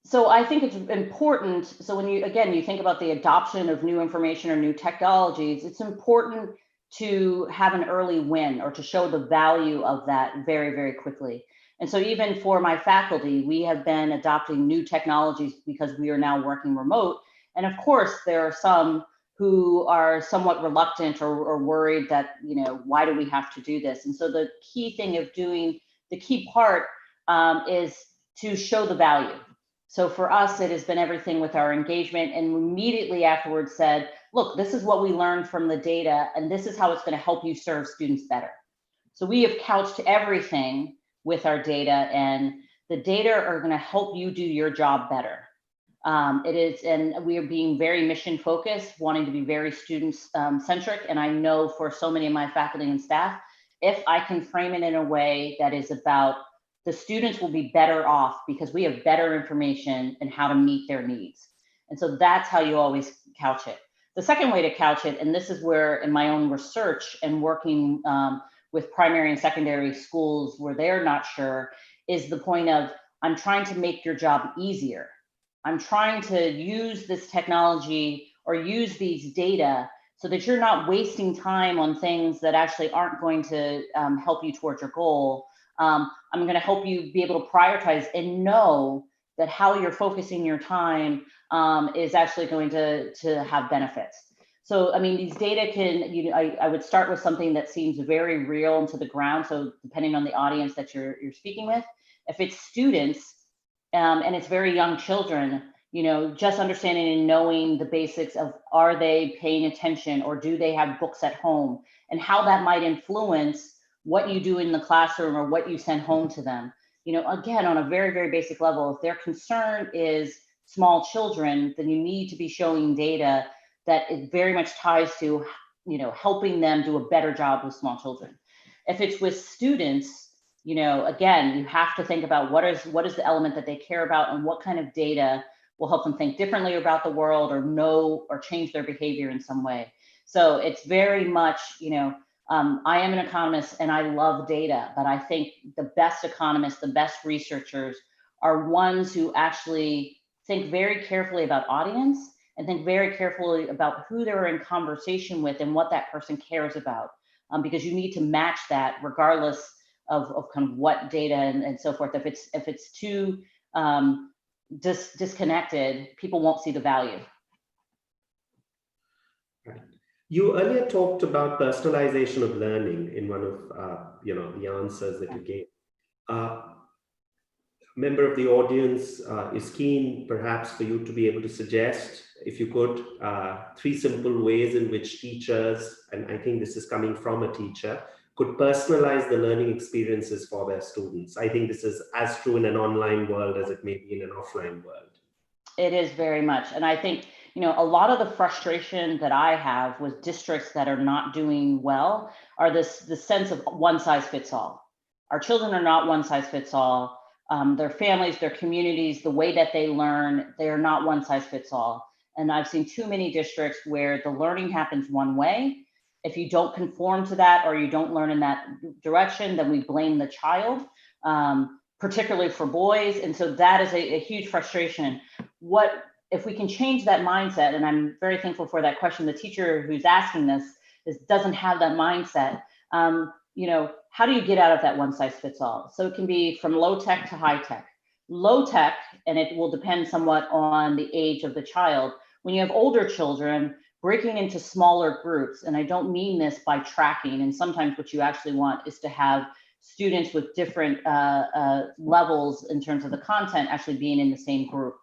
So I think it's important. So when you think about the adoption of new information or new technologies, it's important to have an early win or to show the value of that very, very quickly. And so even for my faculty, we have been adopting new technologies because we are now working remote. And of course, there are some who are somewhat reluctant or worried that, you know, why do we have to do this? And so the key thing of doing, the key part is to show the value. So for us, it has been everything with our engagement, and immediately afterwards said, look, this is what we learned from the data, and this is how it's going to help you serve students better. So we have couched everything with our data, and the data are going to help you do your job better. It is, and we are being very mission focused, wanting to be very student centric. And I know for so many of my faculty and staff, if I can frame it in a way that is about the students will be better off because we have better information and how to meet their needs. And so that's how you always couch it. The second way to couch it, and this is where in my own research and working with primary and secondary schools where they're not sure, is the point of, I'm trying to make your job easier. I'm trying to use this technology or use these data so that you're not wasting time on things that actually aren't going to help you towards your goal. I'm going to help you be able to prioritize and know that how you're focusing your time is actually going to have benefits. So, I mean, these data can, you know, I would start with something that seems very real and to the ground. So depending on the audience that you're speaking with, if it's students and it's very young children, you know, just understanding and knowing the basics of, are they paying attention or do they have books at home, and how that might influence what you do in the classroom or what you send home to them. You know, again, on a very, very basic level, if their concern is small children, then you need to be showing data that it very much ties to, you know, helping them do a better job with small children. If it's with students, you know, again, you have to think about what is the element that they care about and what kind of data will help them think differently about the world or know or change their behavior in some way. So it's very much, you know, I am an economist and I love data, but I think the best economists, the best researchers are ones who actually think very carefully about audience and think very carefully about who they're in conversation with and what that person cares about, because you need to match that regardless of kind of what data and so forth. If it's too disconnected, people won't see the value. You earlier talked about personalization of learning in one of you know, the answers that you gave. A member of the audience is keen perhaps for you to be able to suggest, if you could, 3 simple ways in which teachers, and I think this is coming from a teacher, could personalize the learning experiences for their students. I think this is as true in an online world as it may be in an offline world. It is very much. And I think, a lot of the frustration that I have with districts that are not doing well are the sense of one size fits all. Our children are not one size fits all. Their families, their communities, the way that they learn, they are not one size fits all. And I've seen too many districts where the learning happens one way. If you don't conform to that or you don't learn in that direction, then we blame the child, particularly for boys. And so that is a huge frustration. If we can change that mindset, and I'm very thankful for that question, the teacher who's asking this doesn't have that mindset. How do you get out of that one size fits all? So it can be from low tech to high tech. Low tech, and it will depend somewhat on the age of the child. When you have older children, breaking into smaller groups, and I don't mean this by tracking, and sometimes what you actually want is to have students with different levels in terms of the content actually being in the same group.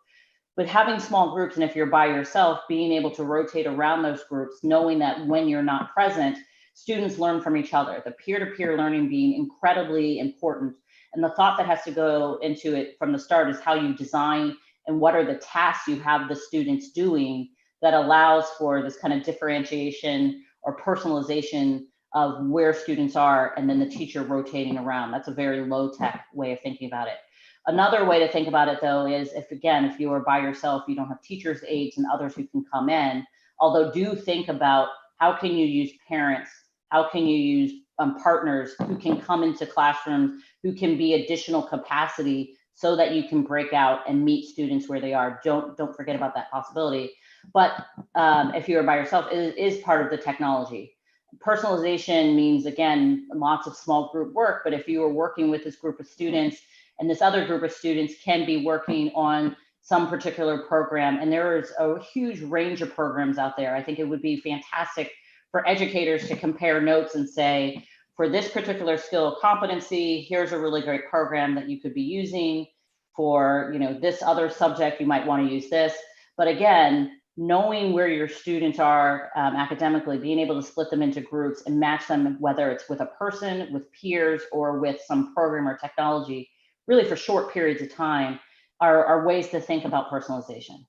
But having small groups, and if you're by yourself, being able to rotate around those groups, knowing that when you're not present, students learn from each other. The peer-to-peer learning being incredibly important. And the thought that has to go into it from the start is how you design and what are the tasks you have the students doing that allows for this kind of differentiation or personalization of where students are, and then the teacher rotating around. That's a very low-tech way of thinking about it. Another way to think about it, though, is if you are by yourself, you don't have teachers, aides, and others who can come in, although do think about how can you use parents, how can you use partners who can come into classrooms, who can be additional capacity so that you can break out and meet students where they are. Don't forget about that possibility. But if you are by yourself, it is part of the technology. Personalization means, again, lots of small group work, but if you are working with this group of students and this other group of students can be working on some particular program, and there is a huge range of programs out there. I think it would be fantastic for educators to compare notes and say, for this particular skill competency, here's a really great program that you could be using. For this other subject, you might want to use this. But again, knowing where your students are academically, being able to split them into groups and match them, whether it's with a person, with peers, or with some program or technology, really for short periods of time, are ways to think about personalization.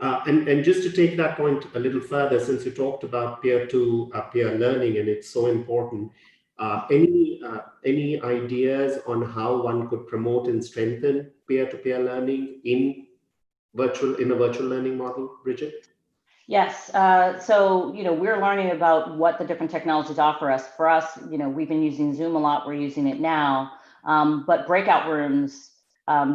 And just to take that point a little further, since you talked about peer-to-peer learning, and it's so important, any ideas on how one could promote and strengthen peer-to-peer learning in a virtual learning model, Bridget? Yes, so we're learning about what the different technologies offer us. For us, we've been using Zoom a lot. We're using it now, but breakout rooms,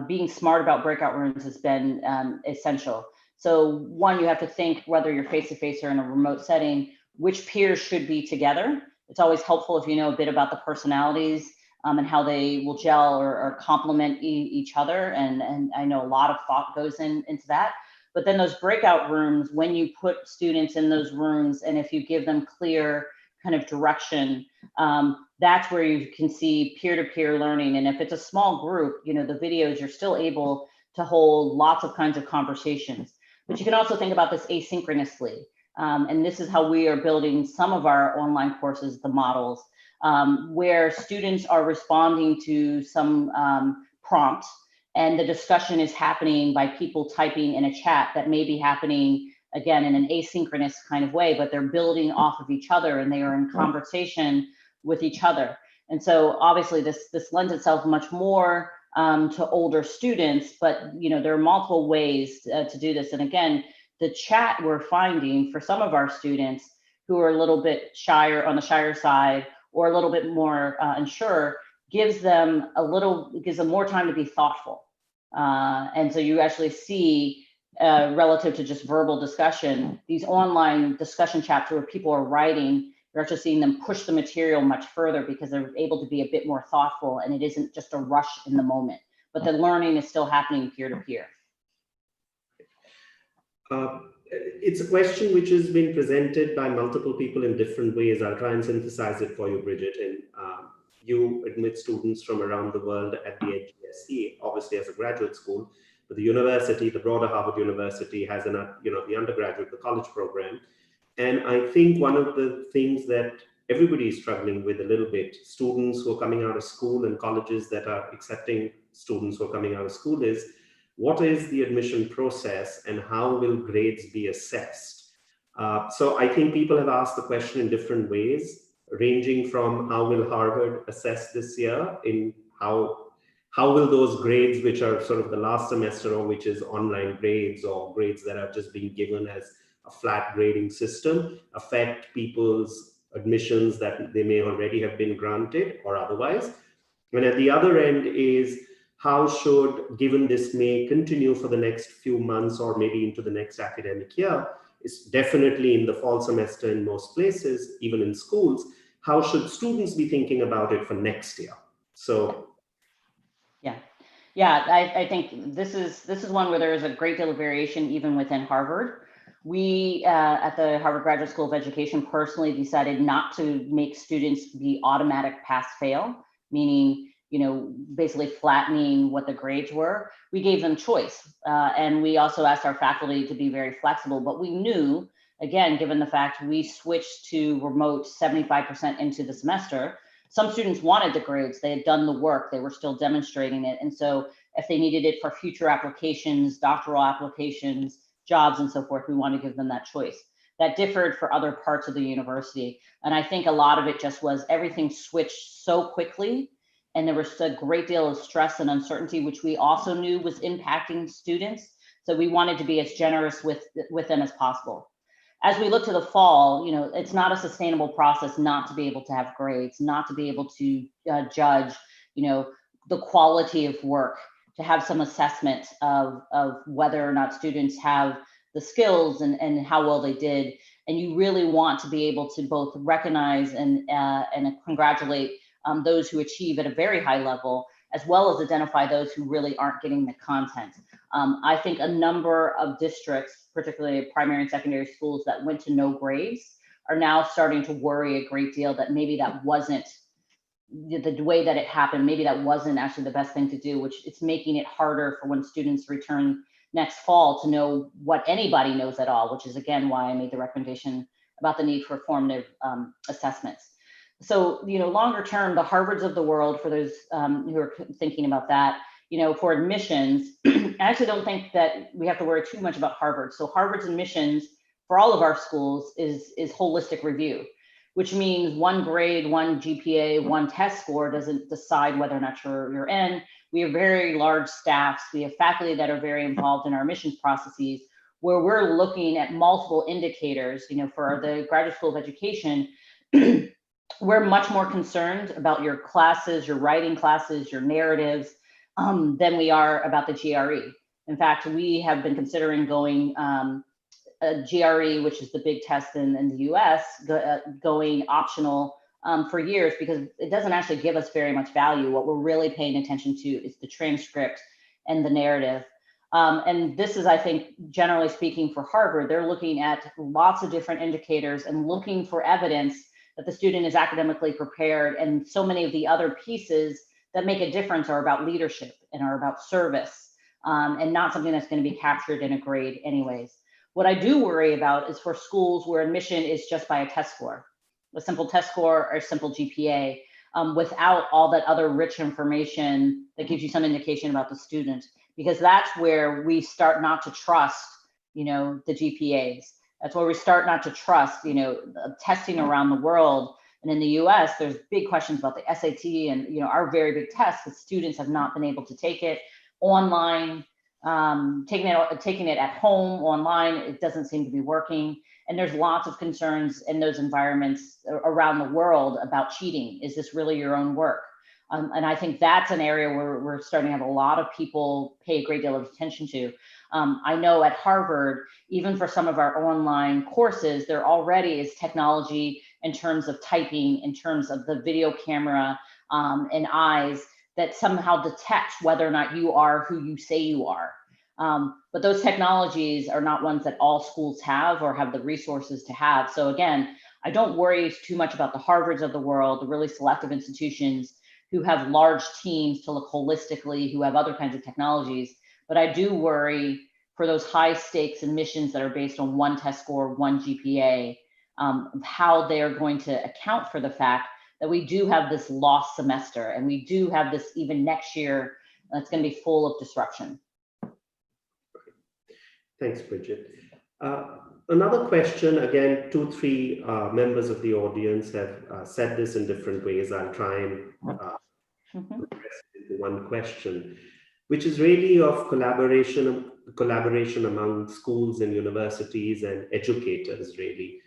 being smart about breakout rooms has been essential. So one, you have to think whether you're face-to-face or in a remote setting, which peers should be together. It's always helpful if you know a bit about the personalities and how they will gel or complement each other. And I know a lot of thought goes into that. But then those breakout rooms, when you put students in those rooms, and if you give them clear kind of direction, that's where you can see peer-to-peer learning. And if it's a small group, the videos, you're still able to hold lots of kinds of conversations. But you can also think about this asynchronously. And this is how we are building some of our online courses, the models, where students are responding to some prompts, and the discussion is happening by people typing in a chat that may be happening, again, in an asynchronous kind of way, but they're building off of each other and they are in conversation with each other. And so obviously this lends itself much more to older students, but there are multiple ways to do this. And again, the chat we're finding for some of our students who are a little bit shyer, on the shyer side, or a little bit more unsure, gives them more time to be thoughtful. And so you actually see, relative to just verbal discussion, these online discussion chats where people are writing, you're actually seeing them push the material much further because they're able to be a bit more thoughtful, and it isn't just a rush in the moment, but the learning is still happening peer-to-peer. It's a question which has been presented by multiple people in different ways. I'll try and synthesize it for you, Bridget. And you admit students from around the world at the HGSE, obviously as a graduate school, but the university, the broader Harvard University, has the undergraduate, the college program. And I think one of the things that everybody is struggling with a little bit. Students who are coming out of school and colleges that are accepting students who are coming out of school is, what is the admission process and how will grades be assessed? So I think people have asked the question in different ways, ranging from how will Harvard assess this year, in how will those grades, which are sort of the last semester or which is online grades or grades that are just being given as a flat grading system, affect people's admissions that they may already have been granted or otherwise. And at the other end is, how should, given this may continue for the next few months or maybe into the next academic year, is definitely in the fall semester in most places, even in schools, how should students be thinking about it for next year? So yeah, I think this is one where there is a great deal of variation even within Harvard. We at the Harvard Graduate School of Education personally decided not to make students be automatic pass-fail, meaning, you know, basically flattening what the grades were. We gave them choice. And we also asked our faculty to be very flexible, but we knew, again, given the fact we switched to remote 75% into the semester, some students wanted the grades, they had done the work, they were still demonstrating it. And so if they needed it for future applications, doctoral applications, jobs and so forth, we want to give them that choice. That differed for other parts of the university. And I think a lot of it just was everything switched so quickly, and there was a great deal of stress and uncertainty, which we also knew was impacting students. So we wanted to be as generous with them as possible. As we look to the fall, you know, it's not a sustainable process not to be able to have grades, not to be able to judge, you know, the quality of work, to have some assessment of whether or not students have the skills and how well they did. And you really want to be able to both recognize and congratulate those who achieve at a very high level, as well as identify those who really aren't getting the content. I think a number of districts, particularly primary and secondary schools that went to no grades, are now starting to worry a great deal that maybe that wasn't the way that it happened, maybe that wasn't actually the best thing to do, which it's making it harder for when students return next fall to know what anybody knows at all, which is again why I made the recommendation about the need for formative assessments. So, you know, longer term, the Harvards of the world, for those who are thinking about that, you know, for admissions, I actually don't think that we have to worry too much about Harvard. So Harvard's admissions for all of our schools is holistic review, which means one grade, one GPA, one test score doesn't decide whether or not you're in. We have very large staffs. We have faculty that are very involved in our admissions processes, where we're looking at multiple indicators. You know, for the Graduate School of Education, we're much more concerned about your classes, your writing classes, your narratives, than we are about the GRE. In fact, we have been considering going a GRE, which is the big test in the US, going optional for years, because it doesn't actually give us very much value. What we're really paying attention to is the transcript and the narrative. And this is, I think, generally speaking for Harvard, they're looking at lots of different indicators and looking for evidence that the student is academically prepared. And so many of the other pieces that make a difference are about leadership and are about service, and not something that's going to be captured in a grade anyways. What I do worry about is for schools where admission is just by a test score, a simple test score or a simple GPA, without all that other rich information that gives you some indication about the student, because that's where we start not to trust, you know, the GPAs. That's where we start not to trust, you know, testing around the world. And in the US, there's big questions about the SAT and, you know, our very big tests, because students have not been able to take it online, taking it at home online. It doesn't seem to be working. And there's lots of concerns in those environments around the world about cheating. Is this really your own work? And I think that's an area where we're starting to have a lot of people pay a great deal of attention to. I know at Harvard, even for some of our online courses, there already is technology in terms of typing, in terms of the video camera and eyes that somehow detect whether or not you are who you say you are. But those technologies are not ones that all schools have or have the resources to have. So again, I don't worry too much about the Harvards of the world, the really selective institutions who have large teams to look holistically, who have other kinds of technologies. But I do worry for those high stakes admissions that are based on one test score, one GPA, how they're going to account for the fact that we do have this lost semester and we do have this even next year that's going to be full of disruption. Thanks, Bridget. Another question, again, 2-3 members of the audience have said this in different ways. I'll try and address it into one question, which is really of collaboration among schools and universities and educators, really,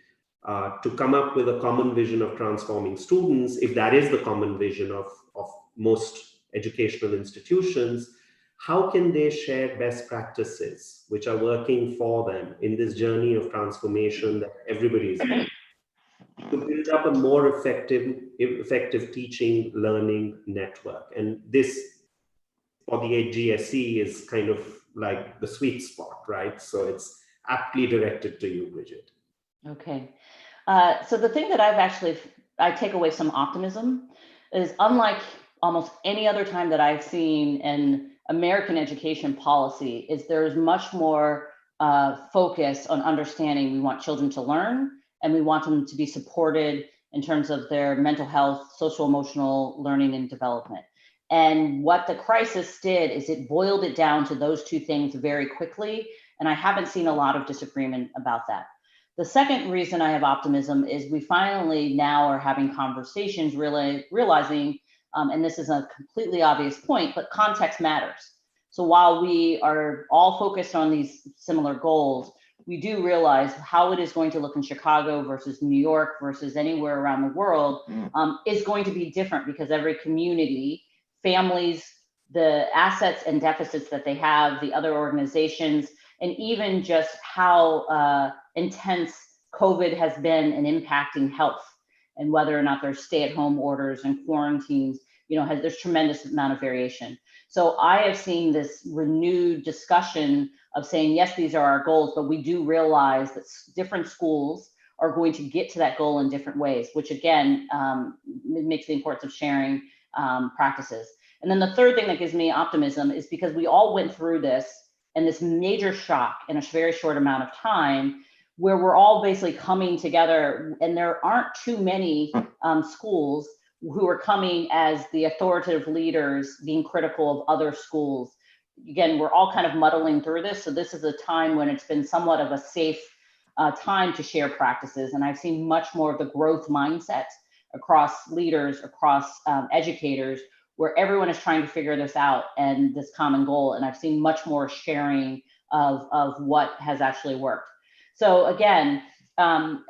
to come up with a common vision of transforming students, if that is the common vision of most educational institutions. How can they share best practices which are working for them in this journey of transformation that everybody is doing, to build up a more effective teaching learning network? And this, for the GSE, is kind of like the sweet spot, right? So it's aptly directed to you, Bridget. Okay. So the thing that I take away some optimism is, unlike almost any other time that I've seen in American education policy, is there's much more focus on understanding we want children to learn and we want them to be supported in terms of their mental health, social emotional learning and development. And what the crisis did is it boiled it down to those two things very quickly. And I haven't seen a lot of disagreement about that. The second reason I have optimism is we finally now are having conversations, really realizing, and this is a completely obvious point, but context matters. So while we are all focused on these similar goals, we do realize how it is going to look in Chicago versus New York versus anywhere around the world is going to be different, because every community, families, the assets and deficits that they have, the other organizations, and even just how intense COVID has been in impacting health, and whether or not there's stay-at-home orders and quarantines, there's tremendous amount of variation. So I have seen this renewed discussion of saying, yes, these are our goals, but we do realize that different schools are going to get to that goal in different ways, which again, makes the importance of sharing practices. And then the third thing that gives me optimism is because we all went through this and this major shock in a very short amount of time, where we're all basically coming together, and there aren't too many schools who are coming as the authoritative leaders being critical of other schools. Again, we're all kind of muddling through this. So this is a time when it's been somewhat of a safe time to share practices. And I've seen much more of the growth mindset across leaders, across educators, where everyone is trying to figure this out and this common goal. And I've seen much more sharing of what has actually worked. So again,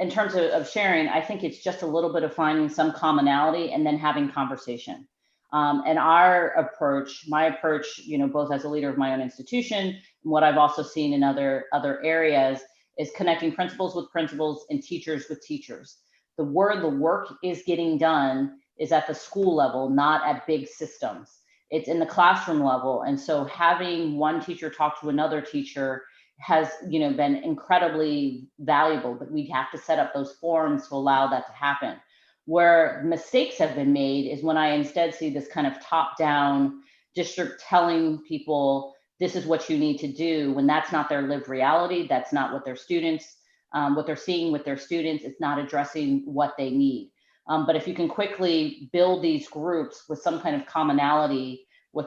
in terms of sharing, I think it's just a little bit of finding some commonality and then having conversation. And our approach, my approach, both as a leader of my own institution and what I've also seen in other areas, is connecting principals with principals and teachers with teachers. The work is getting done is at the school level, not at big systems. It's in the classroom level. And so having one teacher talk to another teacher has been incredibly valuable, but we have to set up those forums to allow that to happen. Where mistakes have been made is when I instead see this kind of top-down district telling people, this is what you need to do, when that's not their lived reality, that's not what their students, what they're seeing with their students, it's not addressing what they need. But if you can quickly build these groups with some kind of commonality, with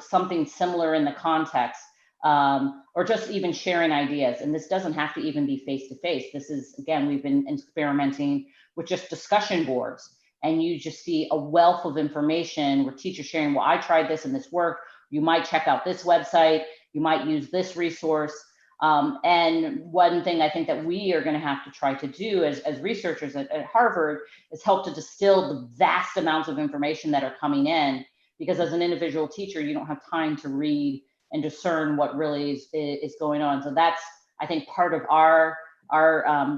something similar in the context, or just even sharing ideas. And this doesn't have to even be face-to-face. This is, again, we've been experimenting with just discussion boards, and you just see a wealth of information where teachers sharing, well, I tried this and this worked. You might check out this website. You might use this resource. And one thing I think that we are going to have to try to do as researchers at Harvard is help to distill the vast amounts of information that are coming in, because as an individual teacher, you don't have time to read and discern what really is going on. So that's, I think, part of our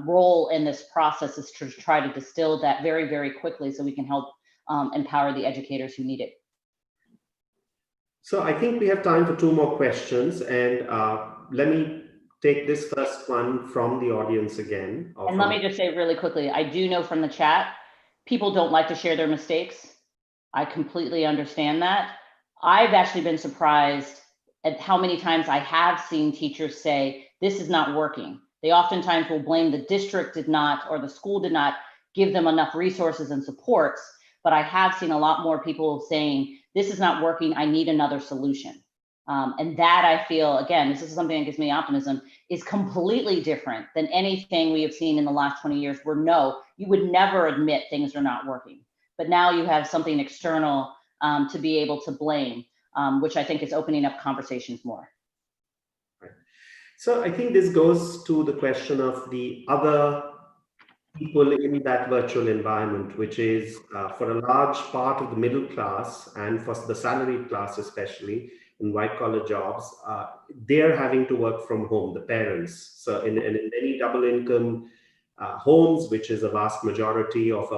role in this process, is to try to distill that very, very quickly so we can help empower the educators who need it. So I think we have time for 2 more questions, and let me take this first one from the audience again. And let me just say really quickly, I do know from the chat, people don't like to share their mistakes. I completely understand that. I've actually been surprised at how many times I have seen teachers say, this is not working. They oftentimes will blame the district did not, or the school did not give them enough resources and supports. But I have seen a lot more people saying, this is not working, I need another solution. And that I feel, again, this is something that gives me optimism, is completely different than anything we have seen in the last 20 years where no, you would never admit things are not working. But now you have something external to be able to blame, which I think is opening up conversations more. So I think this goes to the question of the other people in that virtual environment, which is for a large part of the middle class and for the salaried class, especially in white collar jobs, they're having to work from home, the parents. So in many double income homes, which is a vast majority of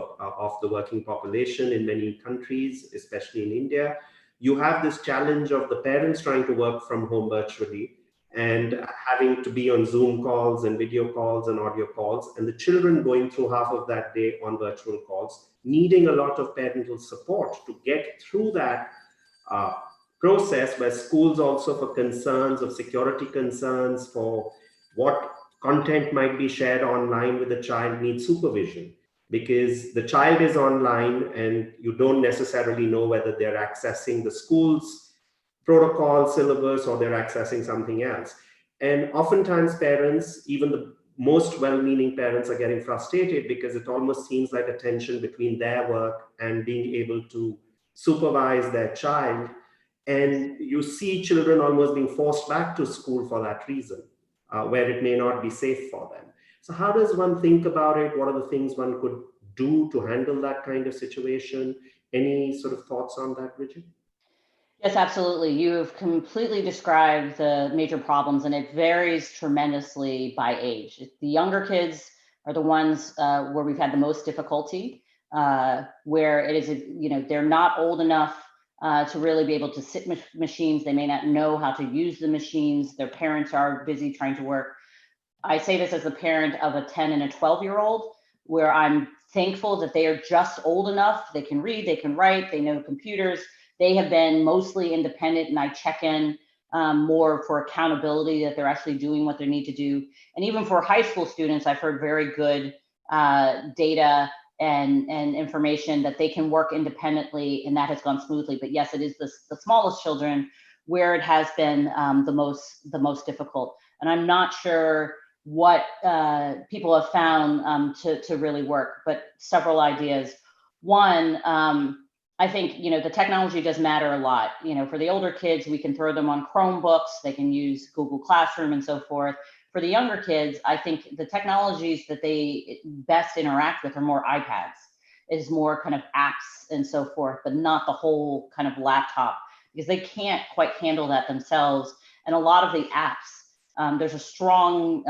the working population in many countries, especially in India, you have this challenge of the parents trying to work from home virtually and having to be on Zoom calls and video calls and audio calls, and the children going through half of that day on virtual calls, needing a lot of parental support to get through that process, where schools also, for concerns of security concerns, for what content might be shared online with the child, need supervision, because the child is online and you don't necessarily know whether they're accessing the school's protocol, syllabus, or they're accessing something else. And oftentimes parents, even the most well-meaning parents, are getting frustrated because it almost seems like a tension between their work and being able to supervise their child. And you see children almost being forced back to school for that reason, where it may not be safe for them. So how does one think about it? What are the things one could do to handle that kind of situation? Any sort of thoughts on that, Bridget? Yes, absolutely. You've completely described the major problems, and it varies tremendously by age. The younger kids are the ones where we've had the most difficulty, where it is, they're not old enough to really be able to sit machines. They may not know how to use the machines. Their parents are busy trying to work. I say this as the parent of a 10 and a 12-year-old, where I'm thankful that they are just old enough. They can read, they can write, they know computers. They have been mostly independent, and I check in more for accountability that they're actually doing what they need to do. And even for high school students, I've heard very good data and information that they can work independently, and that has gone smoothly. But yes, it is the smallest children where it has been the most difficult. And I'm not sure what people have found to really work, but several ideas. One, I think, the technology does matter a lot. For the older kids, we can throw them on Chromebooks, they can use Google Classroom and so forth. For the younger kids, I think the technologies that they best interact with are more iPads, is more kind of apps and so forth, but not the whole kind of laptop, because they can't quite handle that themselves. And a lot of the apps, there's a strong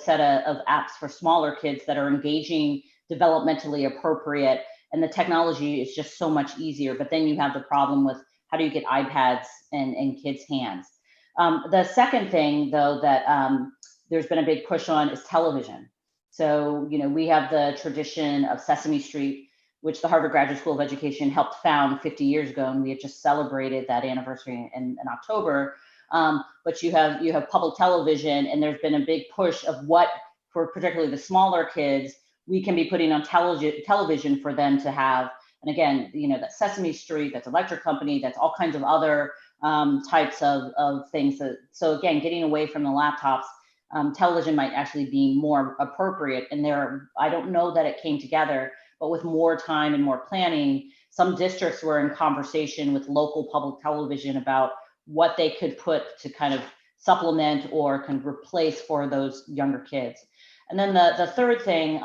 set of apps for smaller kids that are engaging, developmentally appropriate, and the technology is just so much easier. But then you have the problem with how do you get iPads in kids' hands? The second thing, though, that there's been a big push on is television. So, we have the tradition of Sesame Street, which the Harvard Graduate School of Education helped found 50 years ago, and we had just celebrated that anniversary in October. But you have public television, and there's been a big push of what, for particularly the smaller kids, we can be putting on television for them to have. And again, that's Sesame Street, that's Electric Company, that's all kinds of other types of things. So again, getting away from the laptops, television might actually be more appropriate. And I don't know that it came together, but with more time and more planning, some districts were in conversation with local public television about what they could put to kind of supplement or kind of replace for those younger kids. And then the third thing,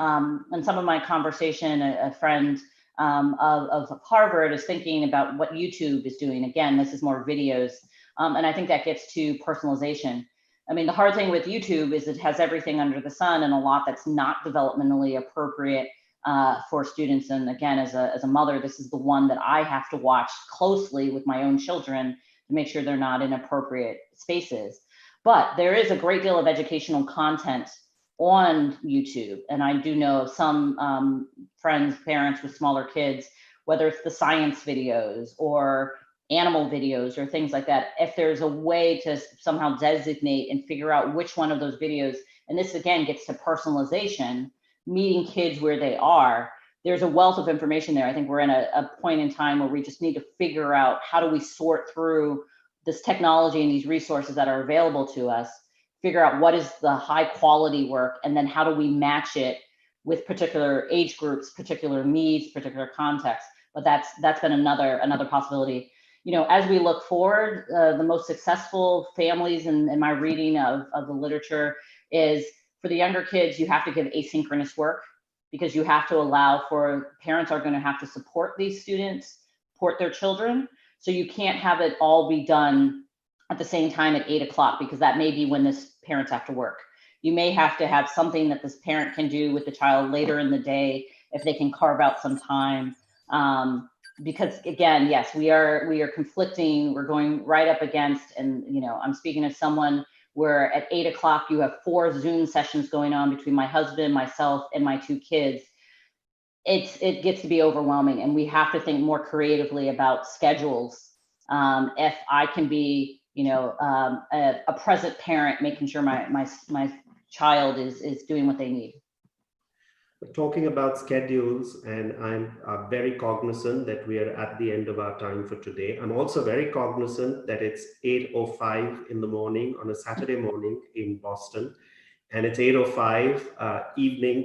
in some of my conversation, a friend of Harvard is thinking about what YouTube is doing. Again, this is more videos. And I think that gets to personalization. I mean, the hard thing with YouTube is it has everything under the sun and a lot that's not developmentally appropriate for students. And again, as a mother, this is the one that I have to watch closely with my own children to make sure they're not in appropriate spaces. But there is a great deal of educational content on YouTube. And I do know of some friends, parents with smaller kids, whether it's the science videos or animal videos or things like that, if there's a way to somehow designate and figure out which one of those videos and this again gets to personalization, meeting kids where they are. There's a wealth of information there. I think we're in a point in time where we just need to figure out how do we sort through this technology and these resources that are available to us, figure out what is the high quality work, and then how do we match it with particular age groups, particular needs, particular contexts. But that's been another possibility. You know, as we look forward, the most successful families in my reading of the literature is for the younger kids, you have to give asynchronous work, because you have to allow for, parents are going to have to support these students, support their children. So you can't have it all be done at the same time at 8 o'clock, because that may be when this parents have to work. You may have to have something that this parent can do with the child later in the day if they can carve out some time. Because again, yes, we are conflicting, we're going right up against, and you know, I'm speaking as someone where at 8 o'clock you have 4 Zoom sessions going on between my husband, myself, and my 2 kids. It gets to be overwhelming, and we have to think more creatively about schedules. If I can be, you know, a present parent, making sure my child is doing what they need. Talking about schedules, and I'm very cognizant that we are at the end of our time for today. I'm also very cognizant that it's 8:05 in the morning on a Saturday morning in Boston, and it's 8:05 evening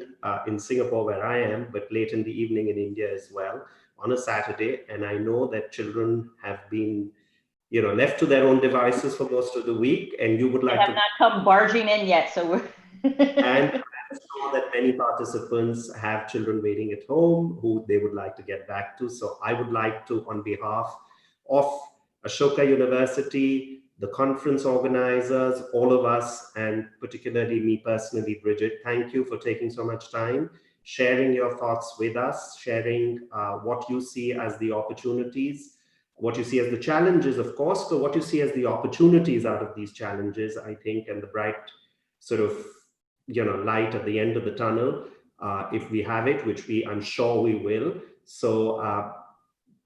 in Singapore where I am, but late in the evening in India as well on a Saturday. And I know that children have been, you know, left to their own devices for most of the week, and you would like to have not come barging in yet, so we're and I'm sure that many participants have children waiting at home who they would like to get back to. So I would like to, on behalf of Ashoka University, the conference organizers, all of us, and particularly me personally, Bridget, thank you for taking so much time, sharing your thoughts with us, sharing what you see as the opportunities, what you see as the challenges, of course, but what you see as the opportunities out of these challenges, I think, and the bright sort of, you know, light at the end of the tunnel, if we have it, which I'm sure we will. So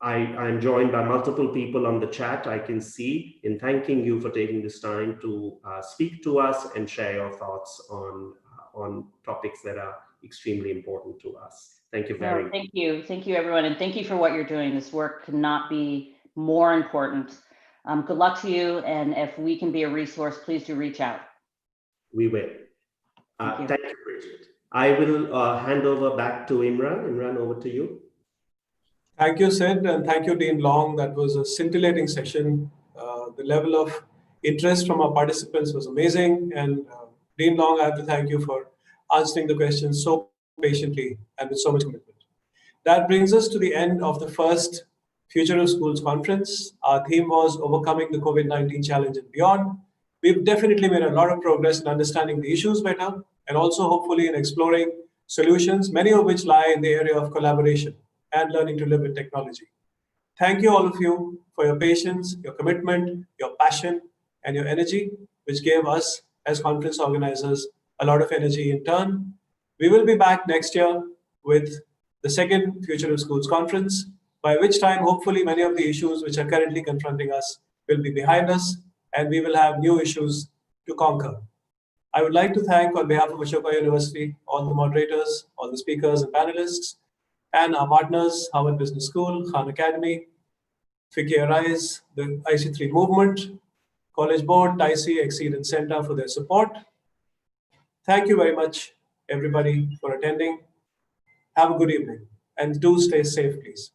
I'm joined by multiple people on the chat, I can see, in thanking you for taking this time to speak to us and share your thoughts on topics that are extremely important to us. Thank you very much. Thank you everyone, and thank you for what you're doing. This work could not be more important. Good luck to you, and if we can be a resource, please do reach out. We will. Thank you, Bridget. I will hand over back to Imran. Imran, over to you. Thank you, Sid, and thank you, Dean Long. That was a scintillating session. The level of interest from our participants was amazing. And Dean Long, I have to thank you for answering the questions so patiently and with so much commitment. That brings us to the end of the first Future of Schools conference. Our theme was overcoming the COVID-19 challenge and beyond. We've definitely made a lot of progress in understanding the issues better, and also hopefully in exploring solutions, many of which lie in the area of collaboration and learning to live with technology. Thank you, all of you, for your patience, your commitment, your passion, and your energy, which gave us, as conference organizers, a lot of energy in turn. We will be back next year with the second Future of Schools conference, by which time, hopefully, many of the issues which are currently confronting us will be behind us, and we will have new issues to conquer. I would like to thank, on behalf of Ashoka University, all the moderators, all the speakers and panelists, and our partners, Harvard Business School, Khan Academy, FICCI Arise, the IC3 Movement, College Board, TICE, Exceed, and Center for their support. Thank you very much, everybody, for attending. Have a good evening, and do stay safe, please.